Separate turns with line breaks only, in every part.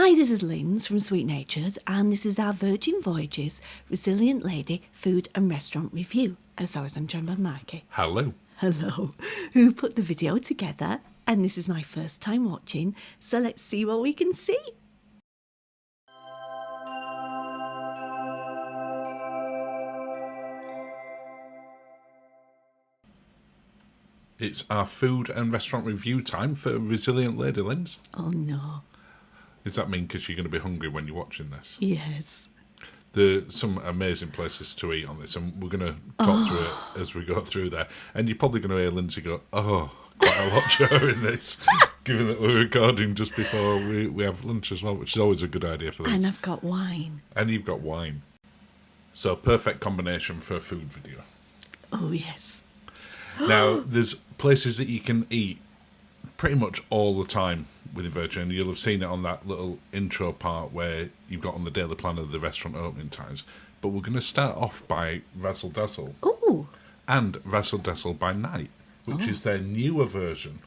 Hi, this is Linz from Sweet Natured, and this is our Virgin Voyages Resilient Lady food and restaurant review. As always, I'm joined by Marky.
Hello.
Hello. Who put the video together, and this is my first time watching, so let's see what we can see.
It's our food and restaurant review time for Resilient Lady, Linz.
Oh no.
Does that mean because you're going to be hungry when you're watching this?
Yes.
There's some amazing places to eat on this, and we're going to talk through it as we go through there. And you're probably going to hear Lindsay go, oh, quite a lot during this, given that we're recording just before we have lunch as well, which is always a good idea for this.
And I've got wine.
And you've got wine. So perfect combination for a food video.
Oh, yes.
Now, there's places that you can eat pretty much all the time within Virgin. You'll have seen it on that little intro part where you've got on the daily planner the restaurant opening times. But we're going to start off by Razzle Dazzle.
Oh.
And Razzle Dazzle by Night, which is their newer version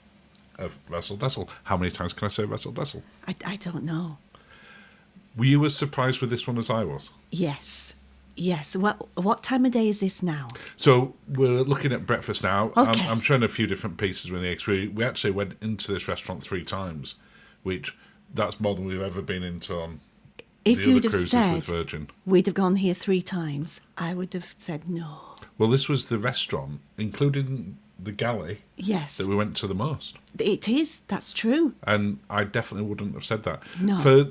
of Razzle Dazzle. How many times can I say Razzle Dazzle?
I don't know.
Were you as surprised with this one as I was?
Yes. Yes. What time of day is this now?
So we're looking at breakfast now.
Okay.
I'm showing a few different pieces with the eggs. We actually went into this restaurant 3 times, which that's more than we've ever been into on
If
the
you'd
other
have
cruises
said
with Virgin.
we'd have gone here 3 times, I would have said no.
Well, this was the restaurant, including the galley,
Yes.
that we went to the most.
It is. That's true.
And I definitely wouldn't have said that.
No.
For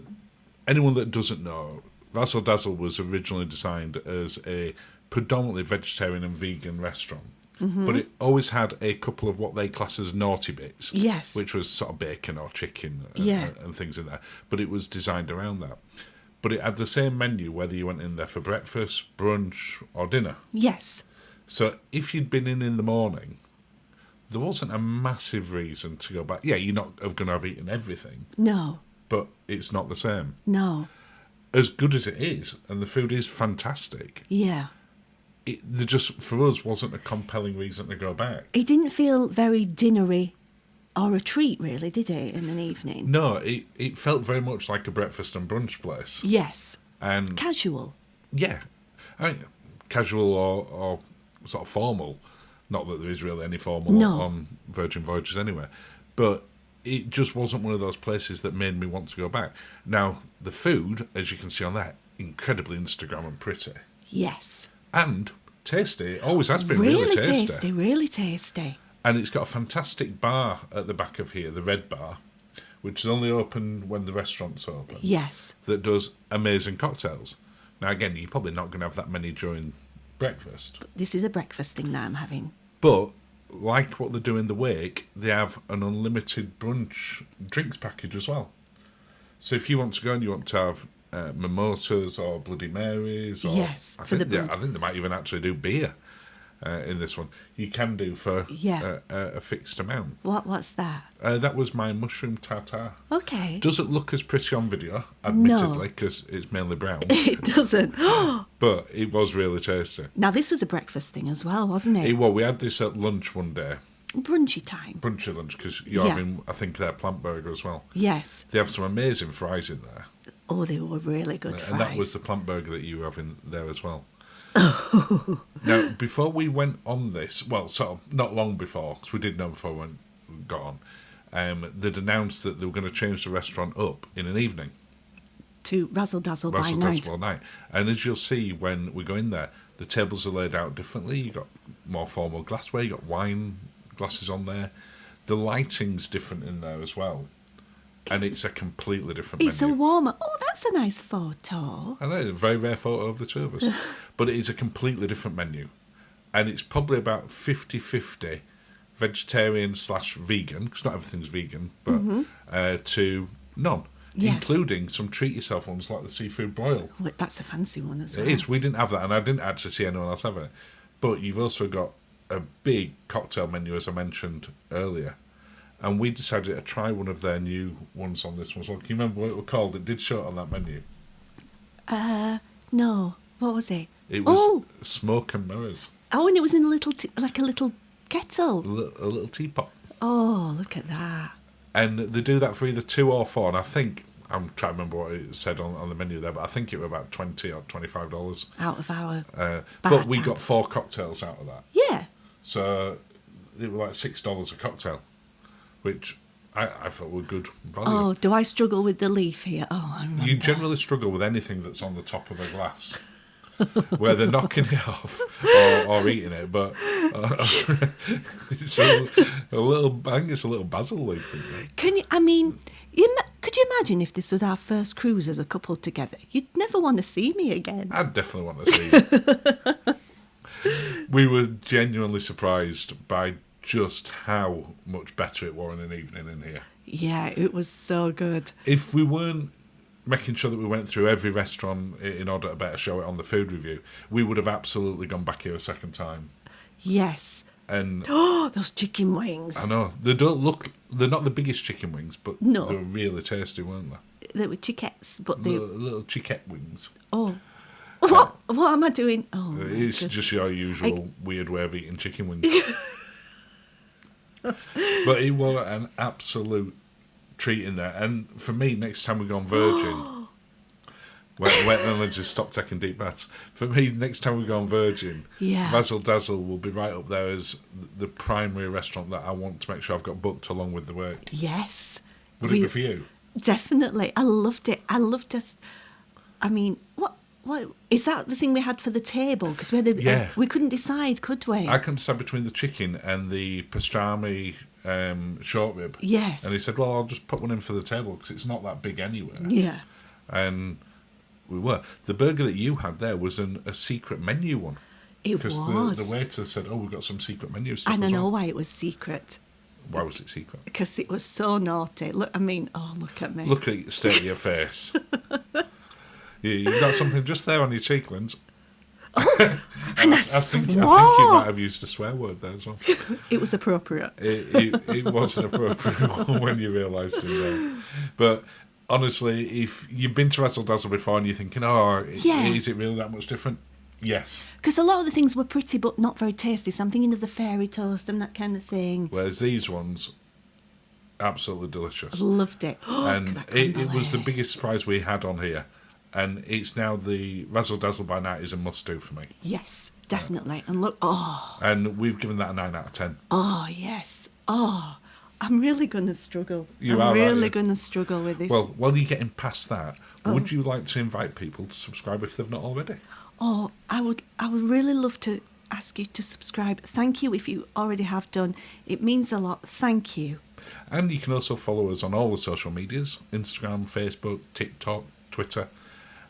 anyone that doesn't know, Razzle Dazzle was originally designed as a predominantly vegetarian and vegan restaurant. Mm-hmm. But it always had a couple of what they class as naughty bits.
Yes.
Which was sort of bacon or chicken
Yeah.
and things in there. But it was designed around that. But it had the same menu whether you went in there for breakfast, brunch or dinner.
Yes.
So if you'd been in the morning, there wasn't a massive reason to go back. Yeah, you're not going to have eaten everything.
No.
But it's not the same.
No.
As good as it is, and the food is fantastic,
Yeah.
there just, for us, wasn't a compelling reason to go back.
It didn't feel very dinnery or a treat, really, did it, in an evening?
No, it felt very much like a breakfast and brunch place.
Yes.
And
Casual.
yeah, I mean, casual or sort of formal. Not that there is really any formal on Virgin Voyages anyway. But it just wasn't one of those places that made me want to go back. Now, the food, as you can see on that, incredibly Instagram and pretty.
Yes.
And tasty. It always has been really tasty.
Really tasty.
And it's got a fantastic bar at the back of here, the Red Bar, which is only open when the restaurant's open.
Yes.
That does amazing cocktails. Now, again, you're probably not going to have that many during breakfast.
But this is a breakfast thing that I'm having.
But, like what they do in the Wake, they have an unlimited brunch drinks package as well. So if you want to go and you want to have mimosas or Bloody Marys, or
yes,
I think they might even actually do beer in this one. You can do for a fixed amount.
What's that?
That was my mushroom tartare.
Okay.
Doesn't look as pretty on video, admittedly, because it's mainly brown.
It doesn't.
But it was really tasty.
Now, this was a breakfast thing as well, wasn't it?
Well, we had this at lunch one day.
Brunchy time.
Brunchy lunch, because you're having, I think, their plant burger as well.
Yes.
They have some amazing fries in there.
Oh, they were really good fries.
And that was the plant burger that you were having there as well. Now, before we went on this, well, sort of not long before, because we did know before we got on, they'd announced that they were going to change the restaurant up in an evening.
To Razzle Dazzle by night.
Razzle Dazzle by night. And as you'll see when we go in there, the tables are laid out differently. You've got more formal glassware, you've got wine glasses on there. The lighting's different in there as well. And it's a completely different
It's
menu.
a warmer. Oh, that's a nice photo.
I know, a very rare photo of the two of us. But it is a completely different menu. And it's probably about 50-50 vegetarian / vegan, because not everything's vegan, but to none.
Yes.
Including some treat yourself ones like the seafood broil.
Well, that's a fancy one as well.
It is. We didn't have that, and I didn't actually see anyone else having it. But you've also got a big cocktail menu, as I mentioned earlier. And we decided to try one of their new ones on this one as well. Can you remember what it was called? It did show it on that menu.
No. What was it?
It was Smoke and Mirrors.
Oh, and it was in a little, like a little kettle.
A little teapot.
Oh, look at that.
And they do that for either 2 or 4. And I think I'm trying to remember what it said on the menu there, but I think it was about $20 or $25.
Out of our
But we got 4 cocktails out of that.
Yeah.
So it was like $6 a cocktail, which I thought were good value.
Oh, do I struggle with the leaf here? Oh, I remember.
You generally struggle with anything that's on the top of a glass, where they're knocking it off or eating it, but it's a little, I think it's a little basil leaf.
Can you? I mean, could you imagine if this was our first cruise as a couple together? You'd never want to see me again.
I'd definitely want to see you. We were genuinely surprised by just how much better it was in an evening in here.
Yeah, it was so good.
If we weren't making sure that we went through every restaurant in order to better show it on the food review, we would have absolutely gone back here a second time.
Yes.
And
those chicken wings.
I know they're not the biggest chicken wings, but
No.
they were really tasty, weren't they?
They were chiquettes, but they...
Little chiquette wings.
Oh. What am I doing? Oh,
It's just your usual weird way of eating chicken wings. But it was an absolute treat in there. And for me, next time we go on Virgin, when Linzi stop taking deep breaths. For me, next time we go on Virgin,
Yeah.
Razzle Dazzle will be right up there as the primary restaurant that I want to make sure I've got booked along with the work.
Yes.
Would it be for you?
Definitely. I loved it. I loved it. I mean, what is that the thing we had for the table? Because we couldn't decide, could we?
I couldn't decide between the chicken and the pastrami short rib.
Yes.
And he said, well, I'll just put one in for the table because it's not that big anyway.
Yeah.
And we were. The burger that you had there was a secret menu one.
It was.
Because the waiter said, oh, we've got some secret menu stuff
And I
as
know
well.
why it was secret.
Why was it secret?
Because it was so naughty. Look, I mean, look at me.
Look at the state of your face. You've got something just there on your cheek, Linz.
And I
think you
swore.
might have used a swear word there as well.
It was appropriate.
It wasn't appropriate when you realised it there. But honestly, if you've been to Razzle Dazzle before and you're thinking, is it really that much different? Yes.
Because a lot of the things were pretty but not very tasty. So I'm thinking of the fairy toast and that kind of thing.
Whereas these ones, absolutely delicious.
Loved it.
And it was the biggest surprise we had on here. And it's now the Razzle Dazzle by night is a must-do for me.
Yes, definitely. And look,
And we've given that a 9 out of 10.
Oh, yes. Oh, I'm really going to struggle.
I'm
really going to struggle with this.
Well, while you're getting past that, would you like to invite people to subscribe if they've not already?
Oh, I would really love to ask you to subscribe. Thank you if you already have done. It means a lot. Thank you.
And you can also follow us on all the social medias, Instagram, Facebook, TikTok, Twitter.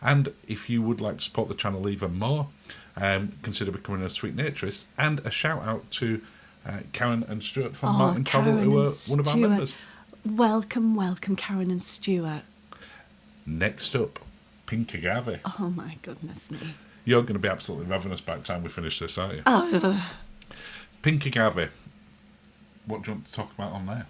And if you would like to support the channel even more, consider becoming a sweet naturist. And a shout out to Karen and Stuart from Martin Travel, who are one of our members.
Welcome, Karen and Stuart.
Next up, Pink Agave.
Oh my goodness me.
You're going to be absolutely ravenous by the time we finish this, aren't you?
Oh.
Pink Agave. What do you want to talk about on there?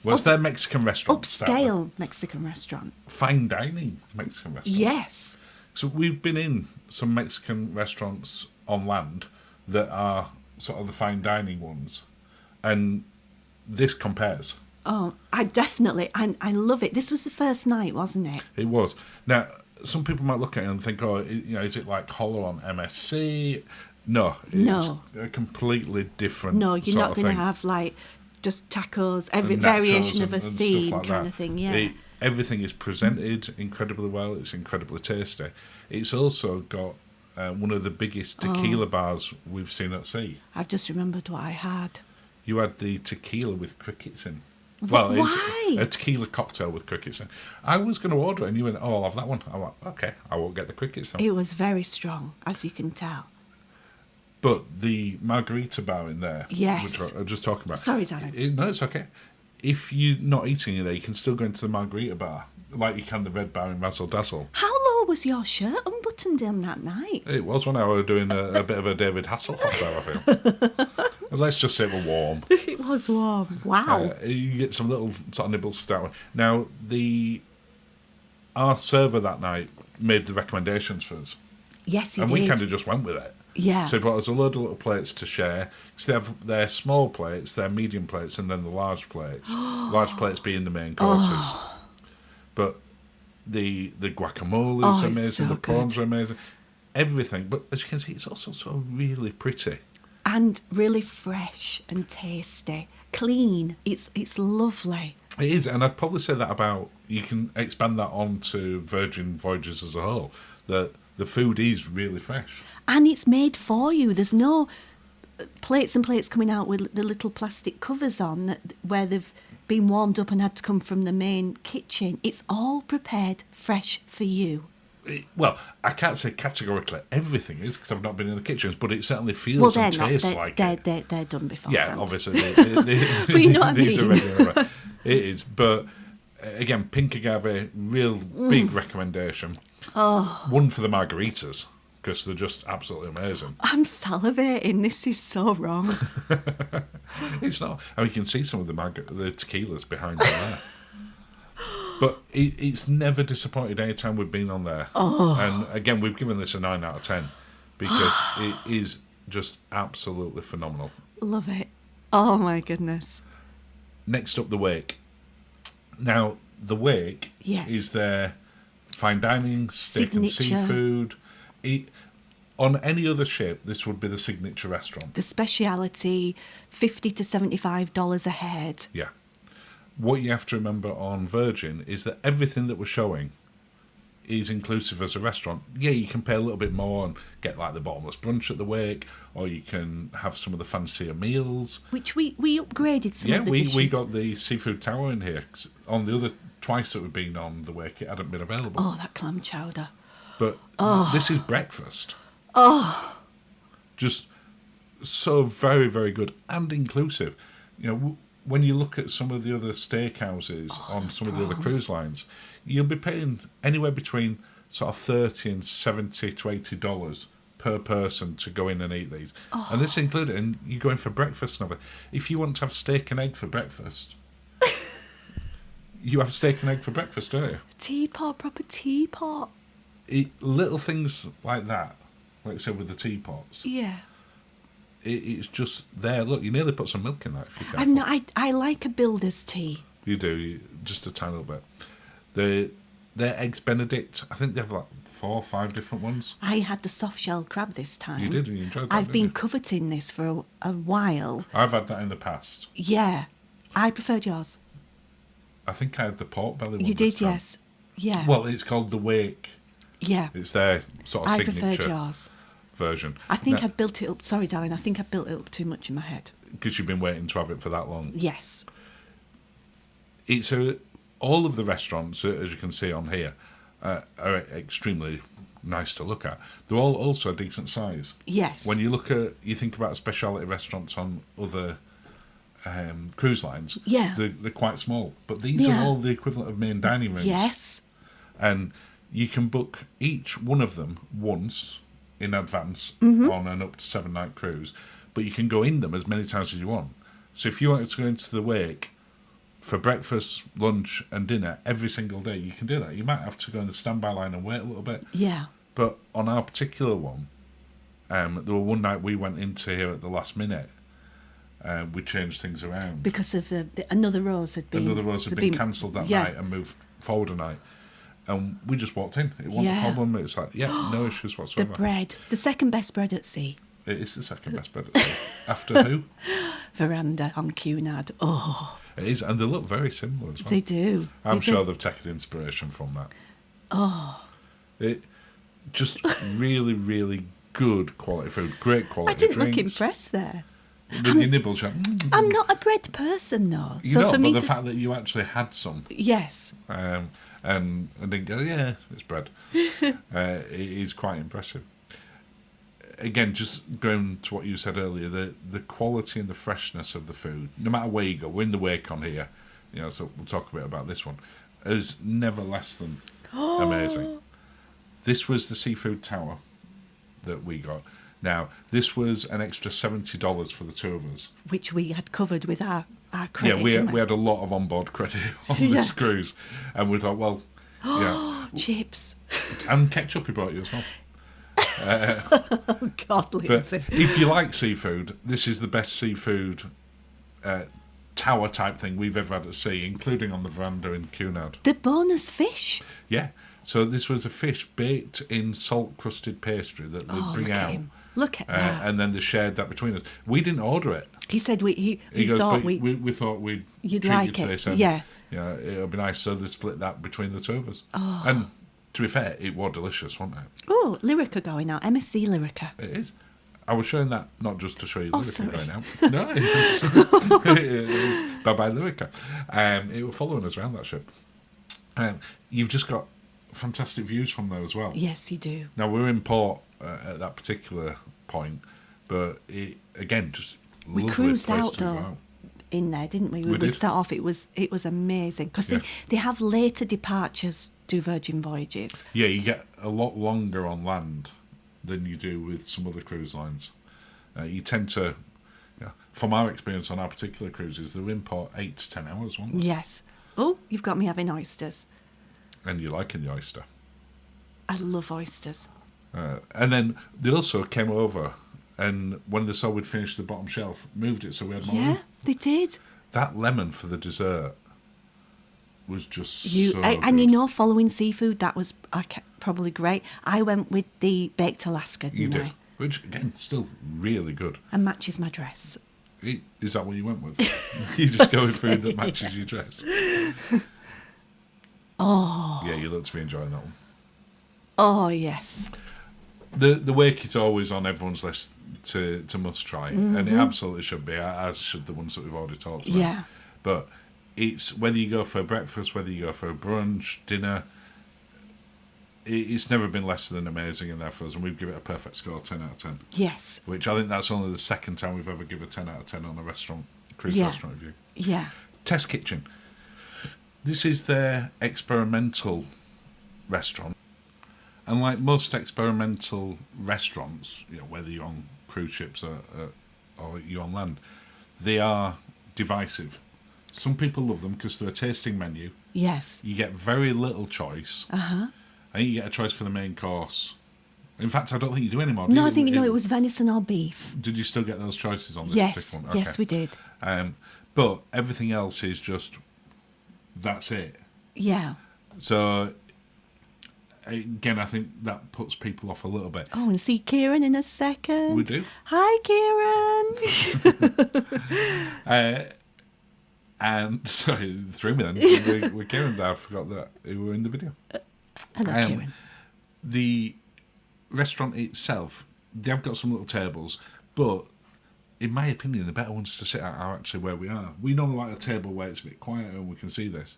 Well, it's their Mexican restaurant.
Upscale Mexican restaurant.
Fine dining Mexican restaurant.
Yes.
So we've been in some Mexican restaurants on land that are sort of the fine dining ones. And this compares.
Oh, I love it. This was the first night, wasn't it?
It was. Now, some people might look at it and think, is it like Hollow on MSC? No. It's a completely different
No, you're not going to have just tacos, every variation of a theme kind of thing, yeah.
Everything is presented incredibly well. It's incredibly tasty. It's also got one of the biggest tequila bars we've seen at sea.
I've just remembered what I had.
You had the tequila with crickets in.
Why?
It's a tequila cocktail with crickets in. I was going to order it and you went, I'll have that one. I went, okay, I won't get the crickets then.
It was very strong, as you can tell.
But the margarita bar in there,
yes,
which I'm just talking about.
Sorry, darling.
No, it's okay. If you're not eating in there, you can still go into the margarita bar, like you can the red bar in Razzle Dazzle.
How low was your shirt unbuttoned on that night?
It was when I was doing a bit of a David Hasselhoff there, I feel. Let's just say it was warm.
It was warm. Wow.
You get some little sort of nibbles to start with. Now, our server that night made the recommendations for us.
Yes, he
did. And we kind of just went with it.
Yeah.
So he brought us a load of little plates to share. Because they have their small plates, their medium plates, and then the large plates. Large plates being the main courses. But The guacamole is amazing.
So
the prawns
good.
are amazing. Everything. But as you can see, it's also sort of really pretty.
And really fresh and tasty. Clean. It's lovely.
It is, and I'd probably say that about, you can expand that on to Virgin Voyages as a whole, that the food is really fresh.
And it's made for you. There's no plates and plates coming out with the little plastic covers on where they've been warmed up and had to come from the main kitchen. It's all prepared fresh for you.
Well, I can't say categorically everything is, because I've not been in the kitchens, but it certainly feels and tastes like it.
They're done before.
Yeah, obviously.
But you know what I
These are
mean.
regular. It is. But again, pink agave, real big recommendation. One for the margaritas, because they're just absolutely amazing.
I'm salivating. This is so wrong.
It's not. I mean, you can see some of the tequilas behind you there. But it's never disappointed any time we've been on there. And again, we've given this a 9 out of 10 because it is just absolutely phenomenal.
Love it. Oh my goodness.
Next up, the wake. Now, the wake is their fine dining, steak
Signature.
and seafood. On any other ship, this would be the signature restaurant.
The speciality, $50 to $75 a head.
Yeah. What you have to remember on Virgin is that everything that we're showing is inclusive as a restaurant. Yeah, you can pay a little bit more and get like the bottomless brunch at the wake, or you can have some of the fancier meals.
Which we upgraded some of the dishes.
Yeah, we got the seafood tower in here. 'Cause on the other twice that we've been on the wake, it hadn't been available.
Oh, that clam chowder.
But this is breakfast. Just so very, very good and inclusive. You know, when you look at some of the other steakhouses on some of the other cruise lines, you'll be paying anywhere between sort of $30 and $70 to $80 per person to go in and eat these. And this included, and you go in for breakfast and everything. If you want to have steak and egg for breakfast, you have steak and egg for breakfast, don't you?
Teapot, proper teapot.
Little things like that, like I said with the teapots.
Yeah.
It's just there. Look, you nearly put some milk in that if you can.
I like a builder's tea.
You do, just a tiny little bit. Their eggs Benedict, I think they have like 4 or 5 different ones.
I had the soft shell crab this time.
You did, and you enjoyed that.
I've been coveting this for a while.
I've had that in the past.
Yeah. I preferred yours.
I think I had the pork belly one.
You
this
did,
time.
yes. Yeah.
Well, it's called the Wake.
Yeah.
It's their sort of
I
signature
preferred yours.
version.
I think I'd built it up. Sorry, darling. I think I built it up too much in my head.
Because you've been waiting to have it for that long.
Yes.
It's all of the restaurants, as you can see on here, are extremely nice to look at. They're all also a decent size.
Yes.
When you think about specialty restaurants on other cruise lines, they're quite small. But these are all the equivalent of main dining rooms.
Yes.
And you can book each one of them once in advance on an up to 7-night cruise, but you can go in them as many times as you want. So if you wanted to go into the wake for breakfast, lunch and dinner every single day, you can do that. You might have to go in the standby line and wait a little bit.
Yeah.
But on our particular one, there were one night we went into here at the last minute. We changed things around.
Because of another rose had been
cancelled that night and moved forward a night. And we just walked in. It wasn't a problem. It's like, no issues whatsoever.
The bread. The second best bread at sea.
It is the second best bread at sea. After who?
Veranda on Cunard. Oh.
It is, and they look very similar as well.
They do.
I'm sure they've taken inspiration from that.
Oh.
It just really, really good quality food. Great quality
I didn't
drinks.
look impressed there.
With your nibbles, you're like,
I'm not a bread person, though.
You know, but the fact that you actually had some.
Yes.
And didn't go, it's bread. It is quite impressive. Again, just going to what you said earlier, the quality and the freshness of the food, no matter where you go, we're in the wake on here, so we'll talk a bit about this one, is never less than amazing. This was the seafood tower that we got. Now, this was an extra $70 for the two of us.
Which we had covered with our credit.
Yeah, we had a lot of onboard credit on this cruise. And we thought, well,
chips.
And ketchup he brought you as well.
Oh, God, Linzi.
But if you like seafood, this is the best seafood tower type thing we've ever had at sea, including on the veranda in Cunard.
The bonus fish.
Yeah. So this was a fish baked in salt-crusted pastry that they bring
look
out.
at him. Look at that.
And then they shared that between us. We didn't order it.
He said he
goes,
thought
we thought we'd
you'd
treat
like
you to
it.
this. And,
Yeah.
It'll be nice. So they split that between the two of us. Oh. And to be fair, it was delicious, wasn't it?
Oh, Lyrica going out. MSC Lyrica.
It is. I was showing that not just to show you Lyrica
sorry.
going out. No, it was bye-bye Lyrica. It was following us around that ship. You've just got fantastic views from there as well.
Yes, you do.
Now, we're in port at that particular point, but it, again, just
We
lovely
cruised
place
out
to go
though.
out.
In there, didn't we?
We did.
Start off. It was amazing because they have later departures to Virgin Voyages.
Yeah, you get a lot longer on land than you do with some other cruise lines. You tend to, from our experience on our particular cruises, they're in port 8 to 10 hours, weren't they?
Yes. Oh, you've got me having oysters.
And you're liking the oyster.
I love oysters.
And then they also came over, and when they saw we'd finished the bottom shelf, moved it so we had more room.
Yeah, they did.
That lemon for the dessert was just so
And
good.
following seafood, that was probably great. I went with the baked Alaska, didn't
You did.
I?
Which, again, still really good.
And matches my dress.
Is that what you went with? You just go with food that matches your dress.
Oh.
Yeah, you look to be enjoying that one.
Oh, yes.
The wake is always on everyone's list to must try, and it absolutely should be, as should the ones that we've already talked about.
Yeah.
But it's whether you go for breakfast, whether you go for brunch, dinner, it's never been less than amazing in there for us, and we'd give it a perfect score, 10 out of 10.
Yes.
Which I think that's only the second time we've ever given a 10 out of 10 on a cruise restaurant review.
Yeah.
Test Kitchen. This is their experimental restaurant. And like most experimental restaurants, whether you're on cruise ships or you're on land, they are divisive. Some people love them because they're a tasting menu.
Yes.
You get very little choice.
Uh-huh.
I think you get a choice for the main course. In fact, I don't think you do anymore.
No, I think, it was venison or beef.
Did you still get those choices on this
Yes.
particular one?
Yes, we did.
But everything else is just, that's it.
Yeah.
So, again, I think that puts people off a little bit.
Oh, and see Kieran in a second.
We do.
Hi, Kieran.
And, sorry, it threw me then. With Kieran there, I forgot that we were in the video.
Hello, Kieran.
The restaurant itself, they've got some little tables, but in my opinion, the better ones to sit at are actually where we are. We normally like a table where it's a bit quieter and we can see this,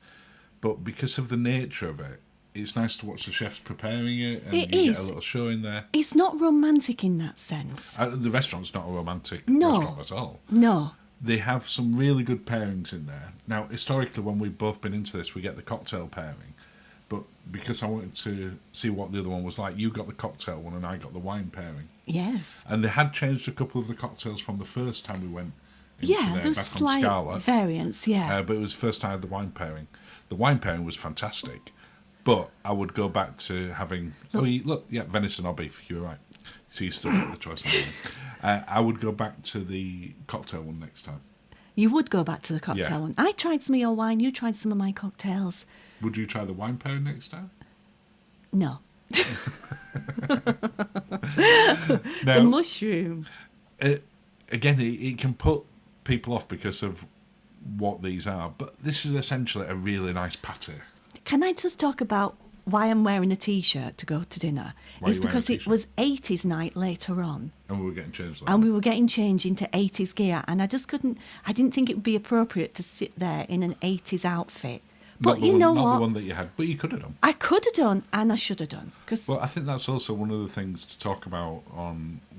but because of the nature of it, it's nice to watch the chefs preparing it, and
It
you
is.
get a little show in there.
It's not romantic in that sense.
The restaurant's not a romantic
No.
restaurant at all.
No.
They have some really good pairings in there. Now, historically, when we've both been into this, we get the cocktail pairing. But because I wanted to see what the other one was like, you got the cocktail one and I got the wine pairing.
Yes.
And they had changed a couple of the cocktails from the first time we went into
Yeah,
there,
there was
back on
slight
Scarlet.
variants, yeah.
But it was the first time I had the wine pairing. The wine pairing was fantastic. But I would go back to having... venison or beef, you were right. So you still get the choice on that one. I would go back to the cocktail one next time.
You would go back to the cocktail
Yeah.
one. I tried some of your wine, you tried some of my cocktails.
Would you try the wine pairing next time?
No.
Now,
The mushroom.
Again, it can put people off because of what these are, but this is essentially a really nice patty.
Can I just talk about why I'm wearing a T-shirt to go to dinner?
Why are
It's
you wearing a
because it
t-shirt?
was 80s night later on.
And we were getting changed.
And we were getting changed into 80s gear, and I didn't think it would be appropriate to sit there in an 80s outfit. But you know
Not
what?
the one that you had, but you could have done.
I could have done, and I should have done.
Well, I think that's also one of the things to talk about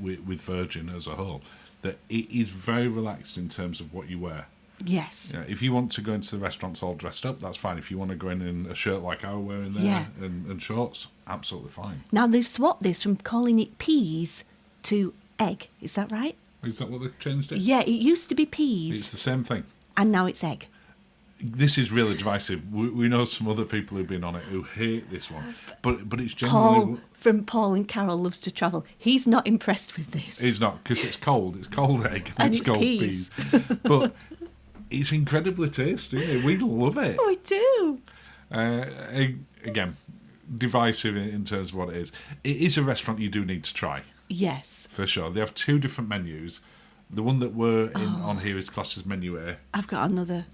with Virgin as a whole, that it is very relaxed in terms of what you wear.
Yes.
If you want to go into the restaurants all dressed up, that's fine. If you want to go in a shirt like I were wearing there
Yeah.
and shorts, absolutely fine.
Now, they've swapped this from calling it peas to egg. Is that right?
Is that what they've changed it?
Yeah, it used to be peas,
It's the same thing.
and now it's egg.
This is really divisive. We know some other people who've been on it who hate this one, but it's generally...
Paul from Paul and Carol Loves to Travel. He's not impressed with this.
It's not, because it's cold. It's cold egg
And
it's
it's
cold
peas.
peas. But It's incredibly tasty, isn't it? We love it.
We do.
Again, divisive in terms of what it is. It is a restaurant you do need to try.
Yes.
For sure. They have 2 different menus. The one that we're on here is classed as menu A.
I've got another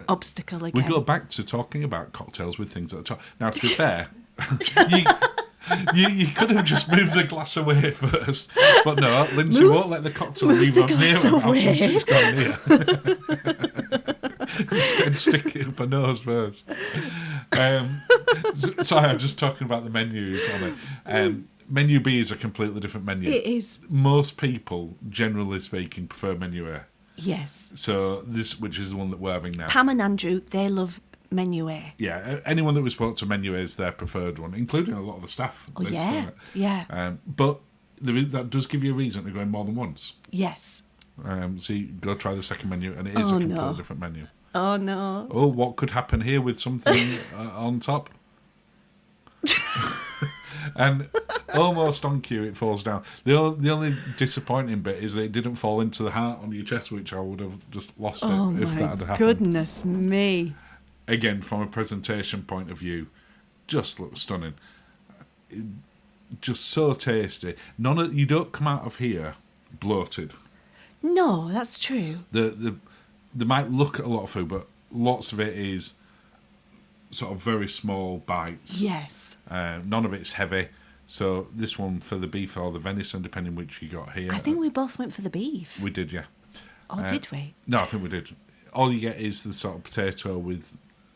obstacle again.
We go back to talking about cocktails with things at the top. Now, to be fair, you could have just moved the glass away first. But no, Lindsay won't let the cocktail leave on near her mouth once it's gone near. Instead, stick it up her nose first. Sorry, I'm just talking about the menus on it. Menu B is a completely different menu.
It is.
Most people, generally speaking, prefer menu A.
Yes.
So this, which is the one that we're having now.
Pam and Andrew, they love menu A.
Yeah, anyone that we spoke to, menu A is their preferred one, including a lot of the staff.
Oh, yeah, yeah.
But that does give you a reason to go in more than once.
Yes.
So you go try the second menu, and it is a completely different menu.
Oh, no.
Oh, what could happen here with something on top? And almost on cue, it falls down. The only disappointing bit is that it didn't fall into the heart on your chest, which I would have just lost it if that had happened.
Goodness me.
Again, from a presentation point of view, just looks stunning. Just so tasty. You don't come out of here bloated.
No, that's true.
They might look at a lot of food, but lots of it is sort of very small bites.
Yes.
None of it's heavy. So this one for the beef or the venison, depending which you got here.
I think we both went for the beef.
We did, yeah.
Oh, did we?
No, I think we did. All you get is the sort of potato with...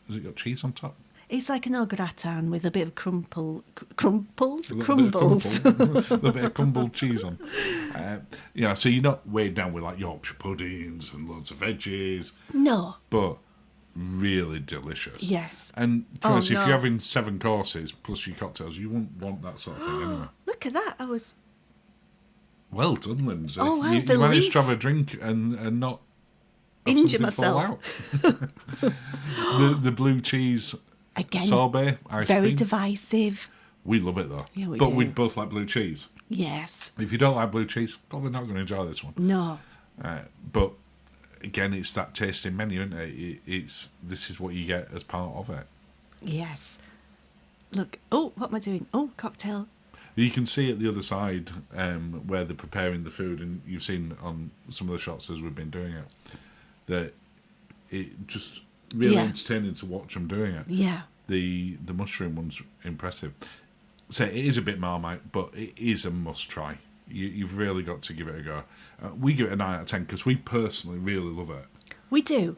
Has it got cheese on top?
It's like an au gratin with a bit of crumbles.
A little bit of crumbled cheese on. So you're not weighed down with like Yorkshire puddings and loads of veggies.
No.
But really delicious.
Yes.
And if you're having 7 courses plus your cocktails, you wouldn't want that sort of thing anyway.
Look at that. I was...
Well done, Lindsay.
Oh, wow,
you managed to have a drink and not
injure myself.
Fall out. the blue cheese
again,
sorbet ice
very
cream.
Divisive.
We love it though.
Yeah, we
but
do.
we both like blue cheese.
Yes.
If you don't like blue cheese, probably not going to enjoy this one.
No.
But again, it's that tasting menu, isn't it? This is what you get as part of it.
Yes. Look. Oh, what am I doing? Oh, cocktail.
You can see at the other side where they're preparing the food, and you've seen on some of the shots as we've been doing it, that it just really entertaining to watch them doing it.
Yeah.
The mushroom one's impressive. So it is a bit Marmite, but it is a must try. You've really got to give it a go. We give it a 9 out of 10 because we personally really love it.
We do.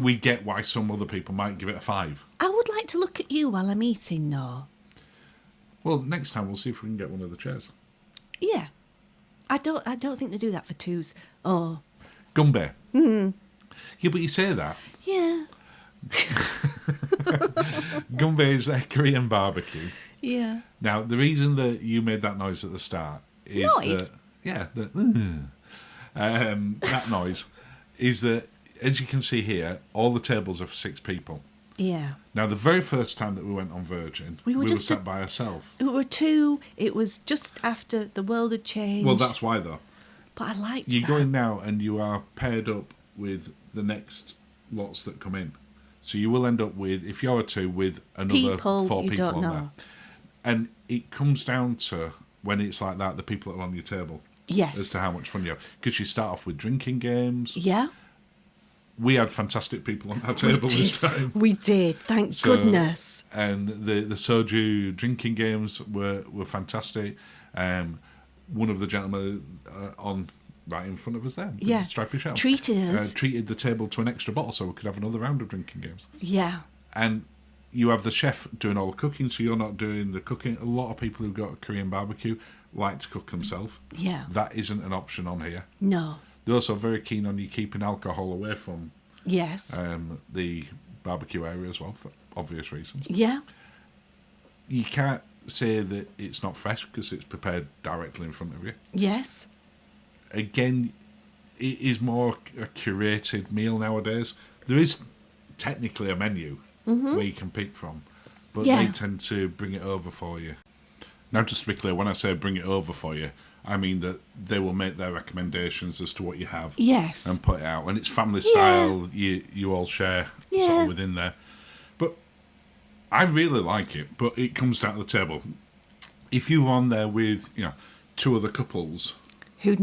We get why some other people might give it a 5.
I would like to look at you while I'm eating, though.
Well, next time we'll see if we can get one of the chairs.
Yeah. I don't think they do that for 2s. Oh.
Gumbe. Yeah, but you say that.
Yeah.
Gumbe is a Korean barbecue.
Yeah.
Now, the reason that you made that noise at the start is that noise is that, as you can see here, all the tables are for 6 people.
Yeah.
Now, the very first time that we went on Virgin, we were sat by ourselves.
We were 2. It was just after the world had changed.
Well, that's why, though.
But I liked that.
You go in now and you are paired up with the next lots that come in. So you will end up with, if you're a 2, with another 4 people on there. And it comes down to, when it's like that, the people that are on your table.
Yes.
As to how much fun you have. Because you start off with drinking games.
Yeah.
We had fantastic people on our table this time.
We did, thank goodness.
And the soju drinking games were fantastic. One of the gentlemen on right in front of us there, the stripy shell,
treated us.
Treated the table to an extra bottle so we could have another round of drinking games.
Yeah.
And you have the chef doing all the cooking, so you're not doing the cooking. A lot of people who've got a Korean barbecue like to cook themselves.
Yeah.
That isn't an option on here.
No.
They're also very keen on you keeping alcohol away from the barbecue area as well, for obvious reasons.
Yeah.
You can't say that it's not fresh because it's prepared directly in front of you.
Yes.
Again, it is more a curated meal nowadays. There is technically a menu where you can pick from, but they tend to bring it over for you. Now, just to be clear, when I say bring it over for you, I mean that they will make their recommendations as to what you have.
Yes.
And put it out. And it's family style. You all share sort of within there. But I really like it. But it comes down to the table. If you were on there with, two other couples
who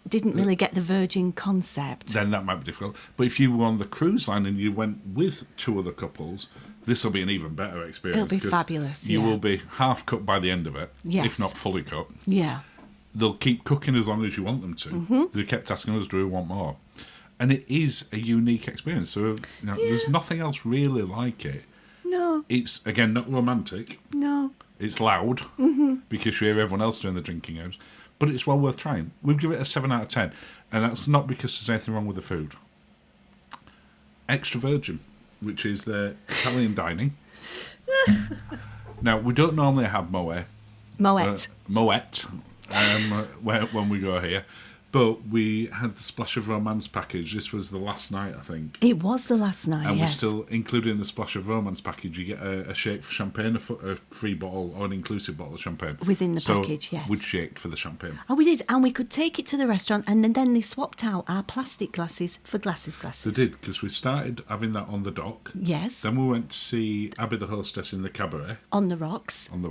didn't really get the Virgin concept,
then that might be difficult. But if you were on the cruise line and you went with two other couples, this will be an even better experience.
It'll be fabulous.
You will be half cut by the end of it, if not fully cut.
Yeah.
They'll keep cooking as long as you want them to. Mm-hmm. They kept asking us, do we want more? And it is a unique experience. So there's nothing else really like it.
No.
It's, again, not romantic.
No.
It's loud because you hear everyone else doing the drinking games. But it's well worth trying. We've given it a 7 out of 10. And that's not because there's anything wrong with the food. Extra Virgin, which is their Italian dining. Now, we don't normally have Moet. When we go here. But we had the Splash of Romance package. This was the last night, I think.
It was the last night,
and
yes.
we're still, including the Splash of Romance package, you get a shake for champagne, a free bottle or an inclusive bottle of champagne.
Within the package, yes.
We'd shaked for the champagne.
Oh, we did. And we could take it to the restaurant, and then they swapped out our plastic glasses for glasses.
They did, because we started having that on the dock.
Yes.
Then we went to see Abby the hostess in the cabaret.
On the rocks.
And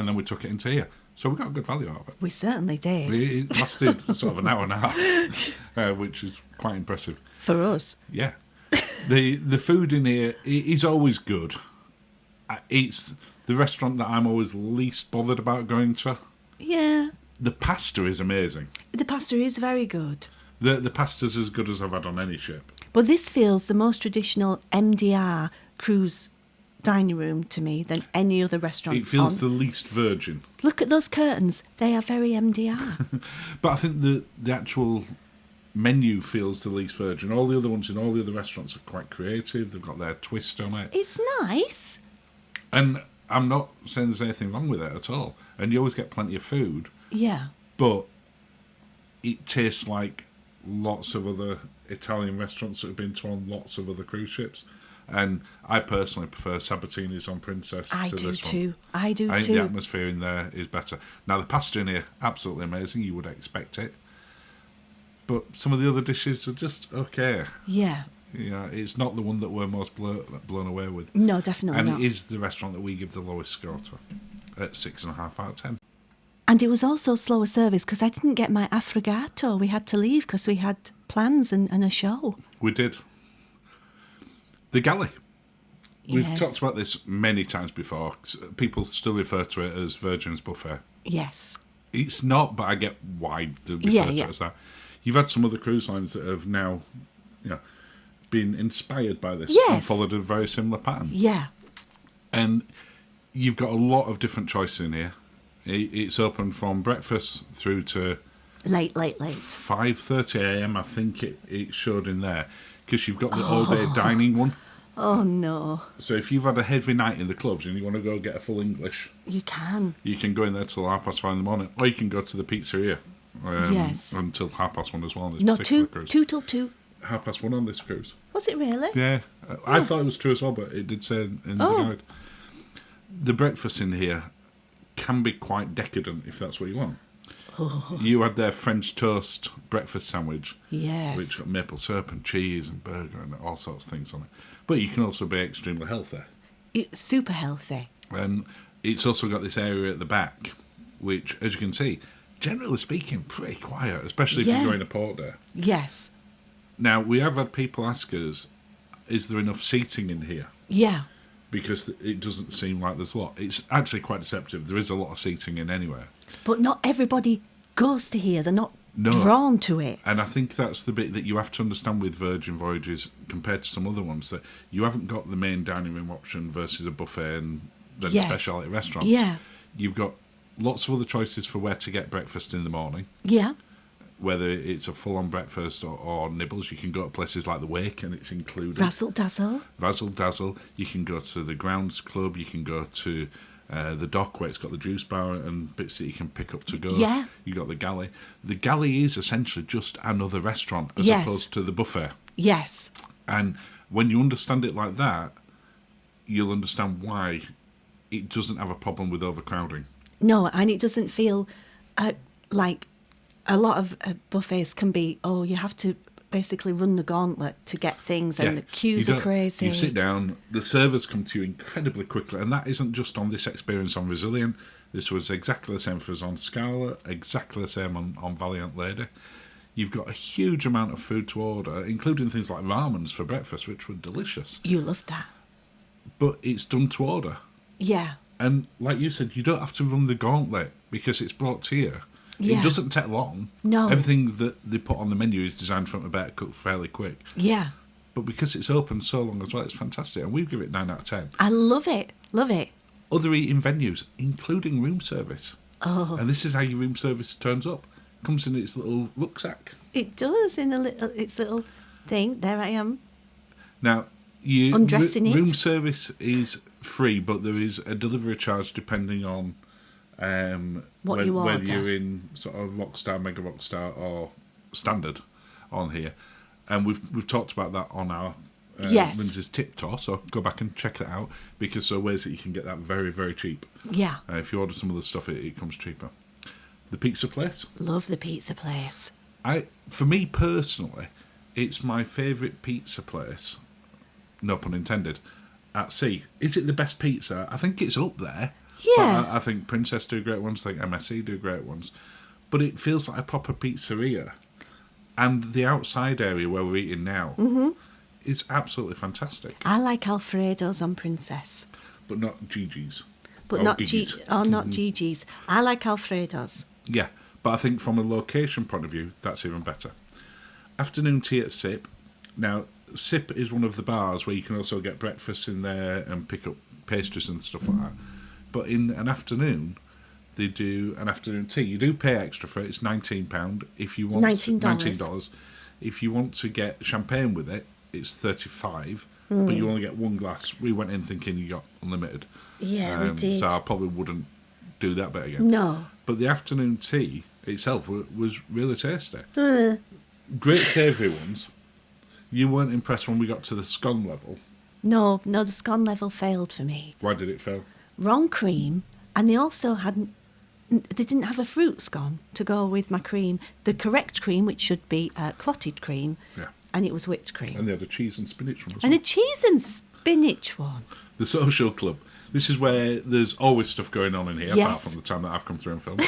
then we took it into here. So we got a good value out of it.
We certainly did.
It lasted sort of an hour and a half, which is quite impressive.
For us.
Yeah. The food in here is always good. It's the restaurant that I'm always least bothered about going to.
Yeah.
The pasta is amazing.
The pasta is very good.
The pasta's as good as I've had on any ship.
But this feels the most traditional MDR cruise dining room to me than any other restaurant.
It feels the least Virgin.
Look at those curtains. They are very MDR.
But I think the actual menu feels the least Virgin. All the other ones in all the other restaurants are quite creative. They've got their twist on it.
It's nice.
And I'm not saying there's anything wrong with it at all. And you always get plenty of food.
Yeah.
But it tastes like lots of other Italian restaurants that have been to on lots of other cruise ships. And I personally prefer Sabatini's on Princess to this one.
I do
I think
too.
the atmosphere in there is better. Now, the pasta in here, absolutely amazing. You would expect it. But some of the other dishes are just okay.
Yeah.
Yeah, it's not the one that we're most blown away with.
No, definitely
not.
not.
And it is the restaurant that we give the lowest score to, at 6.5 out of 10.
And it was also slower service because I didn't get my affogato. We had to leave because we had plans and a show.
We did. The galley. We've
Yes.
talked about this many times before. People still refer to it as Virgin's Buffet.
Yes.
It's not, but I get why they refer to it as that. You've had some other cruise lines that have now, been inspired by this and
Yes.
followed a very similar pattern.
Yeah.
And you've got a lot of different choices in here. It's open from breakfast through to
Late.
5:30 a.m. I think it showed in there, because you've got the all-day dining one.
Oh, no.
So if you've had a heavy night in the clubs and you want to go get a full English,
You can.
you can go in there till 5:30 in the morning, or you can go to the pizzeria
Yes.
until 1:30 as well on this
No,
particular
2
cruise.
2 till 2.
1:30 on this cruise.
Was it really?
Yeah, I thought it was 2 as well, but it did say in the guide. The breakfast in here can be quite decadent if that's what you want. You had their French toast breakfast sandwich,
Yes.
which got maple syrup and cheese and burger and all sorts of things on it. But you can also be extremely healthy.
It's super healthy.
And it's also got this area at the back, which, as you can see, generally speaking, pretty quiet, especially if you're going to port there.
Yes.
Now, we have had people ask us, is there enough seating in here?
Yeah.
Because it doesn't seem like there's a lot. It's actually quite deceptive. There is a lot of seating in anywhere.
But not everybody goes to here. They're not
No.
drawn to it.
And I think that's the bit that you have to understand with Virgin Voyages compared to some other ones, that you haven't got the main dining room option versus a buffet and then specialty restaurants.
Yeah.
You've got lots of other choices for where to get breakfast in the morning.
Yeah.
Whether it's a full-on breakfast or nibbles, you can go to places like the Wake and it's included.
Razzle dazzle.
Razzle dazzle. You can go to the Grounds Club. You can go to the dock where it's got the juice bar and bits that you can pick up to go.
Yeah.
You got the galley. The galley is essentially just another restaurant as opposed to the buffet.
Yes.
And when you understand it like that, you'll understand why it doesn't have a problem with overcrowding.
No, and it doesn't feel like a lot of buffets can be, you have to basically run the gauntlet to get things, and the queues are crazy.
You sit down, the servers come to you incredibly quickly, and that isn't just on this experience on Resilient. This was exactly the same for us on Scarlet, exactly the same on Valiant Lady. You've got a huge amount of food to order, including things like ramens for breakfast, which were delicious.
You loved that.
But it's done to order.
Yeah.
And like you said, you don't have to run the gauntlet because it's brought to you.
Yeah.
It doesn't take long.
No.
Everything that they put on the menu is designed for them to be able to cook fairly quick.
Yeah.
But because it's open so long as well, it's fantastic. And we give it 9 out of 10.
I love it. Love it.
Other eating venues, including room service.
Oh.
And this is how your room service turns up. Comes in its little rucksack.
It does, in its little thing. There I am.
Now,
undressing it.
Room service is free, but there is a delivery charge depending on
what you order.
whether you're in sort of Rockstar, Mega Rockstar, or Standard on here. And we've talked about that on our Linzi's Tip Tour, so go back and check it out, because there are ways that you can get that very, very cheap.
Yeah.
If you order some of the stuff, it comes cheaper. The pizza place.
Love the pizza place.
For me personally, it's my favourite pizza place, no pun intended, at sea. Is it the best pizza? I think it's up there.
Yeah.
But I think Princess do great ones, I think MSC do great ones. But it feels like a proper pizzeria. And the outside area where we're eating now is absolutely fantastic.
I like Alfredo's on Princess.
But not Gigi's.
But not Gigi's. I like Alfredo's.
Yeah, but I think from a location point of view, that's even better. Afternoon tea at SIP. Now, SIP is one of the bars where you can also get breakfast in there and pick up pastries and stuff like that. But in an afternoon, they do an afternoon tea. You do pay extra for it. It's £19 if you want $19. If you want to get champagne with it, it's $35. But you only get one glass. We went in thinking you got unlimited.
Yeah, we did.
So I probably wouldn't do that bit again.
No.
But the afternoon tea itself was really tasty. Great savoury ones. You weren't impressed when we got to the scone level.
No, the scone level failed for me.
Why did it fail?
Wrong cream, and they also they didn't have a fruit scone to go with my cream. The correct cream, which should be clotted cream, and it was whipped cream.
And they had a cheese and spinach one.
And a cheese and spinach one.
The social club. This is where there's always stuff going on in here, apart from the time that I've come through and filmed,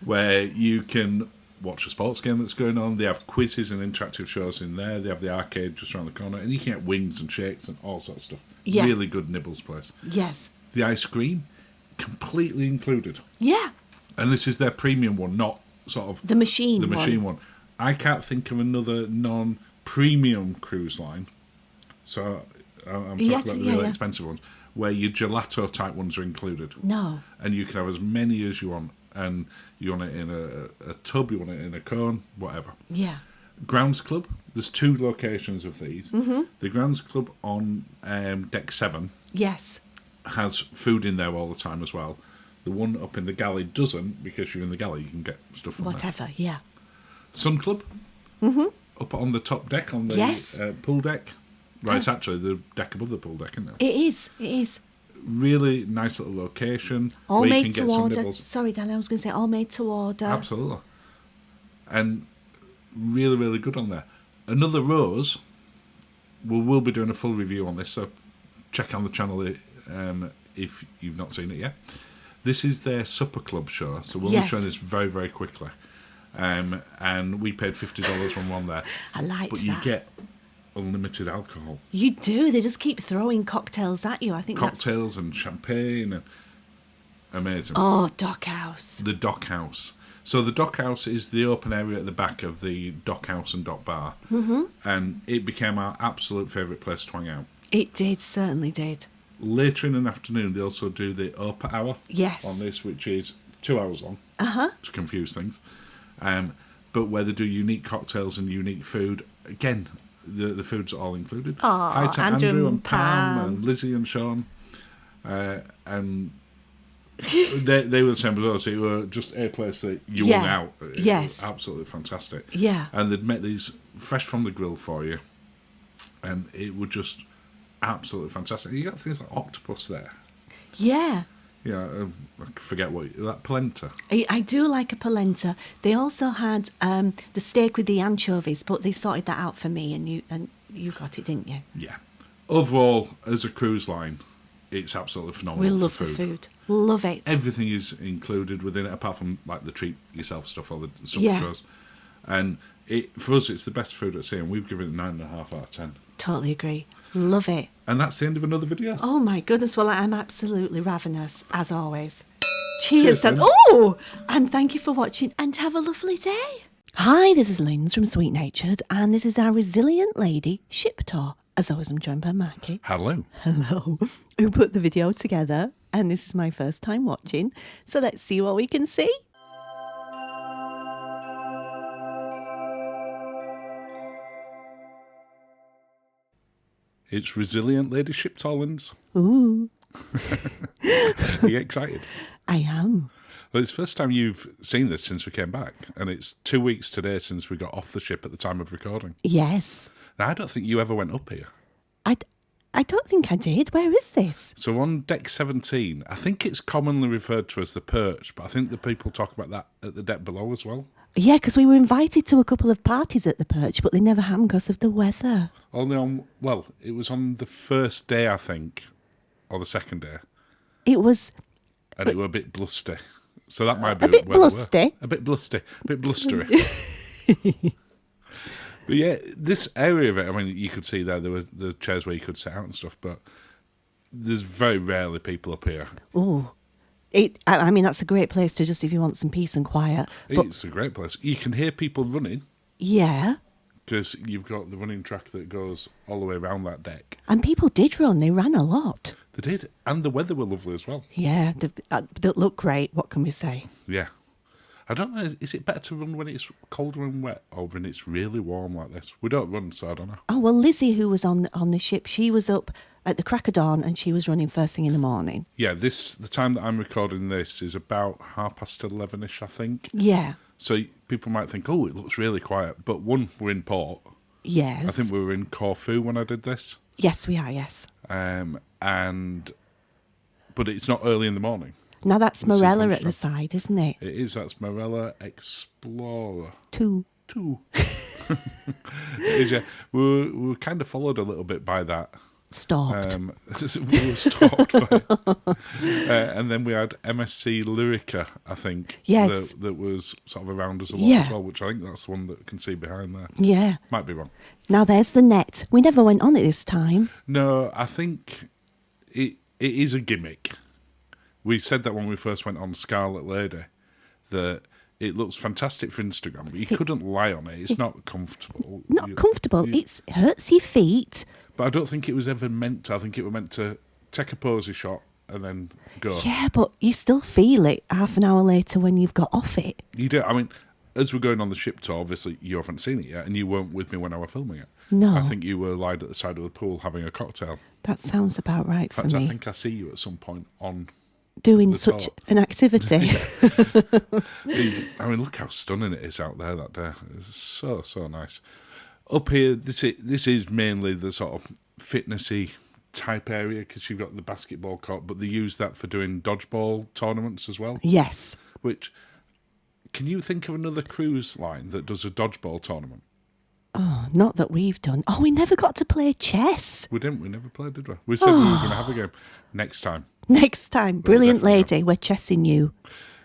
where you can watch a sports game that's going on. They have quizzes and interactive shows in there. They have the arcade just around the corner, and you can get wings and shakes and all sorts of stuff.
Yeah.
Really good nibbles place.
Yes.
The ice cream, completely included.
Yeah.
And this is their premium one, not sort of
the machine
one. I can't think of another non-premium cruise line. So I'm talking about the really expensive ones, where your gelato type ones are included.
No.
And you can have as many as you want. And you want it in a tub, you want it in a cone, whatever.
Yeah.
Grounds Club, there's 2 locations of these. The Grounds Club on Deck 7 has food in there all the time as well. The one up in the galley doesn't, because you're in the galley, you can get stuff from
whatever,
there.
yeah.
Sun Club, up on the top deck, on the pool deck. Right, it's actually the deck above the pool deck, isn't it?
It is.
Really nice little location.
All made to order. Sorry, Dan, I was going to say all made to order.
Absolutely. And really, really good on there. Another Rose, we'll be doing a full review on this, so check on the channel if you've not seen it yet. This is their supper club show, so we'll be showing this very, very quickly. And we paid $50 on one there.
I liked that.
But you get unlimited alcohol.
You do. They just keep throwing cocktails at you. I think
cocktails and champagne. And amazing.
Oh, Dockhouse.
The Dockhouse. So the Dockhouse is the open area at the back of the Dockhouse and Dock Bar. And it became our absolute favourite place to hang out.
It did, certainly did.
Later in the afternoon, they also do the Opa Hour on this, which is 2 hours long, to confuse things. But where they do unique cocktails and unique food. Again, the food's all included. Hi to Andrew and Pam and Lizzie and Sean. And they were the same as us. It were just a place that you hung out. It was absolutely fantastic.
Yeah.
And they'd make these fresh from the grill for you. And it would just absolutely fantastic. You got things like octopus there.
Yeah.
Yeah, I forget what that polenta.
I do like a polenta. They also had the steak with the anchovies, but they sorted that out for me, and you got it, didn't you?
Yeah. Overall, as a cruise line, it's absolutely phenomenal.
We love the food. Love it.
Everything is included within it, apart from like the treat yourself stuff or the summer
Yeah.
shows. And for us, it's the best food at sea, and we've given it 9.5 out of 10.
Totally agree. Love it.
And that's the end of another video.
Oh my goodness. Well, I'm absolutely ravenous, as always. Cheers,
Cheers,
Dan.
Linz.
Oh, and thank you for watching, and have a lovely day. Hi, this is Linz from Sweet Natured, and this is our Resilient Lady ship tour. As always, I'm joined by Marky.
Hello.
Hello. Who put the video together, and this is my first time watching. So let's see what we can see.
It's Resilient Lady Ship Tollins.
Ooh,
Are you excited?
I am.
Well, it's the first time you've seen this since we came back, and it's 2 weeks today since we got off the ship at the time of recording.
Yes.
Now, I don't think you ever went up here.
I don't think I did. Where is this?
So on deck 17, I think it's commonly referred to as the perch, but I think the people talk about that at the deck below as well.
Yeah, because we were invited to a couple of parties at the perch, but they never happened because of the weather.
Only on, well, it was on the first day, I think, or the second day,
It was
and it were a bit blusty. So that might be
a bit
where they were.
blusty.
A bit blusty, a bit blustery. But yeah, this area of it, I mean, you could see there were the chairs where you could sit out and stuff, but there's very rarely people up here.
Oh, I mean, that's a great place to just if you want some peace and quiet. But
It's a great place. You can hear people running
yeah,
because you've got the running track that goes all the way around that deck.
and people did run. They ran a lot.
They did, and the weather were lovely as well.
Yeah, they look great. What can we say?
Yeah. I don't know, is it better to run when it's colder and wet or when it's really warm like this? We don't run, so I don't know.
Oh, well, Lizzie, who was on the ship, she was up at the crack of dawn and she was running first thing in the morning.
Yeah, the time that I'm recording this is about 11:30ish, I think.
Yeah.
So people might think, oh, it looks really quiet. But one, we're in port.
Yes.
I think we were in Corfu when I did this.
Yes, we are, yes.
But it's not early in the morning.
Now that's
This is
Morella at
lunchtime.
the side, isn't it?
It is, that's Morella Explorer.
Two.
2. It is, yeah. We were kind of followed a little bit by that.
Stalked.
We were stalked by and then we had MSC Lyrica, I think.
Yes.
That was sort of around us a lot
Yeah.
as well, which I think that's the one that we can see behind there.
Yeah.
Might be wrong.
Now there's the net. We never went on it this time.
No, I think it is a gimmick. We said that when we first went on Scarlet Lady, that it looks fantastic for Instagram, but you couldn't lie on it. It's not comfortable.
Not comfortable. It hurts your feet.
But I don't think it was ever meant to. I think it was meant to take a posy shot and then go.
Yeah, but you still feel it half an hour later when you've got off it.
You do. I mean, as we're going on the ship tour, obviously you haven't seen it yet, and you weren't with me when I was filming it.
No.
I think you were lied at the side of the pool having a cocktail.
That sounds about right
In
for
fact, I
me.
think I see you at some point on.
Doing
the
such
top.
an activity.
I mean, look how stunning it is out there that day. It's so nice. Up here, this is mainly the sort of fitnessy type area because you've got the basketball court, but they use that for doing dodgeball tournaments as well.
Yes.
Which, can you think of another cruise line that does a dodgeball tournament?
Oh, not that we've done. Oh, we never got to play chess.
We didn't. We never played, did we? We said we were going to have a game next time.
Next time. Brilliant
definitely
lady. We're chessing you.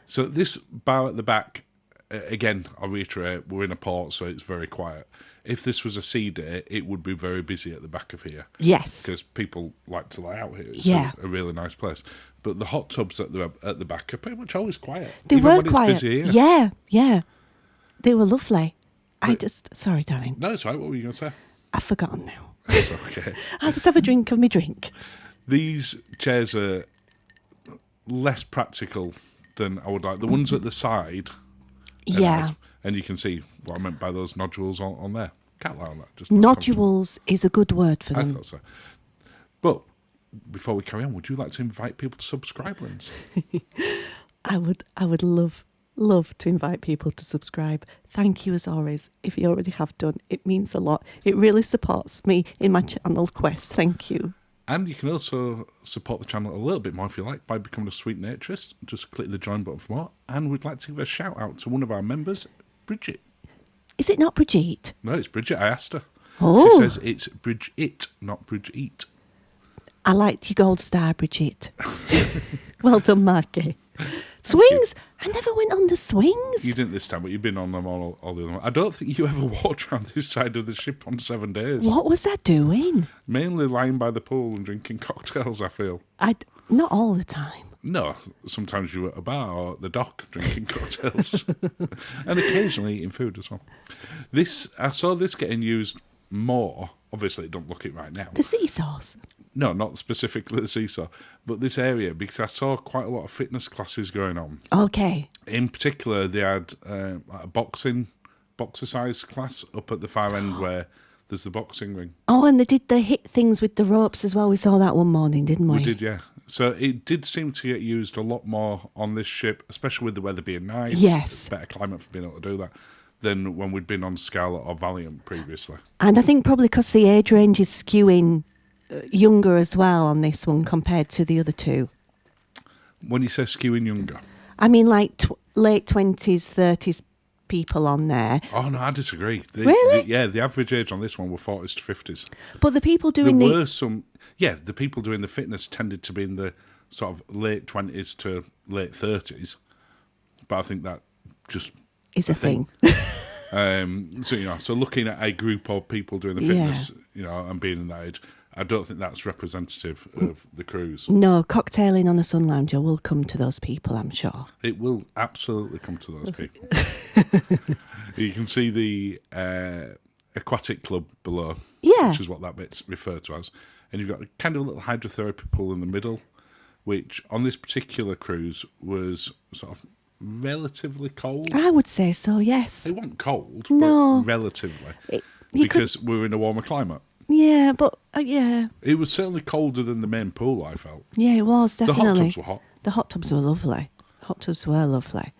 So this bar at the back, again, I'll reiterate, we're in a port, so it's very quiet. If this was a sea day, it would be very busy at the back of here.
Yes.
Because people like to lie out here. It's
Yeah.
a really nice place. But the hot tubs at the back are pretty much always quiet.
They
even
were
when
quiet.
It's busy here.
Yeah, yeah. They were lovely. Sorry, darling.
No, it's right. What were you going to say?
I've forgotten now.
That's okay.
I'll just have a drink of my drink.
These chairs are less practical than I would like. The ones at the side. are
Yeah.
nice. And you can see what I meant by those nodules on there. Can't lie on that. Just not comfortable.
Nodules is a good word for
I
them.
thought so. But before we carry on, would you like to invite people to subscribe, Linz?
I would love to invite people to subscribe. Thank you as always. If you already have done, it means a lot. It really supports me in my channel quest. Thank you.
And you can also support the channel a little bit more if you like by becoming a sweet naturist. Just click the join button for more. And we'd like to give a shout out to one of our members, Bridget.
Is it not Brigitte?
No, it's Bridget. I asked her.
Oh.
She says it's Bridget, not Bridget.
I liked your gold star, Brigitte. Well done, Marky. Swings? I never went on the swings.
You didn't this time, but you've been on them all the other ones. I don't think you ever walked around this side of the ship on 7 days.
What was I doing?
Mainly lying by the pool and drinking cocktails, I feel.
Not all the time.
No, sometimes you were at a bar or at the dock drinking cocktails. And occasionally eating food as well. I saw this getting used more. Obviously, it don't look it right now.
The seesaws?
No, not specifically the seesaw, but this area, because I saw quite a lot of fitness classes going on.
Okay.
In particular, they had a boxercise class up at the far end where there's the boxing ring.
Oh, and they did the hit things with the ropes as well. We saw that one morning, didn't we?
We did, yeah. So it did seem to get used a lot more on this ship, especially with the weather being nice.
Yes.
Better climate for being able to do that than when we'd been on Scarlet or Valiant previously.
And I think probably because the age range is skewing younger as well on this one compared to the other two.
When you say skewing younger?
I mean, like late 20s, 30s people on there.
Oh, no, I disagree.
Really?
The average age on this one were 40s to 50s.
But the people doing
There were some... Yeah, the people doing the fitness tended to be in the sort of late 20s to late 30s. But I think that just...
is a thing.
So looking at a group of people doing the fitness, and being in that age, I don't think that's representative of the cruise.
No, cocktailing on a sun lounger will come to those people, I'm sure.
It will absolutely come to those people. You can see the aquatic club below, which is what that bit's referred to as. And you've got kind of a little hydrotherapy pool in the middle, which on this particular cruise was sort of relatively cold.
I would say so, yes.
It wasn't cold,
No.
but relatively. Because we were in a warmer climate.
Yeah, but, yeah.
It was certainly colder than the main pool, I felt.
Yeah, it was, definitely.
The hot tubs were hot.
The hot tubs were lovely. Hot tubs were lovely.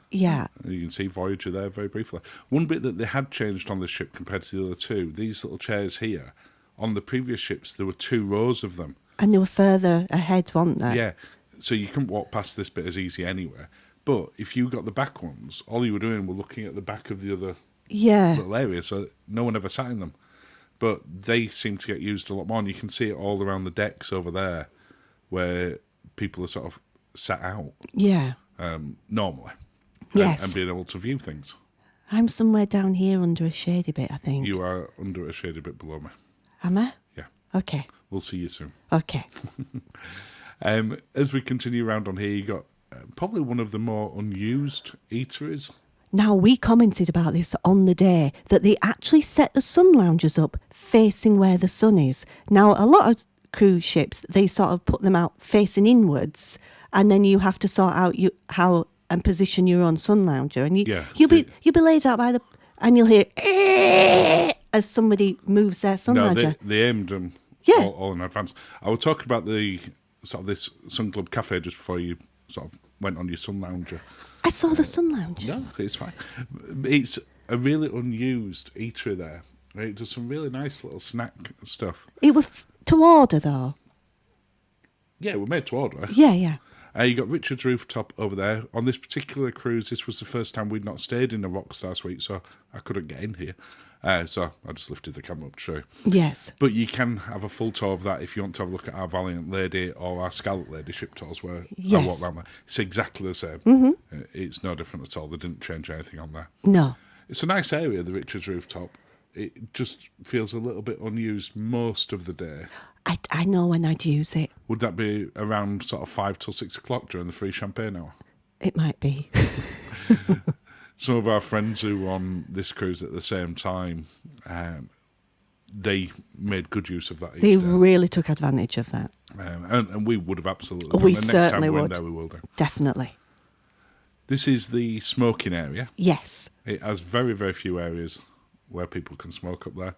Yeah.
You can see Voyager there very briefly. One bit that they had changed on the ship compared to the other two, these little chairs here, on the previous ships, there were 2 rows of them.
And they were further ahead, weren't they?
Yeah. So you couldn't walk past this bit as easy anywhere. But if you got the back ones, all you were doing was looking at the back of the other little area, so no one ever sat in them. But they seem to get used a lot more, and you can see it all around the decks over there, where people are sort of sat out.
Yeah.
Normally.
Yes.
And being able to view things.
I'm somewhere down here under a shady bit, I think.
You are under a shady bit below me.
Am I?
Yeah.
Okay.
We'll see you soon.
Okay.
As we continue around on here, you got probably one of the more unused eateries.
Now, we commented about this on the day, that they actually set the sun loungers up facing where the sun is. Now, a lot of cruise ships, they sort of put them out facing inwards, and then you have to sort out how and position your own sun lounger. And you'll be laid out by and you'll hear as somebody moves their sun lounger.
They aimed them all in advance. I was talking about the sort of this Sun Club cafe just before you sort of went on your sun lounger.
I saw the sun loungers.
No, it's fine. It's a really unused eatery there. It does some really nice little snack stuff.
It was to order, though.
Yeah, we're made to order.
Yeah.
You got Richard's Rooftop over there. On this particular cruise, this was the first time we'd not stayed in a Rockstar suite, so I couldn't get in here. So I just lifted the camera up to show you.
Yes.
But you can have a full tour of that if you want to have a look at our Valiant Lady or our Scarlet Lady ship tours where I walk around there. It's exactly the same. Mm-hmm. It's no different at all. They didn't change anything on there.
No.
It's a nice area, the Richard's Rooftop. It just feels a little bit unused most of the day.
I know when I'd use it.
Would that be around sort of 5 till 6 o'clock during the free champagne hour?
It might be.
Some of our friends who were on this cruise at the same time, they made good use of that each
They
day.
really took advantage of that.
And we would have absolutely.
We
done. The
certainly
next time we
would.
went there, we will do.
Definitely.
This is the smoking area.
Yes.
It has very, very few areas where people can smoke up there.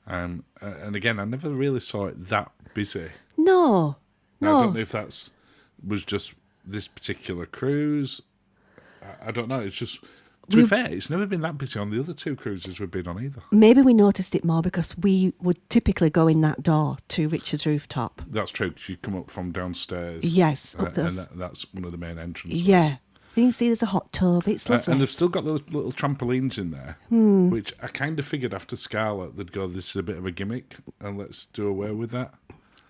And again, I never really saw it that busy.
No.
I don't know if was just this particular cruise. I don't know. It's just To be fair, it's never been that busy on the other 2 cruises we've been on either.
Maybe we noticed it more because we would typically go in that door to Richard's rooftop.
That's true, because you come up from downstairs.
Yes, up
and
those.
that's one of the main entrances.
Yeah. You can see there's a hot tub. It's lovely.
And they've still got those little trampolines in there, which I kind of figured after Scarlet they'd go, this is a bit of a gimmick, and let's do away with that.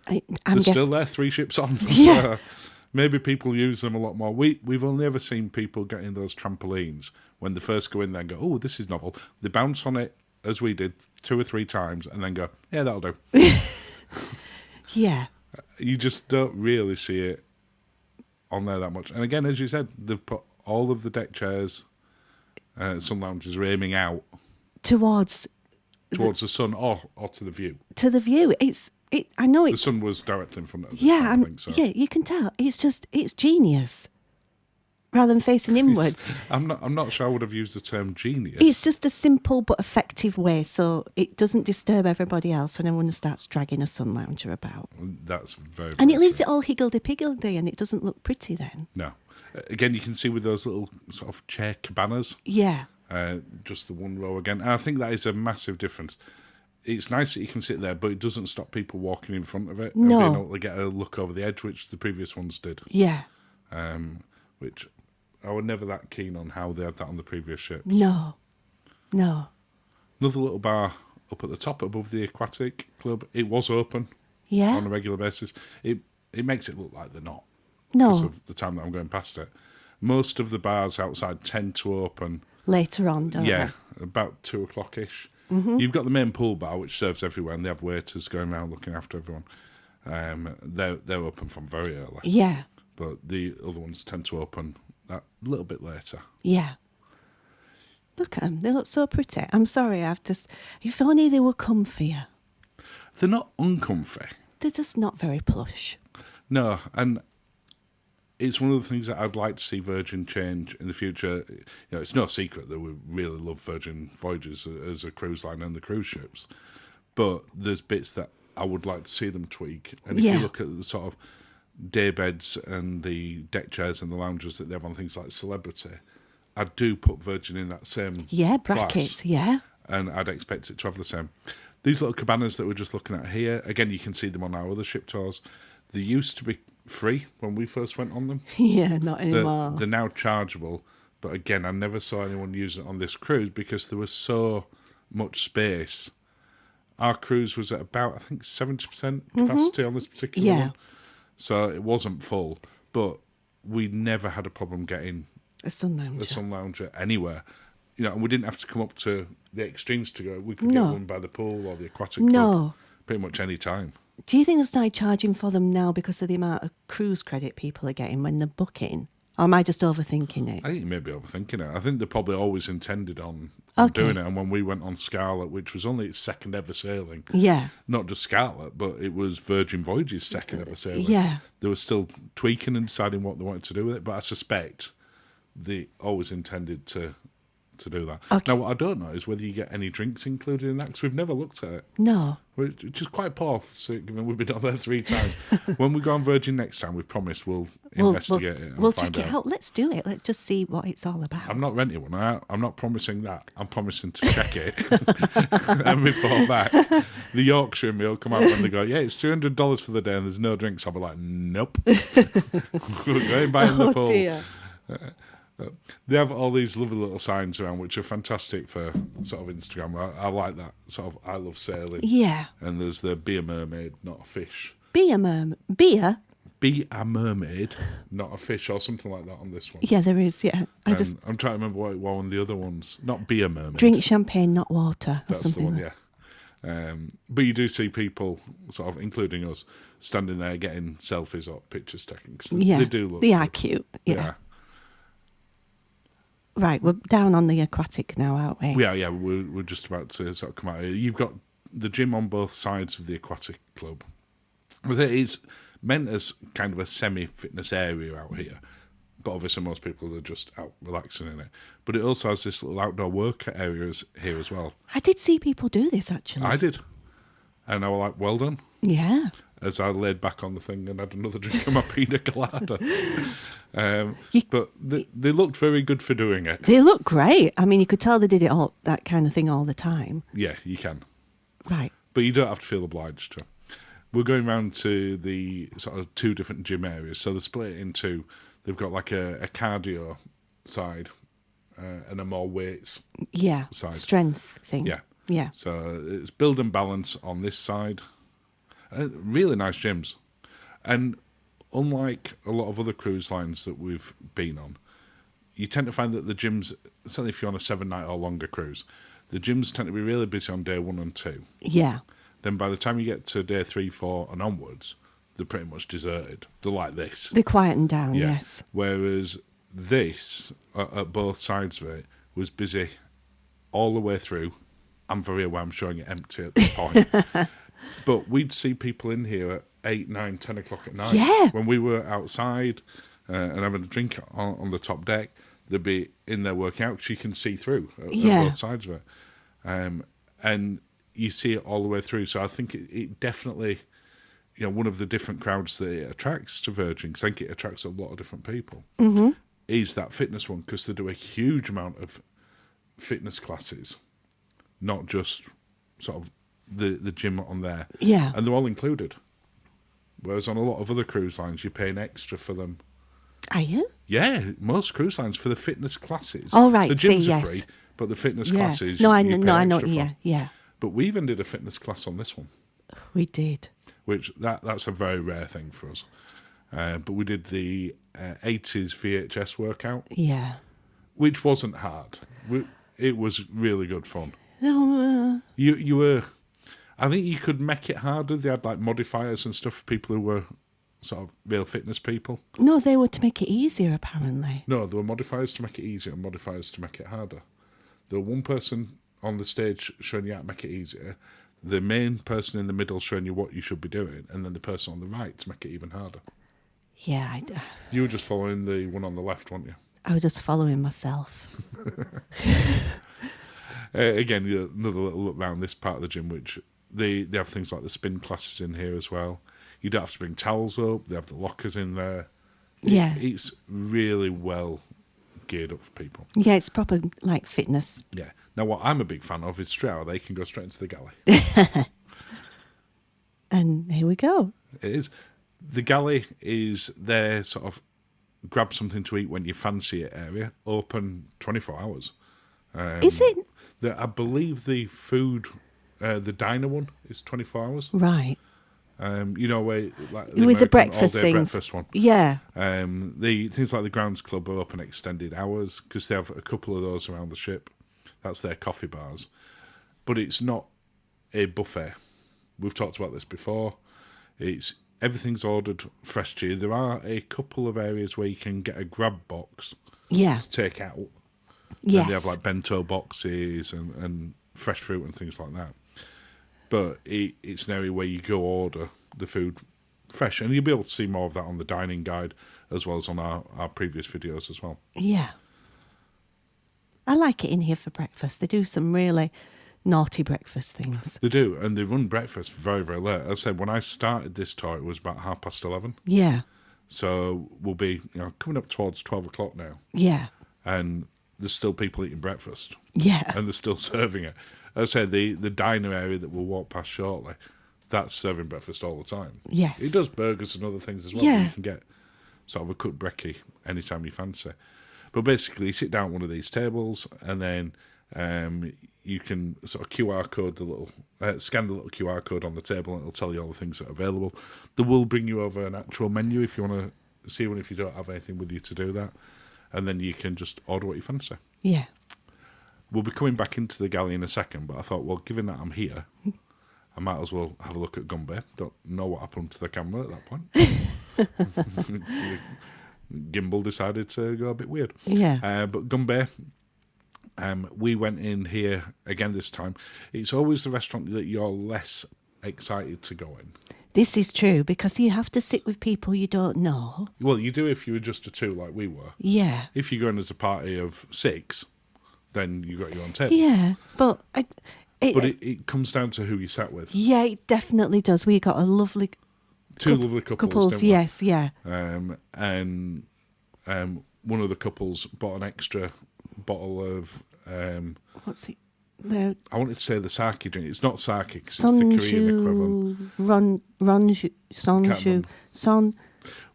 They're still there, 3 ships on.
Yeah.
So maybe people use them a lot more. We've only ever seen people getting those trampolines when they first go in there and go, oh, this is novel. They bounce on it, as we did, 2 or 3 times, and then go, yeah, that'll do.
Yeah.
You just don't really see it on there that much. And again, as you said, they've put all of the deck chairs, sun lounges are aiming out
Towards
the sun or to the view.
to the view. I know
The
it's
sun was directly in front of us.
yeah,
I think so.
yeah. You can tell. It's genius, rather than facing inwards.
I'm not sure I would have used the term genius.
It's just a simple but effective way, so it doesn't disturb everybody else when everyone starts dragging a sun lounger about.
That's very,
And
very
it leaves
true.
it all higgledy-piggledy, and it doesn't look pretty then.
No. Again, you can see with those little sort of chair cabanas,
Yeah,
just the one row again. And I think that is a massive difference. It's nice that you can sit there, but it doesn't stop people walking in front of it
No.
and being able to get a look over the edge, which the previous ones did.
yeah.
Which I was never that keen on how they had that on the previous ships.
No.
Another little bar up at the top above the aquatic club. It was open
Yeah.
on a regular basis. It makes it look like they're not because
No.
of the time that I'm going past it. Most of the bars outside tend to open
Later on, don't
yeah, about 2 o'clock-ish. Mm-hmm. You've got the main pool bar, which serves everywhere, and they have waiters going around looking after everyone. They're open from very early.
they? Yeah.
But the other ones tend to open a little bit later.
Yeah. Look at them. They look so pretty. I'm sorry, if only they were comfier.
They're not uncomfy.
They're just not very plush.
No, and it's one of the things that I'd like to see Virgin change in the future. You know, it's no secret that we really love Virgin Voyages as a cruise line and the cruise ships, but there's bits that I would like to see them tweak. And if you look at the sort of day beds and the deck chairs and the lounges that they have on things like Celebrity, I do put Virgin in that same
Brackets,
class,
yeah.
and I'd expect it to have the same. These little cabanas that we're just looking at here, again, you can see them on our other ship tours. They used to be free when we first went on them.
Yeah, not anymore.
They're now chargeable, but again, I never saw anyone use it on this cruise because there was so much space. Our cruise was at about, I think, 70% capacity on this particular one. So it wasn't full, but we never had a problem getting
A sun lounger
anywhere. You know, and we didn't have to come up to the extremes to go. We could get one by the pool or the aquatic club pretty much any time.
Do you think they've started charging for them now because of the amount of cruise credit people are getting when they're booking? Or am I just overthinking it?
I think you may be overthinking it. I think they probably always intended on
Okay.
doing it. And when we went on Scarlet, which was only its second ever sailing,
Yeah.
not just Scarlet, but it was Virgin Voyages' second ever sailing.
Yeah.
They were still tweaking and deciding what they wanted to do with it. But I suspect they always intended to do that.
Okay.
Now, what I don't know is whether you get any drinks included in that, because we've never looked at it.
No.
Which is quite poor, given we've been on there 3 times. When we go on Virgin next time, we've promised we'll investigate it and
We'll
find
check it out. Let's do it. Let's just see what it's all about.
I'm not renting one. I'm not promising that. I'm promising to check it and report back. The Yorkshire in me will come out when they go, yeah, it's $300 for the day and there's no drinks. I'll be like, nope. We're going by in the pool.
Dear.
They have all these lovely little signs around, which are fantastic for sort of Instagram. I like that sort of I love sailing.
Yeah.
And there's the be a mermaid, not a fish.
Beer?
Be a mermaid, not a fish, or something like that on this one.
Yeah, there is, yeah.
I'm trying to remember what it was on the other ones. Not be a mermaid.
Drink champagne, not water, or
That's
something.
the one, yeah. But you do see people, sort of, including us, standing there getting selfies or pictures taken. 'Cause they do look
They are
good.
cute, yeah. Right, we're down on the aquatic now, aren't we?
Yeah, we're just about to sort of come out here. You've got the gym on both sides of the aquatic club. But it's meant as kind of a semi-fitness area out here. But obviously most people are just out relaxing in it. But it also has this little outdoor work areas here as well.
I did see people do this, actually.
I did. And I was like, well done.
Yeah.
as I laid back on the thing and had another drink of my pina colada. But they looked very good for doing it.
They look great. I mean, you could tell they did it all, that kind of thing all the time.
Yeah, you can.
Right.
But you don't have to feel obliged to. We're going round to the sort of 2 different gym areas. So they're split into, they've got like a cardio side and a more weights side.
Strength thing.
Yeah.
Yeah.
So it's build and balance on this side. Really nice gyms. And unlike a lot of other cruise lines that we've been on, you tend to find that the gyms, certainly if you're on a 7-night or longer cruise, the gyms tend to be really busy on day 1 and 2.
Yeah.
Then by the time you get to day 3, 4 and onwards, they're pretty much deserted. They're like this.
They're quieting down, yes.
Whereas this, at both sides of it, was busy all the way through. I'm very aware I'm showing it empty at this point. But we'd see people in here at 8, 9, 10 o'clock at night.
Yeah.
When we were outside and having a drink on the top deck, they'd be in there working out because you can see through at both sides of it. And you see it all the way through. So I think it definitely, one of the different crowds that it attracts to Virgin, because I think it attracts a lot of different people, is that fitness one, because they do a huge amount of fitness classes, not just sort of the gym on there.
Yeah.
And they're all included. Whereas on a lot of other cruise lines, you're paying extra for them.
Are you?
Yeah, most cruise lines for the fitness classes.
Oh, right.
The gyms are
yes.
free, but the fitness classes,
No, I
you pay
know.
extra for.
Yeah.
But we even did a fitness class on this one.
We did.
Which that's a very rare thing for us. But we did the 80s VHS workout.
Yeah.
Which wasn't hard. It was really good fun.
No,
You were... I think you could make it harder. They had like modifiers and stuff for people who were sort of real fitness people.
no, they were to make it easier, apparently.
No, there were modifiers to make it easier and modifiers to make it harder. There were one person on the stage showing you how to make it easier, the main person in the middle showing you what you should be doing, and then the person on the right to make it even harder.
Yeah,
You were just following the one on the left, weren't you?
I was just following myself.
Again, another little look around this part of the gym, which they have things like the spin classes in here as well. You don't have to bring towels up. They have the lockers in there.
Yeah.
It's really well geared up for people.
Yeah, it's proper, like, fitness.
Yeah. Now, what I'm a big fan of is straight out they can go straight into the galley.
And here we go.
It is. The galley is their sort of grab something to eat when you fancy it area, open 24 hours.
Is it?
I believe the food, the diner one, is 24 hours.
Right.
Where like
It was a breakfast
all-day
thing.
breakfast one.
Yeah.
The things like the Grounds Club are open extended hours because they have a couple of those around the ship. That's their coffee bars, but it's not a buffet. We've talked about this before. Everything's ordered fresh to you. There are a couple of areas where you can get a grab box
Yeah.
to take out.
Yes.
And they have like bento boxes and fresh fruit and things like that. But it's an area where you go order the food fresh. And you'll be able to see more of that on the dining guide as well as on our previous videos as well.
Yeah. I like it in here for breakfast. They do some really naughty breakfast things.
They do, and they run breakfast very, very late. As I said, when I started this tour, it was about 11:30.
Yeah.
So we'll be coming up towards 12 o'clock now.
Yeah.
And there's still people eating breakfast.
Yeah.
And they're still serving it. As I said, the diner area that we'll walk past shortly, that's serving breakfast all the time.
Yes.
It does burgers and other things as well.
Yeah.
You can get sort of a cooked brekkie anytime you fancy. But basically, you sit down at one of these tables, and then you can sort of QR code scan the little QR code on the table, and it'll tell you all the things that are available. They will bring you over an actual menu if you want to see one if you don't have anything with you to do that. And then you can just order what you fancy.
Yeah.
We'll be coming back into the galley in a second, but I thought, well, given that I'm here, I might as well have a look at Gumby. Don't know what happened to the camera at that point. Gimbal decided to go a bit weird.
Yeah.
But Gumby, we went in here again this time. It's always the restaurant that you're less excited to go in.
This is true because you have to sit with people you don't know.
Well, you do if you were just a two like we were.
Yeah.
If you go in as a party of 6, then you got your own table.
Yeah. But
But it comes down to who you sat with.
Yeah, it definitely does. We got a lovely
two lovely couples, didn't we?
Yes, yeah.
And one of the couples bought an extra bottle of
What's it? The
I wanted to say the sake drink. It's not sake because it's the Korean equivalent.
Sonju, Son.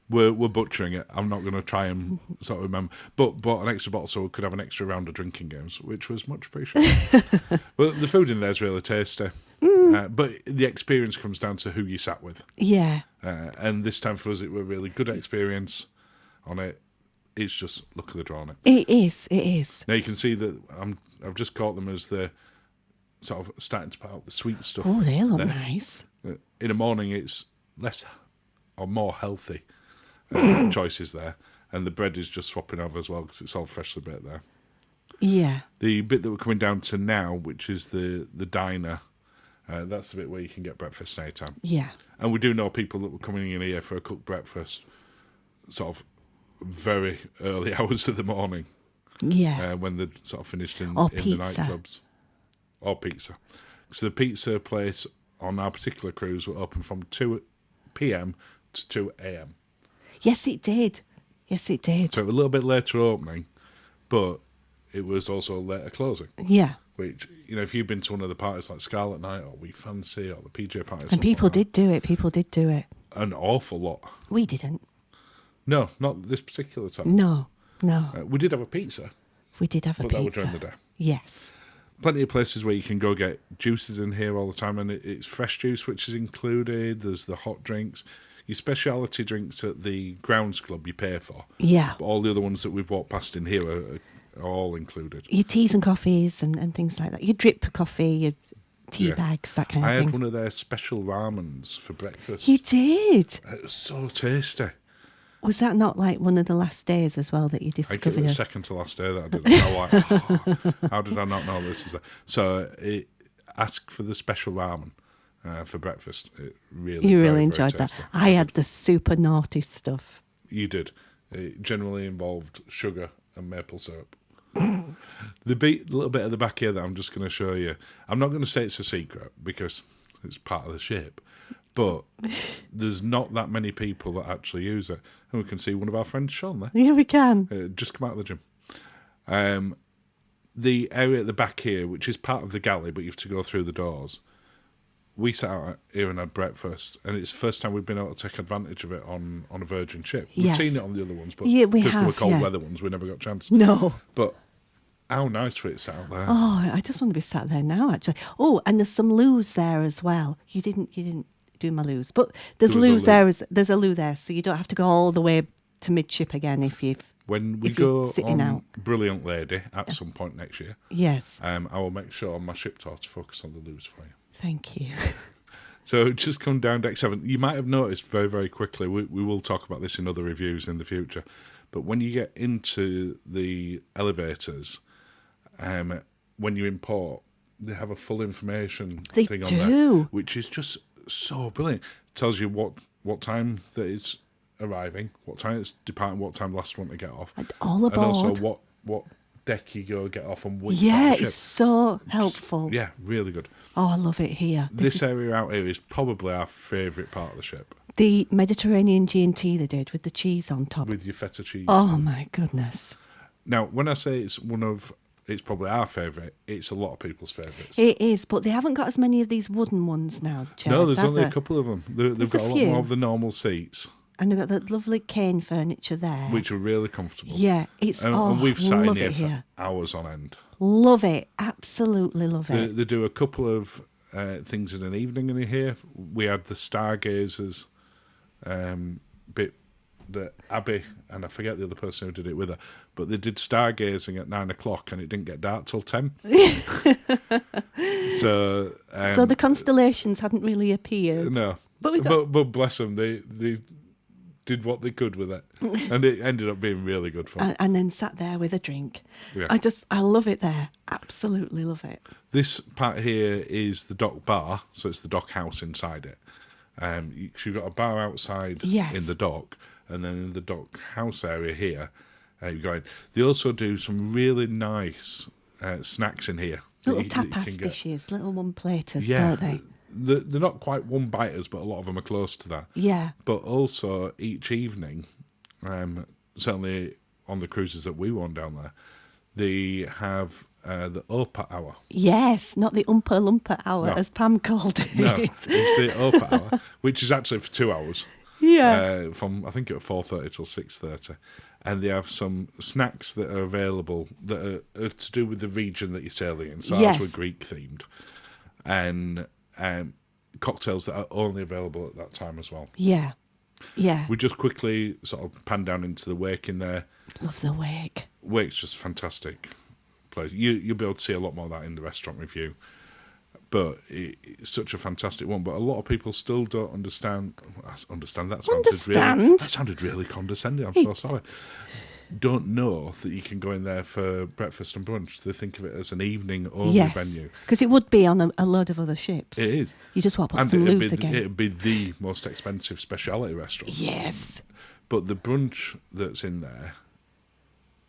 We're butchering it. I'm not going to try and sort of remember. But bought an extra bottle so we could have an extra round of drinking games, which was much appreciated. But the food in there is really tasty. But the experience comes down to who you sat with.
Yeah.
And this time for us, it was a really good experience on it. It's just look at the draw on it.
It is.
Now you can see that I've just caught them as they're sort of starting to put out the sweet stuff.
Oh, they look
there.
nice.
In the morning, it's less or more healthy choices there, and the bread is just swapping over as well because it's all freshly baked there.
Yeah.
The bit that we're coming down to now, which is the diner, that's the bit where you can get breakfast anytime.
Yeah.
And we do know people that were coming in here for a cooked breakfast, sort of very early hours of the morning.
Yeah.
When they'd sort of finished in
Or
the
pizza.
nightclubs. Or pizza. So the pizza place on our particular cruise were open from 2 p.m. to 2 a.m.
Yes, it did.
So a little bit later opening, but it was also later closing.
Yeah.
Which, if you've been to one of the parties like Scarlet Night or We Fancy or the PJ parties.
And people did do it.
An awful lot.
We didn't.
No, not this particular time.
No.
We did have a pizza.
We did have a
but
pizza.
That was during the day.
Yes.
Plenty of places where you can go get juices in here all the time, and it's fresh juice, which is included. There's the hot drinks. Your specialty drinks at the grounds club you pay for.
Yeah.
But all the other ones that we've walked past in here are all included.
Your teas and coffees and things like that. Your drip coffee, your tea bags, that kind of
I
thing.
had one of their special ramens for breakfast.
You did?
It was so tasty.
Was that not like one of the last days as well that you
I think
discovered
it was
it?
the second to last day that I did it. I was like, how did I not know this is there? So ask for the special ramen for breakfast. It really,
You
very,
really
very
enjoyed that.
tasty.
I had the super naughty stuff.
You did. It generally involved sugar and maple syrup. The little bit at the back here that I'm just going to show you. I'm not going to say it's a secret because it's part of the ship, but there's not that many people that actually use it. And we can see one of our friends, Sean, there.
Yeah, we can.
Just come out of the gym. The area at the back here, which is part of the galley, but you have to go through the doors. We sat out here and had breakfast, and it's the first time we've been able to take advantage of it on a Virgin ship. We've
Yes.
seen it on the other ones, but
Yeah, we
because they were
have,
cold
yeah.
weather ones, we never got a chance.
No.
But how nice for it sat out there.
Oh, I just want to be sat there now, actually. Oh, and there's some loos there as well. You didn't do my loos, but there's
There was a
loos
loo.
there. There's a loo there, so you don't have to go all the way to midship again if you've.
When we
if you're
go
sitting
on
out.
Brilliant Lady at some point next year,
Yes.
I will make sure on my ship tour to focus on the loos for you.
Thank you.
So just come down deck 7. You might have noticed very, very quickly, we will talk about this in other reviews in the future, but when you get into the elevators, when you import, they have a full information
They
thing on
do.
there, which is just so brilliant. Tells you what time that it's arriving, what time it's departing, what time the last one to get off.
And all aboard.
And also what deck you go get off and which part
Yeah,
of the
it's
ship.
so helpful.
Yeah, really good.
Oh, I love it here.
This area out here is probably our favourite part of the ship,
The Mediterranean G&T they did with the cheese on top.
with your feta cheese.
Oh, my goodness.
Now, when I say it's probably our favourite, it's a lot of people's favourites.
It is, but they haven't got as many of these wooden ones now. Chairs,
No, there's
have
only
they?
a couple of them. They've
There's
got
a
a lot
few.
more of the normal seats,
And they've got that lovely cane furniture there.
which are really comfortable.
Yeah, it's
And we've sat in
love
here
it
for
here.
hours on end.
Love it, absolutely love it.
They do a couple of things in an evening in here. We had the Stargazers bit that Abby, and I forget the other person who did it with her, but they did stargazing at 9 o'clock and it didn't get dark till 10. So
the constellations hadn't really appeared.
no.
But we got-
But bless them, they did what they could with it. And it ended up being really good fun.
And then sat there with a drink.
Yeah.
I love it there. Absolutely love it.
This part here is the dock bar, so it's the dock house inside it. You've got a bar outside
Yes.
in the dock, and then in the dock house area here, you go in. They also do some really nice snacks in here. that
Little
you can
tapas
get.
dishes, little one-platers,
Yeah,
don't they?
they're not quite one-biters, but a lot of them are close to that.
Yeah.
But also, each evening, certainly on the cruises that we won down there, they have the Opa Hour.
Yes, not the Oompa Loompa Hour,
No.
as Pam called it.
No, it's the Opa Hour, which is actually for 2 hours.
Yeah.
From, I think, at 4:30 till 6:30. And they have some snacks that are available that are to do with the region that you're sailing in. So
Yes.
ours were Greek-themed. And cocktails that are only available at that time as well.
Yeah. Yeah.
We just quickly sort of pan down into the wake in there.
Love the wake.
Wake's just fantastic place. You'll be able to see a lot more of that in the restaurant review. But it's such a fantastic one. But a lot of people still don't understand. That sounded really condescending. I'm so sorry. Don't know that you can go in there for breakfast and brunch. They think of it as an evening only venue.
Because it would be on a load of other ships.
It is.
You just want to put
And
some
it'd
loose again.
It'd be the most expensive speciality restaurant.
Yes.
But the brunch that's in there,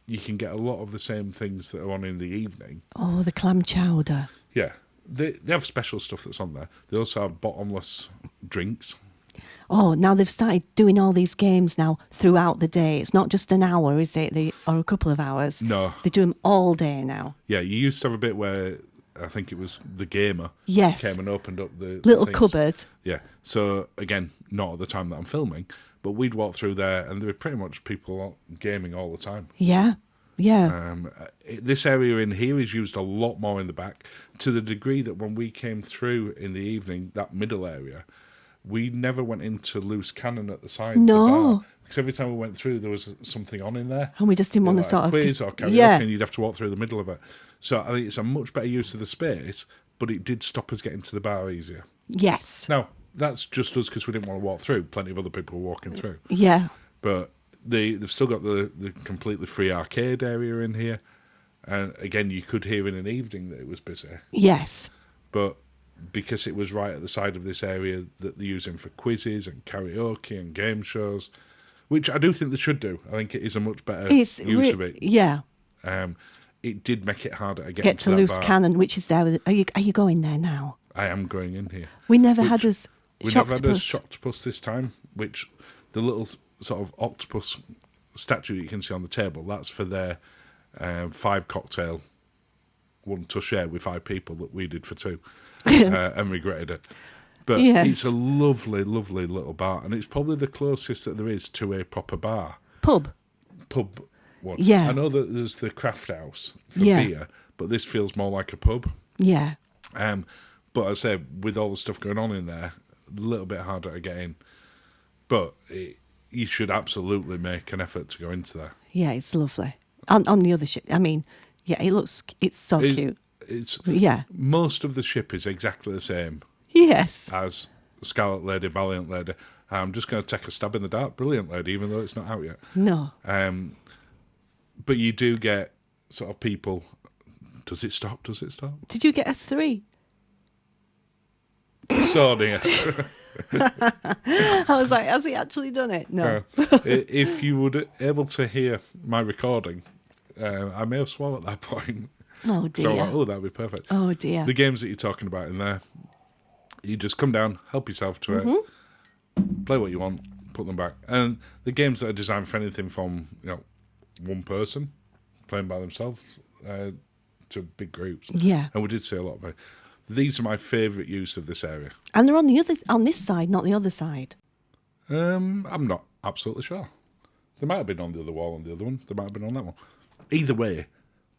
you can get a lot of the same things that are on in the evening.
Oh, the clam chowder.
Yeah. They have special stuff that's on there. They also have bottomless drinks.
Oh, now they've started doing all these games now throughout the day. It's not just an hour, is it? Or a couple of hours.
No.
They do them all day now.
Yeah, you used to have a bit where I think it was the gamer
Yes.
came and opened up the
Little
things.
cupboard.
Yeah. So, again, not at the time that I'm filming, but we'd walk through there and there were pretty much people gaming all the time.
Yeah. Yeah.
This area in here is used a lot more in the back, to the degree that when we came through in the evening, that middle area, we never went into loose cannon at the side of the bar. Because every time we went through, there was something on in there.
And we just didn't want to
Like
sort
a
of...
quiz
just-
or karaoke,
yeah.
and you'd have to walk through the middle of it. So I think it's a much better use of the space, but it did stop us getting to the bar easier.
Yes.
Now, that's just us because we didn't want to walk through. Plenty of other people were walking through.
Yeah.
But they've still got the completely free arcade area in here. And again, you could hear in an evening that it was busy.
Yes.
But because it was right at the side of this area that they're using for quizzes and karaoke and game shows, which I do think they should do. I think it is a much better use of it.
Yeah.
It did make it harder to
Get to
that
loose
bar.
cannon, which is there. Are you going there now?
I am going in here.
We never had us
We never had a
Shocktopus.
Shocktopus this time, which the little sort of octopus statue you can see on the table, that's for their 5 cocktail one to share with 5 people that we did for 2 and regretted it. But
Yes.
it's a lovely, lovely little bar, and it's probably the closest that there is to a proper bar.
Pub.
One.
Yeah.
I know that there's the craft house for
Yeah.
beer, but this feels more like a pub.
Yeah.
But I say, with all the stuff going on in there, a little bit harder to get in. But you should absolutely make an effort to go into there.
Yeah, it's lovely. On the other ship, I mean, yeah, it's so cute.
It's
Yeah.
Most of the ship is exactly the same
Yes.
as Scarlet Lady, Valiant Lady. I'm just going to take a stab in the dark, Brilliant Lady, even though it's not out yet.
No.
But you do get sort of people. Does it stop? Does it stop?
Did you get S3?
So near.
I was like, has he actually done it? No.
If you were able to hear my recording, I may have swore at that point.
Oh dear.
So, like, that'd be perfect.
Oh dear.
The games that you're talking about in there, you just come down, help yourself to it, play what you want, put them back. And the games that are designed for anything from one person playing by themselves to big groups.
Yeah.
And we did see a lot of it. These are my favourite use of this area.
And they're on this side, not the other side.
I'm not absolutely sure. They might have been on the other wall on the other one. They might have been on that one. Either way,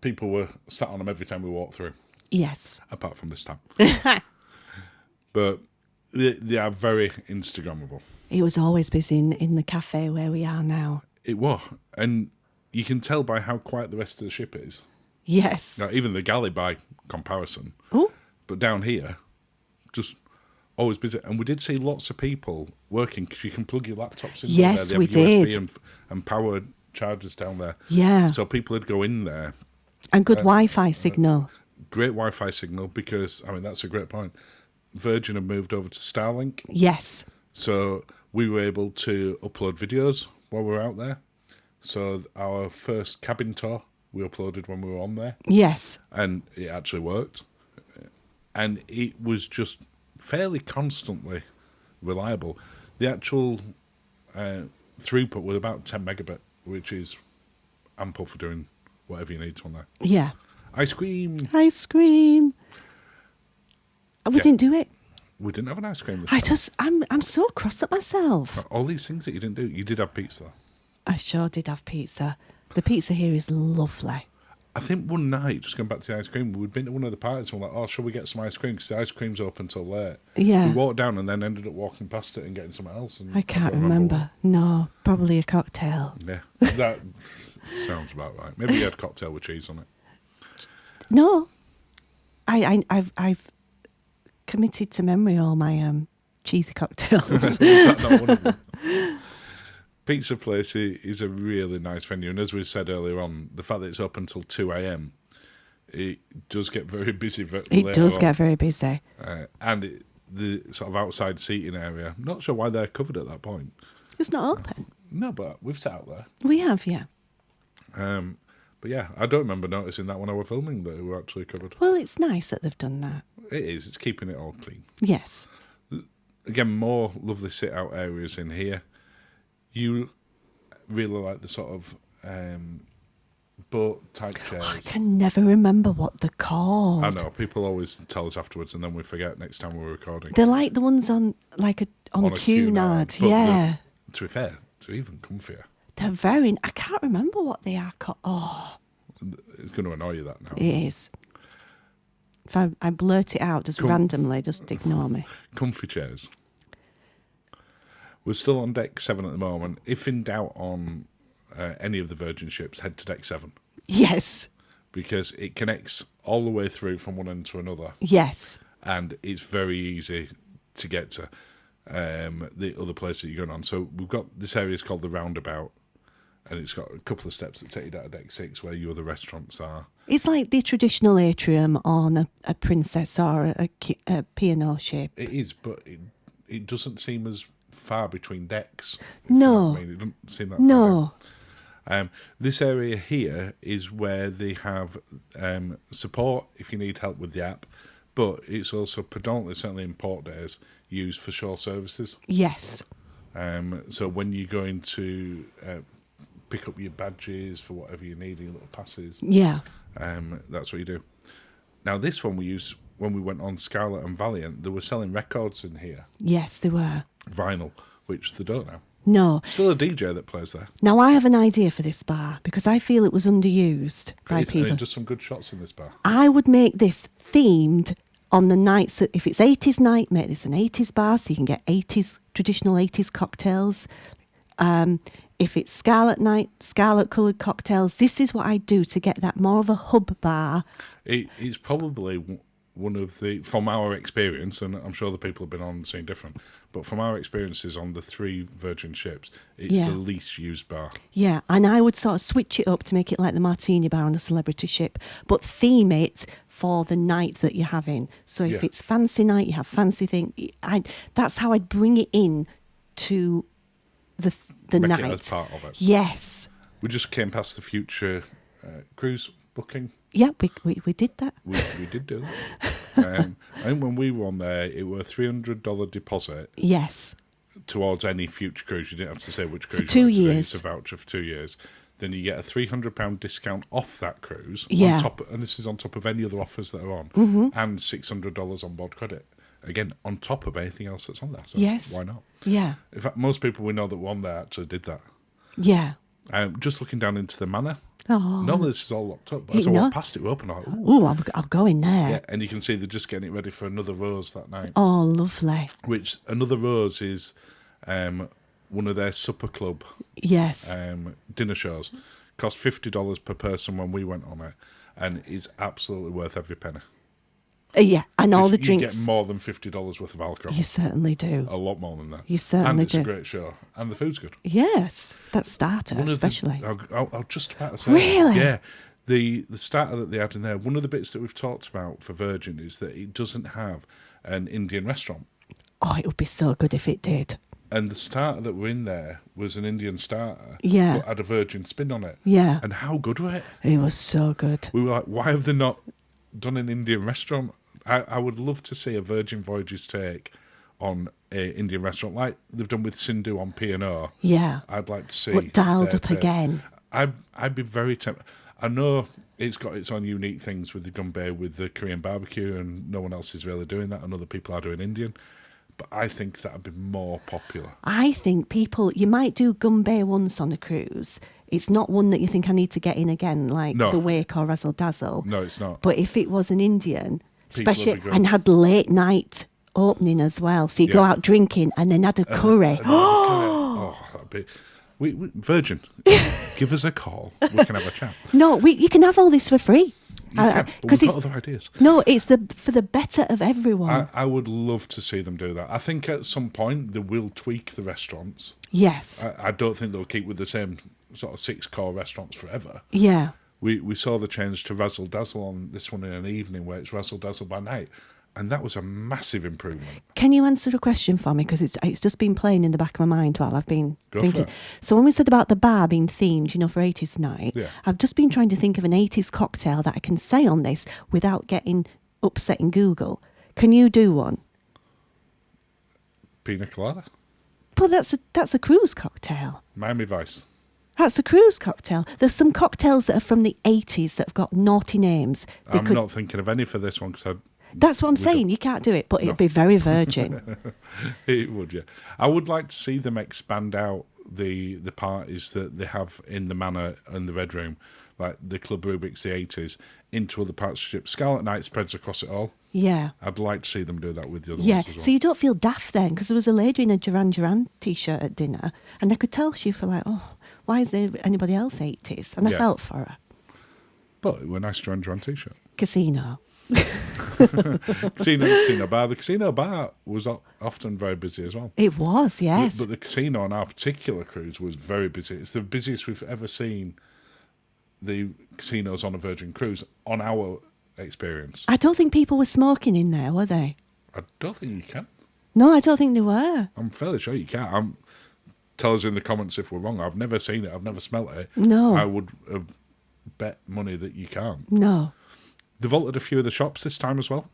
people were sat on them every time we walked through.
Yes.
Apart from this time. But they are very Instagrammable.
He was always busy in the cafe where we are now.
It was. And you can tell by how quiet the rest of the ship is.
Yes.
Now, even the galley by comparison.
Oh.
But down here, just always busy. And we did see lots of people working because you can plug your laptops in
Yes,
there.
we
They have USB
did.
and power chargers down there.
Yeah.
So people would go in there.
And good Wi-Fi signal.
Great Wi-Fi signal because, that's a great point. Virgin have moved over to Starlink.
Yes.
So we were able to upload videos while we were out there. So our first cabin tour we uploaded when we were on there.
Yes.
And it actually worked. And it was just fairly constantly reliable. The actual throughput was about 10 megabit, which is ample for doing whatever you need on there.
Yeah.
Ice cream.
Ice cream. We didn't do it.
We didn't have an ice cream this time.
I'm so cross at myself.
All these things that you didn't do. You did have pizza.
I sure did have pizza. The pizza here is lovely.
I think one night, just going back to the ice cream, we'd been to one of the parties and we're like, oh, shall we get some ice cream? Because the ice cream's open till late.
Yeah.
We walked down and then ended up walking past it and getting something else. And
I can't remember. No, probably a cocktail.
Yeah, that sounds about right. Maybe you had cocktail with cheese on it.
No. I've committed to memory all my cheesy cocktails.
Is that not one of them? Pizza place is a really nice venue, and as we said earlier on, the fact that it's open until 2 a.m, it does get very busy.
It does get very busy.
And the sort of outside seating area, I'm not sure why they're covered at that point.
It's not open.
No, but we've sat out there.
We have, yeah.
But yeah, I don't remember noticing that when I was filming that it were actually covered.
Well, it's nice that they've done that.
It is. It's keeping it all clean.
Yes.
Again, more lovely sit-out areas in here. You really like the sort of boat-type chairs.
I can never remember what they're called.
I know. People always tell us afterwards, and then we forget next time we're recording.
They're like the ones on a Cunard. Yeah.
To be fair, they're even comfier.
They're very... I can't remember what they are called. Oh.
It's going to annoy you, that now.
It is. If I blurt it out just randomly, just ignore me.
Comfy chairs. We're still on deck 7 at the moment. If in doubt on any of the Virgin ships, head to deck 7.
Yes.
Because it connects all the way through from one end to another.
Yes.
And it's very easy to get to the other place that you're going on. So we've got this area called the Roundabout, and it's got a couple of steps that take you down to deck 6 where your other restaurants are.
It's like the traditional atrium on a princess or a P&O ship.
It is, but it doesn't seem as far between decks.
No.
It doesn't seem that
No.
far. This area here is where they have support if you need help with the app, but it's also predominantly, certainly in port days, used for shore services.
Yes.
So when you're going to pick up your badges for whatever you need, your little passes,
yeah,
that's what you do. Now this one we used when we went on Scarlet and Valiant. They were selling records in here.
Yes, they were.
Vinyl, which they don't now.
No.
Still a DJ that plays there.
Now, I have an idea for this bar because I feel it was underused by people.
And it does some good shots in this bar.
I would make this themed on the nights that, if it's 80s night, make this an 80s bar so you can get traditional 80s cocktails. If it's Scarlet Night, Scarlet coloured cocktails, this is what I do to get that more of a hub bar.
It's probably one of the, from our experience, and I'm sure the people have been on and seen different, but from our experiences on the 3 Virgin ships, it's the least used bar.
Yeah, and I would sort of switch it up to make it like the martini bar on a celebrity ship, but theme it for the night that you're having. So if it's fancy night, you have fancy thing. That's how I'd bring it in to the
Make
night.
It as part of it.
Yes.
We just came past the future cruise booking.
Yeah, we did that.
We did do that. I think when we were on there, it were a $300 deposit.
Yes.
Towards any future cruise. You didn't have to say which cruise.
For 2 years.
It's a voucher for 2 years. Then you get a £300 discount off that cruise.
Yeah.
On top, and this is on top of any other offers that are on.
Mm-hmm.
And $600 on board credit. Again, on top of anything else that's on there. So
yes.
Why not?
Yeah.
In fact, most people we know that were on there actually did that.
Yeah.
Just looking down into the manor.
Oh.
Normally this is all locked up, but as I walked past it, we opened. Like,
ooh, I'll go in there.
Yeah, and you can see they're just getting it ready for another rose that night.
Oh, lovely.
Which another rose is one of their supper club.
Yes.
Dinner shows. Cost $50 per person when we went on it, and is absolutely worth every penny.
Yeah, and all the drinks.
You get more than $50 worth of alcohol.
You certainly do.
A lot more than that.
You certainly do.
And it's a great show. And the food's good.
Yes, that starter especially.
I'll just about to say.
Really?
Yeah. The starter that they had in there, one of the bits that we've talked about for Virgin is that it doesn't have an Indian restaurant.
Oh, it would be so good if it did.
And the starter that were in there was an Indian starter.
Yeah.
But had a Virgin spin on it.
Yeah.
And how good was it?
It was so good.
We were like, why have they not done an Indian restaurant? I would love to see a Virgin Voyages take on a Indian restaurant like they've done with Sindhu on P&O.
Yeah.
I'd like to see.
But dialed
their
up
take.
again.
I'd be very tempted. I know it's got its own unique things with the gumbe, with the Korean barbecue, and no one else is really doing that, and other people are doing Indian. But I think that would be more popular.
I think you might do gumbe once on a cruise. It's not one that you think I need to get in again, like
No.
the Wake or Razzle Dazzle.
No, it's not.
But if it was an Indian,
People
especially,
would be going.
and had late night opening as well, so you go
Yeah.
out drinking and then had a curry.
Oh, that'd be. We Virgin, give us a call. We can have a chat.
No, you can have all this for free.
You can, but we've got other ideas.
No, it's for the better of everyone.
I would love to see them do that. I think at some point they will tweak the restaurants.
Yes.
I don't think they'll keep with the same sort of 6 core restaurants forever.
Yeah.
We saw the change to Razzle Dazzle on this one in an evening where it's Razzle Dazzle by night. And that was a massive improvement.
Can you answer a question for me? Because it's just been playing in the back of my mind while I've been
Go
thinking.
for it.
So when we said about the bar being themed, for 80s night,
Yeah.
I've just been trying to think of an 80s cocktail that I can say on this without getting upset in Google. Can you do one?
Pina Colada,
Well, that's a cruise cocktail.
Miami Vice.
That's a cruise cocktail. There's some cocktails that are from the 80s that have got naughty names.
I'm not thinking of any for this one because
That's what I'm saying. You can't do it, but it'd be very Virgin.
it would, yeah. I would like to see them expand out the parties that they have in the Manor and the Red Room, like the Club Rubik's, the 80s, into other parts of the ship. Scarlet Nights spreads across it all.
Yeah.
I'd like to see them do that with the other
Yeah,
ones as well.
so you don't feel daft then, because there was a lady in a Duran Duran t-shirt at dinner, and I could tell she felt like, oh, why is there anybody else 80s? And I
Yeah.
felt for her.
But it were a nice Duran Duran t-shirt.
Casino.
Casino bar. The casino bar was often very busy as well.
It was, yes.
But the casino on our particular cruise was very busy. It's the busiest we've ever seen the casinos on a Virgin cruise on our experience.
I don't think people were smoking in there, were they?
I don't think you can.
No, I don't think they were.
I'm fairly sure you can. Tell us in the comments if we're wrong. I've never seen it. I've never smelt it.
No.
I would have bet money that you can't.
No.
They've altered a few of the shops this time as well.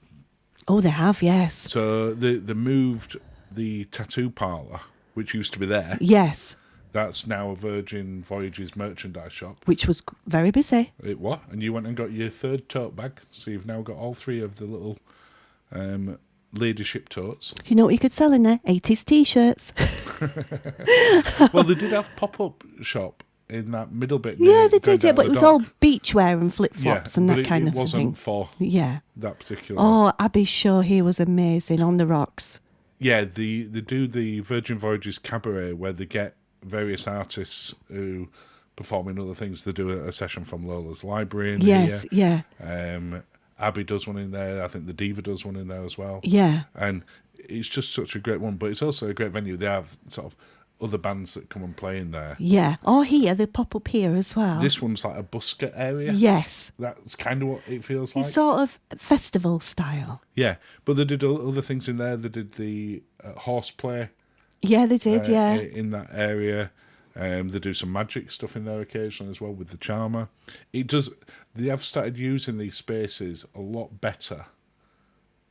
Oh, they have, yes.
So they moved the tattoo parlour, which used to be there.
Yes,
That's now a Virgin Voyages merchandise shop.
which was very busy.
It what? And you went and got your 3rd tote bag. So you've now got all 3 of the little ladyship totes.
Do you know what you could sell in there? 80s t-shirts.
Well, they did have pop-up shop in that middle bit.
Yeah,
near
they
going
did, yeah,
down
but
the
it was
dock.
all beachwear and flip-flops and
but
that kind
it
of
wasn't
thing.
for
Yeah.
that particular.
Oh, Abby's show here was amazing on the rocks.
Yeah, they do the Virgin Voyages cabaret where they get various artists who perform in other things. They do a session from Lola's library in
Yes,
here.
yeah,
Abby does one in there. I think the Diva does one in there as well.
yeah.
And it's just such a great one. But it's also a great venue. They have sort of other bands that come and play in there.
Yeah. Or here, they pop up here as well.
This one's like a busker area.
Yes.
That's kind of what it feels like.
It's sort of festival style.
Yeah, but they did other things in there. They did the horseplay.
Yeah, they did, yeah.
In that area. They do some magic stuff in there occasionally as well with the charmer. They have started using these spaces a lot better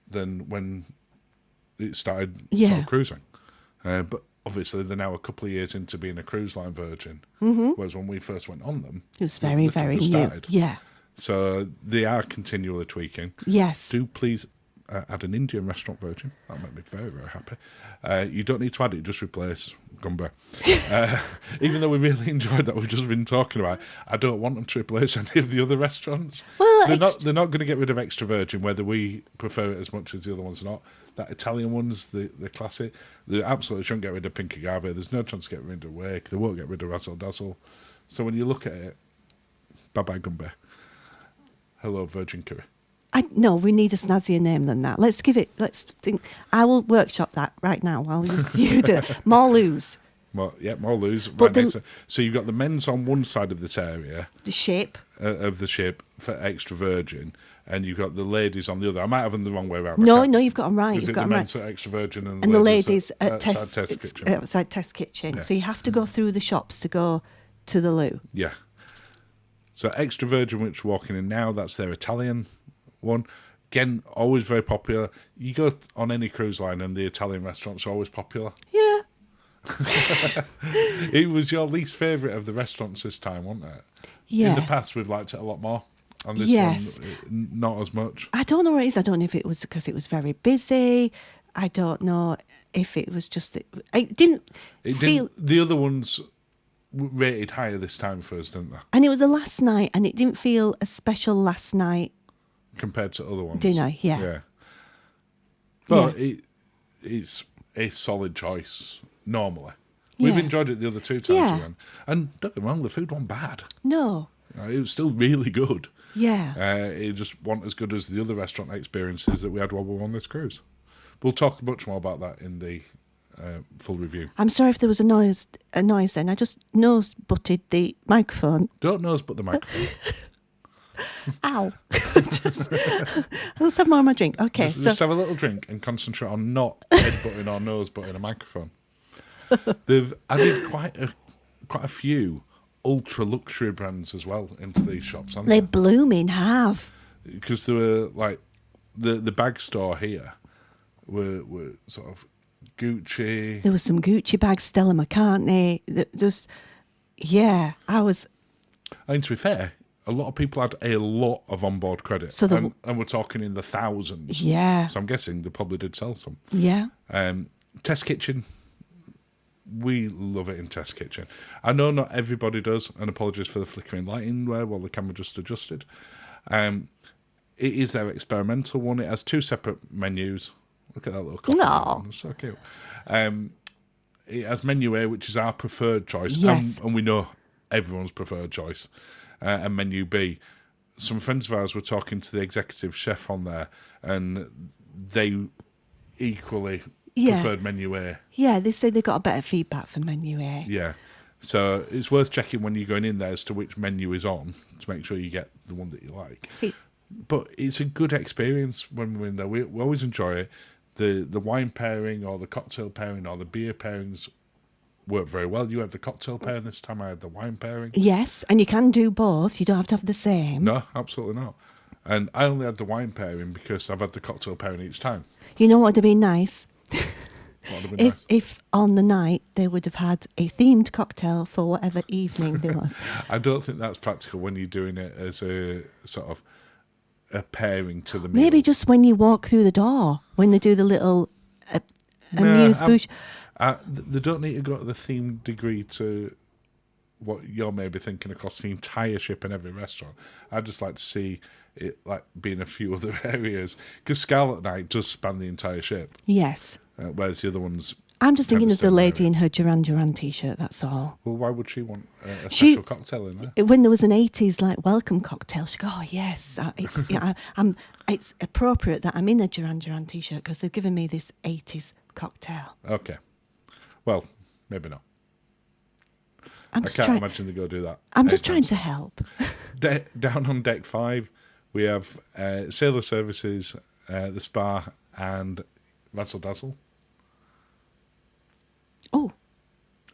than when it started sort of cruising. But obviously they're now a couple of years into being a cruise line Virgin, whereas when we first went on them,
It was very,
they
very
just
new.
started.
Yeah.
So they are continually tweaking.
Yes.
Do please add an Indian restaurant Virgin. That made me very, very happy. You don't need to add it, just replace Gumbo. Even though we really enjoyed that we've just been talking about, I don't want them to replace any of the other restaurants.
Well,
they're not going to get rid of Extra Virgin, whether we prefer it as much as the other ones or not. That Italian one's the classic. They absolutely shouldn't get rid of Pink Agave. There's no chance to get rid of Wake. They won't get rid of Razzle Dazzle. So when you look at it, bye-bye Gumbo. Hello Virgin Curry.
No, we need a snazzier name than that. Let's think. I will workshop that right now while you do it. More loos.
More loose.
But
Right so you've got the men's on one side of this area
The shape.
of the ship for Extra Virgin, and you've got the ladies on the other. I might have them the wrong way around.
No, you've got them right.
Is
You've
it
got
the
them
men's
right.
at Extra Virgin and
And the ladies at
outside Test Kitchen?
outside Test Kitchen.
Yeah.
So you have to go through the shops to go to the loo.
Yeah. So Extra Virgin, which we're walking in now, that's their Italian one. Again, always very popular. You go on any cruise line and the Italian restaurants are always popular.
Yeah.
It was your least favourite of the restaurants this time, wasn't it?
Yeah.
In the past, we've liked it a lot more. On this
Yes.
one, not as much.
I don't know what it is. I don't know if it was because it was very busy. I don't know if it was just that it didn't feel.
The other ones rated higher this time for us, didn't they?
And it was the last night, and it didn't feel a special last night
Compared to other ones.
dinner. Yeah.
But it's a solid choice, normally. We've
Yeah.
enjoyed it the other two times
Yeah.
again. And don't get me wrong, the food wasn't bad.
No.
It was still really good.
Yeah.
It just wasn't as good as the other restaurant experiences that we had while we were on this cruise. We'll talk much more about that in the full review.
I'm sorry if there was a noise then. I just nose butted the microphone.
Don't nose but the microphone.
Ow. Let's have more of my drink. Okay.
Just have a little drink and concentrate on not headbutting or nose butting a microphone. They've added quite a few ultra luxury brands as well into these shops, haven't
They
they?
blooming have.
Because there were like the bag store here were sort of Gucci.
There was some Gucci bags, Stella McCartney. I was.
I mean, to be fair, a lot of people had a lot of onboard credit,
So
and we're talking in the thousands.
Yeah.
So I'm guessing they probably did sell some.
Yeah.
Test kitchen. We love it in Test Kitchen. I know not everybody does, and apologies for the flickering lighting while the camera just adjusted. It is their experimental one. It has two separate menus. Look at that little coffee.
No.
It's so cute. It has menu A, which is our preferred choice,
Yes.
and we know everyone's preferred choice, and menu B. Some friends of ours were talking to the executive chef on there, and they equally preferred menu A.
Yeah, they say they got a better feedback for menu A.
Yeah. So it's worth checking when you're going in there as to which menu is on to make sure you get the one that you like. But it's a good experience when we're in there. We always enjoy it. The wine pairing or the cocktail pairing or the beer pairings work very well. You had the cocktail pairing this time. I had the wine pairing.
Yes, and you can do both. You don't have to have the same.
No, absolutely not. And I only had the wine pairing because I've had the cocktail pairing each time.
You know what would have been nice?
What would have been nice?
If on the night they would have had a themed cocktail for whatever evening there was.
I don't think that's practical when you're doing it as a sort of a pairing to the meals.
Maybe just when you walk through the door, when they do the little amuse-bouche.
They don't need to go to the theme degree to what you're maybe thinking across the entire ship in every restaurant. I'd just like to see it like being a few other areas, because Scarlet Night does span the entire ship,
Yes.
whereas the other ones.
I'm just thinking of the
Devastating
lady
area.
in her Duran Duran t-shirt, that's all.
Well, why would she want a
She-
special cocktail in there?
When there was an 80s like welcome cocktail, she'd go, oh yes, it's it's appropriate that I'm in a Duran Duran t-shirt because they've given me this 80s cocktail.
Okay. Well, maybe not.
I'm
I
just
can't
trying.
imagine they go do that.
I'm just
anytime
trying to help.
Down on deck 5, we have sailor services, the spa, and Razzle Dazzle.
Oh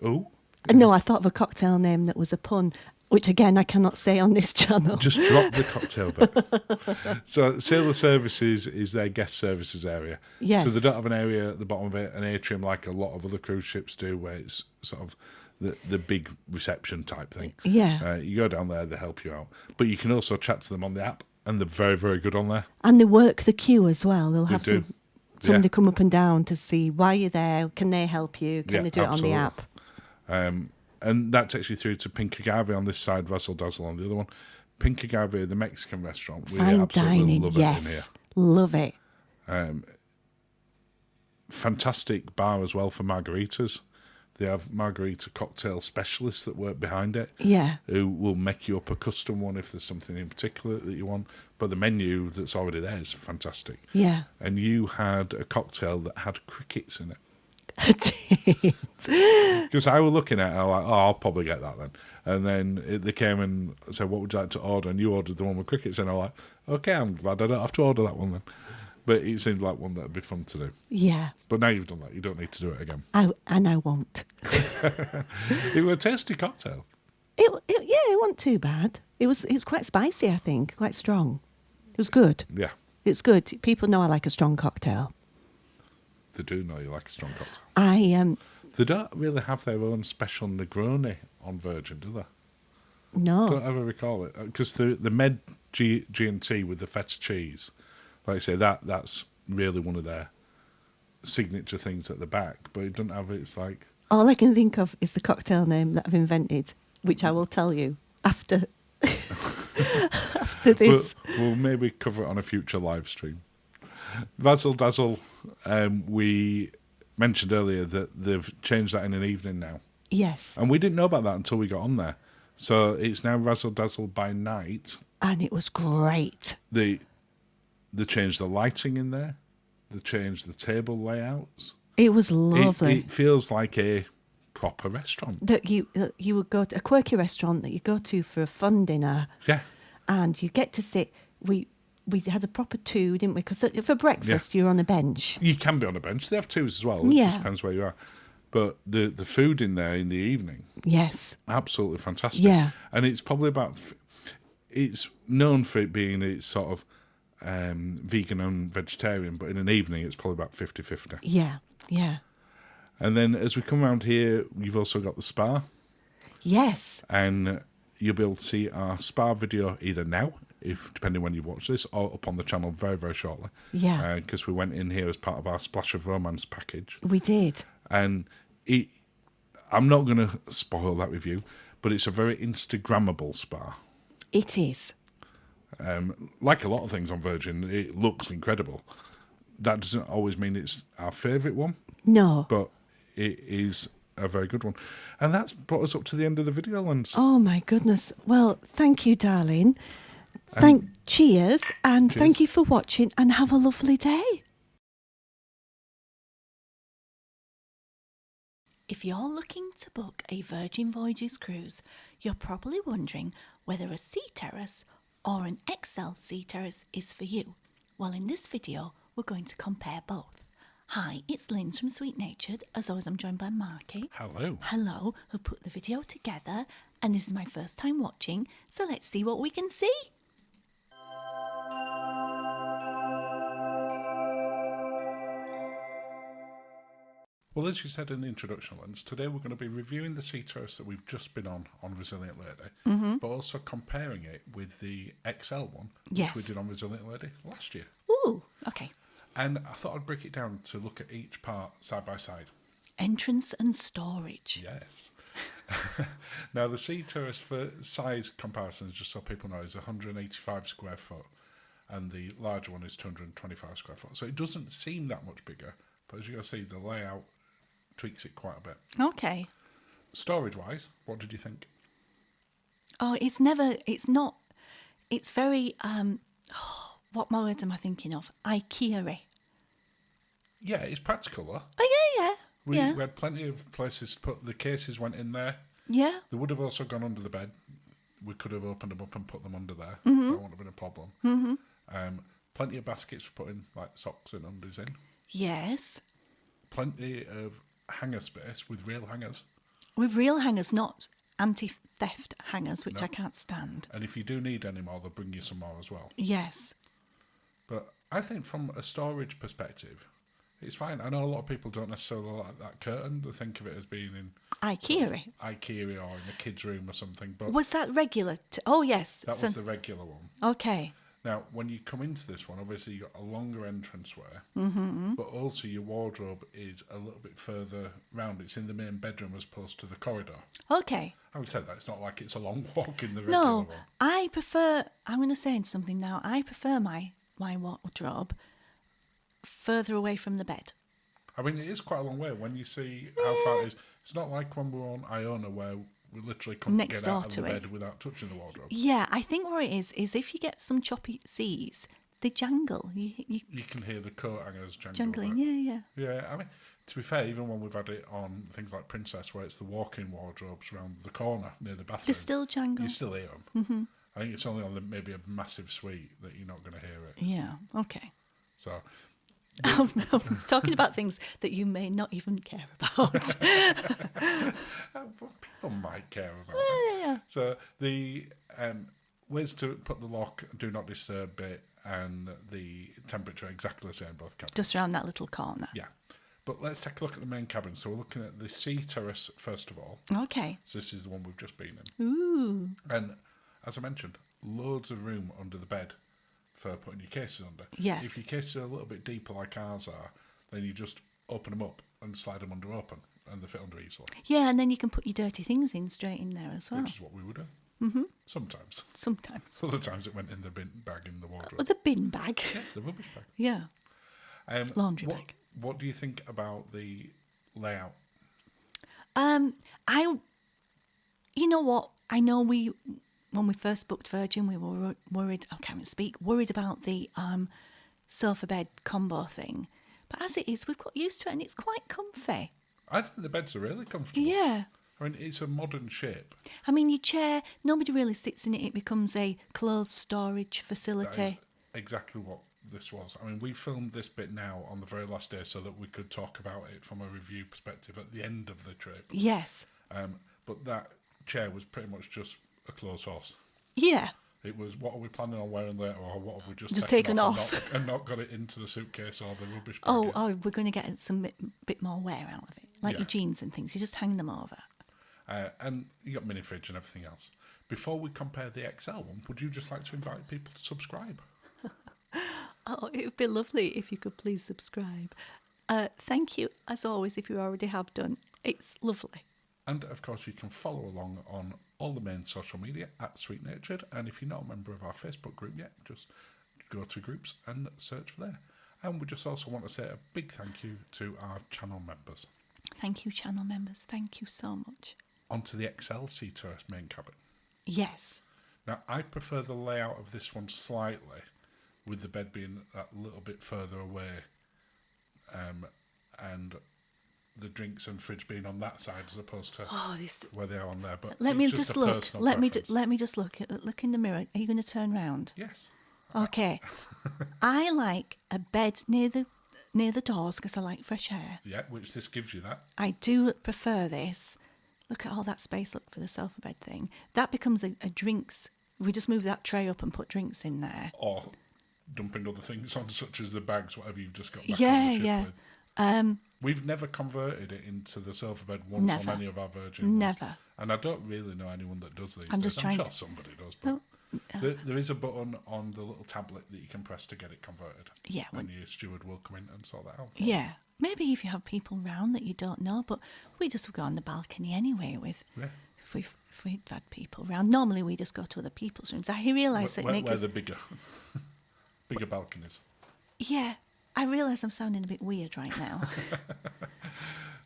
Oh,
no, I thought of a cocktail name that was a pun, which again I cannot say on this channel.
just drop the cocktail bit. So sailor services is their guest services area.
Yes.
So they don't have an area at the bottom of it, an atrium like a lot of other cruise ships do, where it's sort of the big reception type thing.
Yeah.
You go down there, they help you out. But you can also chat to them on the app, and they're very, very good on there.
And they work the queue as well. They'll have
do.
somebody
Yeah.
come up and down to see why you're there. Can they help you? Can
Yeah,
they do it
absolutely.
on the app?
And that takes you through to Pink Agave on this side, Razzle Dazzle on the other one. Pink Agave, the Mexican restaurant. We
Fine
absolutely
dining,
love it in here.
yes. Love it.
Fantastic bar as well for margaritas. They have margarita cocktail specialists that work behind it,
Yeah.
who will make you up a custom one if there's something in particular that you want. But the menu that's already there is fantastic.
Yeah.
And you had a cocktail that had crickets in it.
I did.
Because I was looking at it, I was like, oh, I'll probably get that then. And then they came and said, what would you like to order? And you ordered the one with crickets. And I was like, okay, I'm glad I don't have to order that one then. But it seemed like one that would be fun to do.
Yeah.
But now you've done that, you don't need to do it again.
I won't.
It was a tasty cocktail.
It wasn't too bad. It was quite spicy, I think, quite strong. It was good.
Yeah.
It's good. People know I like a strong cocktail.
They do know you like a strong cocktail.
They
don't really have their own special Negroni on Virgin, do they?
No.
Don't ever recall it. Because the Med G&T with the feta cheese, like I say, that's really one of their signature things at the back. But it doesn't have it. It's like...
All I can think of is the cocktail name that I've invented, which I will tell you after this.
We'll maybe cover it on a future live stream. Razzle Dazzle, we mentioned earlier that they've changed that in an evening now.
Yes.
And we didn't know about that until we got on there. So it's now Razzle Dazzle by night.
And it was great.
They changed the lighting in there. They changed the table layouts.
It was lovely.
It feels like a proper restaurant.
That you would go to a quirky restaurant that you go to for a fun dinner.
Yeah.
And you get to sit. We had a proper two, didn't we? Because for breakfast, you're on a bench.
You can be on a bench. They have twos as well. It just depends where you are. But the food in there in the evening,
yes,
absolutely fantastic.
Yeah,
and it's probably about. It's known for it being it's sort of vegan and vegetarian, but in an evening it's probably about 50-50.
Yeah, yeah.
And then as we come around here, you've also got the spa.
Yes.
And you'll be able to see our spa video either now, depending when you watch this, or up on the channel very, very shortly.
Yeah.
Because we went in here as part of our Splash of Romance package.
We did.
And I'm not going to spoil that with you, but it's a very Instagrammable spa.
It is.
Like a lot of things on Virgin, it looks incredible. That doesn't always mean it's our favourite one.
No.
But it is a very good one. And that's brought us up to the end of the video, Linz.
Oh, my goodness. Well, thank you, darling. Cheers, and
cheers.
Thank you for watching, and have a lovely day. If you're looking to book a Virgin Voyages cruise, you're probably wondering whether a Sea Terrace or an XL Sea Terrace is for you. Well, in this video, we're going to compare both. Hi, it's Linz from Sweet Natured. As always, I'm joined by Marky.
Hello.
Hello, who put the video together. And this is my first time watching, so let's see what we can see.
Well, as you said in the introduction, Linz, today we're going to be reviewing the Sea Terrace that we've just been on Resilient Lady, but also comparing it with the XL one, which we did on Resilient Lady last year.
Ooh, okay.
And I thought I'd break it down to look at each part side by side.
Entrance and storage.
Yes. Now, the Sea Terrace, for size comparisons, just so people know, is 185 square foot, and the larger one is 225 square foot. So it doesn't seem that much bigger, but as you can see, the layout tweaks it quite a bit.
Okay.
Storage-wise, what did you think?
Oh, it's very, what words am I thinking of? IKEA-y.
Yeah, it's practical, though.
Oh, yeah.
We had plenty of places to put, the cases went in there.
Yeah.
They would have also gone under the bed. We could have opened them up and put them under there.
Mm-hmm.
That wouldn't have been a problem. Plenty of baskets for putting like socks and undies in.
Yes.
Plenty of hanger space with real hangers.
With real hangers, not anti-theft hangers, which I can't stand.
And if you do need any more, they'll bring you some more as well.
Yes.
But I think from a storage perspective, it's fine. I know a lot of people don't necessarily like that curtain. They think of it as being in
IKEA.
IKEA or in a kid's room or something. But
was that regular? Oh, yes.
That was the regular one.
Okay.
Now, when you come into this one, obviously you've got a longer entranceway, but also your wardrobe is a little bit further round. It's in the main bedroom as opposed to the corridor.
Okay.
Having said that, it's not like it's a long walk in the regular one.
I'm going to say something now. I prefer my wardrobe further away from the bed.
I mean, it is quite a long way when you see how far it is. It's not like when we were on Iona where we literally couldn't get out of the bed without touching the wardrobe.
Yeah, I think what it is if you get some choppy seas, they jangle.
You can hear the coat hangers
jangling. Yeah.
Yeah, I mean, to be fair, even when we've had it on things like Princess, where it's the walk-in wardrobes around the corner near the bathroom,
they still jangle.
You still hear them. I think it's only on maybe a massive suite that you're not going to hear it.
Yeah, okay.
So...
I'm talking about things that you may not even care about.
People might care about it.
Yeah.
So the ways to put the lock, do not disturb bit, and the temperature exactly the same, both cabins.
Just around that little corner.
Yeah. But let's take a look at the main cabin. So we're looking at the sea terrace first of all.
Okay.
So this is the one we've just been in.
Ooh.
And as I mentioned, loads of room under the bed for putting your cases under.
Yes.
If your cases are a little bit deeper like ours are, then you just open them up and slide them under open, and they fit under easily.
Yeah, and then you can put your dirty things in straight in there as well.
Which is what we would do. Mm-hmm. Sometimes. Other times it went in the bin bag in the wardrobe.
Or the bin bag.
Yeah, the rubbish bag.
Yeah. Laundry bag.
What do you think about the layout?
You know what? I know when we first booked Virgin, we were worried. I can't even speak. Worried about the sofa bed combo thing, but as it is, we've got used to it, and it's quite comfy.
I think the beds are really comfortable.
Yeah.
I mean, it's a modern shape.
I mean, your chair, nobody really sits in it. It becomes a clothes storage facility.
That is exactly what this was. I mean, we filmed this bit now on the very last day so that we could talk about it from a review perspective at the end of the trip.
Yes.
But that chair was pretty much just a clothes horse.
Yeah.
It was, what are we planning on wearing later, or what have we just
taken
off. And not got it into the suitcase or the rubbish bag?
Oh, we're going to get some bit more wear out of it. Like your jeans and things. You just hang them over.
And you got mini fridge and everything else. Before we compare the XL one, would you just like to invite people to subscribe?
Oh, it would be lovely if you could please subscribe. Thank you, as always, if you already have done. It's lovely.
And, of course, you can follow along on all the main social media at Sweet Natured. And if you're not a member of our Facebook group yet, just go to groups and search for there. And we just also want to say a big thank you to our channel members.
Thank you, channel members. Thank you so much.
Onto the XL Sea Terrace main cabin.
Yes.
Now, I prefer the layout of this one slightly, with the bed being a little bit further away, and the drinks and fridge being on that side as opposed to where they are on there. But
let me
it's
just
a
look.
personal
Let
preference.
me just look. Look in the mirror. Are you going to turn round?
Yes.
Okay. I like a bed near the doors because I like fresh air.
Yeah, which this gives you that.
I do prefer this. Look at all that space. Look for the sofa bed thing. That becomes a drinks. We just move that tray up and put drinks in there.
Or dumping other things on, such as the bags, whatever you've just got back
Yeah,
on the ship
yeah.
with. We've never converted it into the sofa bed once
Never.
on any of our Virgin ones.
Never.
And I don't really know anyone that does these.
I'm just trying
sure
to-
somebody does, but there is a button on the little tablet that you can press to get it converted.
Yeah,
And your steward will come in and sort that out for you.
Yeah. Maybe if you have people round that you don't know, but we just go on the balcony anyway
Yeah.
if we've had people round. Normally we just go to other people's rooms. I realise that
Where
makes
the bigger balconies.
Yeah. I realise I'm sounding a bit weird right now.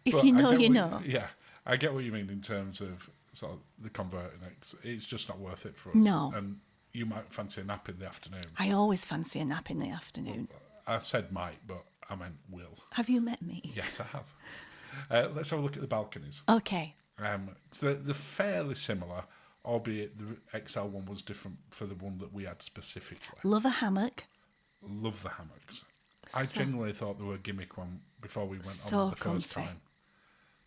If
But
you
I
know,
get
you
what
know.
Yeah, I get what you mean in terms of sort of the converting. It's just not worth it for us.
No.
And you might fancy a nap in the afternoon.
I always fancy a nap in the afternoon.
I said might, but I meant will.
Have you met me?
Yes, I have. Let's have a look at the balconies.
Okay.
So they're fairly similar, albeit the XL one was different for the one that we had specifically.
Love a hammock.
Love the hammocks. I
So-
genuinely thought they were a gimmick one before we went
So
on the first
comfy.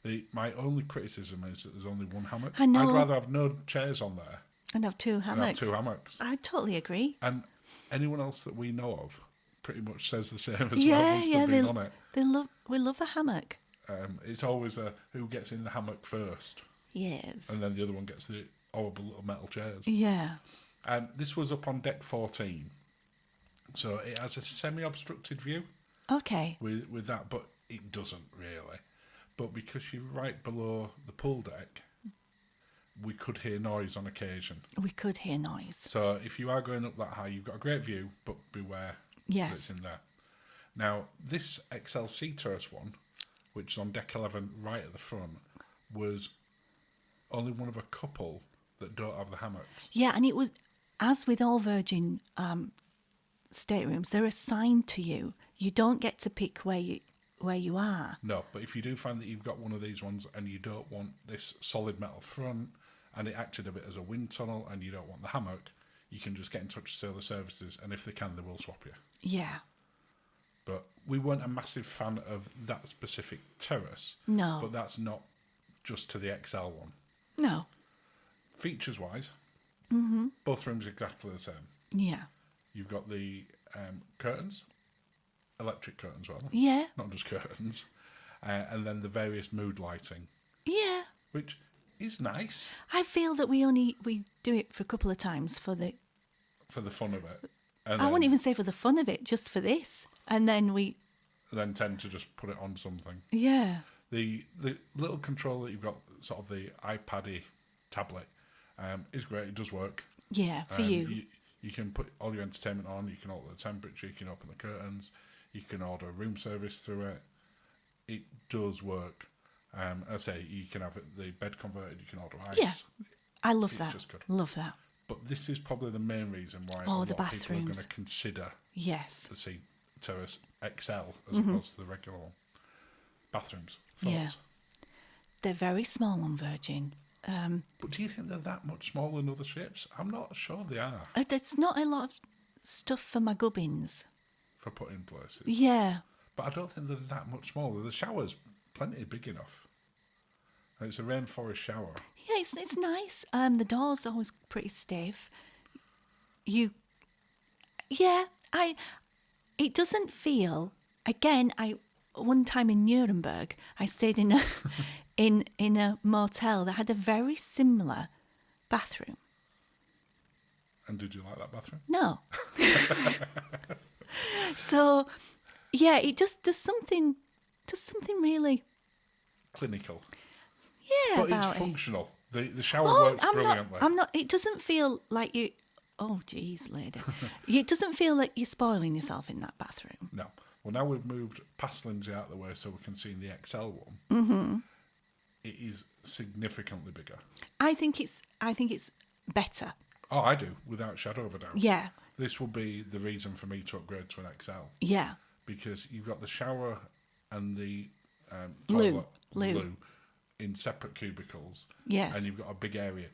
time. My only criticism is that there's only one hammock.
I know.
I'd rather have no chairs on there
And have two
than have
hammocks.
two hammocks.
I totally agree.
And anyone else that we know of pretty much says the same as well
Yeah,
once
yeah.
they've been on it.
We love a hammock.
It's always who gets in the hammock first,
Yes.
and then the other one gets the horrible little metal chairs.
Yeah.
This was up on deck 14, so it has a semi-obstructed view
Okay.
with that, but it doesn't really. But because you're right below the pool deck, we could hear noise on occasion.
We could hear noise.
So if you are going up that high, you've got a great view, but beware that
Yes.
it's in there. Now, this XL Sea Terrace one, which is on deck 11 right at the front, was only one of a couple that don't have the hammocks.
Yeah, and it was, as with all Virgin staterooms, they're assigned to you. You don't get to pick where you are.
No, but if you do find that you've got one of these ones and you don't want this solid metal front and it acted a bit as a wind tunnel and you don't want the hammock, you can just get in touch with Sailor Services, and if they can, they will swap you.
Yeah.
But we weren't a massive fan of that specific terrace.
No.
But that's not just to the XL one.
No.
Features-wise, both rooms are exactly the same.
Yeah.
You've got the curtains, electric curtains rather.
Yeah.
Not just curtains. And then the various mood lighting,
Yeah.
which is nice
I feel that we do it for a couple of times for the...
for the fun of it. And
I wouldn't even say for the fun of it, just for this. And then
then tend to just put it on something.
Yeah.
The little control that you've got, sort of the iPad-y tablet, is great. It does work.
Yeah, for you.
You can put all your entertainment on. You can alter the temperature. You can open the curtains. You can order room service through it. It does work. I say you can have the bed converted. You can order ice.
Yeah. I love
It's
that.
just good.
Love that.
But this is probably the main reason why a
Oh,
lot
the
of people are going
bathrooms.
to consider
Yes.
the Terrace XL as opposed to the regular one. Bathrooms. Thoughts?
Yeah. They're very small on Virgin.
But do you think they're that much smaller than other ships? I'm not sure they are
It's not a lot of stuff for my gubbins.
for putting places.
Yeah.
But I don't think they're that much smaller. The shower's plenty big enough. And it's a rainforest shower.
Yeah, it's nice. The door's always pretty stiff. It doesn't feel. Again, one time in Nuremberg, I stayed in a in a motel that had a very similar bathroom.
And did you like that bathroom?
No. So, yeah, it just does something really.
Clinical.
Yeah,
But
about
it's
it.
functional. The shower
Oh,
works
I'm
brilliantly.
not. It doesn't feel like you. Oh, geez, lady. It doesn't feel like you're spoiling yourself in that bathroom.
No. Well, now we've moved past Linzi out of the way so we can see in the XL one. Mm-hmm. It is significantly bigger.
I think it's better.
Oh, I do, without shadow of a doubt.
Yeah.
This will be the reason for me to upgrade to an XL.
Yeah.
Because you've got the shower and the
Loo.
loo in separate cubicles.
Yes.
And you've got a big area.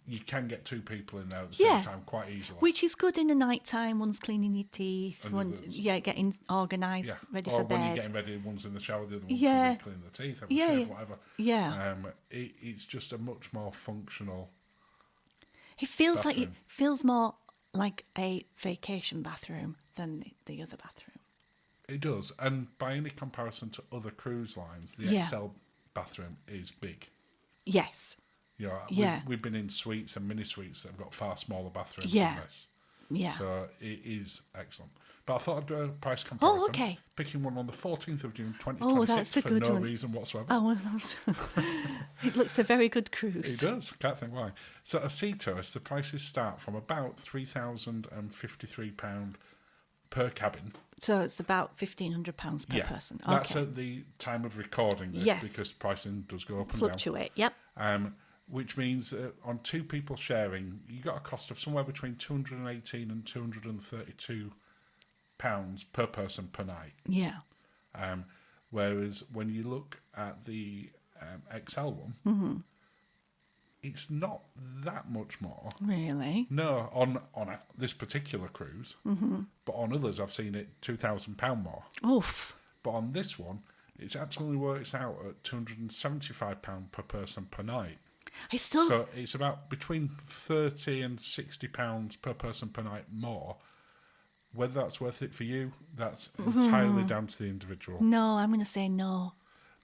You can get two people in there at the same time quite easily.
Which is good in the night time. One's cleaning your teeth.
And
Getting organised, ready
or
for bed.
when you're getting ready, one's in the shower, the other one
Yeah.
can be cleaning the teeth, have a shave, whatever.
Yeah.
It's just a much more functional.
It feels
bathroom.
more like a vacation bathroom than the other bathroom.
It does, and by any comparison to other cruise lines, the XL bathroom is big.
Yes.
You know,
Yeah.
we've been in suites and mini suites that have got far smaller bathrooms
Yeah.
than this.
Yeah.
So it is excellent. But I thought I'd do a price comparison.
Oh, okay.
Picking one on the 14th of June 2026
Oh, that's a
for
good
no
one.
reason whatsoever.
Oh, well, it looks a very good cruise.
It does. Can't think why. So a Sea Terrace, the prices start from about £3,053 per cabin.
So it's about £1,500 per person. Okay.
That's at the time of recording this because pricing does go up and
Fluctuate, yep.
down. Which means on two people sharing, you got a cost of somewhere between £218 and £232 per person per night.
Yeah.
Whereas when you look at the XL one, it's not that much more.
Really?
No, on this particular cruise, but on others I've seen it £2,000 more.
Oof.
But on this one, it actually works out at £275 per person per night. So it's about between £30 and £60 per person per night more. Whether that's worth it for you, that's entirely down to the individual.
No, I'm going to say no.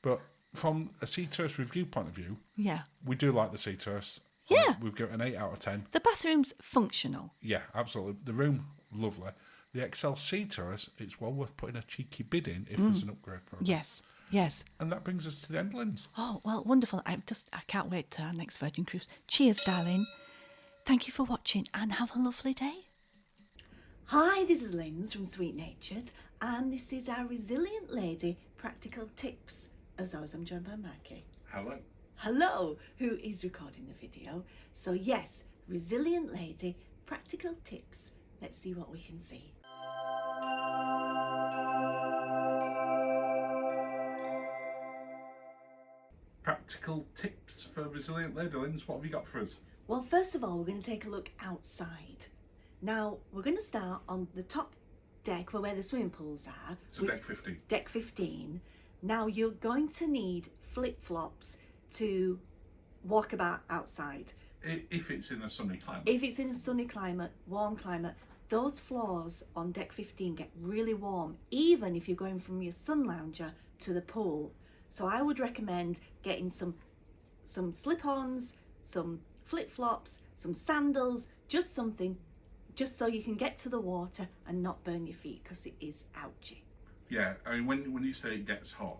But from a Sea Terrace review point of view,
Yeah.
we do like the Sea Terrace.
Yeah.
We've given an 8 out of 10.
The bathroom's functional.
Yeah, absolutely. The room, lovely. The XL Sea Terrace, it's well worth putting a cheeky bid in if there's an upgrade program.
Yes. Yes.
And that brings us to the endlings.
Oh, well, wonderful. I can't wait to our next Virgin Cruise. Cheers, darling. Thank you for watching and have a lovely day. Hi, this is Linz from Sweet Natured, and this is our Resilient Lady Practical Tips. As always, I'm joined by Maggie.
Hello.
Hello, who is recording the video. So yes, Resilient Lady Practical Tips. Let's see what we can see.
Practical tips for Resilient Lady. Linz, what have you got for us?
Well, first of all, we're going to take a look outside. Now, we're going to start on the top deck where the swimming pools are.
So deck 15.
Deck 15. Now, you're going to need flip-flops to walk about outside.
If it's in a sunny climate.
If it's in a sunny climate, warm climate, those floors on deck 15 get really warm, even if you're going from your sun lounger to the pool. So I would recommend getting some slip-ons, some flip-flops, some sandals, just something, just so you can get to the water and not burn your feet, because it is ouchy.
Yeah, I mean, when you say it gets hot,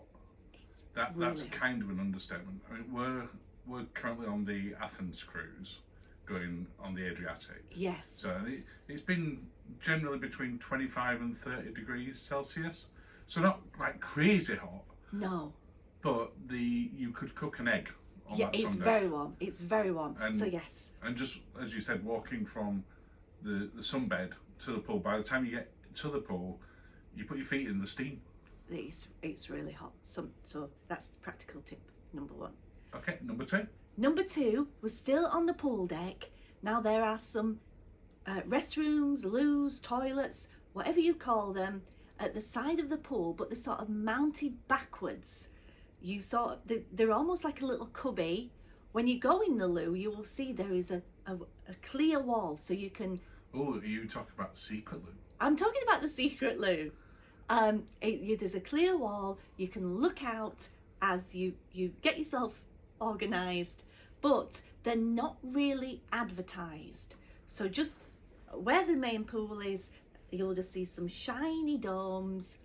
that's kind of an understatement. I mean, we're currently on the Athens cruise, going on the Adriatic.
Yes.
So it's been generally between 25 and 30 degrees Celsius. So not like crazy hot.
No.
But you could cook an egg on that
it's
Sunday.
very warm. It's very warm. So yes.
And just as you said, walking from the sunbed to the pool. By the time you get to the pool, you put your feet in the steam.
It's really hot. So that's practical tip number 1.
Okay, number 2.
Number 2, we're still on the pool deck. Now there are some restrooms, loos, toilets, whatever you call them, at the side of the pool, but they're sort of mounted backwards. They're almost like a little cubby. When you go in the loo, you will see there is a clear wall, so you can...
Oh, are you talking about the secret loo?
I'm talking about the secret loo. There's a clear wall. You can look out as you get yourself organised, but they're not really advertised. So just where the main pool is, you'll just see some shiny domes.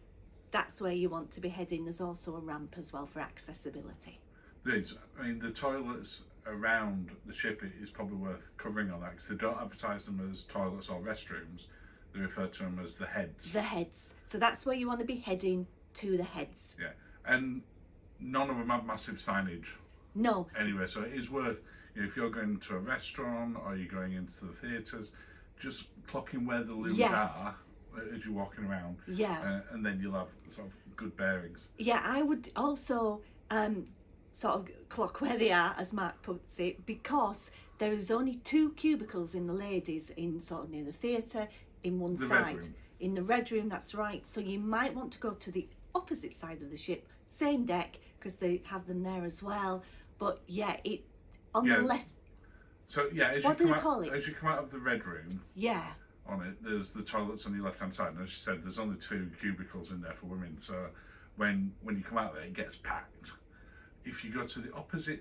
That's where you want to be heading. There's also a ramp as well for accessibility.
The toilets around the ship is probably worth covering on that, because they don't advertise them as toilets or restrooms. They refer to them as the heads.
The heads. So that's where you want to be heading, to the heads.
Yeah, and none of them have massive signage.
No.
Anyway, so it is worth, if you're going to a restaurant or you're going into the theatres, just clocking where the loos are as you're walking around.
Yeah.
And then you'll have sort of good bearings.
Yeah, I would also sort of clock where they are, as Mark puts it, because there is only 2 cubicles in the ladies, in sort of near the theatre, in one side. In the red room, that's right. So you might want to go to the opposite side of the ship, same deck, because they have them there as well. But yeah, the left.
So yeah, as you come out of the red room, on it, there's the toilets on your left hand side, and as you said, there's only 2 cubicles in there for women. So when you come out there, it gets packed. If you go to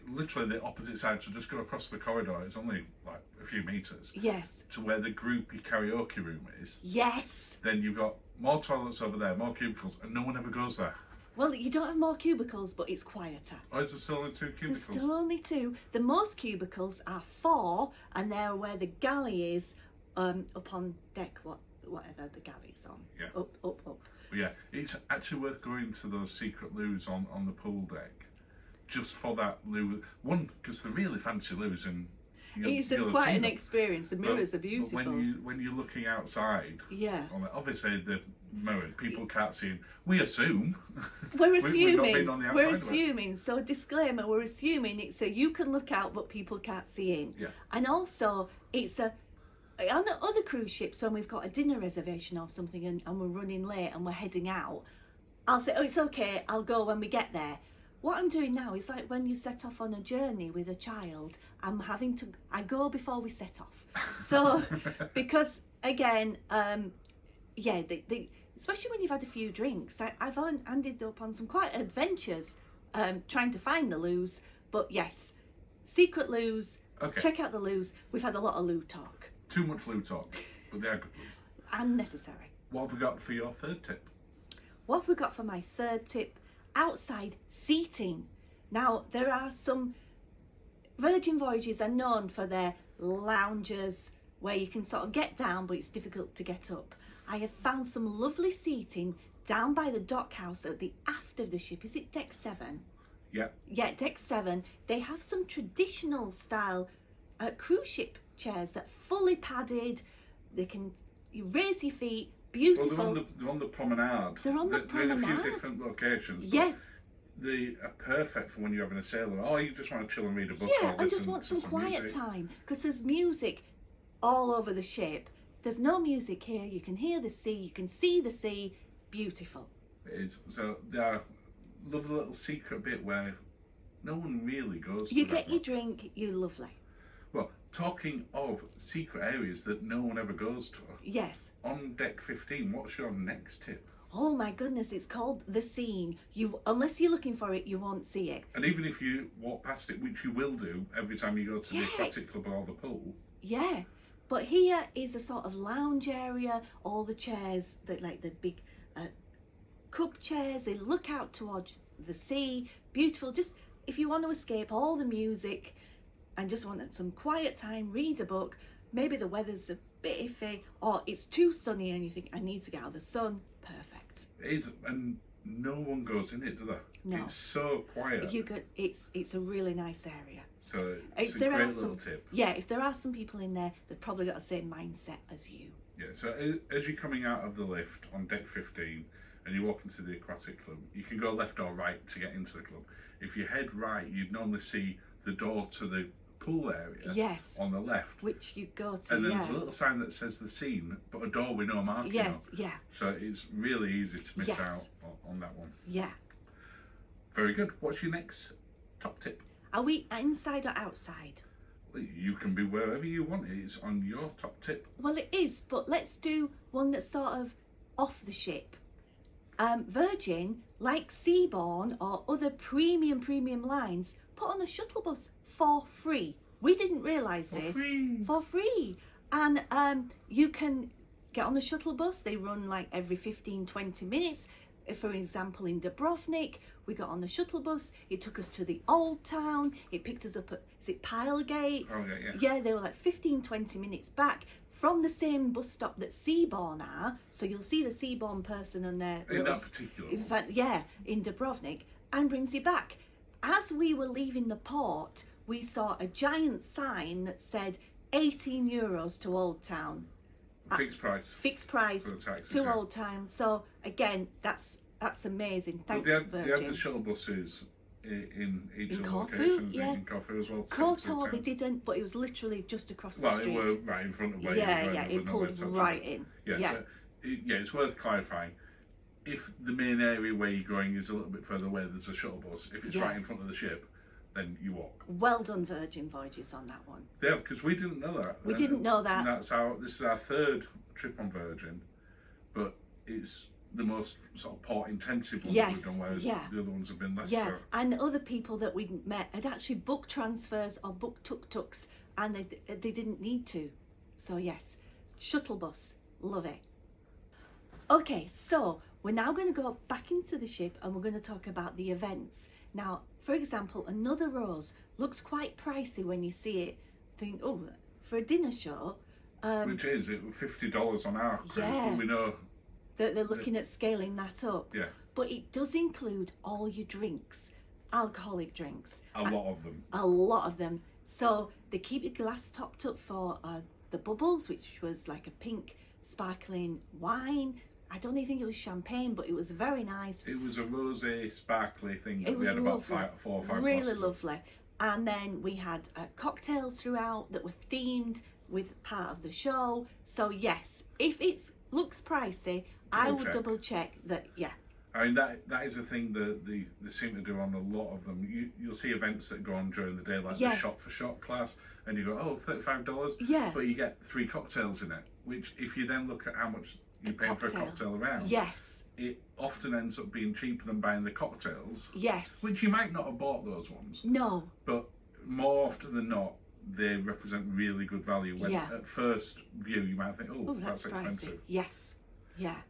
literally the opposite side, so just go across the corridor, it's only like a few meters.
Yes.
To where the groupie karaoke room is.
Yes.
Then you've got more toilets over there, more cubicles, and no one ever goes there.
Well, you don't have more cubicles, but it's quieter.
Oh, is there still only 2 cubicles?
There's still only 2. The most cubicles are 4, and they're where the galley is, up on deck, whatever the galley's on.
Yeah.
Up.
But yeah, it's actually worth going to those secret loos on the pool deck, just for that loo. One, because they're really fancy loos, and
it's quite an experience. The mirrors are beautiful.
But when you're looking outside,
on
it, obviously the mirrored, people can't see them. We assume.
We're assuming.
We've not been on the outside
we're assuming. So disclaimer: we're assuming it's so you can look out, but people can't see in.
Yeah.
And also, it's on the other cruise ships when we've got a dinner reservation or something, and we're running late and we're heading out. I'll say, oh, it's okay. I'll go when we get there. What I'm doing now is like when you set off on a journey with a child, I go before we set off. So, because again, especially when you've had a few drinks, I've ended up on some quite adventures trying to find the loos. But yes, secret loos, check out the loos. We've had a lot of loo talk.
Too much loo talk, but they are good loos.
And necessary.
What have we got for your 3rd tip?
What have we got for my 3rd tip? Outside seating. Now, there are some... Virgin Voyages are known for their lounges where you can sort of get down, but it's difficult to get up. I have found some lovely seating down by the dock house at the aft of the ship. Is it deck 7?
Yeah.
Yeah, deck 7. They have some traditional style cruise ship chairs that are fully padded. You raise your feet. Beautiful.
Well, they're on the promenade.
They're on the promenade.
They're in a few different locations.
Yes.
They are perfect for when you're having a sailor. Oh, you just want to chill and read a book.
Yeah, and just want some quiet time. Because there's music all over the ship. There's no music here. You can hear the sea. You can see the sea. Beautiful.
It is. So they are lovely little secret bit where no one really goes.
You get your drink. You're lovely.
Well, talking of secret areas that no one ever goes to,
Yes.
on deck 15, what's your next tip?
Oh my goodness, it's called The Scene. Unless you're looking for it, you won't see it.
And even if you walk past it, which you will do every time you go to the aquatic club or the pool.
Yeah. But here is a sort of lounge area, all the chairs, like the big cup chairs, they look out towards the sea. Beautiful. Just if you want to escape all the music and just want some quiet time, read a book, maybe the weather's a bit iffy or it's too sunny and you think, I need to get out of the sun, perfect.
It is, and no one goes in it, do they?
No.
It's so quiet.
It's a really nice area.
So it's a great little tip.
Yeah, if there are some people in there, they've probably got the same mindset as you.
Yeah, so as you're coming out of the lift on deck 15 and you walk into the aquatic club, you can go left or right to get into the club. If you head right, you'd normally see the door to the pool area on the left.
Which you go to,
and then there's a little sign that says The Scene, but a door with no marking on.
Yeah.
So it's really easy to miss out on that one.
Yeah.
Very good. What's your next top tip?
Are we inside or outside?
You can be wherever you want. It's on your top tip.
Well, it is, but let's do one that's sort of off the ship. Virgin, like Seabourn or other premium lines, put on a shuttle bus for free. We didn't realise this. For free. And you can get on the shuttle bus. They run like every 15-20 minutes. For example, in Dubrovnik, we got on the shuttle bus. It took us to the old town. It picked us up at, is it Pilegate?
Pilegate,
Yeah, they were like 15-20 minutes back from the same bus stop that Seabourn are. So you'll see the Seabourn person on there.
In that particular one.
In fact, yeah, in Dubrovnik, and brings you back. As we were leaving the port, we saw a giant sign that said €18 to Old Town.
Fixed price.
Fixed price
for the taxis,
to Old Town. So again, that's amazing. Thanks,
they
Virgin.
had the shuttle buses in each of the
Corfu,
locations.
yeah.
In Corfu as well.
Kotor, they didn't, but it was literally just across the street.
Well, they were right in front of where
it pulled right in.
So it's worth clarifying. If the main area where you're going is a little bit further away, there's a shuttle bus. If it's right in front of the ship, then you walk.
Well done, Virgin Voyages, on that one.
Yeah, because we didn't know that.
We didn't know that.
And this is our third trip on Virgin, but it's the most sort of port intensive one that we've done, whereas the other ones have been less.
Yeah,
so.
and other people that we'd met had actually booked transfers or booked tuk-tuks, and they didn't need to. So yes, shuttle bus, love it. Okay, so we're now going to go back into the ship and we're going to talk about the events. Now, for example, another rose looks quite pricey when you see it. Think, oh, for a dinner show.
Which is $50 on our cruise,
Yeah.
but we know
They're looking at scaling that up.
Yeah.
But it does include all your drinks, alcoholic drinks.
A lot of them.
A lot of them. So they keep your glass topped up for the bubbles, which was like a pink sparkling wine. I don't even think it was champagne, but it was very nice.
It was a rosé, sparkly thing that
It
we
was
had about
lovely.
4 or 5
really
glasses of.
lovely. And then we had cocktails throughout that were themed with part of the show. So yes, if it looks pricey, I would double check that. Yeah.
I mean, that is a thing that they seem to do on a lot of them. You'll see events that go on during the day, like the shot for shot class, and you go, oh, $35,
Yeah.
but you get 3 cocktails in it, which if you then look at how much you're paying for a cocktail around,
Yes.
it often ends up being cheaper than buying the cocktails.
Yes.
Which you might not have bought those ones.
No.
But more often than not, they represent really good value. When at first view you might think, oh, that's expensive.
Yes. Yeah.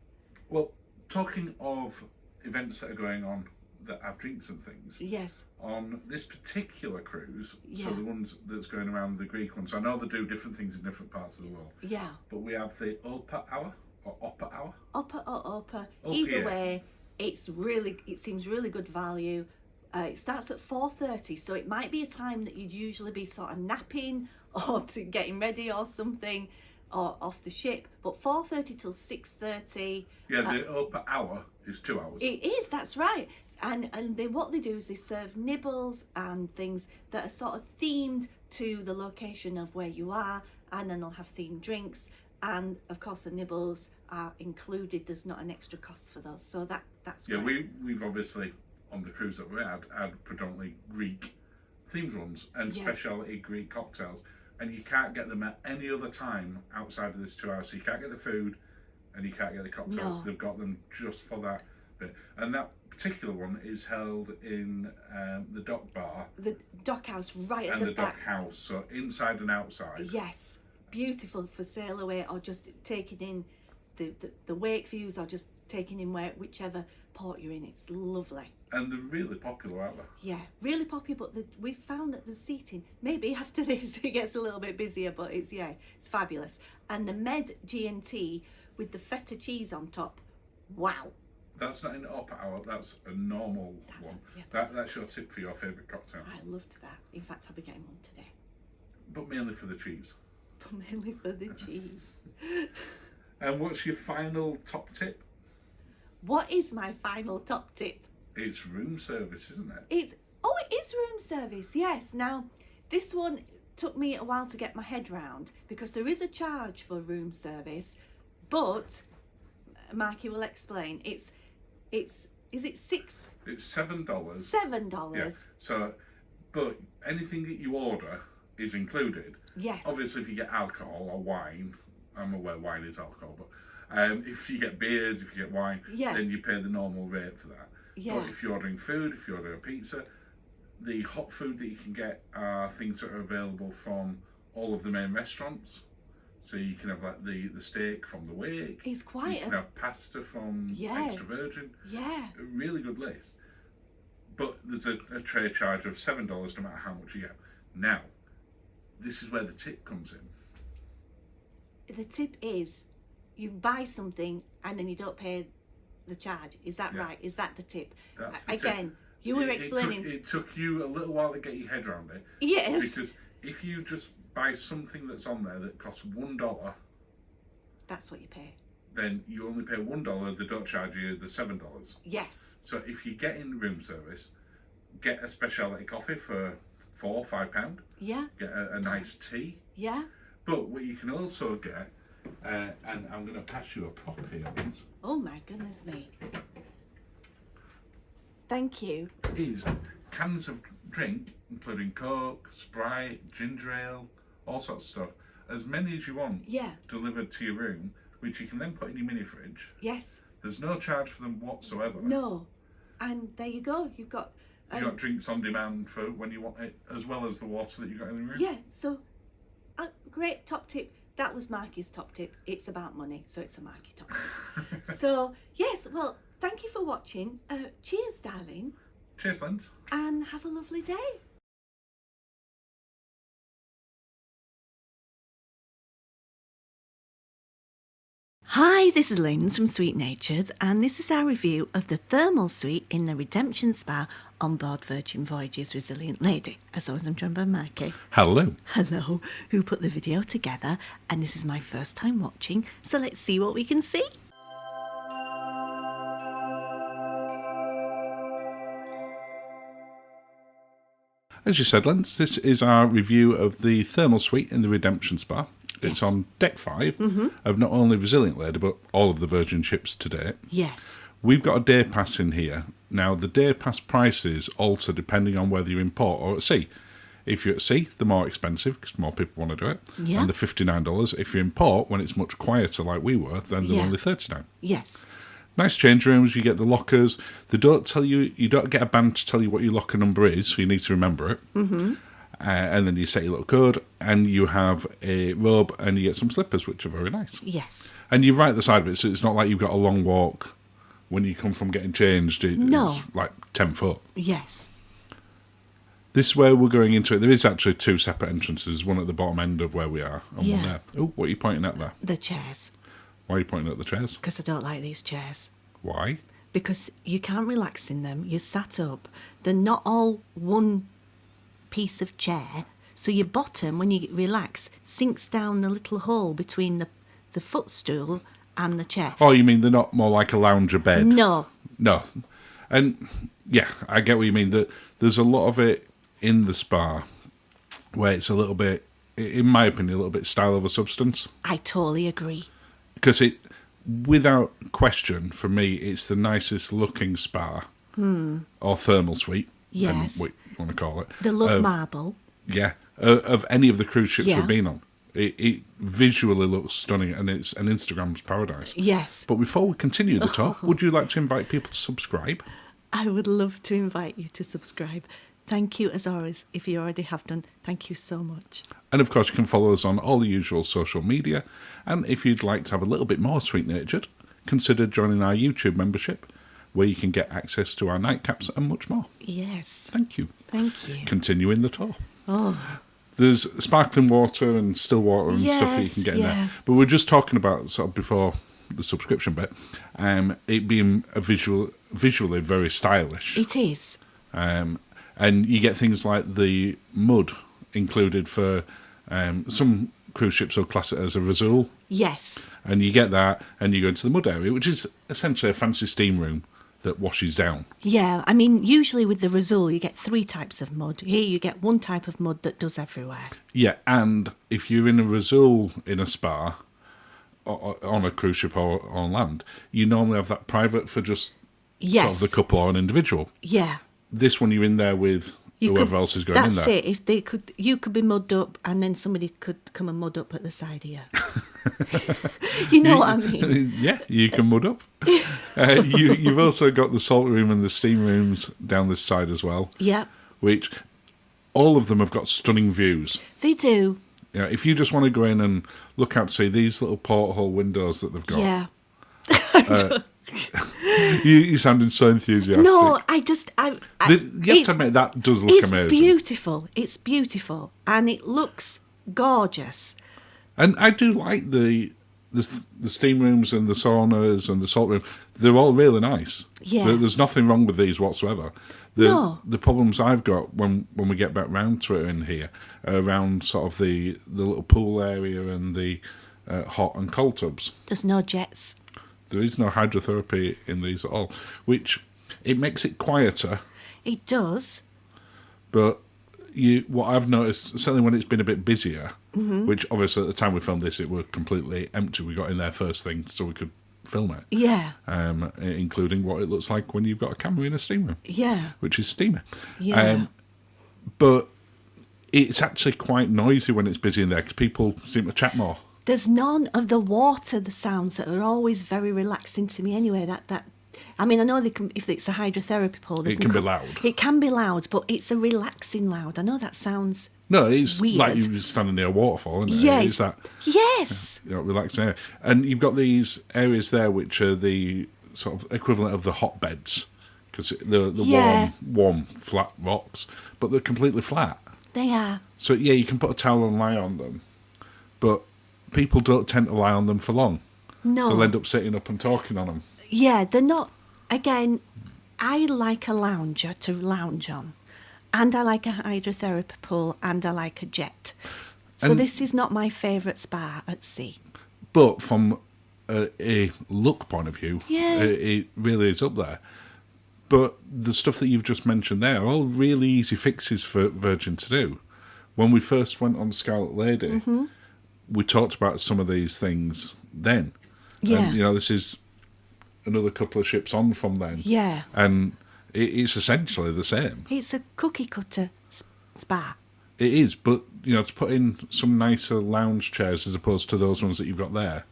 Well, talking of events that are going on that have drinks and things.
Yes.
On this particular cruise, so the ones that's going around, the Greek ones, I know they do different things in different parts of the world.
Yeah.
But we have the Opa Hour or Oppa Hour.
Oppa or Oppa. Either way, it seems really good value. It starts at 4:30, so it might be a time that you'd usually be sort of napping or getting ready or something, or off the ship. But 4:30 till 6:30.
Yeah, the Opa Hour is 2 hours.
It is. That's right. And what they do is they serve nibbles and things that are sort of themed to the location of where you are, and then they'll have themed drinks. And of course, the nibbles are included. There's not an extra cost for those. So that's great.
We've obviously, on the cruise that we had predominantly Greek themed ones and specialty Greek cocktails. and you can't get them at any other time outside of this 2 hours. So you can't get the food, and you can't get the cocktails.
No.
They've got them just for that bit. And that particular one is held in the dock bar.
The dock house right at
and
the
the
back.
dock house, so inside and outside.
Yes, beautiful for sail away or just taking in the wake views, or just taking in whichever port you're in. It's lovely.
And they're really popular, aren't they?
Yeah, really popular, but we've found that the seating, maybe after this it gets a little bit busier, but it's fabulous. And the Med G&T with the feta cheese on top, wow.
That's not an upper hour, that's a normal one. Yeah, that's your tip for your favourite cocktail.
I loved that. In fact, I'll be getting one today.
But mainly for the cheese.
But mainly for the cheese.
And what's your final top tip?
What is my final top tip?
It's room service, isn't it?
It is room service, yes. Now, this one took me a while to get my head round, because there is a charge for room service, but Marky will explain. Is it $6?
It's $7.
$7.
Yeah. So, but anything that you order is included.
Yes.
Obviously, if you get alcohol or wine, I'm aware wine is alcohol, but if you get beers, if you get wine, then you pay the normal rate for that.
Yeah.
But if you're ordering food, if you're ordering a pizza, the hot food that you can get are things that are available from all of the main restaurants. So you can have like the steak from the Wake.
It's quite.
You can have pasta from Extra Virgin.
Yeah.
A really good list. But there's a tray charge of $7 no matter how much you get. Now, this is where the tip comes in.
The tip is you buy something and then you don't pay the charge. Is that right? Is that the tip?
That's the
Again,
tip.
You were explaining.
It took you a little while to get your head around it.
Yes.
Because if you just buy something that's on there that costs $1,
that's what you pay.
then you only pay $1. They don't charge you the $7.
Yes.
So if you get in room service, get a specialty coffee for £4 or £5.
Yeah.
Get a nice tea.
Yeah.
But what you can also get, and I'm going to pass you a prop here, Liz.
Oh my goodness me. Thank you.
Is cans of drink, including Coke, Sprite, ginger ale, all sorts of stuff, as many as you want, delivered to your room, which you can then put in your mini fridge.
Yes.
There's no charge for them whatsoever.
No. And there you go. You've got
drinks on demand for when you want it, as well as the water that you got in the room.
Yeah. So, great top tip. That was Marky's top tip. It's about money, so it's a Marky top tip. So, yes, well, thank you for watching. Cheers, darling.
Cheers, Linz.
And have a lovely day. Hi, this is Linz from Sweet Natured, and this is our review of the thermal suite in the Redemption Spa on board Virgin Voyages Resilient Lady. As always, I'm joined by Marky.
Hello.
Hello, who put the video together, and this is my first time watching, so let's see what we can see.
As you said, Linz, this is our review of the thermal suite in the Redemption Spa. It's on deck 5 of not only Resilient Lady, but all of the Virgin ships to date.
Yes.
We've got a day pass in here. Now, the day pass prices alter depending on whether you're in port or at sea. If you're at sea, they're more expensive because more people want to do it.
Yeah.
And they're $59. If you're in port, when it's much quieter like we were, then they're only $39.
Yes.
Nice change rooms, you get the lockers. They don't tell you, you don't get a band to tell you what your locker number is, so you need to remember it. Mm-hmm. And then you set your little code, and you have a robe, and you get some slippers, which are very nice.
Yes.
And you're right at the side of it, so it's not like you've got a long walk when you come from getting changed. It's like 10 foot.
Yes.
This is where we're going into it. There is actually 2 separate entrances, one at the bottom end of where we are, and one there. Oh, what are you pointing at there?
The chairs.
Why are you pointing at the chairs?
Because I don't like these chairs.
Why?
Because you can't relax in them. You're sat up. They're not all one piece of chair. So your bottom, when you relax, sinks down the little hole between the footstool and the chair.
Oh, you mean they're not more like a lounger bed?
No.
No. And, yeah, I get what you mean. There's a lot of it in the spa where it's a little bit, in my opinion, a little bit style over substance.
I totally agree.
Because it, without question, for me, it's the nicest looking spa or thermal suite.
Yes.
What you want to call it.
The love marble.
Yeah. of any of the cruise ships
Yeah.
we've been on. It visually looks stunning, and it's an Instagram's paradise.
Yes.
But before we continue the tour, would you like to invite people to subscribe?
I would love to invite you to subscribe. Thank you, as always. If you already have done, thank you so much.
And of course, you can follow us on all the usual social media. And if you'd like to have a little bit more sweet-natured, consider joining our YouTube membership, where you can get access to our nightcaps and much more.
Yes.
Thank you.
Thank you.
Continuing the tour.
Oh,
There's sparkling water and still water and stuff that you
Yes,
can get in
yeah.
there. But we're just talking about, sort of before the subscription bit, it being visually very stylish.
it is.
And you get things like the mud included for some cruise ships will class it as a Razul.
Yes.
And you get that, and you go into the mud area, which is essentially a fancy steam room that washes down.
Yeah, I mean, usually with the Razul, you get 3 types of mud. Here you get 1 type of mud that does everywhere.
Yeah, and if you're in a Razul in a spa, or on a cruise ship or on land, you normally have that private for just
Yes.
sort of the couple or an individual.
Yeah.
This one, you're in there with whoever else is going in there.
That's it. If they could, you could be mudded up, and then somebody could come and mud up at the side of you. You know what I mean?
Yeah, you can mud up. You've also got the salt room and the steam rooms down this side as well,
Yeah,
which all of them have got stunning views.
they do.
You know, if you just want to go in and look out to see these little porthole windows that they've got.
Yeah.
You're sounding so enthusiastic.
No, you
have to admit, that does look amazing.
It's beautiful. It's beautiful, and it looks gorgeous.
And I do like the steam rooms and the saunas and the salt room. They're all really nice.
Yeah.
There's nothing wrong with these whatsoever.
No.
The problems I've got when we get back round to it in here are around sort of the little pool area and the hot and cold tubs.
There's no jets.
There is no hydrotherapy in these at all, which it makes it quieter.
It does.
But what I've noticed, certainly when it's been a bit busier, which obviously at the time we filmed this, it were completely empty. We got in there first thing so we could film it.
Yeah.
Including what it looks like when you've got a camera in a steam room.
Yeah.
Which is steamy.
Yeah.
But it's actually quite noisy when it's busy in there because people seem to chat more.
There's none of the sounds that are always very relaxing to me anyway. I mean, I know they can, if it's a hydrotherapy pool,
It can be loud.
It can be loud, but it's a relaxing loud. I know that sounds
No, it's
weird.
like you're standing near a waterfall, isn't it?
Yeah,
It's that
yes.
relaxing area. And you've got these areas there which are the sort of equivalent of the hotbeds because they're
Yeah.
warm, flat rocks, but they're completely flat.
They are.
So, yeah, you can put a towel and lie on them, but people don't tend to lie on them for long.
No.
They'll end up sitting up and talking on them.
Yeah, they're not. Again, I like a lounger to lounge on, and I like a hydrotherapy pool, and I like a jet. So
And-
this is not my favourite spa at sea.
But from a look point of view,
Yeah.
it really is up there. But the stuff that you've just mentioned there are all really easy fixes for Virgin to do. When we first went on Scarlet Lady,
Mm-hmm.
we talked about some of these things then.
Yeah.
And, this is another couple of ships on from then.
Yeah.
And it's essentially the same.
It's a cookie cutter spa.
It is, but, to put in some nicer lounge chairs as opposed to those ones that you've got there,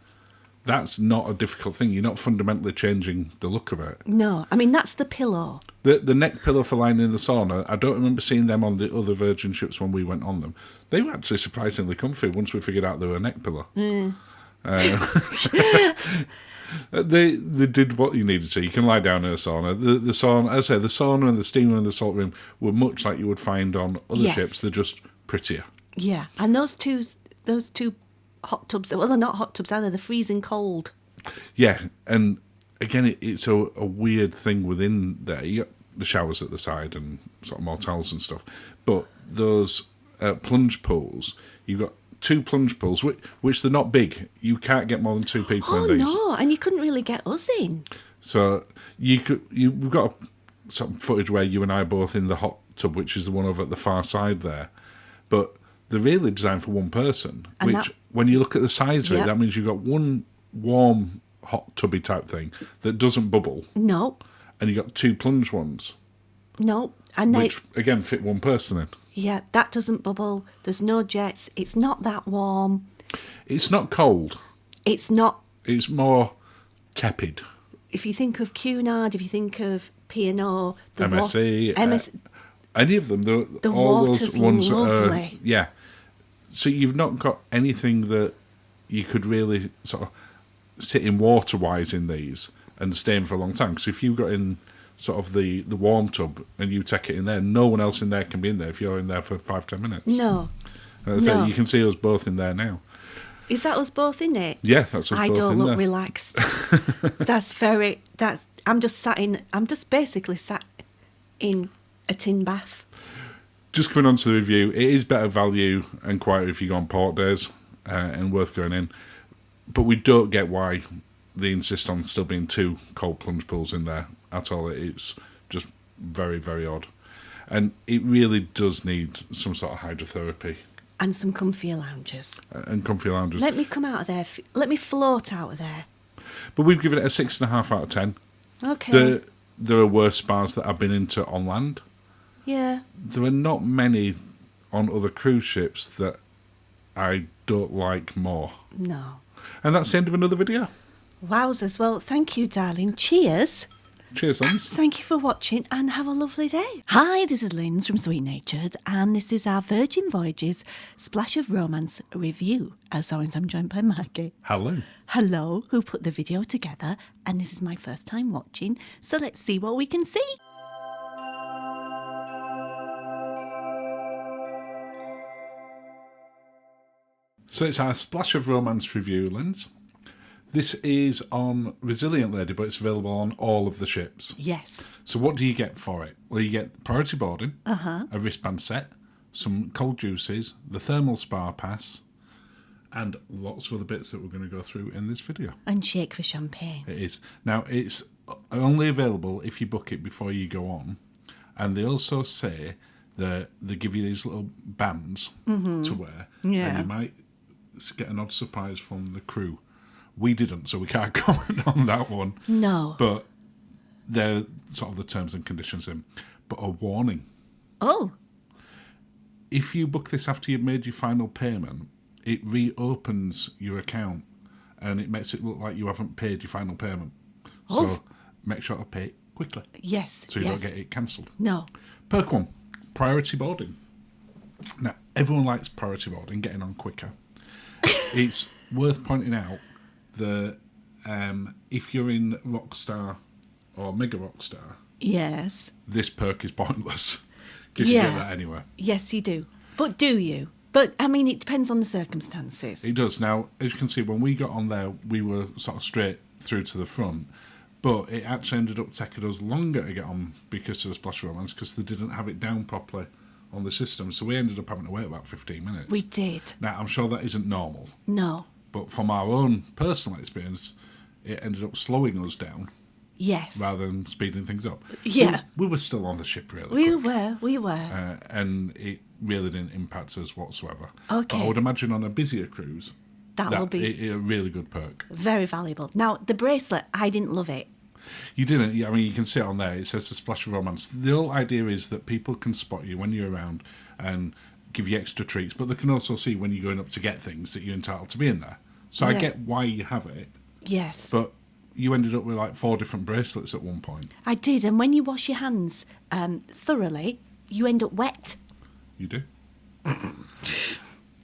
that's not a difficult thing. You're not fundamentally changing the look of it.
No, I mean, that's the pillow.
The neck pillow for lying in the sauna, I don't remember seeing them on the other Virgin ships when we went on them. They were actually surprisingly comfy once we figured out they were a neck pillow. They did what you needed to. You can lie down in a sauna. The sauna, as I say, the sauna and the steamer and the salt room were much like you would find on other
Yes.
ships. They're just prettier.
Yeah, and those two hot tubs, well, they're not hot tubs either, they're freezing cold.
Yeah, and again, it's a weird thing within there. You got the showers at the side and sort of more towels and stuff. But those plunge pools, you've got 2 plunge pools, which they're not big. You can't get more than 2 people
Oh,
in these.
no, and you couldn't really get us in.
So we've got some footage where you and I are both in the hot tub, which is the one over at the far side there. But they're really designed for one person,
And
which when you look at the size of it,
Yep.
that means you've got one warm, hot tubby type thing that doesn't bubble,
No,
and you've got 2 plunge ones,
no. And
which, again, fit one person in.
Yeah, that doesn't bubble. There's no jets. It's not that warm.
It's not cold.
It's not.
It's more tepid.
If you think of Cunard, if you think of P&O, the
MSC, any of them,
the
all
water's
those ones
lovely.
Yeah. So you've not got anything that you could really sort of sit in water-wise in these and stay in for a long time. Because if you got in sort of the warm tub and you take it in there, no one else in there can be in there if you're in there for 5-10 minutes.
No.
So you can see us both in there now.
Is that us both in it?
Yeah, that's us both in there.
I don't look relaxed. I'm just basically sat in a tin bath.
Just coming on to the review, it is better value and quieter if you go on port days and worth going in. But we don't get why they insist on still being 2 cold plunge pools in there at all. It's just very, very odd. And it really does need some sort of hydrotherapy.
And some comfy lounges.
And comfy lounges.
Let me come out of there. Let me float out of there.
But we've given it a 6.5 out of 10.
Okay.
There are worse spas that I've been into on land.
Yeah.
There are not many on other cruise ships that I don't like more.
No.
And that's the end of another video.
Wowzers. Well, thank you, darling. Cheers.
Cheers, Linz.
Thank you for watching and have a lovely day. Hi, this is Linz from Sweet Natured, and this is our Virgin Voyages Splash of Romance review. As always, I'm joined by Maggie.
Hello.
Hello, who put the video together, and this is my first time watching, so let's see what we can see.
So it's our Splash of Romance review, Linz. This is on Resilient Lady, but it's available on all of the ships.
Yes.
So what do you get for it? Well, you get priority boarding, a wristband set, some cold juices, the thermal spa pass, and lots of other bits that we're going to go through in this video.
And shake for champagne.
It is. Now, it's only available if you book it before you go on. And they also say that they give you these little bands to wear.
Yeah.
And you might get an odd surprise from the crew. We didn't, so we can't comment on that one.
No.
But they're sort of the terms and conditions in. But a warning.
Oh.
If you book this after you've made your final payment, it reopens your account and it makes it look like you haven't paid your final payment.
Oh.
So make sure to pay it quickly.
Yes.
So you don't get it cancelled.
No.
Perk 1, priority boarding. Now, everyone likes priority boarding, getting on quicker. It's worth pointing out that if you're in Rockstar or Mega Rockstar,
Yes.
this perk is pointless because you get that anywhere.
Yes, you do. But do you? But, I mean, it depends on the circumstances.
It does. Now, as you can see, when we got on there, we were sort of straight through to the front, but it actually ended up taking us longer to get on because of Splash Romance because they didn't have it down properly on the system. So we ended up having to wait about 15 minutes.
We did.
Now, I'm sure that isn't normal.
No.
But from our own personal experience, it ended up slowing us down
Yes.
rather than speeding things up.
Yeah.
We were still on the ship really quick.
We were.
And it really didn't impact us whatsoever.
Okay.
But I would imagine on a busier cruise,
That will be
a really good perk.
very valuable. Now, the bracelet, I didn't love it.
You didn't. I mean, you can see it on there. It says the Splash of Romance. The whole idea is that people can spot you when you're around and give you extra treats, but they can also see when you're going up to get things that you're entitled to be in there. So I get why you have it,
Yes.
but you ended up with like 4 different bracelets at one point.
I did, and when you wash your hands thoroughly, you end up wet.
You do.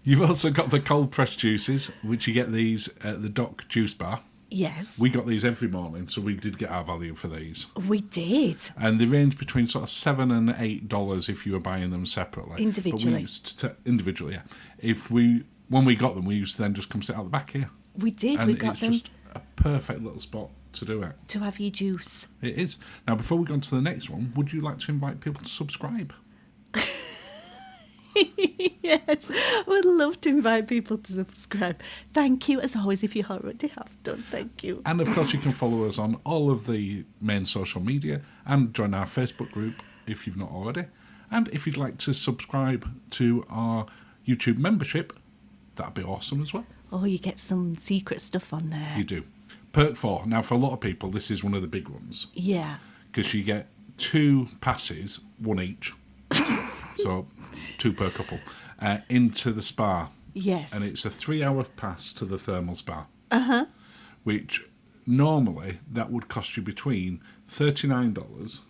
You've also got the cold pressed juices, which you get these at the Dock Juice Bar.
Yes.
We got these every morning, so we did get our value for these.
We did.
And they range between sort of $7 and $8 if you were buying them separately.
Individually.
But we used to individually, yeah. When we got them, we used to then just come sit out the back here.
We did.
And
We got
it's
them
just a perfect little spot to do it.
to have your juice.
It is. Now, before we go on to the next one, would you like to invite people to subscribe?
Yes, I would love to invite people to subscribe. Thank you, as always, if you already have done. Thank you.
And of course, you can follow us on all of the main social media and join our Facebook group if you've not already. And if you'd like to subscribe to our YouTube membership, that'd be awesome as well.
Oh, you get some secret stuff on there.
You do. Perk 4. Now, for a lot of people, this is one of the big ones
Yeah.
because you get 2 passes, 1 each, so 2 per couple, into the spa.
Yes.
And it's a 3-hour pass to the thermal spa. Which normally that would cost you between $39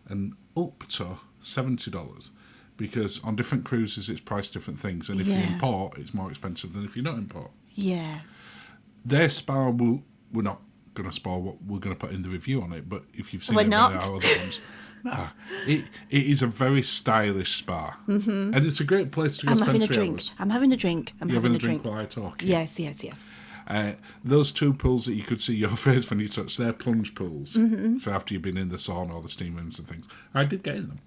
and up to $70. Because on different cruises it's priced different things. And if you import, it's more expensive than if you don't import.
Yeah.
Their spa we're not going to spoil what we're going to put in the review on it, but if you've seen
We're
any
not.
of our other ones, it is a very stylish spa, and it's a great place to go
I'm
spend
having a
3
drink.
hours.
I'm having a drink.
You're having a drink while I talk.
Yes.
Those 2 pools that you could see your face when you touch, they're plunge pools for after you've been in the sauna or the steam rooms and things. I did get in them.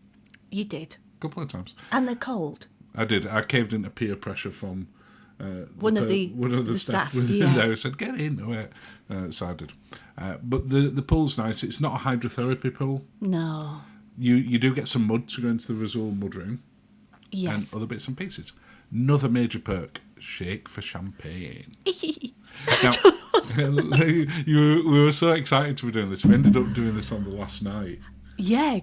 You did.
A couple of times.
And they're cold.
I did. I caved into peer pressure from
One of the
staff
staff,
within
yeah.
there said, "Get in." So I did. But the pool's nice. It's not a hydrotherapy pool.
No.
You do get some mud to go into the Rizal mudroom.
Yes.
And other bits and pieces. Another major perk: shake for champagne. Now, we were so excited to be doing this. We ended up doing this on the last night.
Yeah.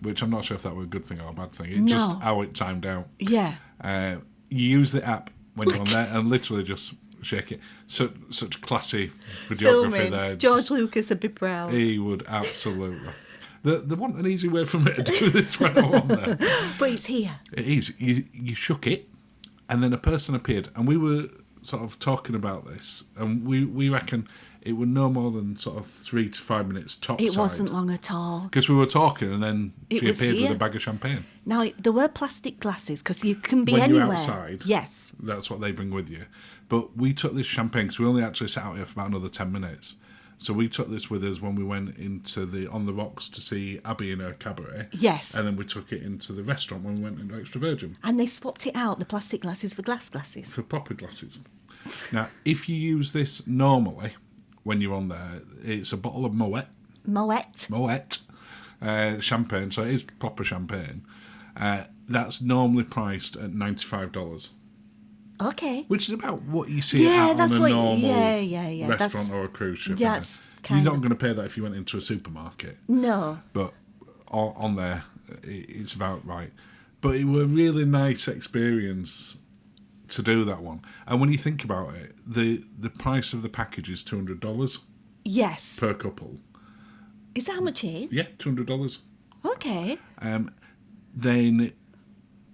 Which I'm not sure if that were a good thing or a bad thing. Just how it timed out.
Yeah.
You use the app when you're on there and literally just shake it. Such classy videography
Filming.
there.
George Lucas would be proud.
He would absolutely. They want an easy way for me to do this when I'm on there.
But it's here.
It is. You shook it, and then a person appeared, and we were sort of talking about this, and we reckon it was no more than sort of 3 to 5 minutes topside.
It wasn't long at all.
Because we were talking, and then she
was
appeared
here.
with a bag of champagne.
Now, there were plastic glasses, because you can be
When
anywhere.
you're outside,
Yes.
that's what they bring with you. But we took this champagne, because we only actually sat out here for about another 10 minutes. So we took this with us when we went into On the Rocks to see Abby in her cabaret.
Yes.
And then we took it into the restaurant when we went into Extra Virgin.
And they swapped it out, the plastic glasses for glass glasses.
For proper glasses. Now, if you use this normally, when you're on there, it's a bottle of Moet champagne, so it is proper champagne. That's normally priced at $95.
Okay.
Which is about what you see
Yeah,
on
that's
a
what.
normal
Yeah.
restaurant or a cruise ship.
Yeah,
isn't
it's
it?
kind
You're not
of-
going to pay that if you went into a supermarket.
No.
But on there, it's about right. But it was a really nice experience to do that one. And when you think about it, the price of the package is $200
Yes.
per couple.
Is that how much it is?
Yeah, $200.
Okay.
Then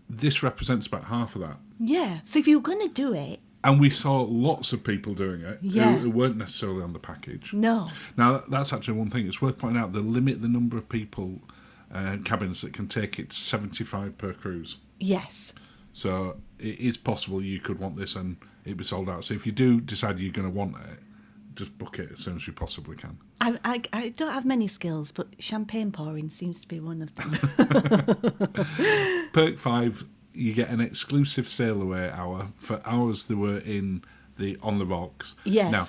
this represents about half of that.
Yeah. So if you were going to do it,
And we saw lots of people doing it
Yeah.
who weren't necessarily on the package.
no.
Now, that's actually one thing. It's worth pointing out, they limit the number of people, cabins that can take it to 75 per cruise.
Yes.
So it is possible you could want this and it'd be sold out. So if you do decide you're going to want it, just book it as soon as you possibly can.
I don't have many skills, but champagne pouring seems to be one of them.
Perk 5, you get an exclusive sail away hour for hours that were on the rocks.
Yes.
Now,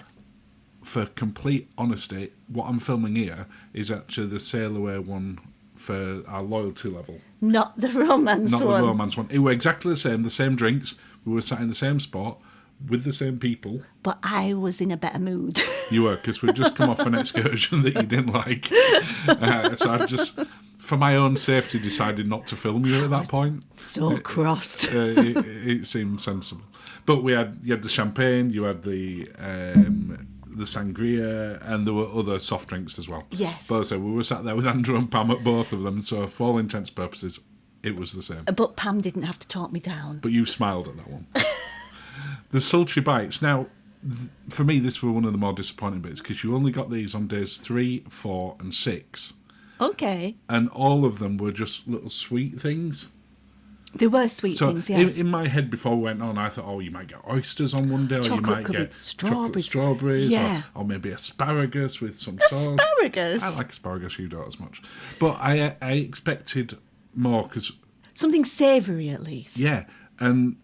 for complete honesty, what I'm filming here is actually the sail away one for our loyalty level.
Not the romance
Not
one.
the romance one. It were exactly the same drinks. We were sat in the same spot with the same people.
But I was in a better mood.
You were, because we'd just come off an excursion that you didn't like. So I just, for my own safety, decided not to film you at that point.
So cross.
It seemed sensible. But you had the champagne, you had the sangria, and there were other soft drinks as well.
Yes.
But as I said, we were sat there with Andrew and Pam at both of them, so for all intents and purposes, it was the same.
But Pam didn't have to talk me down.
But you smiled at that one. The sultry bites. Now, for me, this were one of the more disappointing bits, because you only got these on days 3, 4, and 6.
Okay.
And all of them were just little sweet things.
There were sweet
So
things, yes.
in my head, before we went on, I thought, oh, you might get oysters on one day, or you might
Chocolate-covered
get chocolate
strawberries.
strawberries,
Yeah.
or maybe asparagus with some sauce.
Asparagus?
I like asparagus, you don't as much. But I expected more, because...
Something savoury, at least.
Yeah, and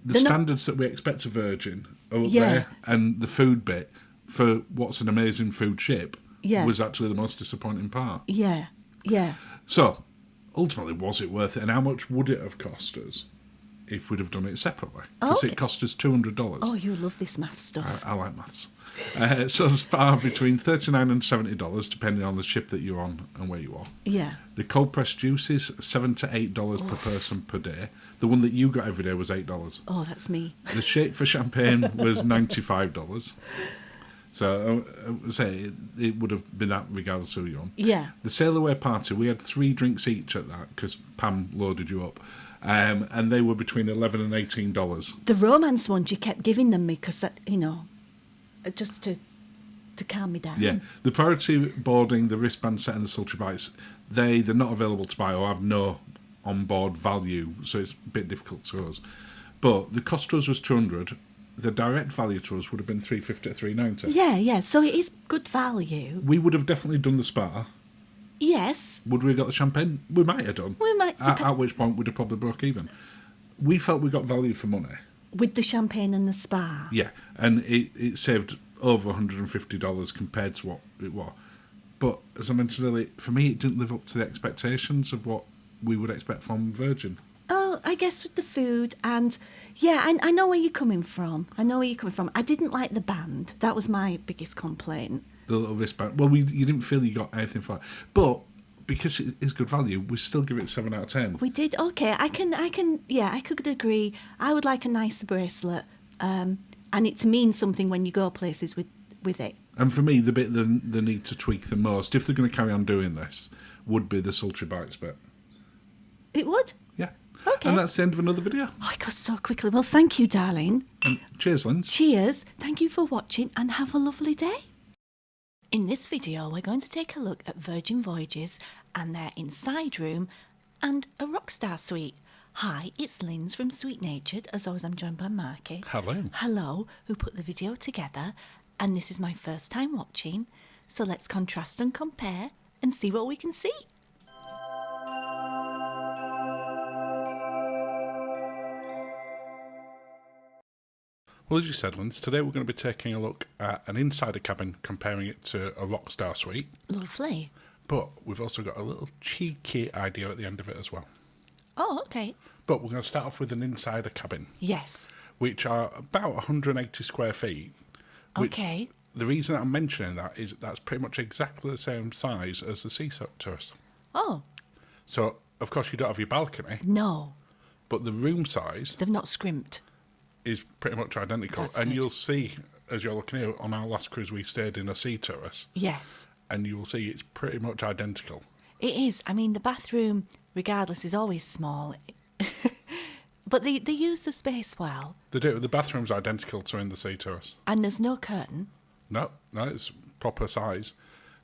the
They're not-
standards that we expect of Virgin are up
Yeah.
there, and the food bit, for what's an amazing food ship,
Yeah.
was actually the most disappointing part.
Yeah.
So, ultimately, was it worth it, and how much would it have cost us? if we'd have done it separately. Because it cost us $200.
Oh, you love this math stuff.
I like maths. So spa between $39 and $70, depending on the ship that you're on and where you are.
Yeah.
The cold pressed juices, $7 to $8 per person per day. The one that you got every day was $8.
Oh, that's me.
The shake for champagne was $95. So I would say it would have been that regardless of who you're on.
Yeah.
The sail away party, we had 3 drinks each at that because Pam loaded you up. And they were between $11 and $18.
The romance ones you kept giving them me because, just to calm me down.
Yeah. The priority boarding, the wristband set and the sultry bites, they're not available to buy or have no onboard value, so it's a bit difficult to us. But the cost to us was $200. The direct value to us would have been $350 to $390.
Yeah. So it is good value.
We would have definitely done the spa.
Yes.
Would we have got the champagne? We might have done.
We might.
At which point we'd have probably broke even. We felt we got value for money.
With the champagne and the spa.
Yeah, and it saved over $150 compared to what it was. But as I mentioned earlier, for me it didn't live up to the expectations of what we would expect from Virgin.
Oh, I guess with the food and... Yeah, I know where you're coming from. I didn't like the band. That was my biggest complaint.
The little wristband. Well, you didn't feel you got anything for it. But because it is good value, we still give it 7 out of 10.
We did. Okay, I can. Yeah, I could agree. I would like a nicer bracelet, and it to mean something when you go places with it.
And for me, the bit they need to tweak the most, if they're going to carry on doing this, would be the sultry bites bit.
It would.
Yeah.
Okay.
And that's the end of another video.
Oh, it goes so quickly. Well, thank you, darling.
And cheers, Linz.
Cheers. Thank you for watching, and have a lovely day. In this video, we're going to take a look at Virgin Voyages and their inside room and a Rockstar suite. Hi, it's Linz from Sweet Natured. As always, I'm joined by Marky.
Hello.
Who put the video together. And this is my first time watching. So let's contrast and compare and see what we can see.
Well, as you said, Linz, today we're going to be taking a look at an insider cabin, comparing it to a Rockstar suite.
Lovely.
But we've also got a little cheeky idea at the end of it as well.
Oh, okay.
But we're going to start off with an insider cabin.
Yes.
Which are about 180 square feet.
Okay.
The reason that I'm mentioning that is that's pretty much exactly the same size as the Sea Terrace.
Oh.
So, of course, you don't have your balcony.
No.
But the room size...
They've not scrimped.
...is pretty much identical.
That's
and
good.
you'll see, as you're looking here, on our last cruise we stayed in a Sea Terrace.
Yes.
And you will see it's pretty much identical.
It is. I mean, the bathroom, regardless, is always small. But they use the space well.
They do. The bathroom's identical to in the Sea Terrace.
And there's no curtain.
No, it's proper size.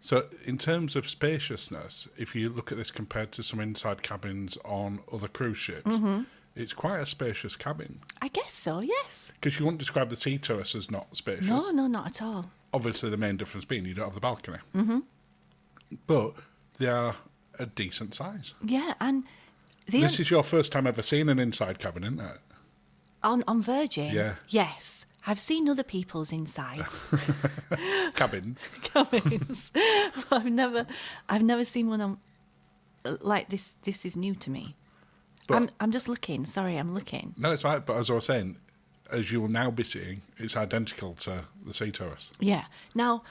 So in terms of spaciousness, if you look at this compared to some inside cabins on other cruise ships, it's quite a spacious cabin.
I guess so, yes.
Because you wouldn't describe the Sea Terrace as not spacious.
No, not at all.
Obviously, the main difference being you don't have the balcony. But they are a decent size.
Yeah, and...
This is your first time ever seeing an inside cabin, isn't it?
On Virgin?
Yeah.
Yes. I've seen other people's insides.
Cabins.
Cabins. I've never seen one on like this. This is new to me.
But,
I'm just looking. Sorry, I'm looking.
No, it's right. But as I was saying, as you will now be seeing, it's identical to the Sea Terrace.
Yeah. Now,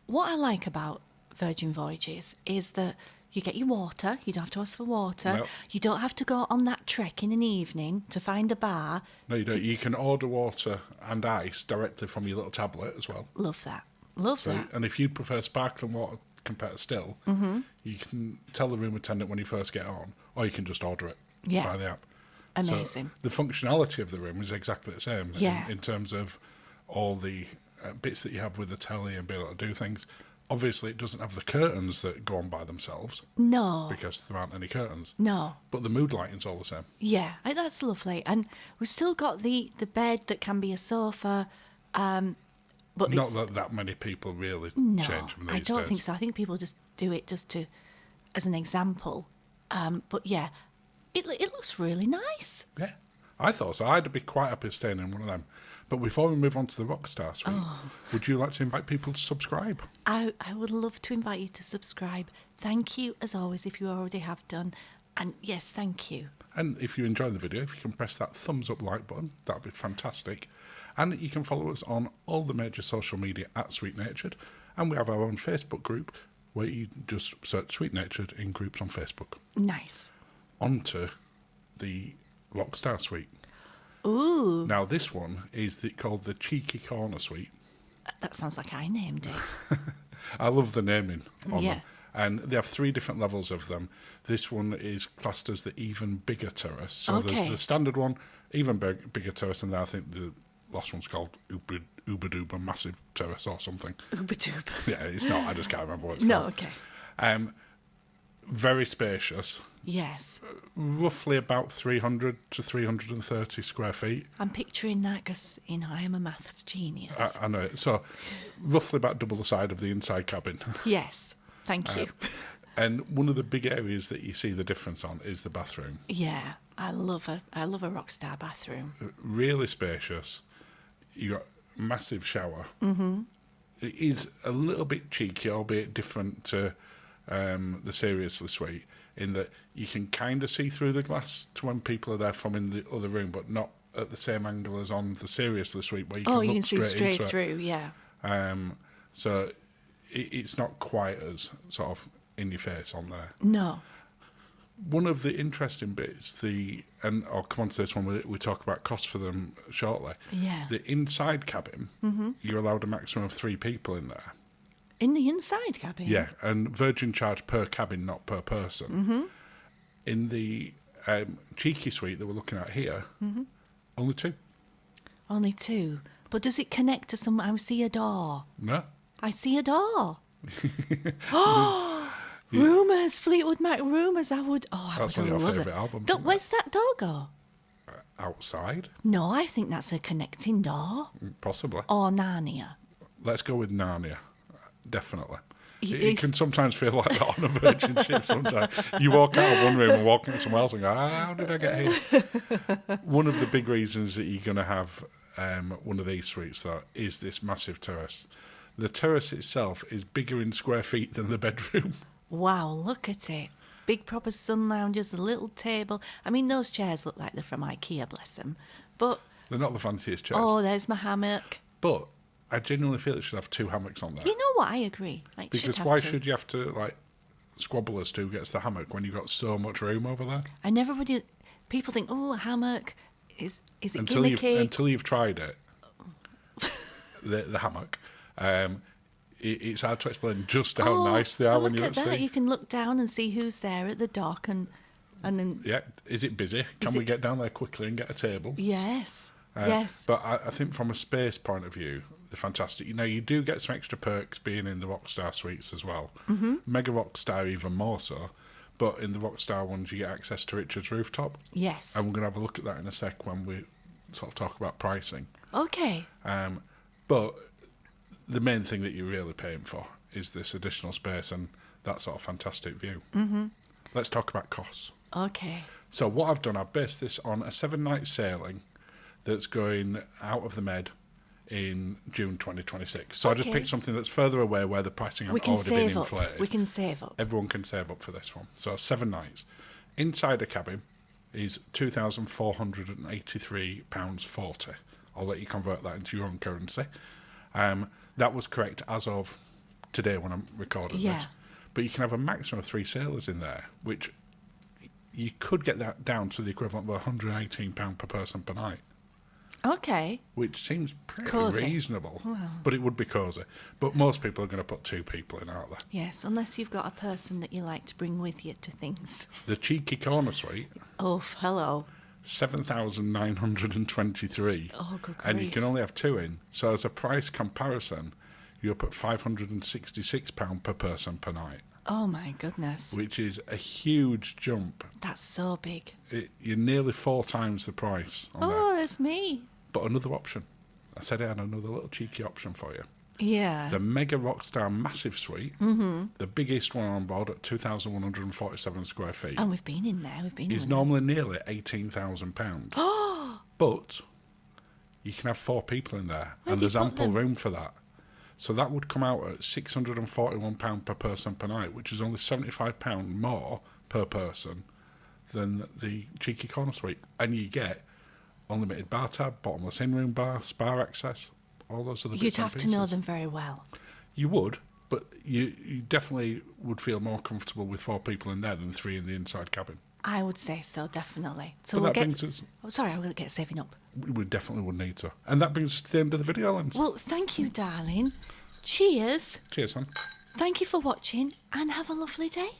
what I like about Virgin Voyages is that you get your water. You don't have to ask for water.
Nope.
You don't have to go on that trek in an evening to find a bar.
No, you don't. You can order water and ice directly from your little tablet as well.
Love that. Love that.
And if you prefer sparkling water compared to still, you can tell the room attendant when you first get on, or you can just order it via the app.
Amazing.
So the functionality of the room is exactly the same in terms of all the bits that you have with the telly and being able to do things. Obviously, it doesn't have the curtains that go on by themselves.
No.
Because there aren't any curtains.
No.
But the mood lighting's all the same.
Yeah, that's lovely. And we've still got the bed that can be a sofa. But
not that many people really change them these
I don't
days.
think so. I think people just do it just to, as an example. But yeah, it looks really nice.
Yeah, I thought so. I'd be quite happy staying in one of them. But before we move on to the Rockstar suite, would you like to invite people to subscribe?
I would love to invite you to subscribe. Thank you, as always, if you already have done. And yes, thank you.
And if you enjoy the video, if you can press that thumbs up like button, that'd be fantastic. And you can follow us on all the major social media at Sweet Natured. And we have our own Facebook group where you just search Sweet Natured in groups on Facebook.
Nice.
Onto the Rockstar Suite.
Ooh.
Now, this one is called the Cheeky Corner Suite.
That sounds like I named it.
I love the naming on
Yeah.
them. And they have 3 different levels of them. This one is classed as the even bigger terrace. So
Okay.
there's the standard one, even bigger terrace, and then I think the last one's called Uber Duber Massive Terrace or something.
Uber doob.
Yeah, it's not. I just can't remember what it's
No,
called.
okay.
Very spacious.
Yes.
Roughly about 300 to 330 square feet.
I'm picturing that because, I am a maths genius.
I know it. So roughly about double the size of the inside cabin.
Yes. Thank you.
And one of the big areas that you see the difference on is the bathroom.
Yeah. I love a Rockstar bathroom.
Really spacious. You got massive shower. Mm-hmm. It is a little bit cheeky, albeit different to the Seriously Suite, in that you can kind of see through the glass to when people are there from in the other room, but not at the same angle as on the Seriously Suite, where you can look
see straight
into
through, yeah.
So it's not quite as sort of in your face on there.
No.
One of the interesting bits, and I'll come on to this one, we talk about costs for them shortly.
Yeah.
The inside cabin, you're allowed a maximum of 3 people in there.
In the inside cabin?
Yeah, and Virgin charge per cabin, not per person. Mm-hmm. In the cheeky suite that we're looking at here, only 2.
Only 2. But does it connect to some... I see a door.
No.
I see a door. Rumours, Fleetwood Mac Rumours. I would
That's one of your
love
favourite
it.
albums.
Where's that door go?
Outside?
No, I think that's a connecting door.
Possibly.
Or Narnia.
Let's go with Narnia. Definitely. It
It's-
can sometimes feel like that on a Virgin ship sometimes. You walk out of one room and walk into somewhere else and go, how did I get here? One of the big reasons that you're going to have one of these suites, though, is this massive terrace. The terrace itself is bigger in square feet than the bedroom.
Wow, look at it. Big proper sun lounges, a little table. I mean, those chairs look like they're from IKEA, bless them. But,
They're not the fanciest chairs.
there's my hammock.
But I genuinely feel it should have 2 hammocks on there.
You know what? I agree. Like,
Because
should
why
have to.
should you have to, squabble as to who gets the hammock when you've got so much room over there?
And everybody, people think, a hammock, is it
Until
gimmicky?
you've tried it, the hammock, it's hard to explain just how nice they are when
look
you're
at
at
that.
sea.
You can look down and see who's there at the dock and then...
Yeah, is it busy? Can we get down there quickly and get a table?
Yes, yes.
But I think from a space point of view, they're fantastic. You do get some extra perks being in the Rockstar suites as well. Mm-hmm. Mega Rockstar even more so. But in the Rockstar ones, you get access to Richard's rooftop.
Yes.
And we're going to have a look at that in a sec when we sort of talk about pricing.
Okay.
But the main thing that you're really paying for is this additional space and that sort of fantastic view. Mm-hmm. Let's talk about costs.
Okay.
So what I've done, I've based this on a 7-night sailing that's going out of the Med in June 2026. So I just
Okay.
picked something that's further away where the pricing
We
has
can
already been
save up.
inflated.
We can save up.
Everyone can save up for this one. So 7 nights. Inside a cabin is £2,483.40. I'll let you convert that into your own currency. That was correct as of today when I'm recording
Yeah.
this. But you can have a maximum of 3 sailors in there, which you could get that down to the equivalent of £118 per person per night,
Okay.
which seems pretty
Cosy.
reasonable. But it would be cosy. But most people are going to put 2 people in, aren't they?
Yes, unless you've got a person that you like to bring with you to things.
The cheeky corner suite,
Oh, hello.
7,923.
Oh, good
And you
grief.
can only have 2 in. So as a price comparison, you're up at £566 per person per night,
Oh, my goodness.
which is a huge jump.
That's so big.
You're nearly 4 times the price on there.
Oh, that's me.
But another option. I said I had another little cheeky option for you.
Yeah.
The Mega Rockstar Massive Suite, the biggest one on board at 2,147 square feet,
And we've been in there. We've been
is
in
normally nearly £18,000. But you can have 4 people in there,
Where
and
do you
there's
put
ample
them?
room for that. So that would come out at £641 per person per night, which is only £75 more per person than the cheeky corner suite. And you get unlimited bar tab, bottomless in-room bar, spa access, all those other bits
You'd
and
have to
pieces.
know them very well.
You would, but you definitely would feel more comfortable with 4 people in there than 3 in the inside cabin.
I would say so, definitely. So
But
we'll
that
get...
brings us...
Oh, sorry, I will get saving up.
We definitely would need to. And that brings us to the end of the video, Linz.
Well, thank you, darling. Cheers.
Cheers, hon.
Thank you for watching and have a lovely day.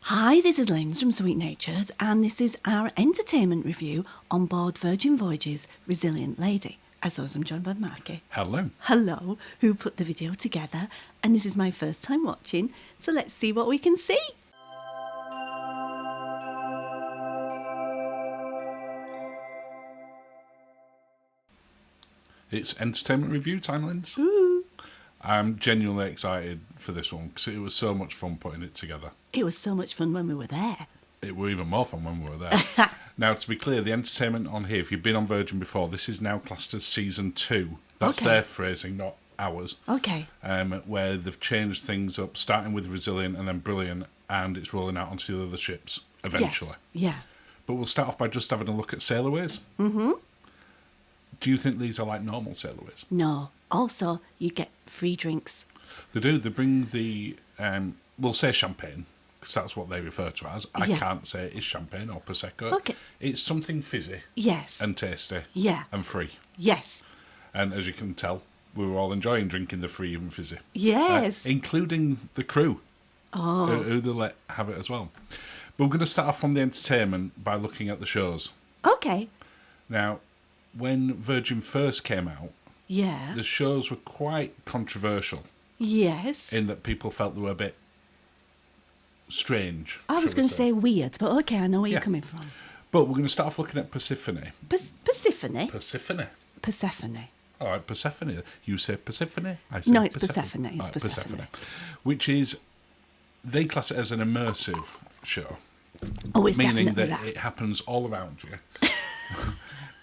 Hi, this is Linz from Sweet Natured, and this is our entertainment review on board Virgin Voyages Resilient Lady. As always, I'm joined by Marky.
Hello.
Hello, who put the video together, and this is my first time watching, so let's see what we can see.
It's entertainment review time, Linz.
Ooh.
I'm genuinely excited for this one because it was so much fun putting it together.
It was so much fun when we were there.
It were even more fun when we were there. Now, to be clear, the entertainment on here, if you've been on Virgin before, this is now classed as Season 2. That's
Okay.
their phrasing, not ours.
Okay.
Where they've changed things up, starting with Resilient and then Brilliant, and it's rolling out onto the other ships eventually.
Yes. Yeah.
But we'll start off by just having a look at sailorways. Mm-hmm. Do you think these are like normal sailorways?
No. Also, you get free drinks.
They do. They bring the, we'll say champagne, because that's what they refer to as. I
Yeah.
can't say it is champagne or Prosecco.
Okay.
It's something fizzy
Yes.
and tasty
Yeah.
and free.
Yes.
And as you can tell, we were all enjoying drinking the free and fizzy.
Yes.
Including the crew, who they let have it as well. But we're going to start off from the entertainment by looking at the shows.
Okay.
Now, when Virgin first came out,
Yeah.
the shows were quite controversial
Yes.
in that people felt they were a bit strange.
I was
shall we
going to say weird, but okay, I know where you're
Yeah.
coming from.
But we're going to start off looking at Persephone.
Persephone?
Persephone.
Persephone.
All right, Persephone. You say Persephone. I say
No, it's Persephone. It's
All right,
Persephone.
Which is, they class it as an immersive show.
Oh, it's
Meaning
definitely
that
that.
it happens all around you.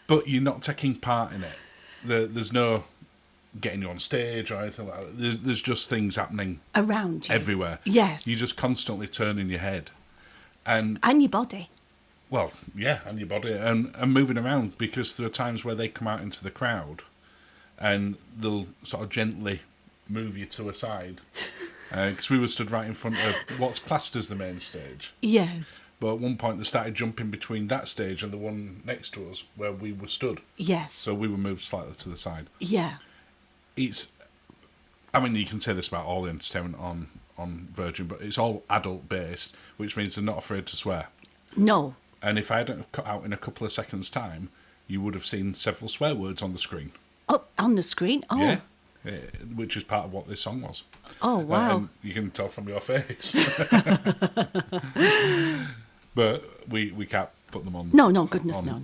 But you're not taking part in it. There's no getting you on stage or anything like that. There's just things happening
Around you.
everywhere.
Yes.
You're just constantly turning your head. And,
And your body.
well, yeah, and your body. And moving around, because there are times where they come out into the crowd and they'll sort of gently move you to a side. Because we were stood right in front of what's classed as the main stage.
Yes.
But at one point, they started jumping between that stage and the one next to us where we were stood.
Yes.
So we were moved slightly to the side.
Yeah.
It's, I mean, you can say this about all the entertainment on Virgin, but it's all adult-based, which means they're not afraid to swear.
No.
And if I hadn't have cut out in a couple of seconds' time, you would have seen several swear words on the screen.
Oh, on the screen? Oh.
Yeah. Which is part of what this song was.
Oh, wow.
And you can tell from your face. But we can't put them on.
No, goodness, no.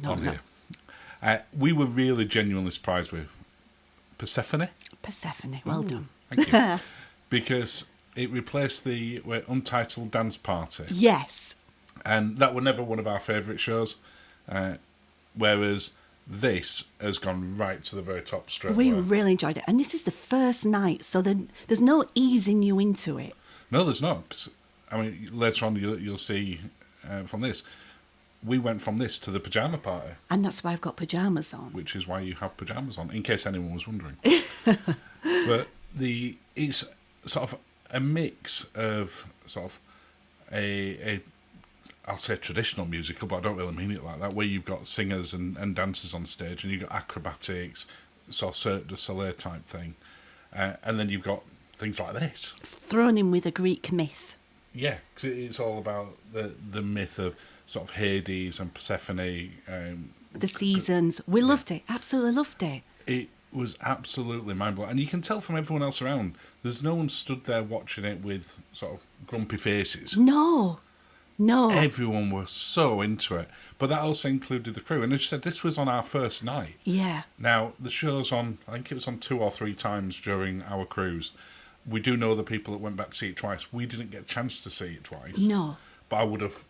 Here. We were really genuinely surprised with Persephone.
Persephone. Well done.
Thank you. Because it replaced the Untitled Dance Party.
Yes.
And that were never one of our favourite shows. Whereas this has gone right to the very top straight
We
away.
really enjoyed it. And this is the first night, so there's no easing you into it.
No, there's not. 'Cause, I mean, later on you'll see from this, we went from this to the pyjama party,
And that's why I've got pyjamas on.
which is why you have pyjamas on, in case anyone was wondering. But it's sort of a mix of sort of a I'll say traditional musical, but I don't really mean it like that, where you've got singers and dancers on stage, and you've got acrobatics, sort of Cirque du Soleil type thing, and then you've got things like this.
Thrown in with a Greek myth.
Yeah, because it's all about the myth of sort of Hades and Persephone.
The seasons. We loved it. Absolutely loved it.
It was absolutely mind-blowing. And you can tell from everyone else around, there's no one stood there watching it with sort of grumpy faces.
No.
Everyone was so into it. But that also included the crew. And as you said, this was on our first night.
Yeah.
Now, the show's on, I think it was on 2 or 3 times during our cruise. We do know the people that went back to see it twice. We didn't get a chance to see it twice.
No.
But I would have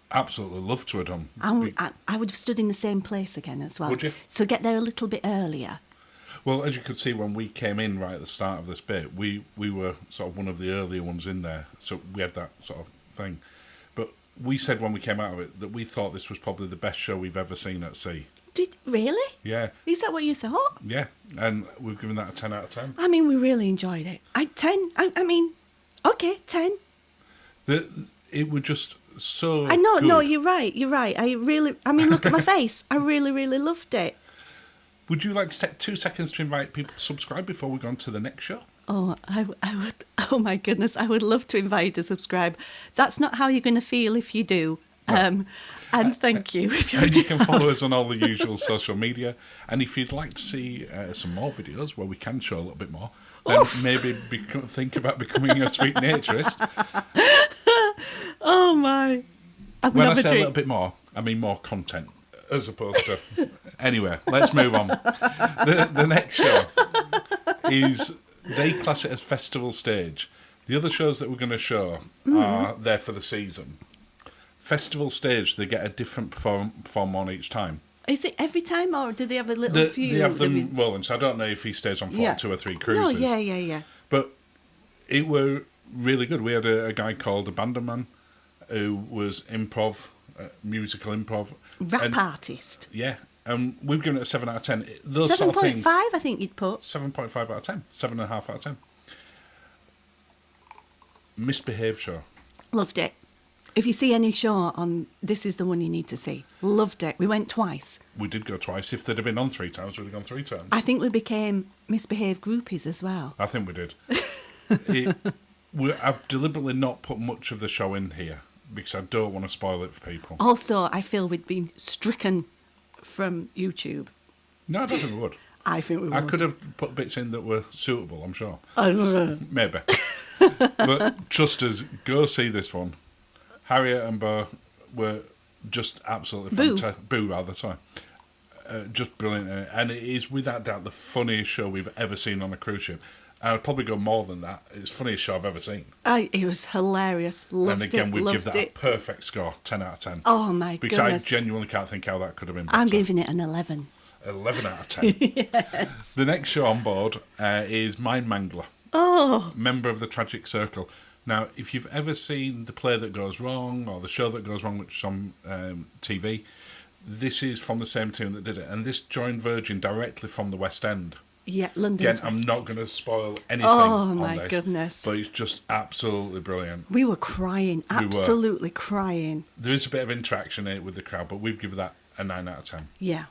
absolutely loved to have done.
I would have stood in the same place again as well.
Would you?
So get there a little bit earlier.
Well, as you could see when we came in right at the start of this bit, we were sort of one of the earlier ones in there. So we had that sort of thing. But we said when we came out of it that we thought this was probably the best show we've ever seen at sea.
Really?
Yeah.
Is that what you thought?
Yeah, and we've given that a 10 out of 10.
I mean, we really enjoyed it. 10. I mean, okay, 10.
It was just so
I know,
good.
no, you're right. I mean, look at my face. I really, really loved it.
Would you like to take 2 seconds to invite people to subscribe before we go on to the next show?
Oh, I would. Oh my goodness, I would love to invite you to subscribe. That's not how you're going to feel if you do.
No.
And thank you if you
And
do.
you can follow us on all the usual social media. And if you'd like to see some more videos where we can show a little bit more, then maybe think about becoming a sweet naturist.
Oh my!
When I say a little bit more, I mean more content as opposed to. Anyway, let's move on. The next show is, they class it as festival stage. The other shows that we're going to show are there for the season. Festival stage, they get a different perform on each time.
Is it every time, or do they have a little few?
They have them rolling, so I don't know if he stays on for 2 or 3 cruises.
No, yeah.
But it were really good. We had a guy called Abandon Man who was improv, musical improv.
Rap artist.
Yeah, and we've given it a 7 out of 10. Those 7.5, sort of things,
I think you'd put.
7.5 out of 10. 7.5 out of 10. Misbehaved show.
Loved it. If you see any show on, this is the one you need to see. Loved it. We went twice.
We did go twice. If they'd have been on 3 times, we'd have gone 3 times.
I think we became misbehaved groupies as well.
I think we did. I've deliberately not put much of the show in here because I don't want to spoil it for people.
Also, I feel we'd been stricken from YouTube.
No, I don't think we would.
I think we would.
I could have put bits in that were suitable, I'm sure. Maybe. But trust us, go see this one. Harriet and Bo were just absolutely fantastic. Boo, rather, sorry. Just brilliant. And it is, without doubt, the funniest show we've ever seen on a cruise ship. And I'd probably go more than that. It's the funniest show I've ever seen.
It was hilarious. Loved it.
And again, we'd give that
a
perfect score, 10 out of 10.
Oh, my
because
goodness.
I genuinely can't think how that could have been better.
I'm giving it an 11.
11 out of 10.
Yes.
The next show on board is Mind Mangler.
Oh.
Member of the Tragic Circle. Now, if you've ever seen The Play That Goes Wrong or The Show That Goes Wrong, which is on TV, this is from the same team that did it. And this joined Virgin directly from the West End.
Yeah, London's
Again, I'm not going to spoil anything
Oh,
on
my
this,
goodness.
but it's just absolutely brilliant.
We were crying. Absolutely crying.
There is a bit of interaction in it with the crowd, but we've given that a 9 out of 10.
Yeah.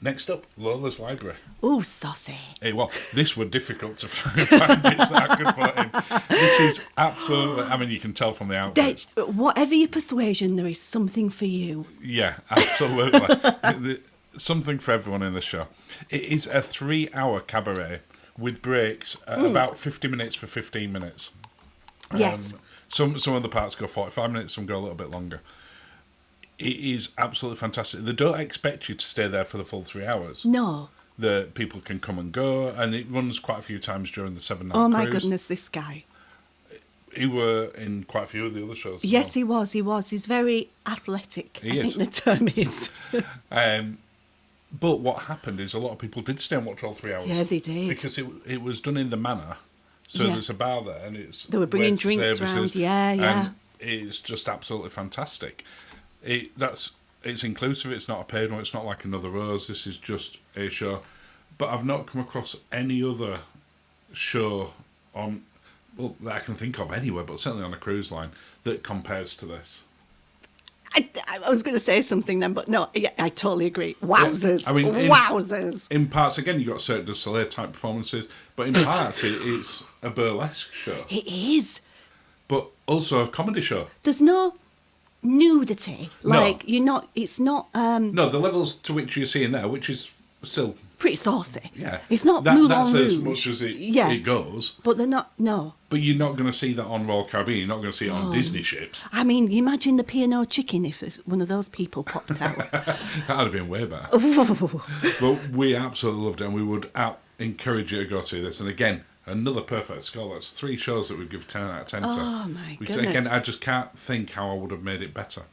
Next up, Lola's Library.
Oh, saucy.
Well, this were difficult to find bits that I could put in. This is absolutely, I mean, you can tell from the outfits.
Whatever your persuasion, there is something for you.
Yeah, absolutely. Something for everyone in the show. It is a 3-hour cabaret with breaks at about 50 minutes for 15 minutes.
Yes.
Some of the parts go 45 minutes, some go a little bit longer. It is absolutely fantastic. They don't expect you to stay there for the full 3 hours.
No.
The people can come and go, and it runs quite a few times during the 7-night
cruise. Oh, my
cruise.
goodness, this guy.
He were in quite a few of the other shows.
Yes, he was. He's very athletic,
I
think the term is.
But what happened is a lot of people did stay and watch all 3 hours.
Yes, he did.
Because it was done in the manor. So there's a bar there, and they
were bringing drinks around. Yeah.
And it's just absolutely fantastic. It's inclusive. It's not a paid one. It's not like Another Rose. This is just a show. But I've not come across any other show that I can think of anywhere, but certainly on a cruise line, that compares to this.
I was going to say something then, but no, I totally agree. Wowzers.
I mean,
wowzers.
In parts, again, you've got Cirque du Soleil type performances, but in parts, it's a burlesque show.
It is.
But also a comedy show.
There's no nudity. It's not...
No, the levels to which you're seeing there, which is still...
pretty saucy.
Yeah.
It's not Moulin
That's
Rouge.
as much as it goes.
But they're not, no.
But you're not going to see that on Royal Caribbean. You're not going to see it on Disney ships.
I mean, you imagine the P&O chicken if one of those people popped out.
That would have been way better. But we absolutely loved it, and we would encourage you to go see this. And again, another perfect score. That's 3 shows that we'd give 10 out of 10 to.
Oh, my
Because,
goodness.
again, I just can't think how I would have made it better.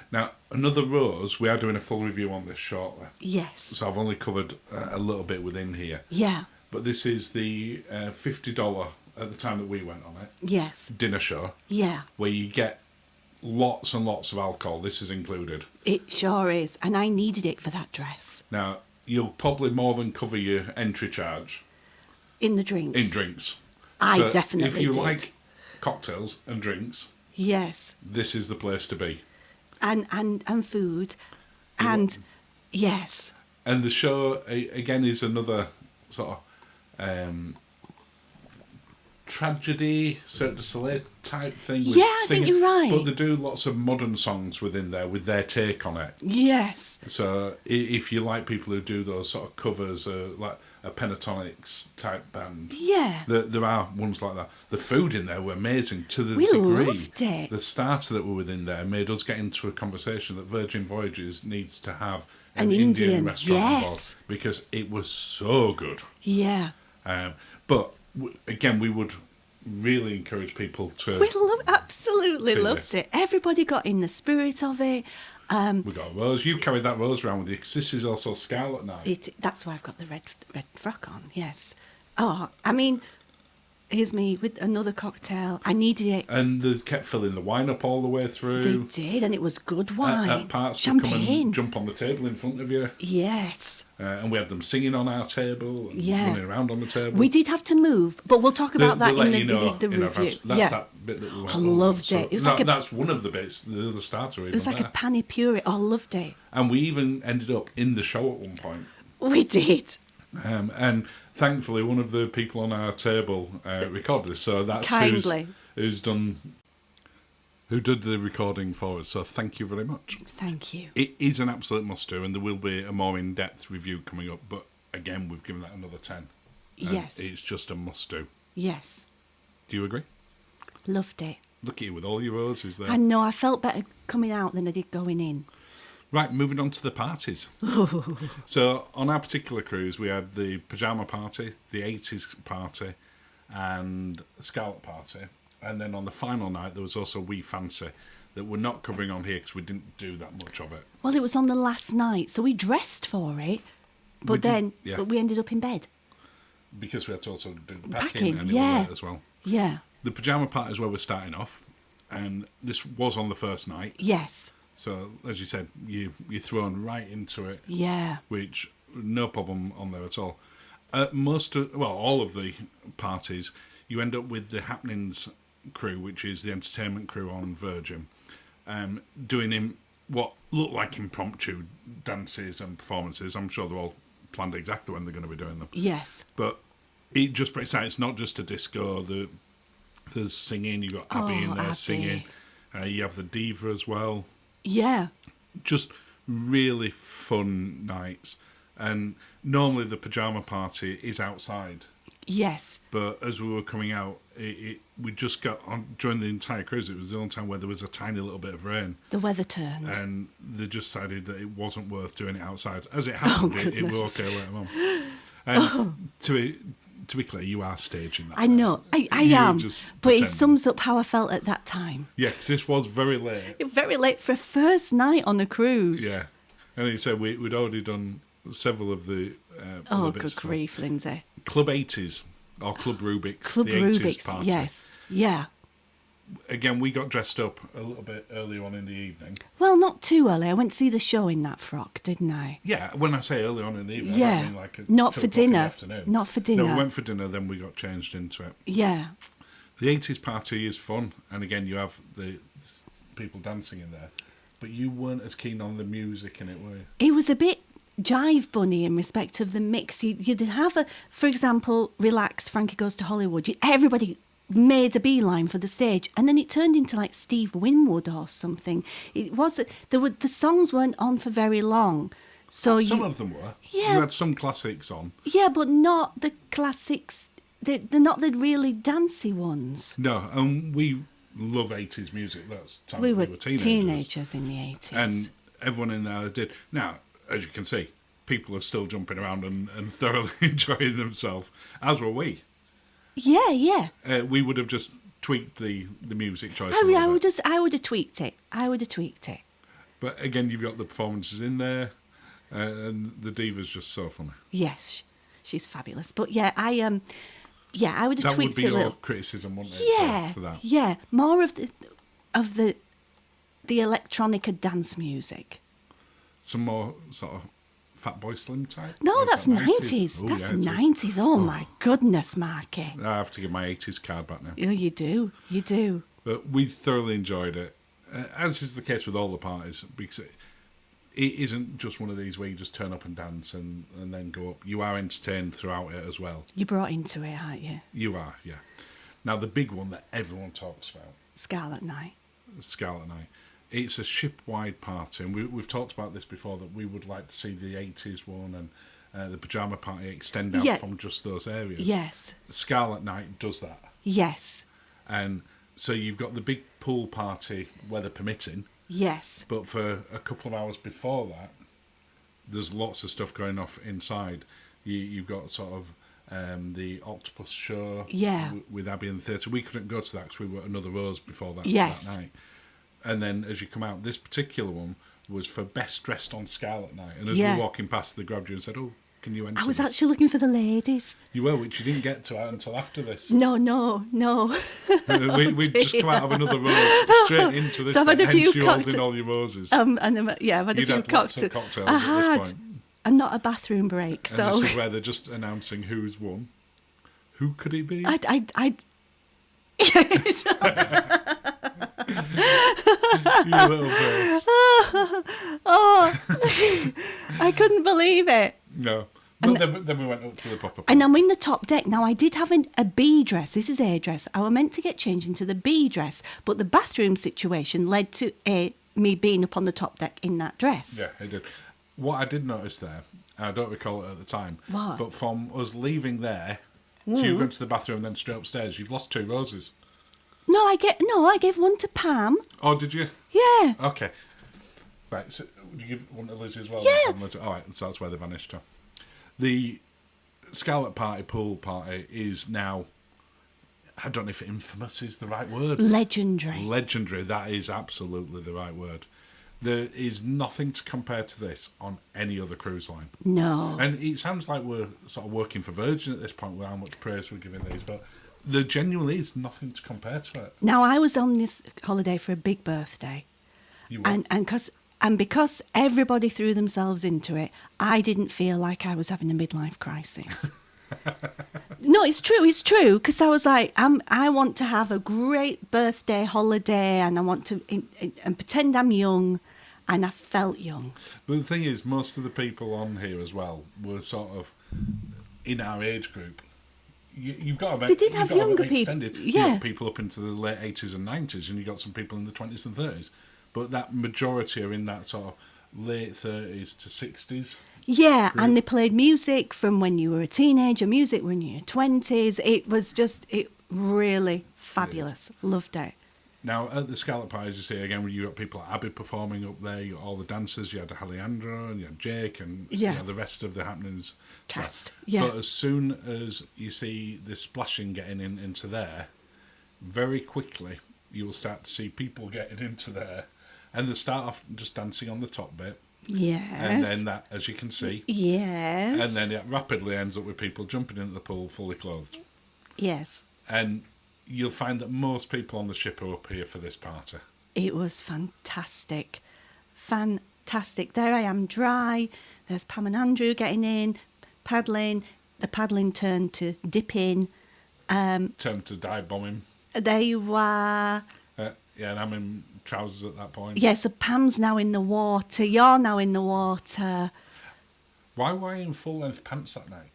Now, Another Rose, we are doing a full review on this shortly.
Yes.
So I've only covered a little bit within here.
Yeah.
But this is the $50 at the time that we went on it.
Yes.
Dinner show.
Yeah.
Where you get lots and lots of alcohol. This is included.
It sure is. And I needed it for that dress.
Now, you'll probably more than cover your entry charge.
In the drinks.
In drinks.
I definitely
if you
did.
like cocktails and drinks,
yes,
this is the place to be.
And food, and yes.
And the show again is another sort of tragedy, Cirque du Soleil type thing. With
I think you're right.
But they do lots of modern songs within there with their take on it.
Yes.
So if you like people who do those sort of covers, like a Pentatonics type band, there are ones like that. The food in there were amazing to the degree.
We loved it.
The starter that were within there made us get into a conversation that Virgin Voyages needs to have an Indian restaurant on board, because it was so good.
Yeah.
But again, we would really encourage people to.
We absolutely loved it. Everybody got in the spirit of it.
We got a rose. You carried that rose around with you, because this is also Scarlet Night.
That's why I've got the red frock on. Yes. Oh, I mean, here's me with another cocktail. I needed it.
And they kept filling the wine up all the way through.
They did, and it was good wine.
At parts,
champagne.
They come and jump on the table in front of you.
Yes.
And we had them singing on our table, and running around on the table.
We did have to move, but we'll talk about that in the review.
That's that bit that we went
I loved it. It was
that's one of the bits, the other starter.
It was like a pani puri. I loved it.
And we even ended up in the show at one point.
We did.
And thankfully, one of the people on our table recorded this. So that's who did the recording for us. So thank you very much.
Thank you.
It is an absolute must-do, and there will be a more in-depth review coming up. But again, we've given that another 10.
Yes.
It's just a must-do.
Yes.
Do you agree?
Loved it.
Look at you with all your roses there.
I know. I felt better coming out than I did going in.
Right, moving on to the parties. So on our particular cruise, we had the pyjama party, the 80s party, and Scarlet party. And then on the final night, there was also We Fancy that we're not covering on here because we didn't do that much of it.
Well, it was on the last night, so we dressed for it, but we ended up in bed.
Because we had to also do the packing and late as well.
Yeah.
The pyjama party is where we're starting off, and this was on the first night.
Yes.
So, as you said, you're thrown right into it.
Yeah.
Which, no problem on there at all. All of the parties, you end up with the Happenings crew, which is the entertainment crew on Virgin, doing what look like impromptu dances and performances. I'm sure they're all planned exactly when they're going to be doing them.
Yes.
But it just breaks out. It's not just a disco. There's singing. You've got Abby in there singing. You have the diva as well. Yeah. Just really fun nights. And normally the pyjama party is outside.
Yes.
But as we were coming out, we just got on during the entire cruise. It was the only time where there was a tiny little bit of rain.
The weather turned.
And they just decided that it wasn't worth doing it outside. As it happened, it was okay later on. And to be clear, you are staging that.
I know, I am. But it sums up how I felt at that time.
Yeah, because this was very late.
Very late for a first night on a cruise.
Yeah. And he said we'd already done several of the
good grief, Lindsay.
Club 80s, or Club Rubik's.
Club
the
Rubik's,
80s party.
yes. Yeah.
Again, we got dressed up a little bit earlier on in the evening.
Well, not too early. I went to see the show in that frock, didn't I?
Yeah, when I say early on in the evening, I don't mean like
not for dinner. Not for dinner.
No, we went for dinner, then we got changed into it.
Yeah.
The 80s party is fun, and again, you have the people dancing in there. But you weren't as keen on the music in it, were you?
It was a bit jive bunny in respect of the mix. You'd have for example, Relax, Frankie Goes to Hollywood. Everybody made a beeline for the stage, and then it turned into like Steve Winwood or something. It was the songs weren't on for very long, so
some of them were.
Yeah,
you had some classics on.
Yeah, but not the classics. They're not the really dancey ones.
No, and we love 80s music. That's time
we were
teenagers
in the 80s,
and everyone in there did. Now, as you can see, people are still jumping around and thoroughly enjoying themselves, as were we.
Yeah, yeah.
We would have just tweaked the music choice.
I would have tweaked it.
But again, you've got the performances in there, and the diva's just so funny.
Yes, she's fabulous. But yeah, Yeah, I would have
That would
tweaked
be
it a
your
little.
criticism, wouldn't it?
Yeah,
For that.
yeah. More of the electronica dance music.
Some more sort of Fatboy Slim type?
No,
Or is
that's
that
90s.
Oh,
That's
yeah, it is.
90s. Oh, my goodness, Marky.
I have to give my 80s card back now.
Yeah, you do. You do.
But we thoroughly enjoyed it, as is the case with all the parties, because it isn't just one of these where you just turn up and dance and then go up. You are entertained throughout it as well.
You're brought into it, aren't you?
You are, yeah. Now, the big one that everyone talks about,
Scarlet Night.
Scarlet Night. It's a ship-wide party, and we've talked about this before, that we would like to see the 80s one and the pyjama party extend out from just those areas.
Yes.
Scarlet Night does that.
Yes.
And so you've got the big pool party, weather permitting,
Yes.
but for a couple of hours before that, there's lots of stuff going off inside. You've got sort of the octopus show with Abby in the theatre. We couldn't go to that because we were at Another Rose before that night. And then as you come out, this particular one was for Best Dressed on Scarlet Night. And as we were walking past, they grabbed you and said, "Oh, can you enter
I was
this?"
actually looking for the ladies.
You were, which you didn't get to until after this.
No.
We'd just come out of Another Rose straight into this.
So I've had a few
holding all your roses.
And I've had a
You'd
few
had lots of cocktails
I
at
had,
this point.
and not a bathroom break.
And
So
this is where they're just announcing who's won. Who could it be? You little bird.
I couldn't believe it.
No. But then we went up to the proper pool.
And I'm in the top deck. Now, I did have a B dress. This is A dress. I was meant to get changed into the B dress, but the bathroom situation led to me being up on the top deck in that dress.
Yeah, it did. What I did notice there, I don't recall it at the time,
What?
but from us leaving there, to you going to the bathroom and then straight upstairs, you've lost 2 roses.
No, I gave one to Pam.
Oh, did you?
Yeah.
Okay. Right, so would you give one to Lizzie as well?
Yeah.
All right, so that's where they vanished to. The Scarlet Party pool party is now, I don't know if infamous is the right word.
Legendary.
Legendary, that is absolutely the right word. There is nothing to compare to this on any other cruise line.
No.
And it sounds like we're sort of working for Virgin at this point with how much praise we're giving these, but there genuinely is nothing to compare to it.
Now, I was on this holiday for a big birthday.
You were.
And because everybody threw themselves into it, I didn't feel like I was having a midlife crisis. No, it's true. Because I was like, I want to have a great birthday holiday, and I want to and pretend I'm young, and I felt young.
But the thing is, most of the people on here as well were sort of in our age group. You've got about,
They did have younger people.
Yeah. You've got people up into the late 80s and 90s, and you've got some people in the 20s and 30s. But that majority are in that sort of late 30s to 60s.
Yeah, and they played music from when you were a teenager, music when you were 20s. It was just, really fabulous. Loved it.
Now, at the Scarlet Party, as you say, again, you got people like Abby performing up there, you got all the dancers, you had Alejandro and you had Jake and the rest of the happenings.
Cast,
So,
yeah.
But as soon as you see the splashing getting into there, very quickly you will start to see people getting into there. And they start off just dancing on the top bit.
Yes.
And then that, as you can see.
Yes.
And then it rapidly ends up with people jumping into the pool fully clothed.
Yes.
And you'll find that most people on the ship are up here for this party.
It was fantastic. Fantastic. There I am, dry. There's Pam and Andrew getting in, paddling. The paddling turned to dipping.
Turned to dive bombing.
There you are.
Yeah, and I'm in trousers at that point.
Yeah, so Pam's now in the water. You're now in the water.
Why were I in full-length pants that night?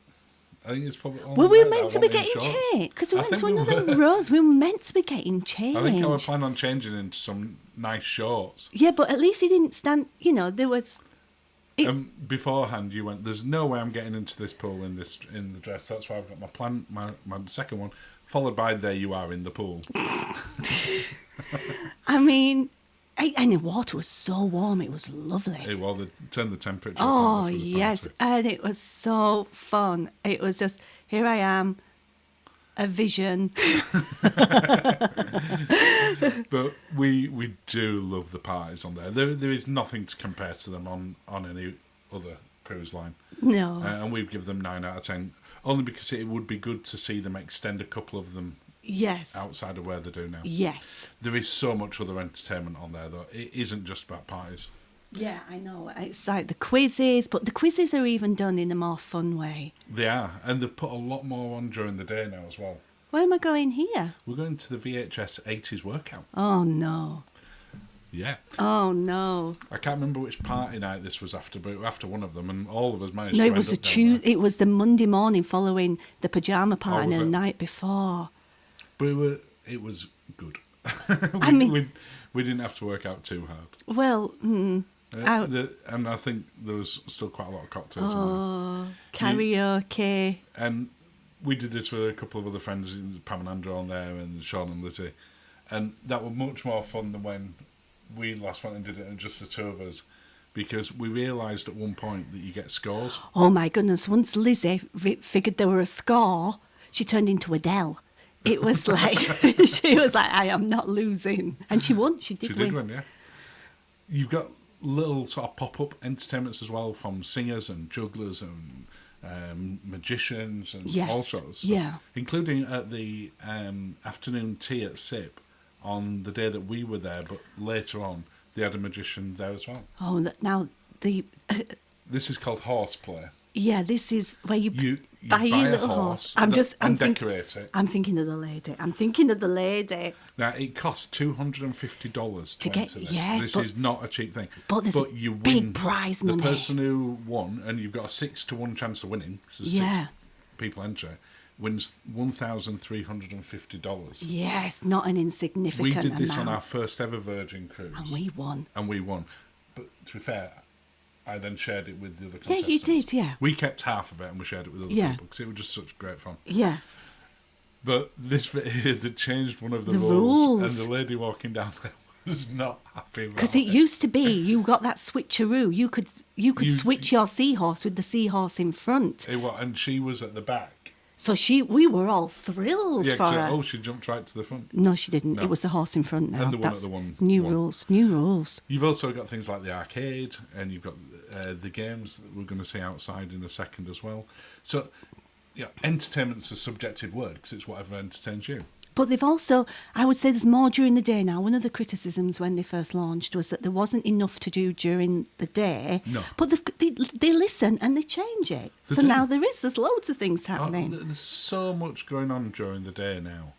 I think it's probably...
Well, we were meant to be getting changed. Because we went to Another Rose. We were meant to be getting changed.
I think I was planning on changing into some nice shorts.
Yeah, but at least he didn't stand... there was...
Beforehand, you went, there's no way I'm getting into this pool in the dress. That's why I've got my plan, my second one, followed by there you are in the pool.
I mean, and the water was so warm. It was lovely.
Well, they turned the temperature up.
Oh, yes. And it was so fun. It was just, here I am, a vision.
But we do love the parties on there. There is nothing to compare to them on any other cruise line.
No.
And we'd give them 9 out of 10. Only because it would be good to see them extend a couple of them
Yes.
outside of where they do now.
Yes.
There is so much other entertainment on there, though. It isn't just about parties.
Yeah, I know. It's like the quizzes, but the quizzes are even done in a more fun way.
They are, and they've put a lot more on during the day now as well.
Where am I going here?
We're going to the VHS 80s workout.
Oh, no.
Yeah.
Oh, no.
I can't remember which party night this was after, but after one of them, and all of us managed
No,
to
it was
end up down there.
It was the Monday morning following the pyjama party
was
the
it?
night before.
But it was good.
I mean...
we didn't have to work out too hard.
Well,
and I think there was still quite a lot of cocktails.
Karaoke.
And we did this with a couple of other friends, Pam and Andrew on there, and Sean and Lizzie. And that was much more fun than when we last went and did it, and just the two of us. Because we realised at one point that you get scores.
Oh, my goodness. Once Lizzie figured there were a score, she turned into Adele. It was like, she was like, I am not losing. And she won. She did win.
Yeah. You've got little sort of pop-up entertainments as well from singers and jugglers and magicians and all sorts of stuff.
Yeah.
Including at the afternoon tea at SIP on the day that we were there, but later on they had a magician there as well.
Oh, now the...
This is called horseplay.
Yeah, this is where you buy
buy
your
a
little horse.
and decorate it.
I'm thinking of the lady.
Now, it costs $250 to
get
enter this.
yes,
this
but,
is not a cheap thing.
But there's
you
big
win
prize
the
money.
person who won, and you've got a 6-to-1 chance of winning. So
Yeah.
6 people enter. Wins $1,350.
Yes, not an insignificant
We did this
amount.
on our first ever Virgin Cruise.
And we won.
But to be fair, I then shared it with the other
Yeah,
contestants.
you did, yeah.
We kept half of it and we shared it with other
Yeah.
people because it was just such great fun.
Yeah.
But this bit here, they changed one of the
rules.
and the lady walking down there was not happy about
Because it used to be you got that switcheroo. You could switch your seahorse with the seahorse in front.
And she was at the back.
So we were all thrilled for her.
Oh, she jumped right to the front.
No, she didn't.
No.
It was the horse in front now.
And the one
That's
at the one.
New
one.
rules. New rules.
You've also got things like the arcade, and you've got the games that we're going to see outside in a second as well. So, entertainment's a subjective word because it's whatever entertains you.
But they've also, I would say there's more during the day now. One of the criticisms when they first launched was that there wasn't enough to do during the day.
No.
But they listen and they change it. So now there's loads of things happening.
There's so much going on during the day now.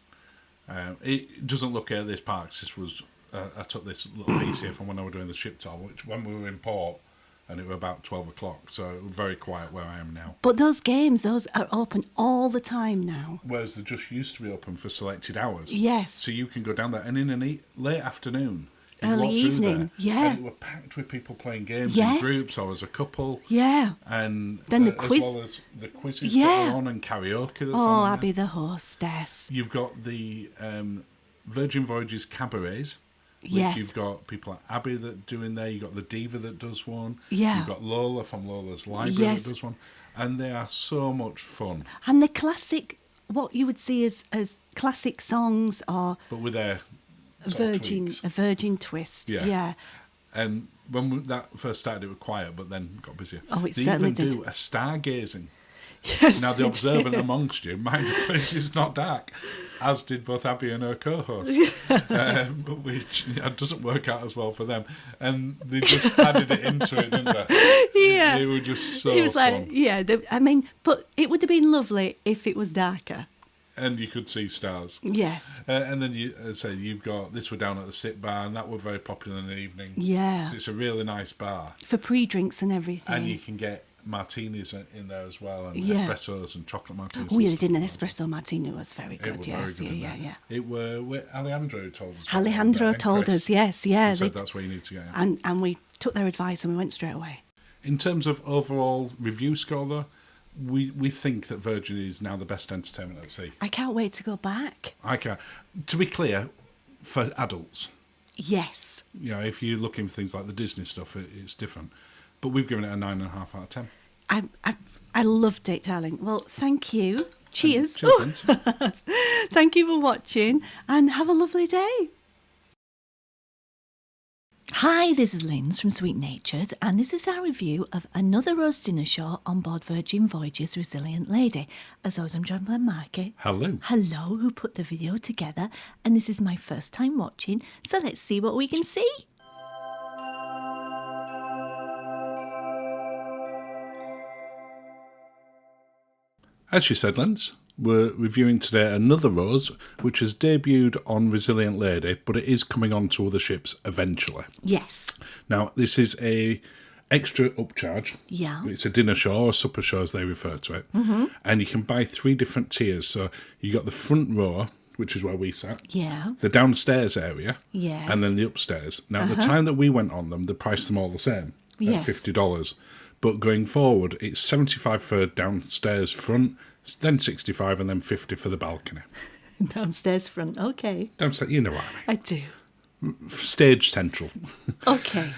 It doesn't look at this parks. This was, I took this little piece here from when I was doing the ship tour, which when we were in port, and it was about 12 o'clock, so it was very quiet where I am now.
But those games, those are open all the time now.
Whereas they just used to be open for selected hours.
Yes.
So you can go down there, and in a late afternoon, you
Early
walk through
evening,
there,
yeah.
and it were packed with people playing games
Yes.
in groups or as a couple.
Yeah.
And
Then the
as
quiz-
well as the quizzes
Yeah.
that are on and karaoke that's
Oh,
on.
Abby the hostess.
You've got the Virgin Voyages cabarets. Which
Yes.
you've got people like Abby that do in there. You've got the Diva that does one.
Yeah.
You've got Lola from Lola's Library
Yes.
that does one. And they are so much fun.
And the classic, what you would see as classic songs are
But with their
a
sort of tweaks.
virgin twist.
Yeah.
Yeah.
And when that first started, it was quiet, but then got busier.
Oh, it
they
certainly
even
did.
do a stargazing.
Yes,
Now, the
they
observant
do.
amongst you, mind the place is not dark, as did both Abby and her co-host, which doesn't work out as well for them. And they just added it into it, didn't they?
Yeah.
They were just so
It was
fun.
like, yeah, but it would have been lovely if it was darker.
And you could see stars.
Yes.
And then you've got this. We're down at the Sit Bar, and that were very popular in the evening.
Yeah.
So it's a really nice bar,
For pre-drinks and everything.
and you can get martinis in there as well, and
Yeah.
espressos and chocolate martinis.
Oh,
and
yeah, they
stuff
did an
like that.
espresso martini. It was very
It
good.
was
Yes,
very good in
yeah,
there.
yeah.
It were Alejandro told us.
Alejandro
and
told
Chris.
us, yes, yeah.
He said
they-
that's where you need to go.
and we took their advice and we went straight away.
In terms of overall review score, though, we think that Virgin is now the best entertainment at sea.
I can't wait to go back.
I can. To be clear, for adults,
Yes.
if you're looking for things like the Disney stuff, it's different. But we've given it a 9.5 out of 10.
I loved it, darling. Well, thank you. Cheers.
Cheers.
Thank you for watching and have a lovely day. Hi, this is Linz from Sweet Natured, and this is our review of another roast dinner show on board Virgin Voyages Resilient Lady. As always, I'm joined by Marky.
Hello.
Hello, who put the video together, and this is my first time watching, so let's see what we can see.
As you said, Lens, we're reviewing today another rose, which has debuted on Resilient Lady, but it is coming on to other ships eventually.
Yes.
Now, this is a extra upcharge.
Yeah.
It's a dinner show or supper show, as they refer to it. Mm-hmm. And you can buy 3 different tiers. So you got the front row, which is where we sat.
Yeah.
The downstairs area.
Yes.
And then the upstairs. Now, at the time that we went on them, they priced them all the same
Yes.
at $50. But going forward, it's $75 for downstairs front, then $65, and then $50 for the balcony.
Downstairs front, okay.
Downstairs, you know what I mean.
I do.
Stage central.
Okay.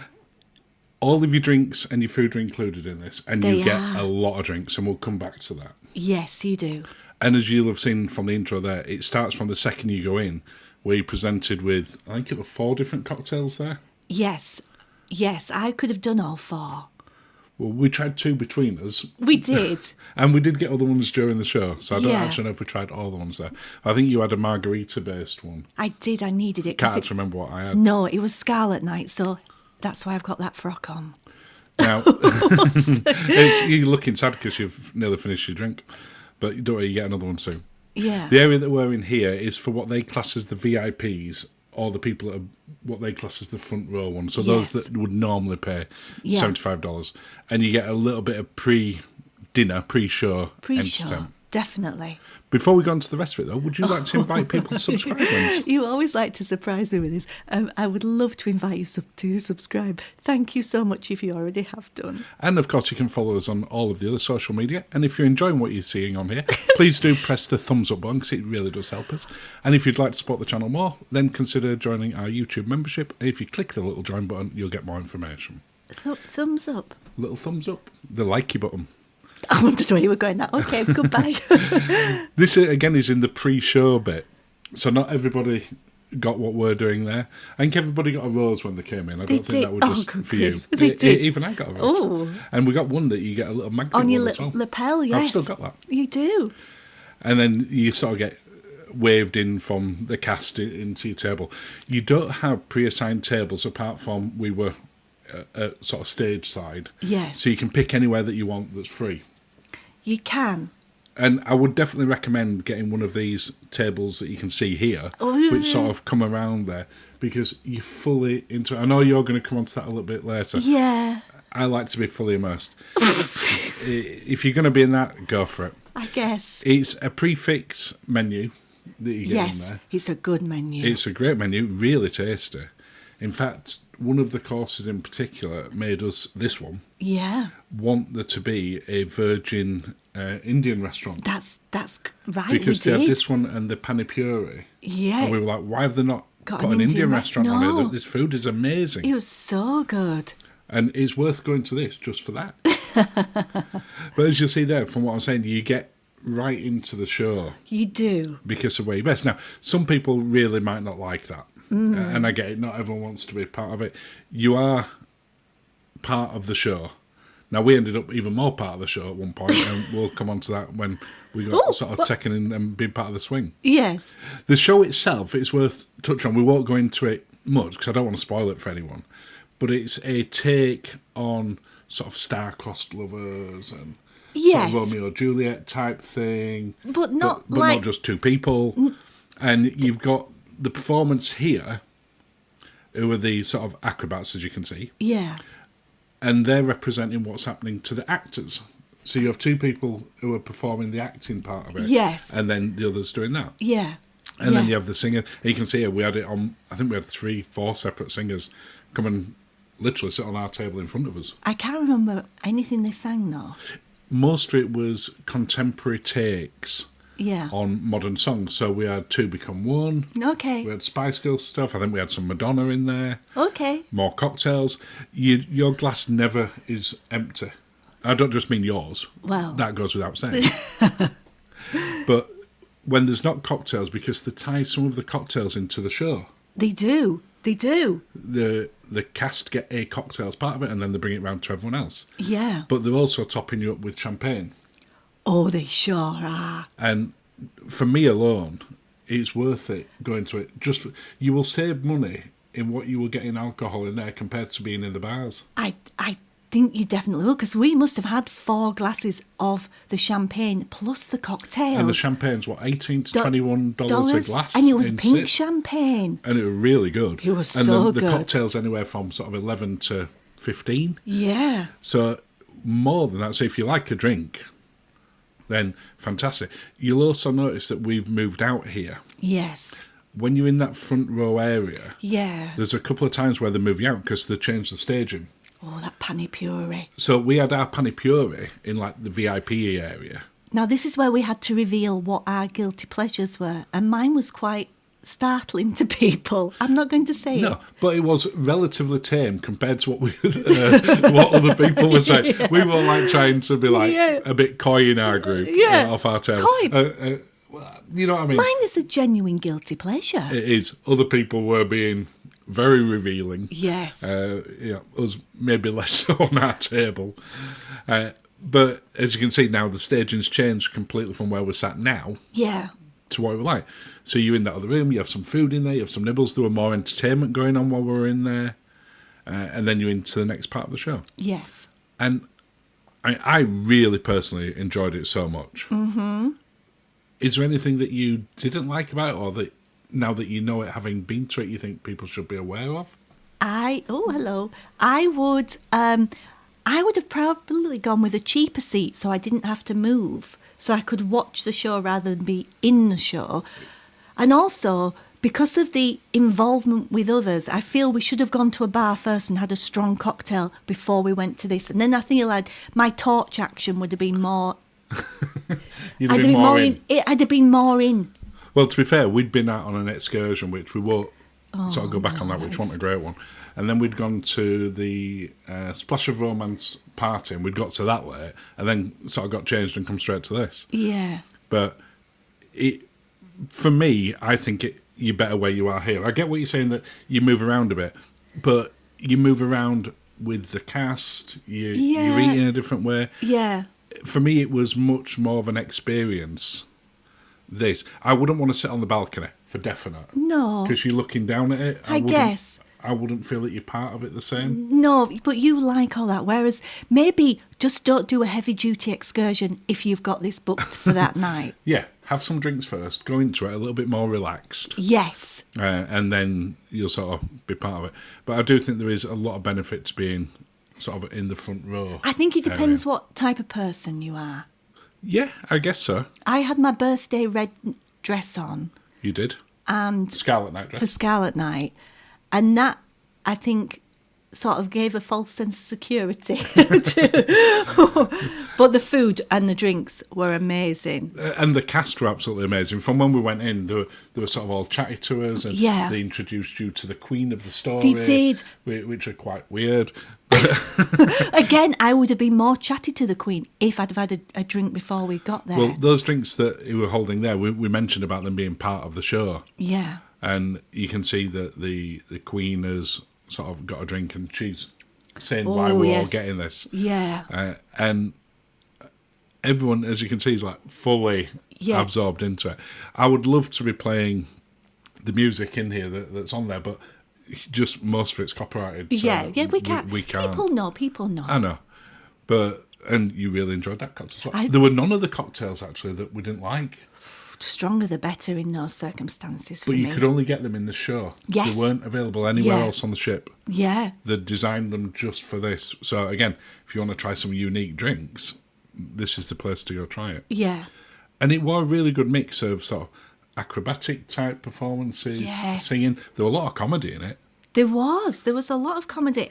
All of your drinks and your food are included in this, and
They
you get
are.
a lot of drinks, and we'll come back to that.
Yes, you do.
And as you'll have seen from the intro there, it starts from the second you go in, where you're presented with, I think it were 4 different cocktails there.
Yes. Yes, I could have done all 4.
Well, we tried 2 between us.
We did.
And we did get other ones during the show, so I don't
Yeah.
actually know if we tried all the ones there. I think you had a margarita-based one.
I did, I needed it. 'cause
Can't actually remember what I had.
No, it was Scarlet Nights, so that's why I've got that frock on.
Now, you're looking sad because you've nearly finished your drink, but don't worry, you get another one soon.
Yeah.
The area that we're in here is for what they class as the VIPs, or the people that are what they class as the front row one. So those
Yes.
that would normally pay
Yeah.
$75. And you get a little bit of pre-dinner, pre-show
Pre-show,
entertainment.
definitely.
Before we go on to the rest of it, though, would you like to invite people to subscribe? Linz?
You always like to surprise me with this. I would love to invite you to subscribe. Thank you so much if you already have done.
And, of course, you can follow us on all of the other social media. And if you're enjoying what you're seeing on here, please do press the thumbs up button because it really does help us. And if you'd like to support the channel more, then consider joining our YouTube membership. And if you click the little join button, you'll get more information.
Thumbs up.
Little thumbs up. The likey button.
I wondered where you were going. That okay? Goodbye.
This, again, is in the pre-show bit. So not everybody got what we're doing there. I think everybody got a rose when they came in. I
They
don't think
did.
that was just
good
for you.
grief. They did.
Even I got a rose.
Oh.
And we got one that you get a little magnet
On your
one as well.
lapel, yes.
I've still got that.
You do.
And then you sort of get waved in from the cast into your table. You don't have pre-assigned tables apart from we were at sort of stage side.
Yes.
So you can pick anywhere that you want that's free.
You can.
And I would definitely recommend getting one of these tables that you can see here,
Oh,
which sort of come around there, because you're fully into it. I know you're going to come on to that a little bit later.
Yeah.
I like to be fully immersed. If you're going to be in that, go for it.
I guess.
It's a prefix menu that you get in
Yes.
there.
It's a good menu.
It's a great menu, really tasty. In fact, one of the courses in particular made us, this one,
Yeah.
want there to be a Virgin Indian restaurant.
That's right.
Because
we
they
did.
had this one and the panipuri.
Yeah.
And we were like, why have they not
Got
put
an
an Indian
Indian
restaurant on
no.
here? This food is amazing.
It was so good.
And it's worth going to this just for that. But as you'll see there, from what I'm saying, you get right into the show
You do.
because of where you're best. Now, some people really might not like that. And I get it. Not everyone wants to be part of it. You are part of the show. Now, we ended up even more part of the show at one point, and we'll come on to that when we got sort of taken in and being part of the swing.
Yes.
The show itself, it's worth touching on. We won't go into it much because I don't want to spoil it for anyone. But it's a take on sort of star-crossed lovers and
Yes.
sort of Romeo and Juliet type thing.
But not
but
like...
not just 2 people. And you've got the performance here, who are the sort of acrobats, as you can see.
Yeah.
And they're representing what's happening to the actors. So you have 2 people who are performing the acting part of it.
Yes.
And then the others doing that.
Yeah.
And then you have the singer. And you can see here, we had it on, I think we had 3, 4 separate singers come and literally sit on our table in front of us.
I can't remember anything they sang though.
Most of it was contemporary takes
Yeah.
on modern songs. So we had 2 Become One.
Okay.
We had Spice Girls stuff. I think we had some Madonna in there.
Okay.
More cocktails. Your glass never is empty. I don't just mean yours.
Well.
That goes without saying. But when there's not cocktails, because they tie some of the cocktails into the show.
They do. They do.
The cast get a cocktail as part of it, and then they bring it round to everyone else.
Yeah.
But they're also topping you up with champagne.
Oh, they sure are.
And for me alone, it's worth it going to it. You will save money in what you will get in alcohol in there compared to being in the bars.
I think you definitely will, because we must have had 4 glasses of the champagne plus the cocktails.
And the champagne's, what, $18 to $21 a glass?
And it was pink champagne.
And it was really good.
It was
and
so
the
good.
cocktails anywhere from sort of 11 to 15.
Yeah.
So more than that. So if you like a drink, then fantastic. You'll also notice that we've moved out here.
Yes.
When you're in that front row area,
Yeah.
there's a couple of times where they move you out because they changed the staging.
Oh, that pani puree.
So we had our pani puree in like the VIP area.
Now, this is where we had to reveal what our guilty pleasures were, and mine was quite startling to people. I'm not going to say it.
No, but it was relatively tame compared to what other people were saying. Yeah. We were like trying to be like a bit coy in our group, off our tail.
Coy.
You know what I mean?
Mine is a genuine guilty pleasure.
It is. Other people were being very revealing.
Yes.
Us maybe less so on our table. But as you can see now, the staging's changed completely from where we're sat now.
Yeah.
To what we like. So you're in that other room, you have some food in there, you have some nibbles, there were more entertainment going on while we were in there, and then you're into the next part of the show.
Yes.
And I really personally enjoyed it so much. Mm-hmm. Is there anything that you didn't like about it, or that now that you know it, having been to it, you think people should be aware of?
Hello. I would have probably gone with a cheaper seat so I didn't have to move, so I could watch the show rather than be in the show. And also, because of the involvement with others, I feel we should have gone to a bar first and had a strong cocktail before we went to this. And then I feel like my torch action would have been more...
I'd
have been more in.
Well, to be fair, we'd been out on an excursion, which we won't sort of go back on that, which wasn't a great one. And then we'd gone to the Splash of Romance party, and we'd got to that late, and then sort of got changed and come straight to this.
Yeah.
But for me, I think you're better where you are here. I get what you're saying, that you move around a bit, but you move around with the cast, you're eating in a different way.
Yeah.
For me, it was much more of an experience. I wouldn't want to sit on the balcony, for definite.
No.
Because you're looking down at it.
I guess.
I wouldn't feel that you're part of it the same.
No, but you like all that. Whereas maybe just don't do a heavy-duty excursion if you've got this booked for that night.
Yeah, have some drinks first, go into it a little bit more relaxed.
Yes.
And then you'll sort of be part of it. But I do think there is a lot of benefit to being sort of in the front row.
I think it depends what type of person you are.
Yeah, I guess so.
I had my birthday red dress on.
You did?
And
Scarlet Night dress.
For Scarlet Night. And that, I think, sort of gave a false sense of security. But the food and the drinks were amazing.
And the cast were absolutely amazing. From when we went in, they were sort of all chatty to us, and they introduced you to the queen of the story.
They did.
Which are quite weird.
Again, I would have been more chatty to the queen if I'd have had a drink before we got there.
Well, those drinks that you were holding there, we mentioned about them being part of the show.
Yeah.
And you can see that the queen has sort of got a drink, and she's saying why we're all getting this.
Yeah.
And everyone, as you can see, is like fully absorbed into it. I would love to be playing the music in here that's on there, but just most of it's copyrighted. So
we can't. People know.
I know. And you really enjoyed that cocktail as well. There were none of the cocktails, actually, that we didn't like.
Stronger the better in those circumstances for me.
But you could only get them in the show.
Yes.
They weren't available anywhere else on the ship.
Yeah.
They designed them just for this. So, again, if you want to try some unique drinks, this is the place to go try it.
Yeah.
And it was a really good mix of sort of acrobatic type performances, singing. There were a lot of comedy in it. There
was a lot of comedy,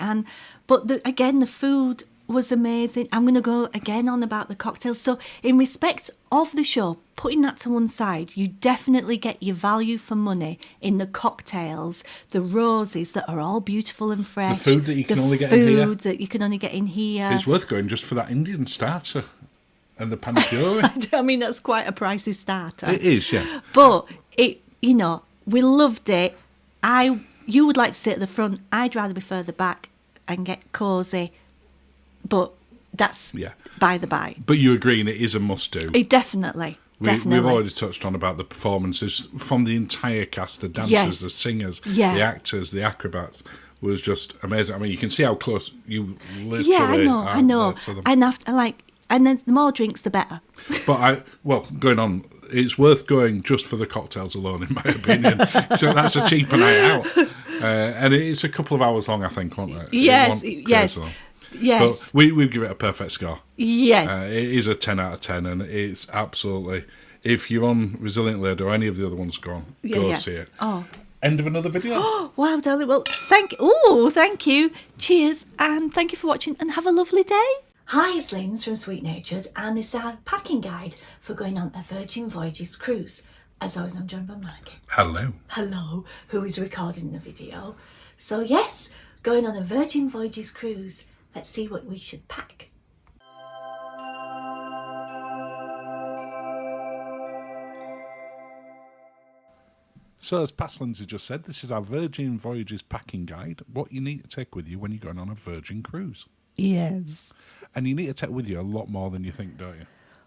but the food was amazing. I'm going to go again on about the cocktails. So in respect of the show, putting that to one side, you definitely get your value for money in the cocktails, the roses that are all beautiful and fresh.
The food that you can only get in here.
The food that you can only get in here.
It's worth going just for that Indian starter and the pani puree.
I mean, that's quite a pricey starter.
It is, yeah.
But we loved it. I you would like to sit at the front. I'd rather be further back and get cosy, but that's by the by.
But you agreeing it is a must-do?
Definitely.
We've already touched on about the performances from the entire cast, the dancers, the singers, the actors, the acrobats. Was just amazing. I mean, you can see how close you literally.
Yeah, I know. And after and then the more drinks, the better.
But going on, it's worth going just for the cocktails alone, in my opinion. So that's a cheaper night out, and it's a couple of hours long, I think, won't it?
Yes.
But we give it a perfect score.
Yes,
it is a 10 out of 10, and it's absolutely. If you're on Resilient Lady or any of the other ones, go see it.
Oh.
End of another video.
Oh, wow, darling. Well, thank you. Cheers, and thank you for watching, and have a lovely day. Hi, it's Linz from Sweet Natured, and this is our packing guide for going on a Virgin Voyages Cruise. As always, I'm joined by Monica.
Hello,
who is recording the video. So yes, going on a Virgin Voyages Cruise. Let's see what we should pack.
So, as past Lindsay just said, this is our Virgin Voyages packing guide. What you need to take with you when you're going on a Virgin cruise.
Yes.
And you need to take with you a lot more than you think, don't you?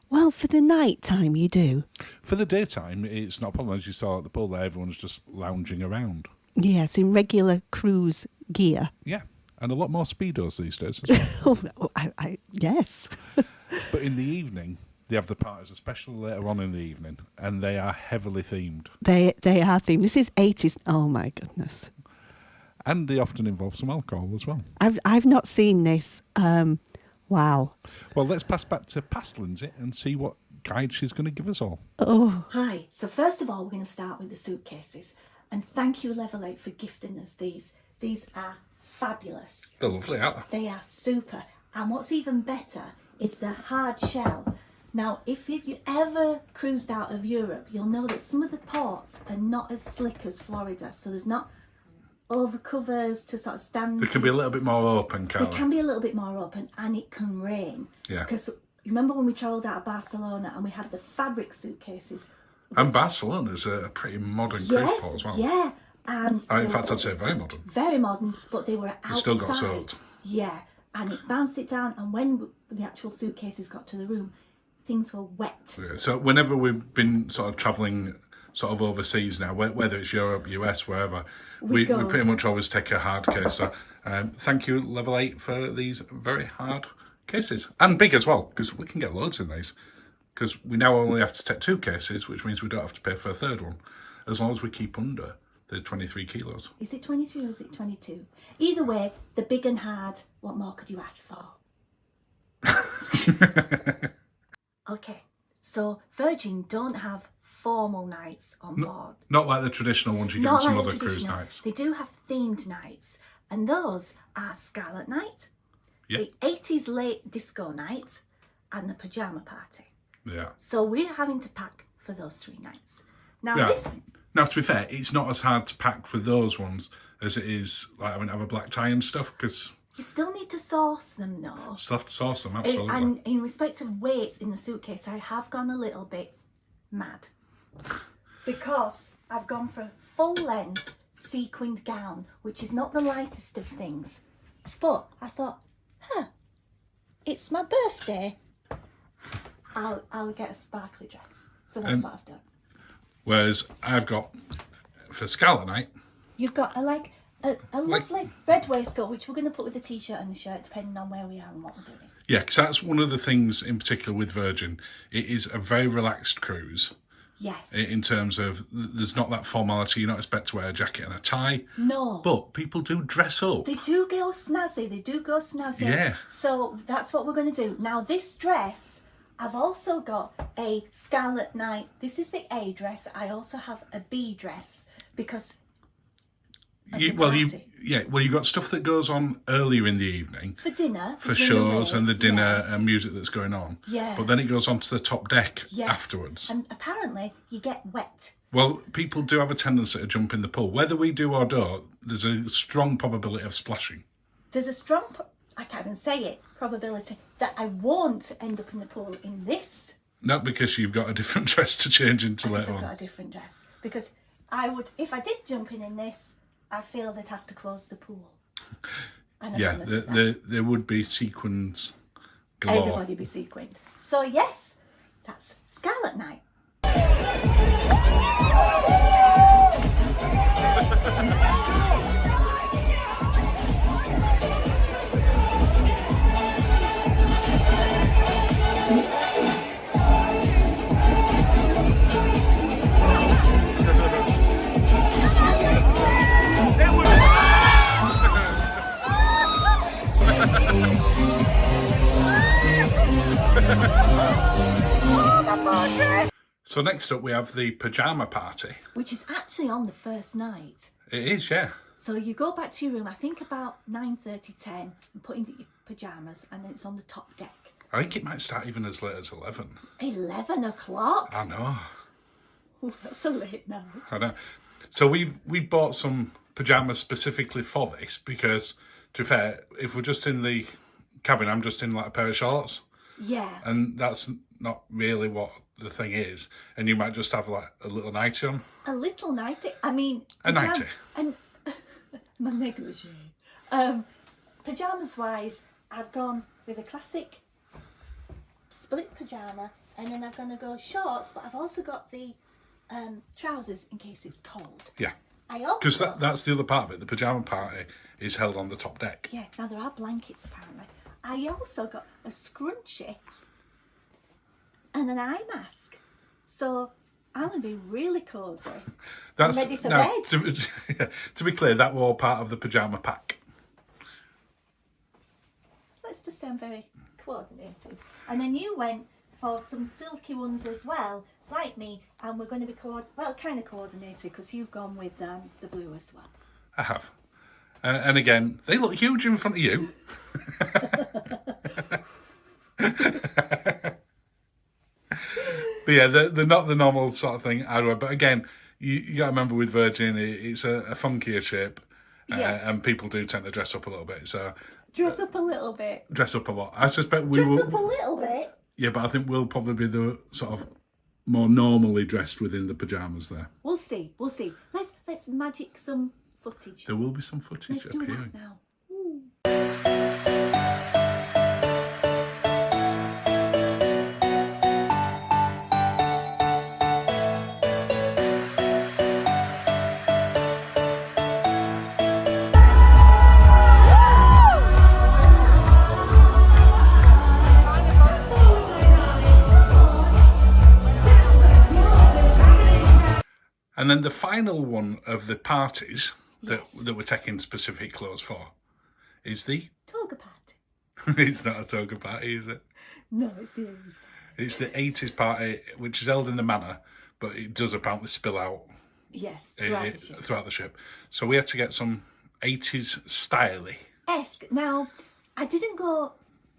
Well, for the night time, you do.
For the daytime, it's not a problem. As you saw at the pool there, everyone's just lounging around.
Yes, in regular cruise gear.
Yeah, and a lot more Speedos these days as well.
Yes.
But in the evening, they have the parties, especially later on in the evening, and they are heavily themed.
They are themed. This is 80s. Oh, my goodness.
And they often involve some alcohol as well.
I've not seen this. Wow.
Well, let's pass back to past Lindsay and see what guide she's going to give us all.
Oh. Hi. So first of all, we're going to start with the suitcases. And thank you, Level 8, for gifting us these. These are fabulous.
They're lovely, aren't they?
They are super. And what's even better is the hard shell. Now, if you ever cruised out of Europe, you'll know that some of the ports are not as slick as Florida. So there's not over covers to sort of stand.
They can be a little bit more open, can't they?
They can be a little bit more open, and it can rain.
Yeah.
Because remember when we travelled out of Barcelona and we had the fabric suitcases?
And Barcelona's a pretty modern cruise port as well.
Yeah. And
in fact, I'd say very modern.
Very modern, but they were outside.
They still got soaked.
Yeah. And it bounced it down, and when the actual suitcases got to the room, things were wet.
Yeah, so whenever we've been sort of travelling sort of overseas now, whether it's Europe, US, wherever, we pretty much always take a hard case. So thank you, Level 8, for these very hard cases. And big as well, because we can get loads in these. Because we now only have to take 2 cases, which means we don't have to pay for a third one, as long as we keep under the 23 kilos.
Is it 23 or is it 22? Either way, the big and hard, what more could you ask for? Okay, so Virgin don't have formal nights on board.
Not like the traditional ones you get on some other cruise nights.
They do have themed nights, and those are Scarlet Night, the 80s late disco night, and the pyjama party.
Yeah.
So we're having to pack for those 3 nights. Now
Now, to be fair, it's not as hard to pack for those ones as it is like having to have a black tie and stuff, because
you still need to source them, though.
Still have to source them, absolutely.
And in respect of weight in the suitcase, I have gone a little bit mad. Because I've gone for a full-length sequined gown, which is not the lightest of things. But I thought, it's my birthday. I'll get a sparkly dress. So that's what I've done.
Whereas I've got, for Scarlet Night,
you've got a lovely red waistcoat, which we're going to put with the t-shirt and the shirt, depending on where we are and what we're doing.
Yeah, because that's one of the things in particular with Virgin. It is a very relaxed cruise.
Yes.
In terms of, there's not that formality. You're not expected to wear a jacket and a tie.
No.
But people do dress up.
They do go snazzy.
Yeah.
So that's what we're going to do. Now, this dress, I've also got a Scarlet Night. This is the A dress. I also have a B dress because you've got stuff that goes on earlier in the evening for dinner,
for shows and the dinner and music that's going on.
Yeah.
But then it goes on to the top deck afterwards.
And apparently you get wet.
Well, people do have a tendency to jump in the pool. Whether we do or don't, there's a strong probability of splashing.
There's a strong, I can't even say it, probability that I won't end up in the pool in this.
Not because you've got a different dress to change into later on.
I've got a different dress because I would, if I did jump in this, I feel they'd have to close the pool.
Yeah, there would be sequins galore.
Everybody be sequined. So yes, that's Scarlet Night.
So next up we have the pyjama party.
Which is actually on the first night.
It is, yeah.
So you go back to your room, I think about 9:30, 10, and put in your pyjamas, and then it's on the top deck.
I think it might start even as late as 11.
11 o'clock?
I know.
Oh, that's a late night.
I know. So we bought some pyjamas specifically for this because, to be fair, if we're just in the cabin, I'm just in like a pair of shorts.
Yeah.
And that's not really what the thing is. And you might just have like a little nightie on.
A little nightie? I mean...
A nightie.
And my negligee. Pyjamas-wise, I've gone with a classic split pyjama, and then I'm going to go shorts, but I've also got the trousers in case it's cold.
Yeah.
Because
that's the other part of it. The pyjama party is held on the top deck.
Yeah, now there are blankets apparently. I also got a scrunchie and an eye mask. So I'm going to be really cosy. I'm ready for bed.
To be clear, that were all part of the pyjama pack.
Let's just say I'm very coordinated. And then you went for some silky ones as well, like me, and we're going to be kind of coordinated because you've gone with the blue as well.
I have. And again, they look huge in front of you. But yeah, they're not the normal sort of thing either. But again, you got to remember with Virgin, it's a funkier shape. Yes. And people do tend to dress up a little bit. So
dress up a little bit.
Dress up a lot. I suspect we will.
Dress up a little bit.
Yeah, but I think we'll probably be the sort of more normally dressed within the pyjamas there.
We'll see. Let's magic some footage.
There will be some footage
Let's do
appearing.
that now.
And then the final one of the parties that we're taking specific clothes for is the
toga party.
It's not a toga party, is it?
No, it's the 80s.
It's the 80s party, which is held in the manor, but it does apparently spill out.
Yes,
throughout the ship. So we had to get some 80s styly.
Esque. Now, I didn't go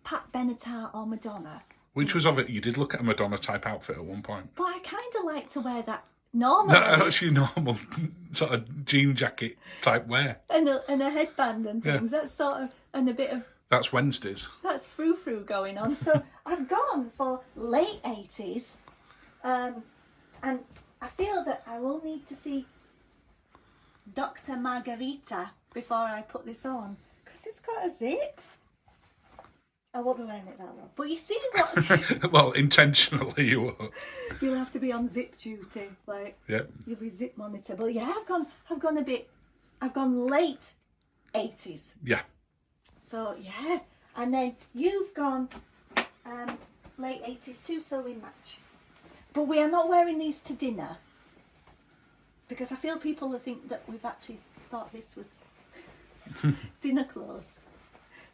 Pat Benatar or Madonna.
Which was of it. You did look at a Madonna type outfit at one point.
But I kind of like to wear that normal.
No, actually normal sort of jean jacket type wear.
And a headband and things. Yeah. That's sort of, and a bit of...
That's Wednesdays.
That's frou-frou going on. So I've gone for late 80s. And I feel that I will need to see Dr. Margarita before I put this on. Because it's got a zip. I won't be wearing it that long. But you see what...
Well, intentionally you won't.
You'll have to be on zip duty. Like,
yep.
You'll be zip monitor. But yeah, I've gone late 80s.
Yeah.
So yeah. And then you've gone late 80s too, so we match. But we are not wearing these to dinner. Because I feel people will think that we've actually thought this was dinner clothes.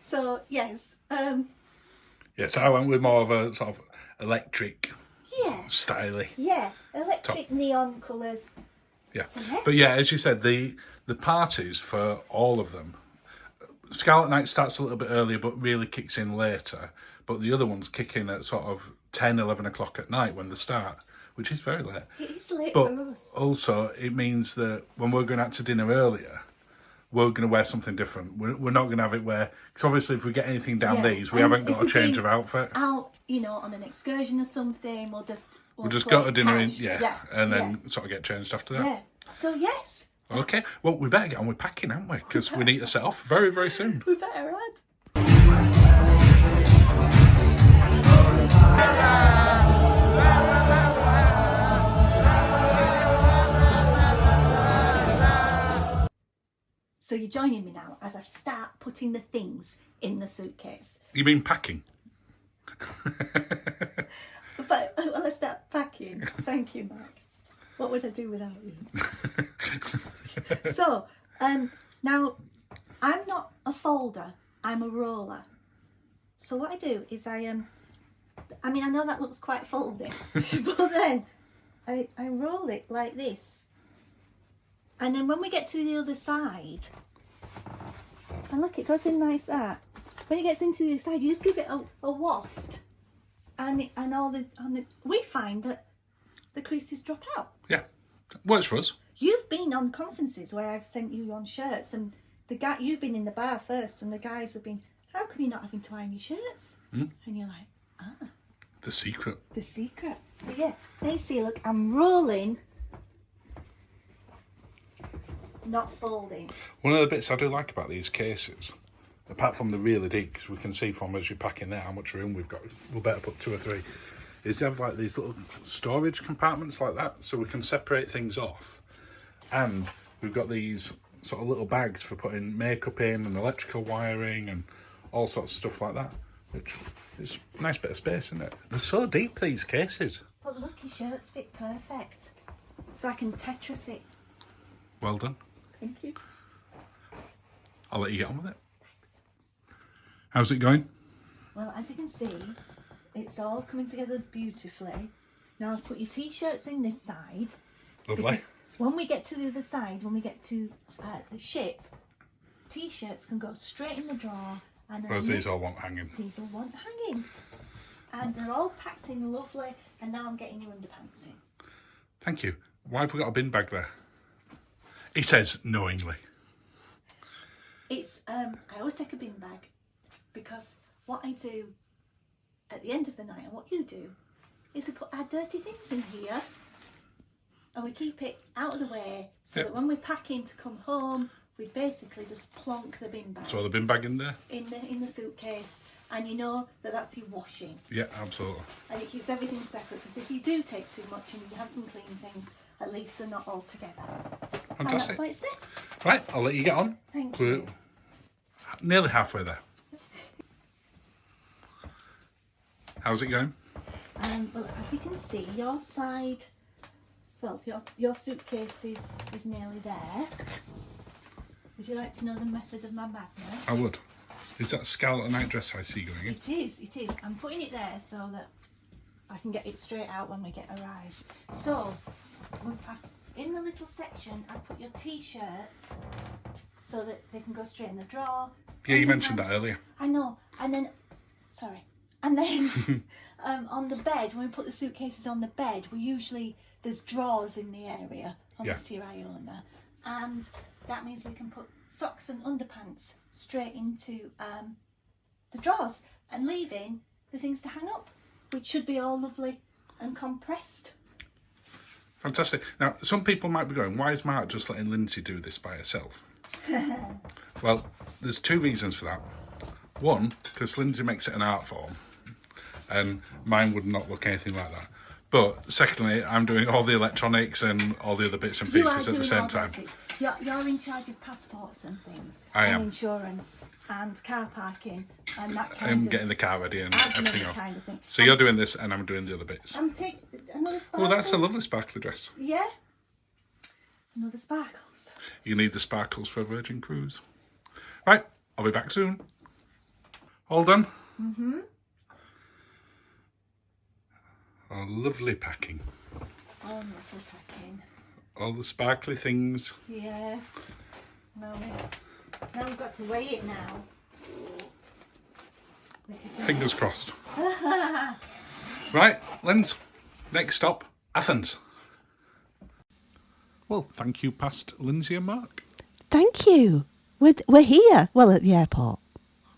So yes.
So I went with more of a sort of electric, styly.
Yeah, electric top. Neon colours.
Yeah. So, but yeah, as you said, the parties for all of them, Scarlet Nights starts a little bit earlier, but really kicks in later. But the other ones kick in at sort of 10, 11 o'clock at night when they start, which is very late.
It is late
but
for us.
Also, it means that when we're going out to dinner earlier, we're going to wear something different. We're not going to have it where... Because obviously if we get anything down these, we haven't got a change of outfit.
Out, on an excursion or something, we'll just
go to dinner and then sort of get changed after that.
Yeah. So yes,
Okay, well, we better get on with packing, haven't we? Because we need to set off very, very soon.
We better add. So you're joining me now as I start putting the things in the suitcase.
You mean packing?
But well, I start packing. Thank you, Mark. What would I do without you? So, now I'm not a folder. I'm a roller. So what I do is I know that looks quite folding, but then I roll it like this, and then when we get to the other side, and look, it goes in like that. When it gets into the other side, you just give it a waft, and we find that the creases drop out.
Yeah, works for us.
You've been on conferences where I've sent you on shirts, and you've been in the bar first, and the guys have been, how come you're not having to iron your shirts? And you're like,
the secret.
The secret. So yeah, they see, look, I'm rolling, not folding.
One of the bits I do like about these cases, apart from the really deep, because we can see from as you pack in there how much room we've got, we'll better put 2 or 3, is they have like these little storage compartments like that, so we can separate things off. And we've got these sort of little bags for putting makeup in and electrical wiring and all sorts of stuff like that, which is a nice bit of space, isn't it? They're so deep, these cases.
But look, your shirts fit perfect. So I can Tetris it.
Well done.
Thank you.
I'll let you get on with it. Thanks. How's it going?
Well, as you can see, it's all coming together beautifully. Now I've put your t-shirts in this side.
Lovely.
When we get to the other side, when we get to the ship, t-shirts can go straight in the drawer. And
whereas these all want hanging.
These all want hanging. And they're all packed in lovely, and now I'm getting your underpants in.
Thank you. Why have we got a bin bag there? He says knowingly.
It's I always take a bin bag, because what I do at the end of the night, and what you do, is we put our dirty things in here, and we keep it out of the way, so that when we're packing to come home, we basically just plonk the bin bag.
So the bin bag in there?
In the suitcase, and you know that that's your washing.
Yeah, absolutely.
And it keeps everything separate, because if you do take too much and you have some clean things, at least they're not all together.
Fantastic.
And that's why it's there.
Right, I'll let you get on.
Thank
We're
you.
nearly halfway there. How's it going?
Well, as you can see, your side, well, your suitcase is nearly there. Would you like to know the method of my madness? I
would. Is that Scarlet Night dress I see going in?
It is. I'm putting it there so that I can get it straight out when we arrive. So, in the little section, I put your t-shirts so that they can go straight in the drawer.
Yeah, you mentioned that earlier.
I know. And then, sorry. And then on the bed, when we put the suitcases on the bed, there's drawers in the area, unless you're Iona. And that means we can put socks and underpants straight into the drawers, and leaving the things to hang up, which should be all lovely and compressed.
Fantastic. Now, some people might be going, why is Mark just letting Linzi do this by herself? Well, there's 2 reasons for that. One, because Linzi makes it an art form, and mine would not look anything like that. But secondly, I'm doing all the electronics and all the other bits and pieces at the same time.
You're in charge of passports and things.
I am.
And insurance and car parking and that kind
I'm
of...
getting the car ready and everything else.
Kind of thing.
So you're doing this and I'm doing the other bits.
I'm taking another sparkles.
Oh, that's a lovely sparkly dress.
Yeah. Another sparkles.
You need the sparkles for a Virgin Cruise. Right, I'll be back soon. All done?
Mm-hmm.
Oh, lovely packing.
Oh, lovely packing.
All the sparkly things.
Yes. Now we've got to weigh it now.
Fingers crossed. Right, Linz. Next stop, Athens. Well, thank you, past Linzi and Mark.
Thank you. We're here. Well, at the airport.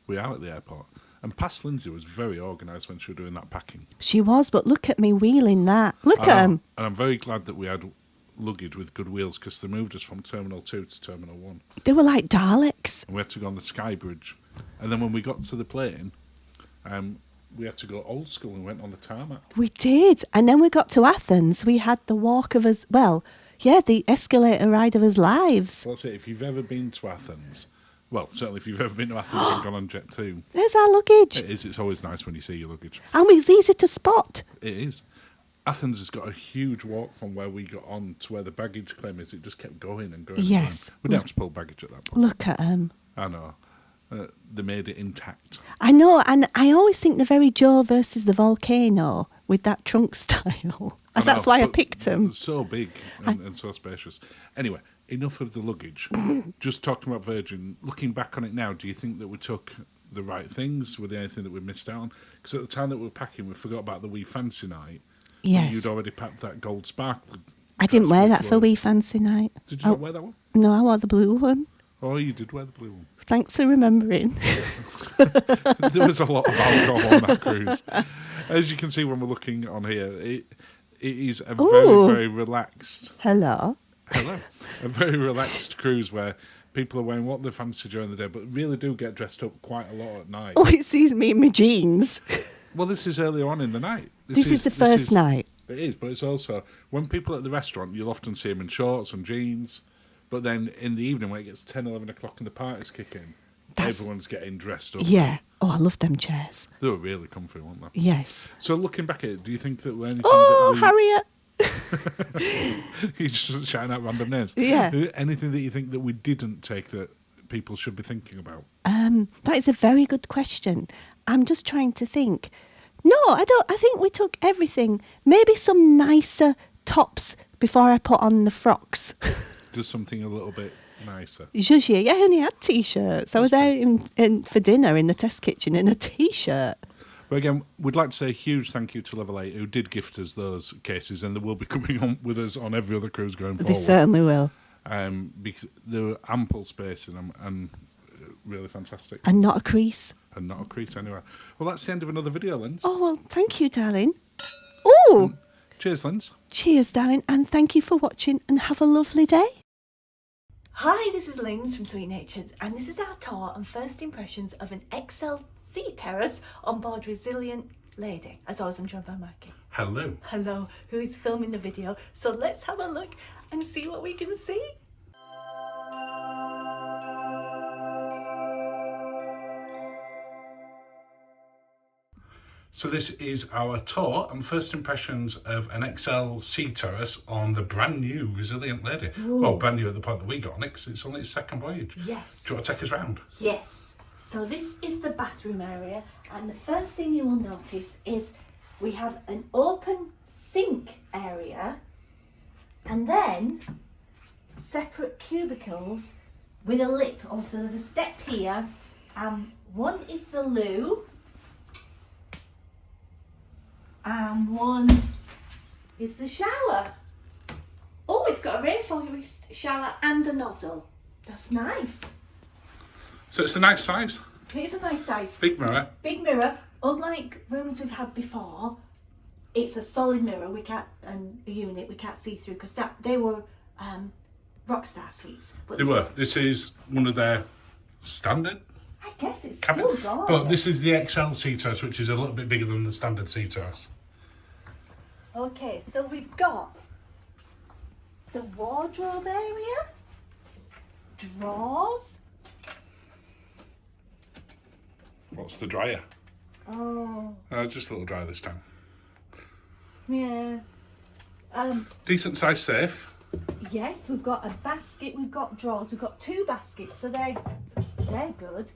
We are at the airport. And past Linzi was very organised when she was doing that packing.
She was, but look at me wheeling that. Look at him.
And I'm very glad that we had luggage with good wheels because they moved us from Terminal 2 to Terminal 1.
They were like Daleks.
And we had to go on the Sky Bridge. And then when we got to the plane, we had to go old school and went on the tarmac.
We did. And then we got to Athens. We had the walk of us, the escalator ride of his lives.
Well, that's it. If you've ever been to Athens, well, certainly if you've ever been to Athens and gone on Jet 2.
There's our luggage.
It is. It's always nice when you see your luggage.
And it's easy to spot.
It is. Athens has got a huge walk from where we got on to where the baggage claim is. It just kept going and going.
Yes.
And going. We didn't have to pull baggage at that point.
Look at them.
I know. They made it intact.
I know, and I always think they're very Joe versus the volcano with that trunk style. And that's why I picked them.
So big and so spacious. Anyway, enough of the luggage. Just talking about Virgin, looking back on it now, do you think that we took the right things? Were there anything that we missed out on? Because at the time that we were packing, we forgot about the wee fancy night.
Yes.
You'd already packed that gold sparkle.
I didn't wear that for wee fancy night.
Did you not wear that one?
No, I wore the blue one.
Oh, you did wear the blue one.
Thanks for remembering.
There was a lot of alcohol on that cruise. As you can see when we're looking on here, it is a very, very relaxed...
Hello.
A very relaxed cruise where people are wearing what they fancy during the day, but really do get dressed up quite a lot at night.
Oh, it sees me in my jeans.
Well, this is earlier on in the night.
This is the first night.
It is, but it's also... When people are at the restaurant, you'll often see them in shorts and jeans. But then in the evening, when it gets 10, 11 o'clock and the party's kicking, everyone's getting dressed up.
Yeah. Oh, I love them chairs.
They were really comfy, weren't they?
Yes.
So looking back at it, do you think that anything
Harriet!
You're just shouting out random names.
Yeah.
Anything that you think that we didn't take that people should be thinking about?
That is a very good question. I'm just trying to think. No, I don't. I think we took everything. Maybe some nicer tops before I put on the frocks.
Just something a little bit nicer.
Zhuzhy, I only had T-shirts. I was there for dinner in the test kitchen in a T-shirt.
But again, we'd like to say a huge thank you to Level 8 who did gift us those cases, and they will be coming on with us on every other cruise going forward.
They certainly will.
Because there were ample space in them and really fantastic.
And not a crease.
And not a crease anywhere. Well, that's the end of another video, Linz.
Oh, well, thank you, darling. Oh!
Cheers, Linz.
Cheers, darling, and thank you for watching, and have a lovely day. Hi, this is Linz from Sweet Natured, and this is our tour and first impressions of an XLC Terrace onboard Resilient Lady. As always, I'm joined by Marky.
Hello.
Hello, who is filming the video. So let's have a look and see what we can see.
So this is our tour and first impressions of an XL Sea Terrace on the brand new Resilient Lady. Ooh. Well, brand new at the point that we got on it, because it's on its second voyage.
Yes.
Do you want to take us round?
Yes. So this is the bathroom area, and the first thing you will notice is we have an open sink area, and then separate cubicles with a lip. Also, there's a step here. One is the loo. And one is the shower. Oh, it's got a rainforest shower and a nozzle. That's nice.
So it's a nice size.
It's a nice size.
Big mirror.
Big mirror. Unlike rooms we've had before, it's a solid mirror. And a unit we can't see through because they were Rockstar suites. But
they were. This is one of their standard.
I guess it's still gorgeous.
But this is the XL Sea Terrace, which is a little bit bigger than the standard Sea Terrace.
Okay, so we've got the wardrobe area, drawers.
What's the dryer?
Oh.
Just a little dryer this time.
Yeah.
Decent sized safe.
Yes, we've got a basket, we've got drawers, we've got two baskets, so they're good.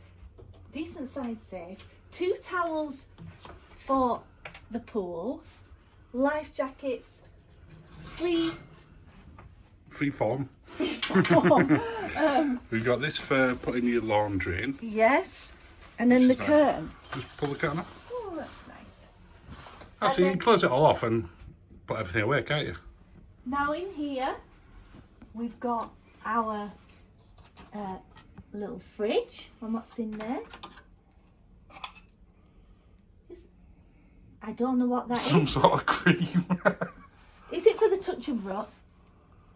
Decent sized safe. 2 towels for the pool. Life jackets. Free
form.
form.
We've got this for putting your laundry in.
Yes. And then the curtain.
Just pull the curtain up.
Oh, that's nice.
So you can close it all off and put everything away, can't you?
Now in here, we've got our little fridge. And what's in there? I don't know what that is.
Some sort of cream.
Is it for the touch of rot?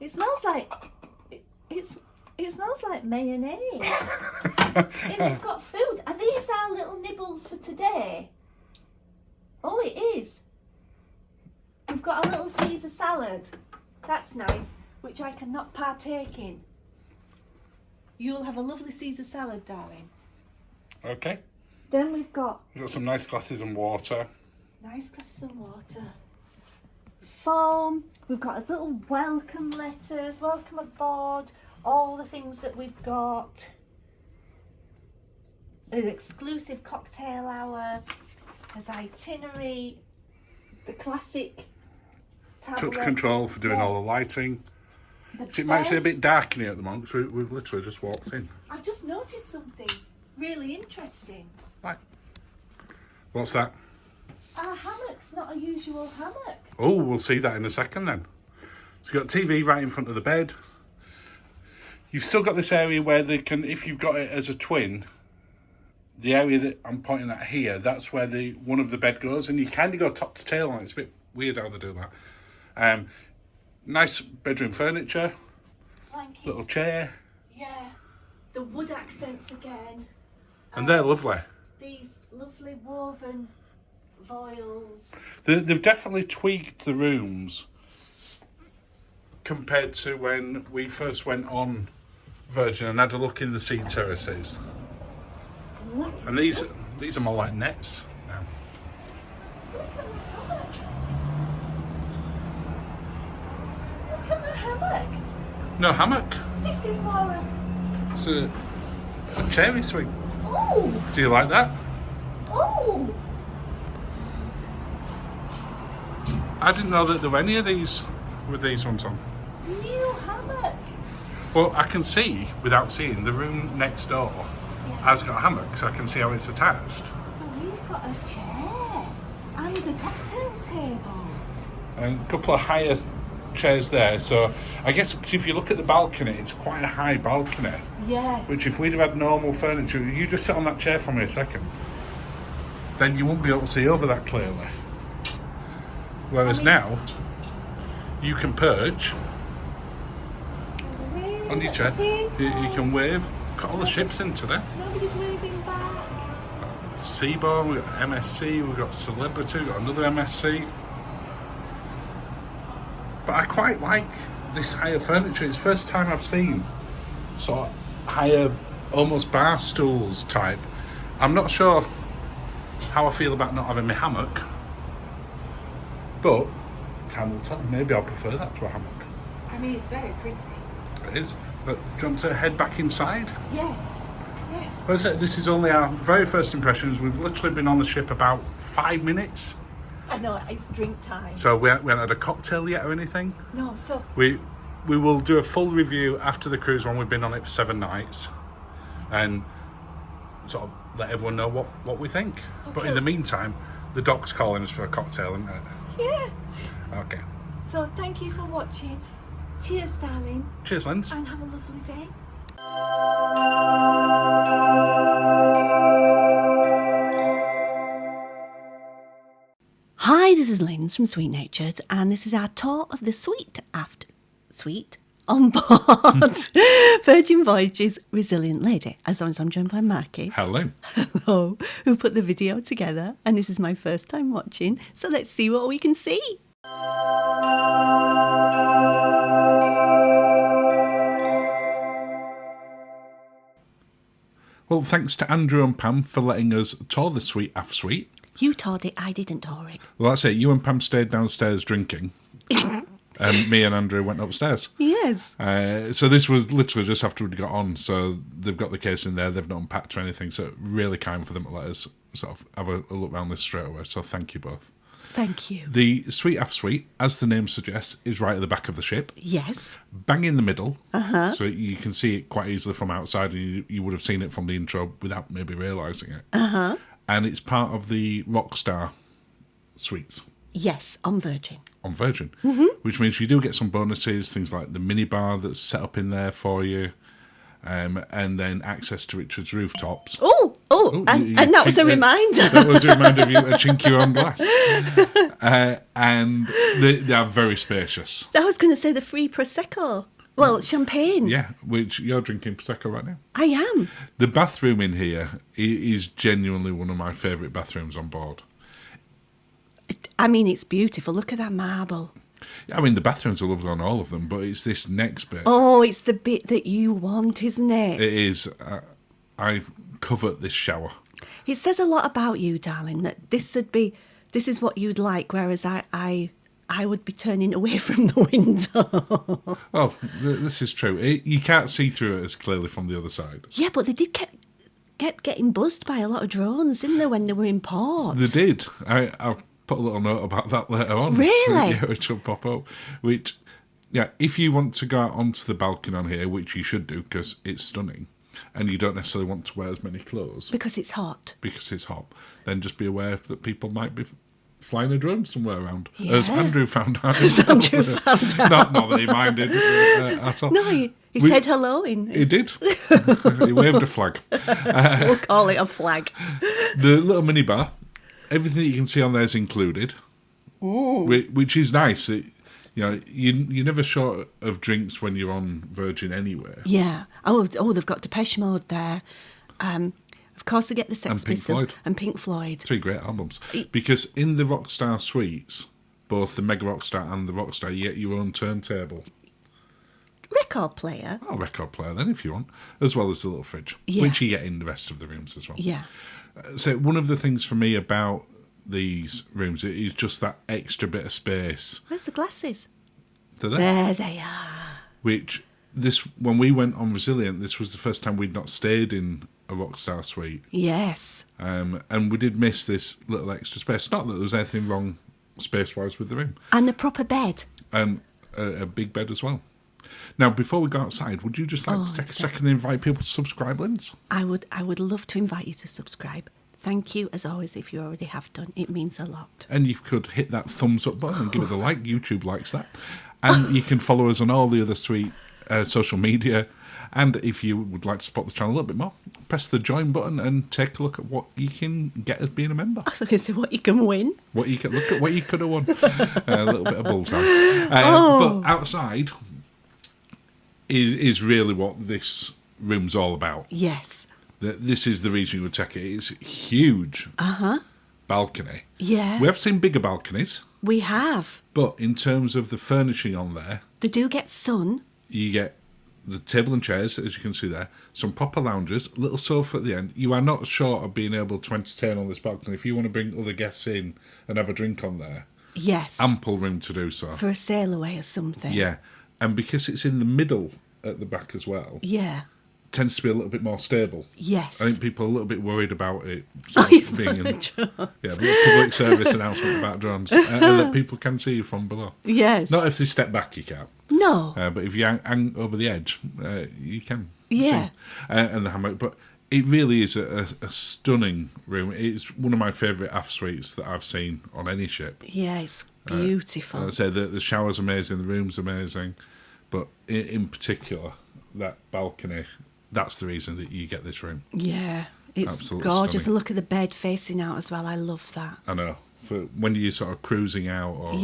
It smells like it smells like mayonnaise. And it's got food. Are these our little nibbles for today? Oh, it is. We've got a little Caesar salad. That's nice, which I cannot partake in. You'll have a lovely Caesar salad, darling.
Okay.
Then we've got
some nice glasses and water.
nice glasses of water. Foam. We've got his little welcome letters, welcome aboard, all the things that we've got. An exclusive cocktail hour, his itinerary, the classic
Touch control for doing all the lighting. So it might say a bit dark in here at the moment because we've literally just walked in.
I've just noticed something really interesting.
Right. What's that?
Our hammock's not a usual hammock.
Oh, we'll see that in a second then. So you've got TV right in front of the bed. You've still got this area where they can, if you've got it as a twin, the area that I'm pointing at here, that's where one of the bed goes, and you kind of go top to tail on it. It's a bit weird how they do that. Nice bedroom furniture,
Blankets.
little chair.
Yeah, the wood accents again.
And they're lovely.
These lovely woven voiles.
They've definitely tweaked the rooms compared to when we first went on Virgin and had a look in the sea terraces. And these are more like nets now.
Look at the hammock.
No hammock.
This is more
It's a cherry swing.
Oh!
Do you like that?
Oh!
I didn't know that there were any of these with these ones on.
New hammock.
Well, I can see, without seeing, the room next door has got a hammock, so I can see how it's attached.
So we've got a chair and a cocktail table.
And a couple of higher chairs there. So I guess if you look at the balcony, it's quite a high balcony.
Yes.
Which if we'd have had normal furniture, you just sit on that chair for me a second, then you wouldn't be able to see over that clearly. Whereas now, you can perch on your chair, you can wave. Got all the ships in today.
Nobody's waving back.
Seaborn, we've got MSC, we've got Celebrity, we've got another MSC. But I quite like this higher furniture. It's the first time I've seen sort of higher, almost bar stools type. I'm not sure how I feel about not having my hammock, but time will tell. Maybe I'll prefer that to a hammock.
I mean, it's very pretty.
It is. But do you want to head back inside?
Yes. Yes.
First, this is only our very first impressions. We've literally been on the ship about 5 minutes.
I know, it's drink time.
So we haven't had a cocktail yet or anything.
No, so...
We will do a full review after the cruise when we've been on it for 7 nights. And sort of let everyone know what we think. Okay. But in the meantime, the doc's calling us for a cocktail, isn't it?
Yeah.
Okay.
So thank you for watching. Cheers, darling.
Cheers, Linz.
And have a lovely day. Hi, this is Linz from Sweet Natured, and this is our tour of the suite on board Virgin Voyages Resilient Lady. As always, I'm joined by Marky.
Hello.
Hello, who put the video together, and this is my first time watching, so let's see what we can see.
Well, thanks to Andrew and Pam for letting us tour the suite aft suite.
You toured it, I didn't tour it.
Well, that's it. You and Pam stayed downstairs drinking. And me and Andrew went upstairs.
Yes.
So this was literally just after we got on. So they've got the case in there. They've not unpacked or anything. So really kind for them to let us sort of have a look around this straight away. So thank you both.
Thank you.
The suite aft suite, as the name suggests, is right at the back of the ship.
Yes.
Bang in the middle.
Uh-huh.
So you can see it quite easily from outside. And you would have seen it from the intro without maybe realising it.
Uh-huh.
And it's part of the Rockstar suites.
Yes, on Virgin.
On Virgin.
Mm-hmm.
Which means you do get some bonuses, things like the minibar that's set up in there for you. and then access to Richard's rooftops.
And that was a reminder.
That was a reminder of you to chink your own glass. And they are very spacious.
I was going to say the free Prosecco. Well, champagne.
Yeah, which you're drinking Prosecco right now.
I am.
The bathroom in here is genuinely one of my favourite bathrooms on board.
I mean, it's beautiful. Look at that marble.
I mean, the bathrooms are lovely on all of them, but it's this next bit.
Oh, it's the bit that you want, isn't it?
It is. I covet this shower.
It says a lot about you, darling, that this is what you'd like, whereas I would be turning away from the window.
Oh, this is true. You can't see through it as clearly from the other side.
Yeah, but they did kept getting buzzed by a lot of drones, didn't they, when they were in port?
They did. I'll put a little note about that later on.
Really?
Yeah, which will pop up. Which, yeah, if you want to go out onto the balcony on here, which you should do because it's stunning, and you don't necessarily want to wear as many clothes.
Because it's hot.
Then just be aware that people might be flying a drone somewhere around.
Yeah.
As Andrew found out. Not that he minded at all.
No, he said hello.
He did. He waved a flag.
We'll call it a flag.
The little minibar, everything that you can see on there is included, which is nice. You're never short of drinks when you're on Virgin anywhere.
Yeah. Oh, they've got Depeche Mode there. Of course, they get the Sex Pistols and Pink Floyd.
3 great albums. Because in the Rockstar suites, both the Mega Rockstar and the Rockstar, you get your own turntable.
Record player.
Oh, record player then, if you want. As well as the little fridge, which you get in the rest of the rooms as well.
Yeah.
So one of the things for me about these rooms is just that extra bit of space.
Where's the glasses?
They're there.
There they are.
Which, when we went on Resilient, this was the first time we'd not stayed in a Rockstar suite.
Yes.
And we did miss this little extra space. Not that there was anything wrong space-wise with the room.
And a proper bed.
And a big bed as well. Now, before we go outside, would you just like to take a second and invite people to subscribe, Linz?
I would love to invite you to subscribe. Thank you, as always, if you already have done. It means a lot.
And you could hit that thumbs up button and give it a like. YouTube likes that. And you can follow us on all the other sweet social media. And if you would like to support the channel a little bit more, press the join button and take a look at what you can get as being a member.
I was going to say what you can win.
Look at what you could have won. A little bit of bullseye. But outside is really what this room's all about.
Yes.
This is the reason you would take it. It's huge. Balcony.
Yeah.
We have seen bigger balconies.
We have.
But in terms of the furnishing on there,
they do get sun.
You get the table and chairs, as you can see there, some proper lounges, a little sofa at the end. You are not short of being able to entertain on this balcony. If you want to bring other guests in and have a drink on there,
yes,
ample room to do so.
For a sail away or something.
Yeah, and because it's in the middle at the back as well,
yeah,
tends to be a little bit more stable.
Yes.
I think people are a little bit worried about it being a public service announcement about drones, and that people can see you from below.
Yes.
Not if they step back, you can't.
No.
But if you hang over the edge, you can
see.
And the hammock. But it really is a stunning room. It's one of my favourite aft suites that I've seen on any ship.
Yeah, it's beautiful.
I say the shower's amazing, the room's amazing, but in particular, that balcony, that's the reason that you get this room.
Yeah, it's
absolutely
gorgeous.
stunning.
And look at the bed facing out as well. I love that.
I know. For when you're sort of cruising out or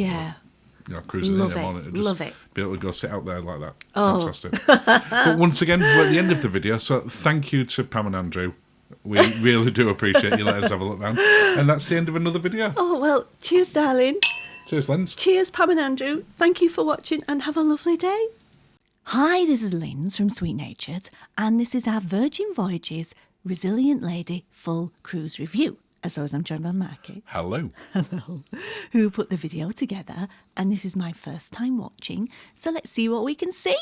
cruising
love
in
it.
on it,
Love it.
Be able to go sit out there like that.
Oh.
Fantastic. But once again, we're at the end of the video, so thank you to Pam and Andrew. We really do appreciate you letting us have a look round. And that's the end of another video.
Oh, well, cheers, darling.
Cheers, Linz.
Cheers, Pam and Andrew. Thank you for watching and have a lovely day. Hi, this is Linz from Sweet Natured, and this is our Virgin Voyages Resilient Lady full cruise review. As always, I'm joined by Marky.
Hello.
Hello. Who put the video together, and this is my first time watching, so let's see what we can see.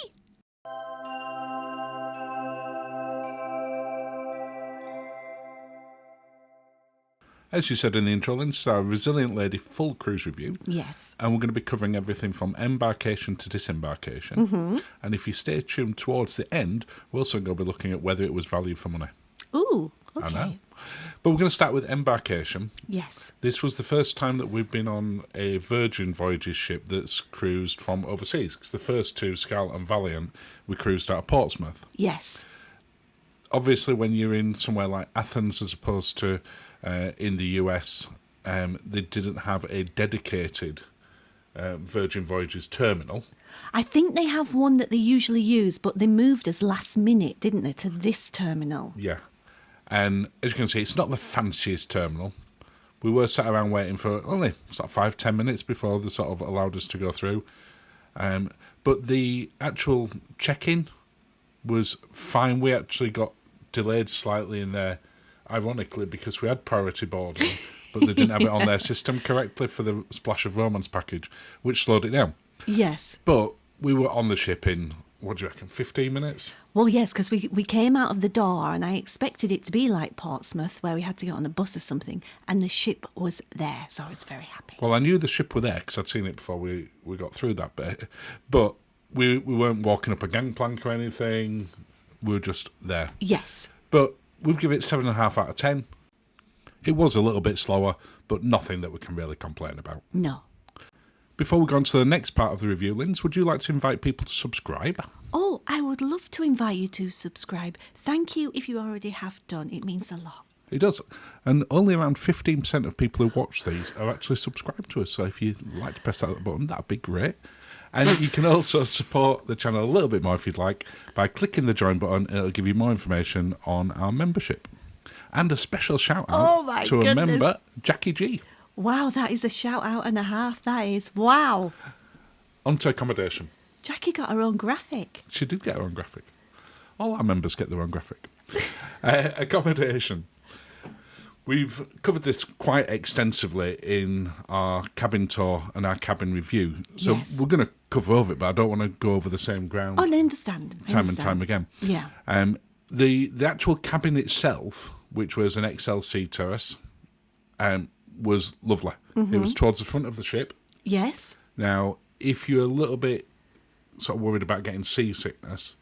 As you said in the intro, Linz, it's our Resilient Lady full cruise review.
Yes.
And we're going to be covering everything from embarkation to disembarkation. Mm-hmm. And if you stay tuned towards the end, we're also going to be looking at whether it was value for money.
Ooh, okay.
I know. But we're going to start with embarkation.
Yes.
This was the first time that we've been on a Virgin Voyages ship that's cruised from overseas. Because the first two, Scarlet and Valiant, we cruised out of Portsmouth.
Yes.
obviously when you're in somewhere like Athens as opposed to in the US, they didn't have a dedicated Virgin Voyages terminal.
I think they have one that they usually use, but they moved us last minute, didn't they, to this terminal?
Yeah. And as you can see, it's not the fanciest terminal. We were sat around waiting for only sort of 5-10 minutes before they sort of allowed us to go through. But the actual check-in was fine. We actually got delayed slightly in there, ironically, because we had priority boarding, but they didn't have it on their system correctly for the Splash of Romance package, which slowed it down.
Yes.
But we were on the ship in, what do you reckon, 15 minutes?
Well, yes, because we came out of the door and I expected it to be like Portsmouth, where we had to get on a bus or something, and the ship was there, so I was very happy.
Well, I knew the ship were there because I'd seen it before we got through that bit, but we weren't walking up a gangplank or anything. We were just there.
Yes.
But we've given it 7.5 out of 10. It was a little bit slower, but nothing that we can really complain about.
No.
Before we go on to the next part of the review, Linz, would you like to invite people to subscribe?
Oh, I would love to invite you to subscribe. Thank you if you already have done. It means a lot.
It does. And only around 15% of people who watch these are actually subscribed to us. So if you'd like to press that button, that'd be great. And you can also support the channel a little bit more if you'd like by clicking the join button. It'll give you more information on our membership. And a special shout out to a member, Jackie G.
Wow, that is a shout out and a half. That is. Wow.
On to accommodation.
Jackie got her own graphic.
She did get her own graphic. All our members get their own graphic. Accommodation. We've covered this quite extensively in our cabin tour and our cabin review. So
yes.
We're going to cover over it, but I don't want to go over the same ground.
Oh, I understand.
And time again.
Yeah.
The actual cabin itself, which was an XLC Terrace, was lovely. Mm-hmm. It was towards the front of the ship.
Yes.
Now, if you're a little bit sort of worried about getting seasickness,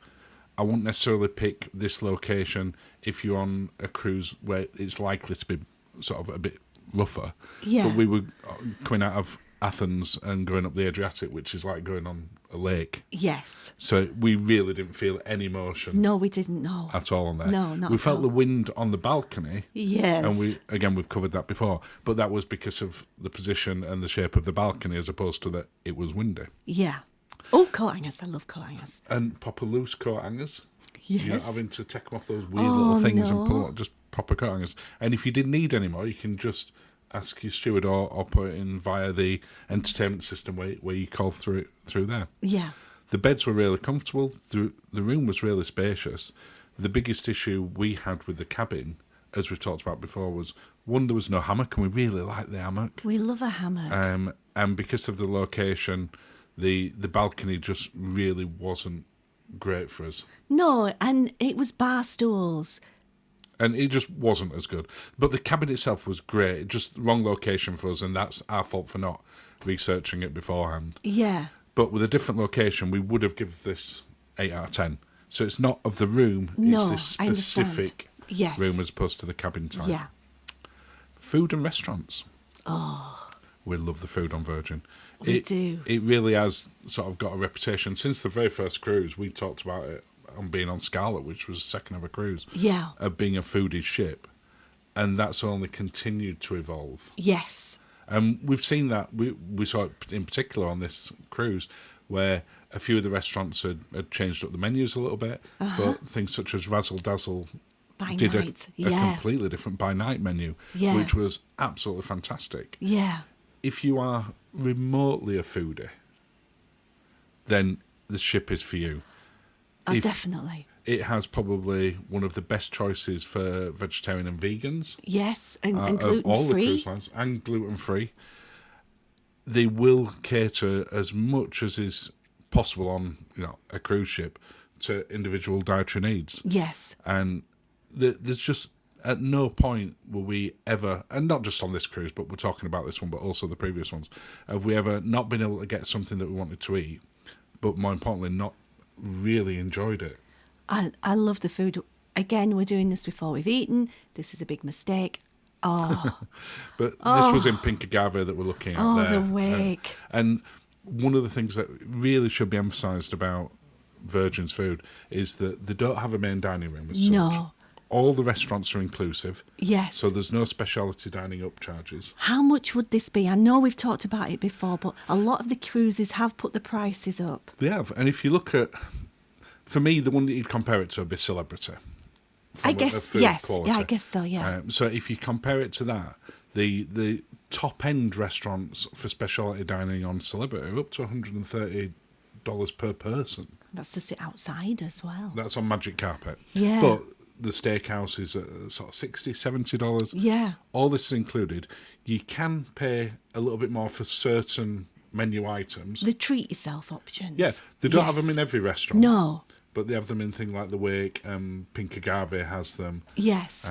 I wouldn't necessarily pick this location if you're on a cruise where it's likely to be sort of a bit rougher.
Yeah.
But we were coming out of Athens and going up the Adriatic, which is like going on a lake.
Yes.
So we really didn't feel any motion.
No, we didn't know.
At all on there.
No, not
We
at
felt
all.
the wind on the balcony.
Yes.
And we've covered that before. But that was because of the position and the shape of the balcony as opposed to that it was windy.
Yeah. Oh, coat hangers. I love coat hangers.
And proper loose coat hangers.
Yes.
You know, having to take them off those weird little things and pull out just proper coat hangers. And if you didn't need any more, you can just ask your steward or put it in via the entertainment system where you call through there.
Yeah.
The beds were really comfortable. The room was really spacious. The biggest issue we had with the cabin, as we've talked about before, was one, there was no hammock, and we really liked the hammock.
We love a hammock.
And because of the location, the balcony just really wasn't great for us.
No, and it was bar stools.
And it just wasn't as good. But the cabin itself was great. Just wrong location for us, and that's our fault for not researching it beforehand.
Yeah.
But with a different location, we would have given this 8 out of 10. So it's not of the room,
No,
it's this
I understand.
specific
Yes.
room as opposed to the cabin type.
Yeah.
Food and restaurants.
Oh.
We love the food on Virgin.
We do.
It really has sort of got a reputation. Since the very first cruise, we talked about it on being on Scarlet, which was the second ever cruise.
Yeah.
Of being a foodie ship. And that's only continued to evolve.
Yes.
We've seen that. We saw it in particular on this cruise, where a few of the restaurants had changed up the menus a little bit, but things such as Razzle Dazzle
By
did
night.
a completely different by night menu,
Yeah.
which was absolutely fantastic.
Yeah.
If you are remotely a foodie, then the ship is for you.
Oh, definitely.
It has probably one of the best choices for vegetarian and vegans.
Yes, and
Of all the
gluten-free.
cruise lines, and gluten-free. They will cater as much as is possible on a cruise ship to individual dietary needs.
Yes.
And there's just at no point will we ever, and not just on this cruise, but we're talking about this one, but also the previous ones, have we ever not been able to get something that we wanted to eat, but more importantly, not really enjoyed it.
I love the food. Again, we're doing this before we've eaten. This is a big mistake. Oh.
But this was in Pink Agave that we're looking at there.
The wake.
And one of the things that really should be emphasised about Virgin's food is that they don't have a main dining room as such.
No.
All the restaurants are inclusive.
Yes.
So there's no specialty dining up charges.
How much would this be? I know we've talked about it before, but a lot of the cruises have put the prices up.
They have. And if you look at, for me, the one that you'd compare it to would be Celebrity.
I guess, yes.
Quality.
Yeah, I guess so, yeah.
So if you compare it to that, the top-end restaurants for specialty dining on Celebrity are up to $130 per person.
That's to sit outside as well.
That's on magic carpet.
Yeah.
But the steakhouse is at sort of $60, $70.
Yeah.
All this is included. You can pay a little bit more for certain menu items.
The treat yourself options.
Yeah, they don't have them in every restaurant.
No.
But they have them in things like the Wake. Pink Agave has them.
Yes.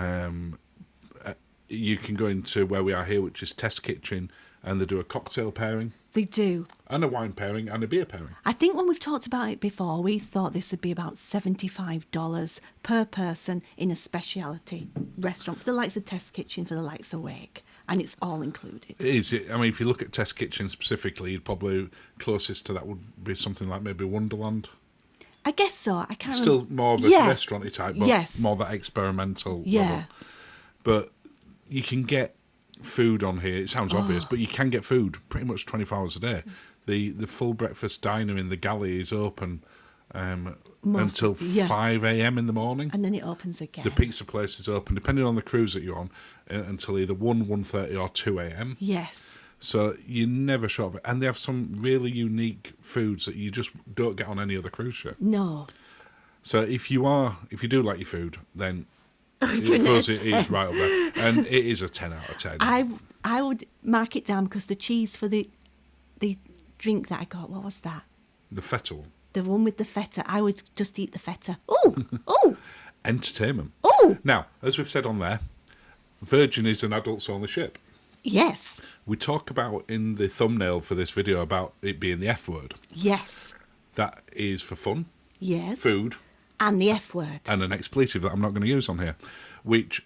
You can go into where we are here, which is Test Kitchen, and they do a cocktail pairing.
They do.
And a wine pairing and a beer pairing.
I think when we've talked about it before, we thought this would be about $75 per person in a specialty restaurant for the likes of Test Kitchen, for the likes of Wake. And it's all included.
It is. I mean, if you look at Test Kitchen specifically, you'd probably closest to that would be something like maybe Wonderland.
I guess so. I can't
Still
remember.
more of a restaurant-y type, but more that experimental level. But you can get food on here. It sounds obvious, but you can get food pretty much 24 hours a day. The full breakfast diner in the galley is open until 5 a.m. in the morning.
And then it opens again.
The pizza place is open, depending on the cruise that you're on, until either 1:30 or 2 a.m.
Yes.
So you're never short of it. And they have some really unique foods that you just don't get on any other cruise ship.
No.
So if you do like your food, then for us it is right up there. And it is a 10 out of 10.
I would mark it down because the cheese for the drink that I got, what was that?
The feta one.
The one with the feta. I would just eat the feta. Oh! Oh!
Entertainment.
Oh!
Now, as we've said on there, Virgin is an adults-only ship.
Yes.
We talk about in the thumbnail for this video about it being the F word.
Yes.
That is for fun.
Yes.
Food.
And the F word.
And an expletive that I'm not going to use on here, which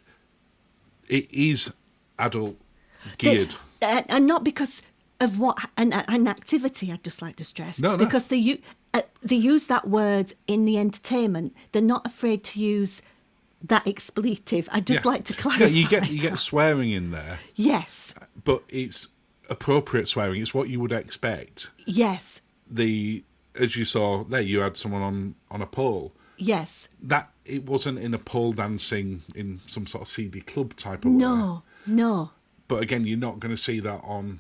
it is adult geared.
And not because of what an activity, I'd just like to stress.
No.
Because they use that word in the entertainment. They're not afraid to use that expletive. I'd just like to clarify.
Yeah, you get swearing in there.
Yes.
But it's appropriate swearing. It's what you would expect.
Yes.
As you saw there, you had someone on a pole.
Yes.
That it wasn't in a pole dancing in some sort of seedy club type of way.
No.
But again, you're not going to see that on,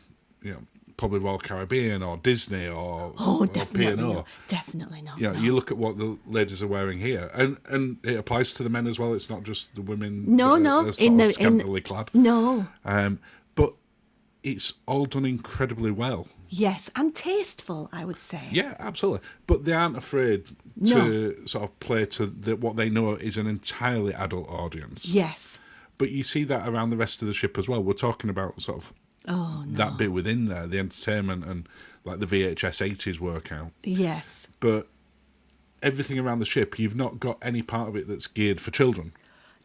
probably Royal Caribbean or Disney or
definitely
P&O.
not. Definitely not.
Yeah, you look at what the ladies are wearing here, and it applies to the men as well. It's not just the women.
No.
Are sort of scantily clad.
No.
But it's all done incredibly well.
Yes, and tasteful, I would say.
Yeah, absolutely. But they aren't afraid to sort of play to what they know is an entirely adult audience.
Yes.
But you see that around the rest of the ship as well. We're talking about sort of that bit within there, the entertainment and like the VHS 80s workout.
Yes.
But everything around the ship, you've not got any part of it that's geared for children.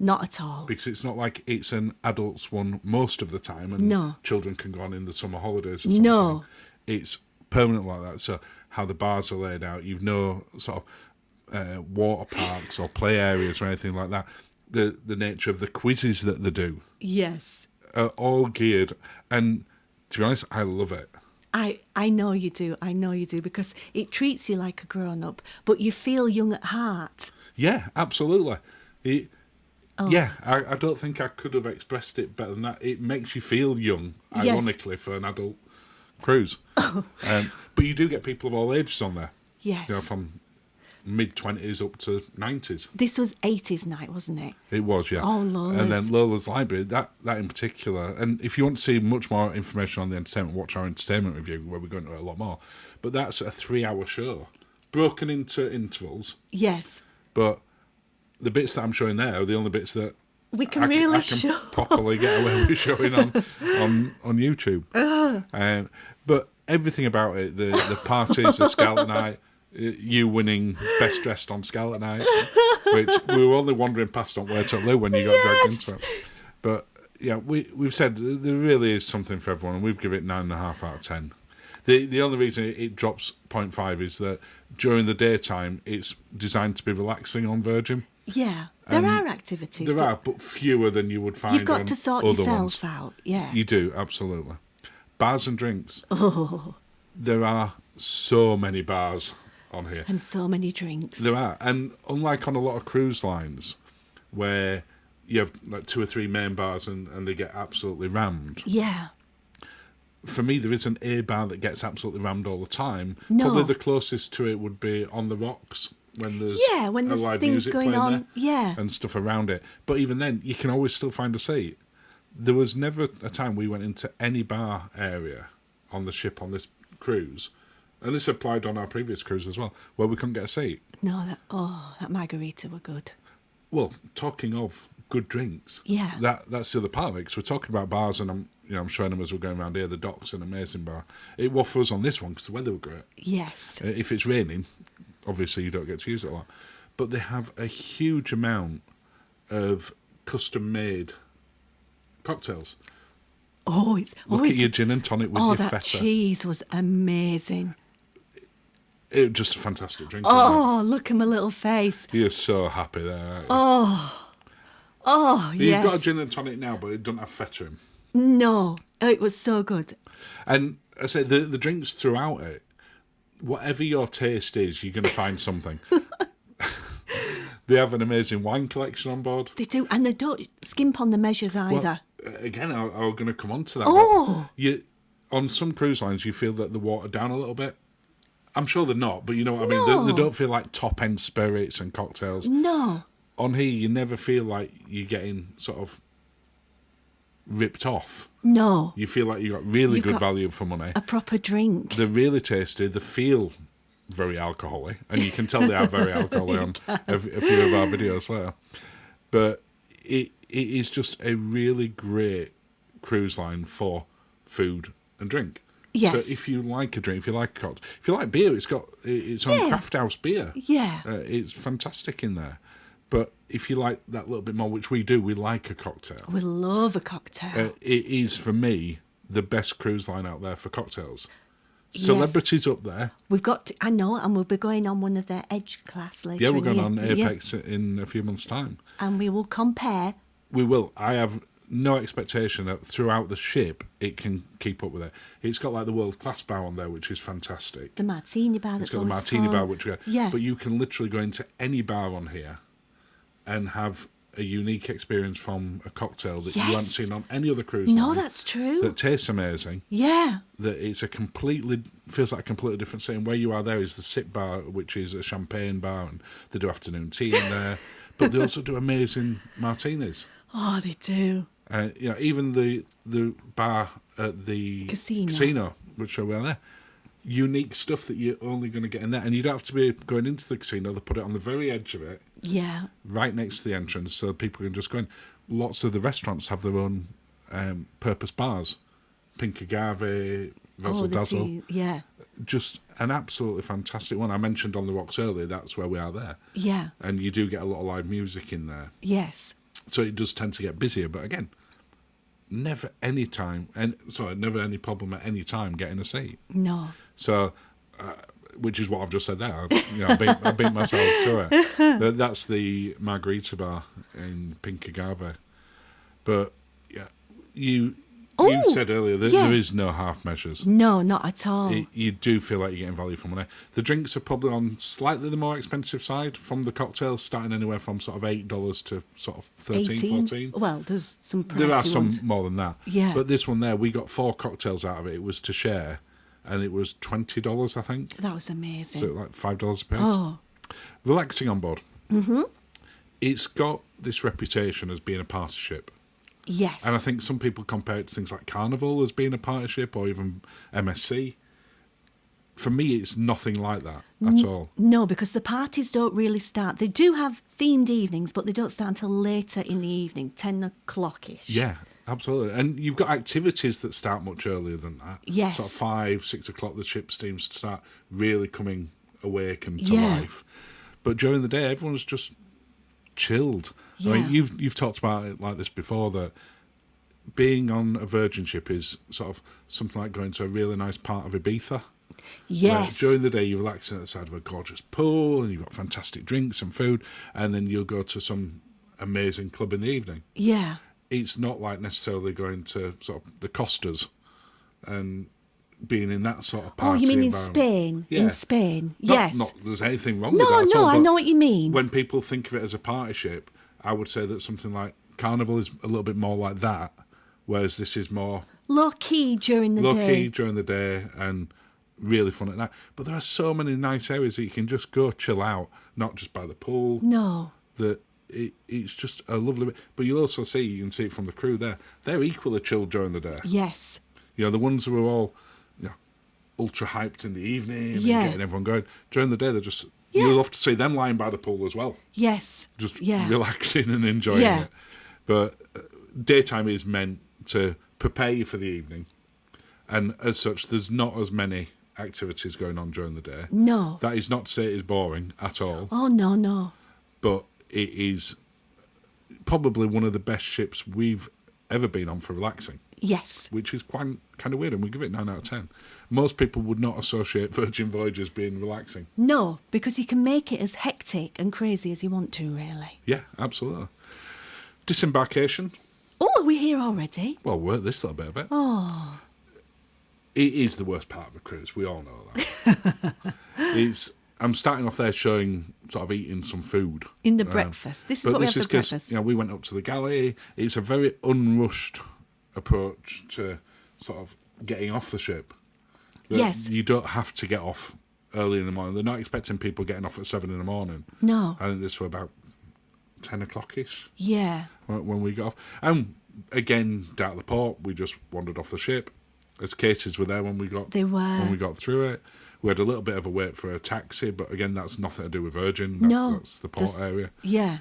Not at all.
Because it's not like it's an adults one most of the time and children can go on in the summer holidays or something.
No.
It's permanent like that. So how the bars are laid out, you've no sort of water parks or play areas or anything like that. The nature of the quizzes that they do.
Yes.
Are all geared. And to be honest, I love it.
I know you do. I know you do, because it treats you like a grown-up, but you feel young at heart.
Yeah, absolutely. Yeah, I don't think I could have expressed it better than that. It makes you feel young, ironically, for an adult cruise. But you do get people of all ages on there.
Yes.
From mid-20s up to 90s.
This was 80s night, wasn't it?
It was, yeah.
Oh, Lola's.
And then Lola's Library, that in particular. And if you want to see much more information on the entertainment, watch our entertainment review, where we're going to a lot more. But that's a 3-hour show, broken into intervals.
Yes.
But the bits that I'm showing there are the only bits that
we can really show.
Properly get away with showing on YouTube. But everything about it, the parties, the Scarlet Night, you winning best dressed on Scarlet Night, which we were only wandering past on Where to Lou when you got dragged into it. But yeah, we've said there really is something for everyone, and we've given it 9.5 out of 10. The only reason it drops 0.5 is that during the daytime, it's designed to be relaxing on Virgin.
Yeah, there are activities.
There are, but fewer than you would find.
You've got
on
to sort
other
yourself
ones.
out. Yeah.
You do, absolutely. Bars and drinks.
Oh,
There are so many bars on here.
and so many drinks.
There are, and unlike on a lot of cruise lines, where you have like 2 or 3 main bars and they get absolutely rammed.
Yeah.
For me, there isn't a bar that gets absolutely rammed all the time.
No.
Probably the closest to it would be on the rocks when there's
When
a
there's
live
things
music
going
playing
on.
there
Yeah.
and stuff around it. But even then, you can always still find a seat. There was never a time we went into any bar area on the ship on this cruise, and this applied on our previous cruise as well, where we couldn't get a seat.
No, that margarita were good.
Well, talking of good drinks,
Yeah.
that's the other part of it, because we're talking about bars, and I'm showing them as we're going around here. The Dock's an amazing bar. It was for us on this one because the weather was great.
Yes.
If it's raining, obviously you don't get to use it a lot. But they have a huge amount of custom-made cocktails. Look at your gin and tonic with your
that
feta.
cheese was amazing.
It was just a fantastic drink.
Look at my little face.
You're so happy there. Aren't you?
Yes.
You've got a gin and tonic now, but it doesn't have feta in.
No, it was so good.
And I say the drinks throughout it, whatever your taste is, you're going to find something. They have an amazing wine collection on board.
They do, and they don't skimp on the measures either.
Well, again, I'm going to come on to that.
Oh.
On some cruise lines, you feel that they're watered down a little bit. I'm sure they're not, but you know what I mean? They don't feel like top-end spirits and cocktails.
No.
On here, you never feel like you're getting sort of ripped off.
No.
You feel like you got really
You've
good
got
value for money.
A proper drink.
They're really tasty. They feel very alcoholic, and you can tell they are very alcoholic on a few of our videos later. But it is just a really great cruise line for food and drink.
Yes.
So if you like a drink, if you like a cocktail, if you like beer, it's got its own craft house beer.
Yeah.
It's fantastic in there. But if you like that little bit more, which we do, we like a cocktail.
We love a cocktail.
It is, for me, the best cruise line out there for cocktails. Celebrities up there.
We've got I know, and we'll be going on one of their Edge class later.
Yeah, we're going
in
on
the year.
Apex in a few months' time.
And we will compare.
We will. I have no expectation that throughout the ship it can keep up with it. It's got like the world class bar on there, which is fantastic.
The martini bar
It's
that's
got the
always
martini
fun.
bar, which
Yeah.
But you can literally go into any bar on here and have a unique experience from a cocktail that you haven't
Yes.
seen on any other cruise
No,
line.
that's true.
That tastes amazing.
Yeah.
That it's feels like a completely different setting. Where you are there is the sit bar, which is a champagne bar, and they do afternoon tea in there. But they also do amazing martinis.
Oh, they do.
Even the bar at the
Casino.
which are there, unique stuff that you're only going to get in there, and you don't have to be going into the casino. They put it on the very edge of it,
Yeah.
right next to the entrance, so people can just go in. Lots of the restaurants have their own purpose bars, Pink Agave, Razzle
the
Dazzle.
tea. Yeah.
Just an absolutely fantastic one. I mentioned on the rocks earlier. That's where we are there,
Yeah.
and you do get a lot of live music in there.
Yes.
So it does tend to get busier, but again, never any any problem at any time getting a seat.
No.
So, which is what I've just said there. I beat myself to it. That's the margarita bar in Pink Agave. But yeah, you said earlier that there is no half measures.
No, not at all.
You do feel like you're getting value for money. The drinks are probably on slightly the more expensive side, from the cocktails starting anywhere from sort of $8 to sort of 13, 14.
Well, there's some pricey
There are some
ones.
more than that.
Yeah.
But this one there, we got 4 cocktails out of it. It was to share, and it was $20, I think.
That was amazing.
So like $5 a piece.
Oh.
Relaxing on board. Mm-hmm. It's got this reputation as being a party ship.
Yes.
And I think some people compare it to things like Carnival as being a party ship, or even MSC. For me, it's nothing like that at all.
No, because the parties don't really start. They do have themed evenings, but they don't start until later in the evening, 10 o'clock-ish.
Yeah, absolutely. And you've got activities that start much earlier than that.
Yes.
Sort of 5, 6 o'clock, the ship seems to start really coming awake and to
Yeah.
life. But during the day, everyone's just chilled.
Yeah.
I mean, you've talked about it like this before, that being on a Virgin ship is sort of something like going to a really nice part of Ibiza.
Yes.
Where during the day, you're relaxing at the side of a gorgeous pool and you've got fantastic drinks and food, and then you'll go to some amazing club in the evening.
Yeah.
It's not like necessarily going to sort of the Costas and being in that sort of party
Oh, you mean in
environment.
Spain?
Yeah.
In Spain,
Not,
yes.
Not there's anything wrong with
No,
that at all,
I
but
know what you mean.
when people think of it as a party ship, I would say that something like Carnival is a little bit more like that, whereas this is more
Low key during the
low
day.
key during the day and really fun at night. But there are so many nice areas that you can just go chill out, not just by the pool.
No.
That it's just a lovely bit. But you'll also see, you can see it from the crew there, they're equally chilled during the day.
Yes.
You know, the ones who are all ultra hyped in the evening and
Yeah.
getting everyone going. During the day, they're just,
Yeah.
you'll love to see them lying by the pool as well.
Yes.
Just
Yeah.
relaxing and enjoying
Yeah.
it. But daytime is meant to prepare you for the evening. And as such, there's not as many activities going on during the day.
No.
That is not to say it is boring at all,
Oh, no.
but it is probably one of the best ships we've ever been on for relaxing,
Yes.
which is quite kind of weird, and we give it 9 out of 10. Most people would not associate Virgin Voyages being relaxing.
No, because you can make it as hectic and crazy as you want to, really.
Yeah, absolutely. Disembarkation.
Oh, are we here already?
Well, work this little bit of it.
Oh.
It is the worst part of a cruise. We all know that. I'm starting off there showing sort of eating some food.
In the breakfast. This is
But
what we
this
have
is
for
because
breakfast.
we went up to the galley. It's a very unrushed approach to sort of getting off the ship. That
Yes.
You don't have to get off early in the morning. They're not expecting people getting off at 7 in the morning.
No.
I think this was about 10 o'clock-ish
Yeah.
when we got off. And again, down at the port, we just wandered off the ship. As cases were there when we got
They were.
when we got through it. We had a little bit of a wait for a taxi, but again, that's nothing to do with Virgin.
No.
That's the port
Just-
area.
Yeah.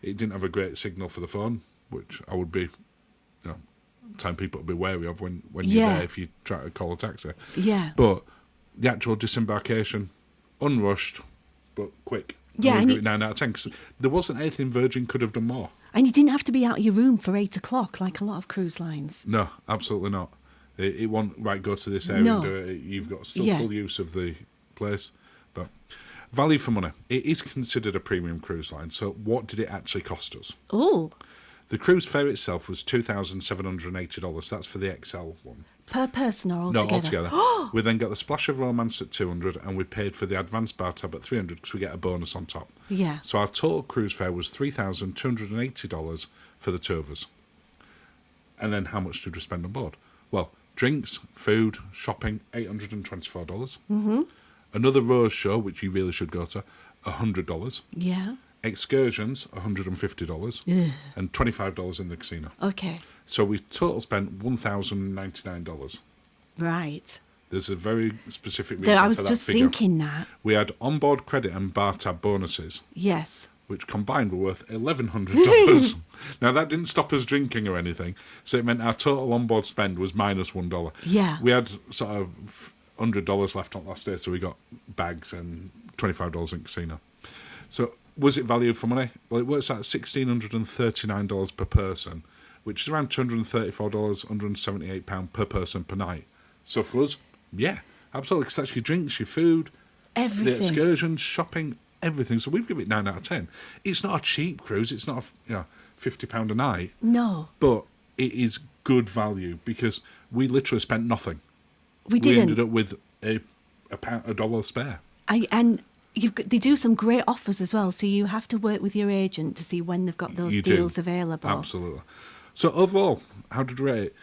It didn't have a great signal for the phone, which I would be, telling people to be wary of when you're
Yeah.
there if you try to call a taxi.
Yeah.
But the actual disembarkation, unrushed, but quick.
Yeah,
I
and
would give it 9 out of 10 'cause there wasn't anything Virgin could have done more.
And you didn't have to be out of your room for 8 o'clock like a lot of cruise lines.
No, absolutely not. It won't, right, go to this area
No.
and do it. You've got still
Yeah.
full use of the place. But value for money. It is considered a premium cruise line. So what did it actually cost us?
Oh,
The cruise fare itself was $2,780. That's for the XL one.
per person or
No,
altogether?
altogether. We then got the Splash of Romance at $200, and we paid for the advanced bar tab at $300 because we get a bonus on top.
Yeah.
So our total cruise fare was $3,280 for the two of us. And then how much did we spend on board? Well, drinks, food, shopping, $824. Mm-hmm. Another Rose show, which you really should go to, $100.
Yeah.
Excursions, $150. And $25 in the casino.
Okay.
So we total spent $1,099.
Right.
There's a very specific reason
There, I
for
was
that
just
figure.
thinking that.
We had onboard credit and bar tab bonuses,
Yes.
which combined were worth $1,100. Now, that didn't stop us drinking or anything, so it meant our total onboard spend was minus $1.
Yeah.
We had sort of $100 left on last day, so we got bags and $25 in casino. So, was it value for money? Well, it works out $1,639 per person, which is around $234, £178 per person per night. So for us, yeah, absolutely, because that's your drinks, your food, the
Everything.
excursions, shopping, everything. So we've given it 9 out of 10. It's not a cheap cruise. It's not £50 a night,
No,
but it is good value because we literally spent nothing.
we
We
didn't.
ended up with a dollar spare.
And they do some great offers as well, so you have to work with your agent to see when they've got those
You do.
deals available.
Absolutely. So overall, how did we rate it?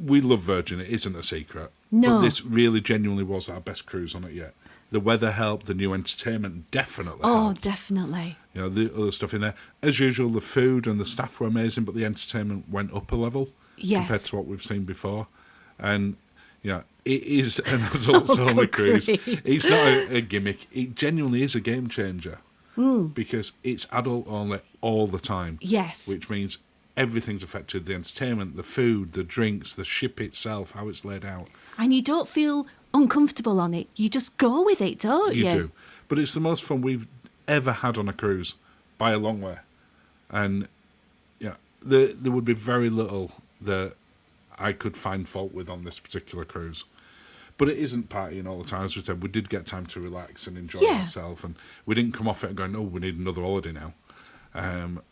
We love Virgin. It isn't a secret.
No.
But this really genuinely was our best cruise on it yet. The weather helped. The new entertainment definitely
Oh,
helped.
definitely.
You know, the other stuff in there. As usual, the food and the staff were amazing, but the entertainment went up a level
Yes.
compared to what we've seen before. And, it is an adults-only cruise.
grief.
It's not a gimmick. It genuinely is a game changer because it's adult-only all the time.
Yes.
Which means everything's affected. The entertainment, the food, the drinks, the ship itself, how it's laid out.
And you don't feel uncomfortable on it. You just go with it, don't you?
You do. But it's the most fun we've ever had on a cruise by a long way. And there would be very little that I could find fault with on this particular cruise. But it isn't partying all the time. As we said, we did get time to relax and enjoy ourselves, and we didn't come off it and going, "Oh, we need another holiday now."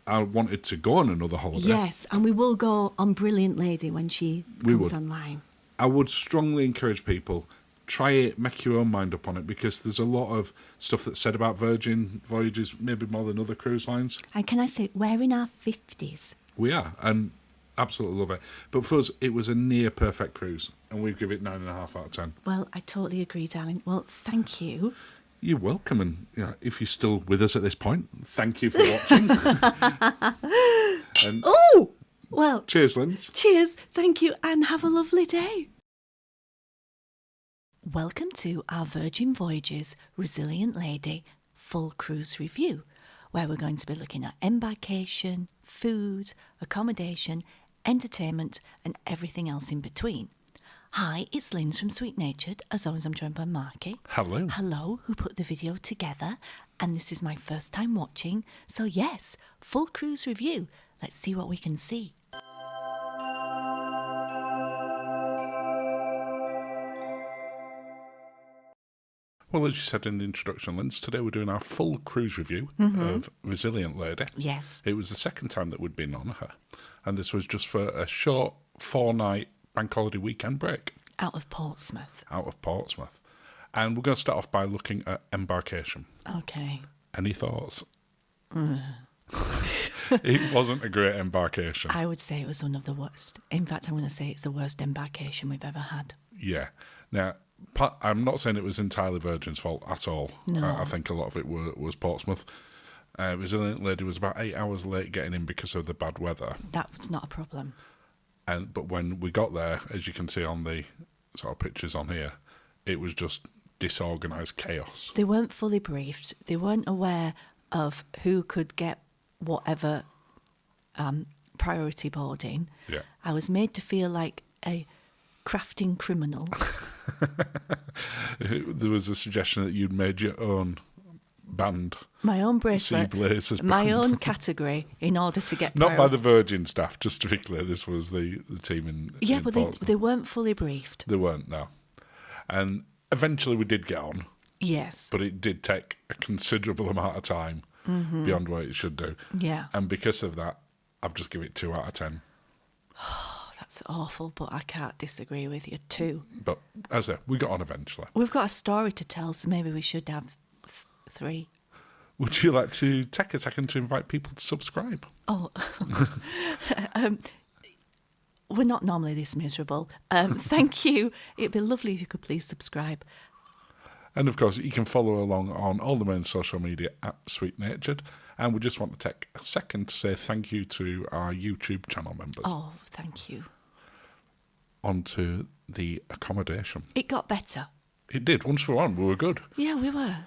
I wanted to go on another holiday.
Yes, and we will go on Brilliant Lady when she comes online.
I would strongly encourage people, try it, make your own mind up on it, because there's a lot of stuff that's said about Virgin Voyages, maybe more than other cruise lines.
And can I say, we're in our 50s.
We are, and absolutely love it. But for us, it was a near perfect cruise, and we give it 9.5 out of 10.
Well, I totally agree, darling. Well, thank you.
You're welcome, and if you're still with us at this point, thank you for watching. And
well,
cheers, Linz.
Cheers, thank you, and have a lovely day. Welcome to our Virgin Voyages Resilient Lady full cruise review, where we're going to be looking at embarkation, food, accommodation, entertainment, and everything else in between. Hi, it's Linz from Sweet Natured. As always, I'm joined by Marky.
Hello.
Hello, who put the video together. And this is my first time watching. So yes, full cruise review. Let's see what we can see.
Well, as you said in the introduction, Linz, today we're doing our full cruise review of Resilient Lady.
Yes.
It was the second time that we'd been on her, and this was just for a short 4-night bank holiday weekend break.
Out of Portsmouth.
And we're going to start off by looking at embarkation.
Okay.
Any thoughts? It wasn't a great embarkation.
I would say it was one of the worst. In fact, I'm going to say it's the worst embarkation we've ever had.
Yeah. Now, I'm not saying it was entirely Virgin's fault at all.
No.
I think a lot of it was Portsmouth. Resilient Lady was about 8 hours late getting in because of the bad weather.
That was not a problem.
But when we got there, as you can see on the sort of pictures on here, it was just disorganised chaos.
They weren't fully briefed. They weren't aware of who could get whatever priority boarding.
Yeah.
I was made to feel like a crafting criminal.
There was a suggestion that you'd made your own band.
My own bracelet, my own category in order to get
Not by the Virgin staff, just to be clear. This was the team in
but
Portsmouth.
they weren't fully briefed.
They weren't, no. And eventually we did get on.
Yes.
But it did take a considerable amount of time beyond what it should do.
Yeah.
And because of that, I've just given it 2 out of 10.
That's awful, but I can't disagree with you. 2.
But as I said, we got on eventually.
We've got a story to tell, so maybe we should have 3.
Would you like to take a second to invite people to subscribe?
Oh, we're not normally this miserable. Thank you. It'd be lovely if you could please subscribe.
And of course, you can follow along on all the main social media at Sweet Natured. And we just want to take a second to say thank you to our YouTube channel members.
Oh, thank you.
On to the accommodation.
It got better.
It did. Once we were on, we were good.
Yeah, we were.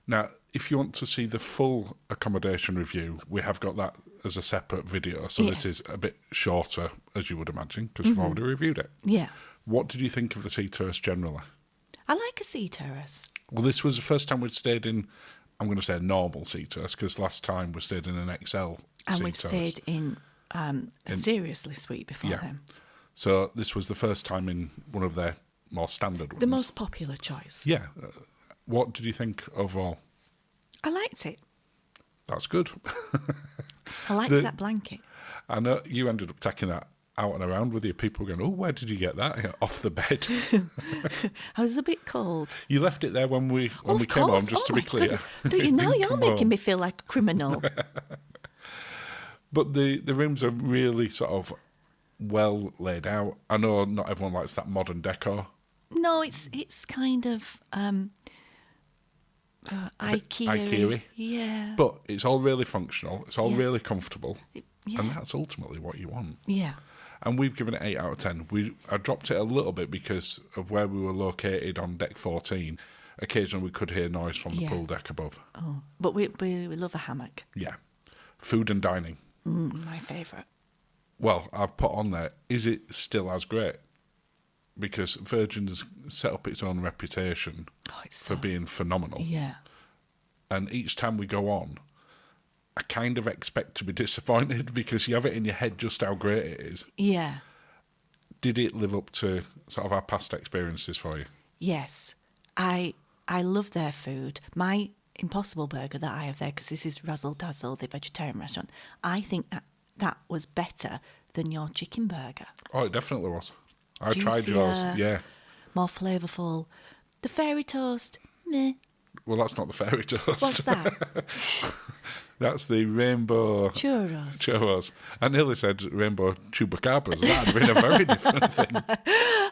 Now, if you want to see the full accommodation review, we have got that as a separate video. So
Yes.
this is a bit shorter, as you would imagine, because we've already reviewed it.
Yeah.
What did you think of the sea terrace generally?
I like a sea terrace.
Well, this was the first time we'd stayed in, I'm going to say a normal sea terrace, because last time we stayed in an XL
And
sea
we've
terrace.
stayed in a seriously suite before
Yeah.
then.
So this was the first time in one of their more standard ones.
The most popular choice.
Yeah. What did you think overall?
I liked it.
That's good.
I liked that blanket.
I know you ended up taking that out and around with your people going, oh, where did you get that? Off the bed.
I was a bit cold.
You left it there when we
Of
came on,
course.
just to
Oh
be
my
clear.
goodness. Don't you
It
know?
didn't
You're
come
making
home.
me feel like a criminal.
But the rooms are really sort of well laid out. I know not everyone likes that modern decor.
No, it's kind of IKEA.
IKEA-y.
Yeah.
But it's all really functional. It's all
Yeah.
really comfortable.
Yeah.
And that's ultimately what you want.
Yeah.
And we've given it 8 out of 10. I dropped it a little bit because of where we were located on deck 14. Occasionally we could hear noise from the
Yeah.
pool deck above.
Oh, but we love a hammock.
Yeah. Food and dining.
My favourite.
Well, I've put on there, is it still as great? Because Virgin has set up its own reputation
Oh, it's
for
so,
being phenomenal.
yeah.
And each time we go on, I kind of expect to be disappointed because you have it in your head just how great it is.
Yeah.
Did it live up to sort of our past experiences for you?
Yes. I love their food. My Impossible Burger that I have there, because this is Razzle Dazzle, the vegetarian restaurant, I think that was better than your chicken burger.
Oh, it definitely was. I
Juicier,
tried yours, yeah.
More flavourful. The fairy toast, meh.
Well, that's not the fairy toast.
What's that?
That's the rainbow
Churros.
I nearly said rainbow chupacabras. That would have been a very different thing.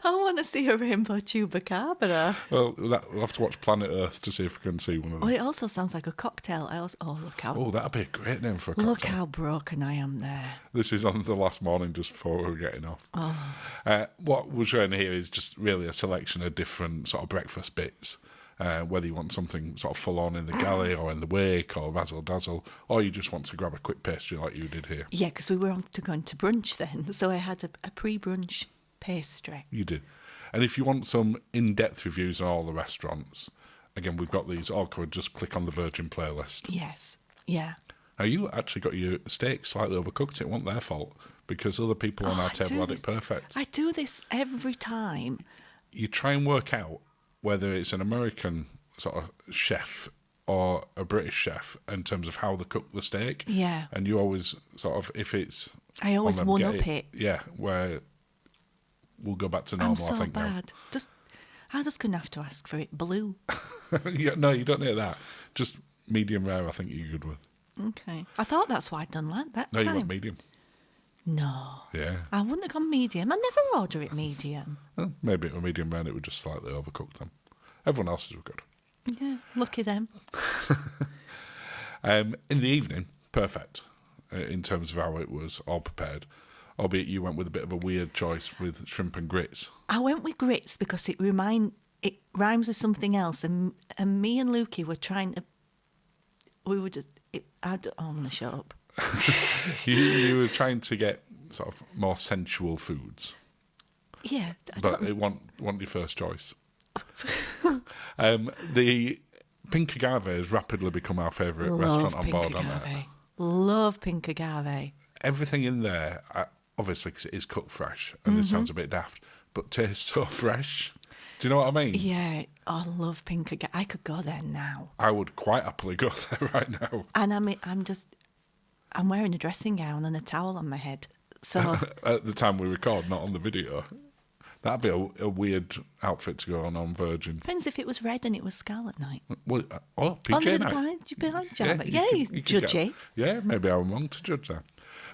I want to see a rainbow chupacabra.
Well, we'll have to watch Planet Earth to see if we can see one of them.
Oh, it also sounds like a cocktail.
Oh, that'd be a great name for a cocktail.
Look how broken I am there.
This is on the last morning just before we were getting off.
Oh.
What we're showing here is just really a selection of different sort of breakfast bits. Whether you want something sort of full on in the galley or in the wake or razzle dazzle, or you just want to grab a quick pastry like you did here.
Yeah, because we were on to going to brunch then, so I had a pre-brunch pastry.
You do. And if you want some in-depth reviews on all the restaurants, again, we've got these all covered. Just click on the Virgin playlist.
Yes, yeah.
Now, you actually got your steak slightly overcooked. It wasn't their fault because other people on our table had it perfect.
I do this every time.
You try and work out whether it's an American sort of chef or a British chef in terms of how they cook the steak.
Yeah.
And you always sort of, if it's...
I always
on them,
one-up it.
Yeah, where we'll go back to normal,
I'm so
I think.
bad. I'm just going to have to ask for it blue.
Yeah, no, you don't need that. Just medium rare, I think you're good with.
Okay. I thought that's what I'd done like that
No,
time.
you want medium.
No.
Yeah.
I wouldn't have gone medium. I never order it medium.
Well, maybe it was medium rare and it would just slightly overcook them. Everyone else's were good.
Yeah, lucky them.
In the evening, perfect in terms of how it was all prepared. Albeit you went with a bit of a weird choice with shrimp and grits.
I went with grits because it rhymes with something else, and me and Lukey were trying to. We were just. I'm gonna shut up.
You were trying to get sort of more sensual foods.
Yeah,
But it wasn't your first choice. The Pink Agave has rapidly become our favourite restaurant on board, hasn't it?
Love Pink Agave.
Everything in there, obviously, 'cause it is cooked fresh, and it sounds a bit daft, but tastes so fresh. Do you know what I mean?
Yeah, I love Pink Agave. I could go there now.
I would quite happily go there right now.
And I'm wearing a dressing gown and a towel on my head. So
At the time we record, not on the video. That'd be a weird outfit to go on Virgin.
depends if it was red and it was Scarlet Night.
Well, PJ Night.
Pajama. Yeah, he's judgy.
Yeah, maybe I'm wrong to judge that.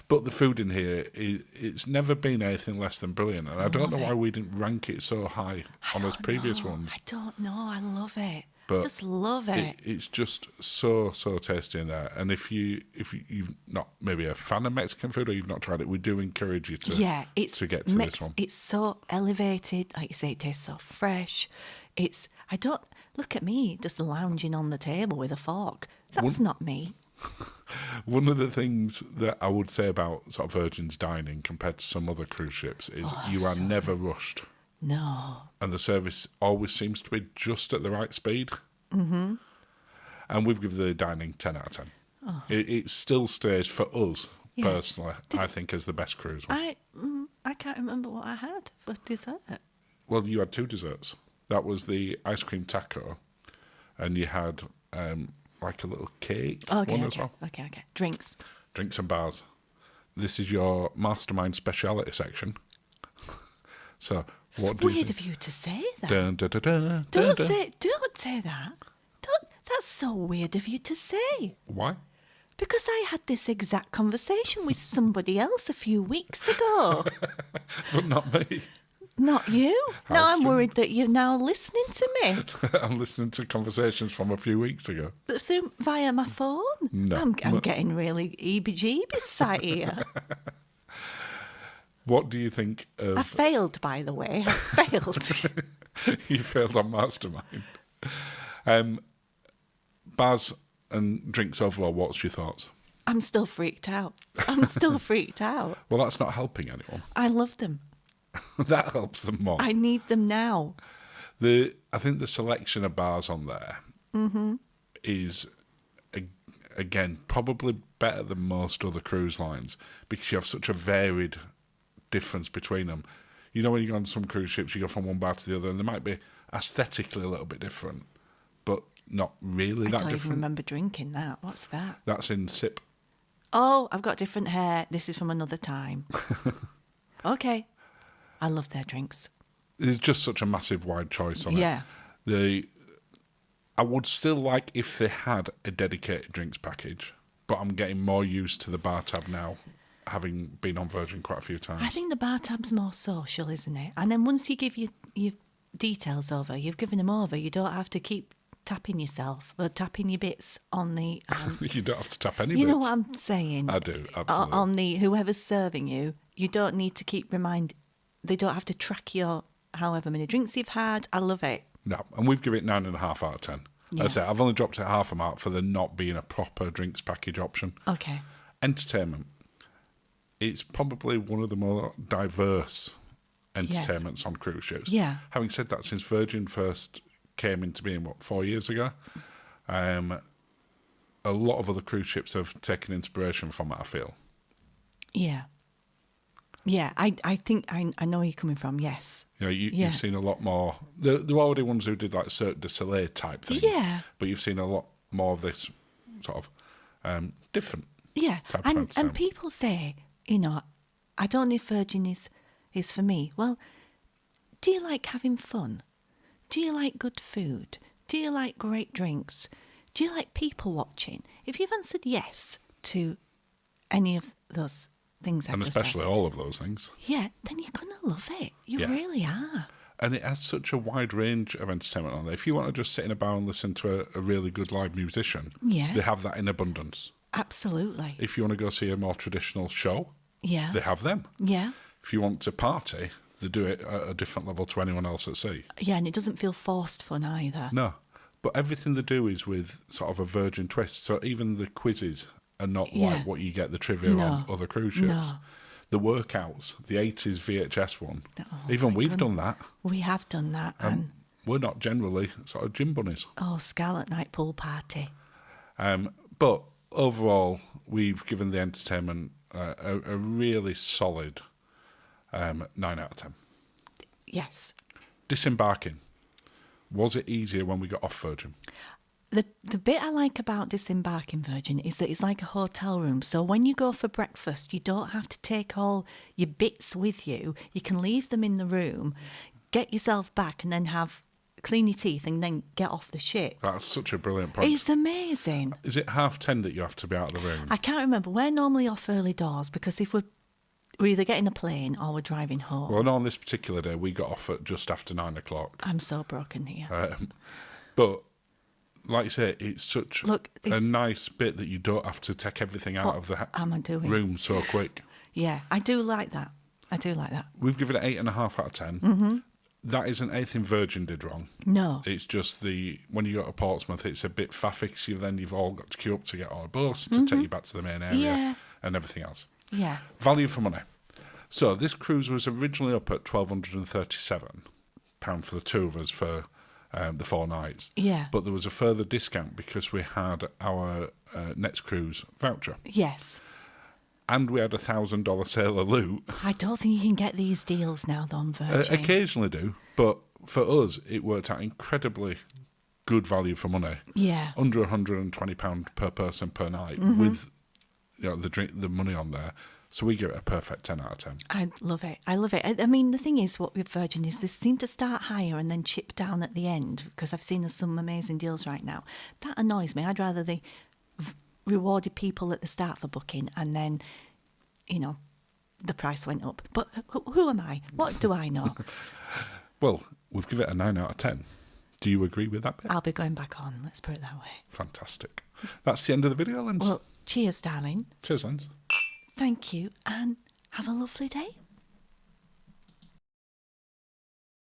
But the food in here, it's never been anything less than brilliant. And I don't know why we didn't rank it so high on those previous ones.
I don't know. I love it.
But
just love it.
It's just so tasty in there. And if you've not maybe a fan of Mexican food or you've not tried it, we do encourage you to get to this one.
It's so elevated. Like you say, it tastes so fresh. Look at me just lounging on the table with a fork. That's not me.
One of the things that I would say about sort of Virgin's dining compared to some other cruise ships is you are never rushed.
No.
And the service always seems to be just at the right speed. Mm-hmm. And we've given the dining 10 out of 10. Oh. It still stays for us, personally, I think, as the best cruise one.
I can't remember what I had for dessert.
Well, you had 2 desserts. That was the ice cream taco, and you had like a little cake one as well.
Okay. Drinks
and bars. This is your mastermind speciality section. So,
it's weird of you to say that.
Don't
say that. That's so weird of you to say.
Why?
Because I had this exact conversation with somebody else a few weeks ago.
But not me.
Not you?
How
Now I'm
strange.
worried that you're now listening to me.
I'm listening to conversations from a few weeks ago.
Via my phone?
No.
I'm getting really heebie-jeebies sat here.
What do you think of...
I failed, by the way. I failed.
You failed on Mastermind. Baz and drinks overall, what's your thoughts?
I'm still freaked out.
Well, that's not helping anyone.
I love them.
That helps them more.
I need them now.
I think the selection of bars on there is again, probably better than most other cruise lines because you have such a varied difference between them. You know, when you go on some cruise ships, you go from one bar to the other, and they might be aesthetically a little bit different, but not really that
I don't even
different.
remember drinking that. What's that?
That's in Sip.
Oh, I've got different hair. This is from another time. Okay. I love their drinks.
There's just such a massive wide choice on
Yeah.
it. I would still like if they had a dedicated drinks package, but I'm getting more used to the bar tab now, having been on Virgin quite a few times.
I think the bar tab's more social, isn't it? And then once you give your details over, you've given them over, you don't have to keep tapping yourself or tapping your bits on the...
You don't have to tap any
you
bits.
know what I'm saying?
I do, absolutely.
On the whoever's serving you, you don't need to keep they don't have to track your however many drinks you've had. I love it.
No, and we've given it 9.5 out of 10.
Yeah.
As I say, I've only dropped it half a mark for there not being a proper drinks package option.
Okay.
Entertainment. It's probably one of the more diverse entertainments on cruise ships.
Yeah.
Having said that, since Virgin first came into being, 4 years ago, a lot of other cruise ships have taken inspiration from it, I feel.
Yeah. Yeah, I think I know where you're coming from, yes.
You know, you've seen a lot more... There were already ones who did like Cirque du Soleil type things.
Yeah.
But you've seen a lot more of this sort of different type of
and
entertainment.
people say, you know, I don't know if Virgin is for me. Well, do you like having fun? Do you like good food? Do you like great drinks? Do you like people watching? If you've answered yes to any of those things I've
And
just
especially
asked,
all of those things.
yeah, then you're going to love it. You
Yeah.
really are.
And it has such a wide range of entertainment on there. If you want to just sit in a bar and listen to a really good live musician,
Yeah.
they have that in abundance.
Absolutely.
If you want to go see a more traditional show,
Yeah.
they have them.
Yeah.
If you want to party, they do it at a different level to anyone else at sea.
Yeah, and it doesn't feel forced fun either.
No. But everything they do is with sort of a Virgin twist. So even the quizzes are not like what you get the trivia on other cruise ships.
No.
The workouts, the 80s VHS one,
Oh,
even
my
we've
goodness.
done that.
We have done that. And
We're not generally sort of gym bunnies.
Scarlet Night pool party.
But overall, we've given the entertainment a really solid 9 out of 10.
Yes.
Disembarking. Was it easier when we got off Virgin?
The bit I like about disembarking Virgin is that it's like a hotel room. So when you go for breakfast, you don't have to take all your bits with you. You can leave them in the room, get yourself back, and then clean your teeth and then get off the ship.
That's such a brilliant point.
It's amazing.
Is it 10:30 that you have to be out of the room?
I can't remember. We're normally off early doors because if we're either getting a plane or we're driving home.
Well, no, on this particular day, we got off at just after 9 o'clock.
I'm so broken here.
But, like you say, it's such
Look,
a nice bit that you don't have to take everything out of the
am I doing?
room so quick.
Yeah, I do like that.
We've given it 8.5 out of 10. Mm-hmm. That isn't anything Virgin did wrong.
No.
It's just when you go to Portsmouth, it's a bit faffy because you've all got to queue up to get on a bus to take you back to the main area and everything else.
Yeah.
Value for money. So this cruise was originally up at £1,237 for the two of us for the 4 nights.
Yeah.
But there was a further discount because we had our next cruise voucher.
Yes.
And we had a $1,000 sailor loot.
I don't think you can get these deals now, though, on Virgin.
Occasionally do, but for us, it worked out incredibly good value for money.
Yeah.
Under £120 per person per night with the money on there. So we give it a perfect 10 out of 10.
I love it. I mean, the thing is, what with Virgin is they seem to start higher and then chip down at the end because I've seen some amazing deals right now. That annoys me. I'd rather they rewarded people at the start for booking and then, the price went up. But who am I? What do I know?
Well, we've given it a 9 out of 10. Do you agree with that bit?
I'll be going back on. Let's put it that way.
Fantastic. That's the end of the video, Linz.
Well, cheers, darling.
Cheers, Linz.
Thank you and have a lovely day.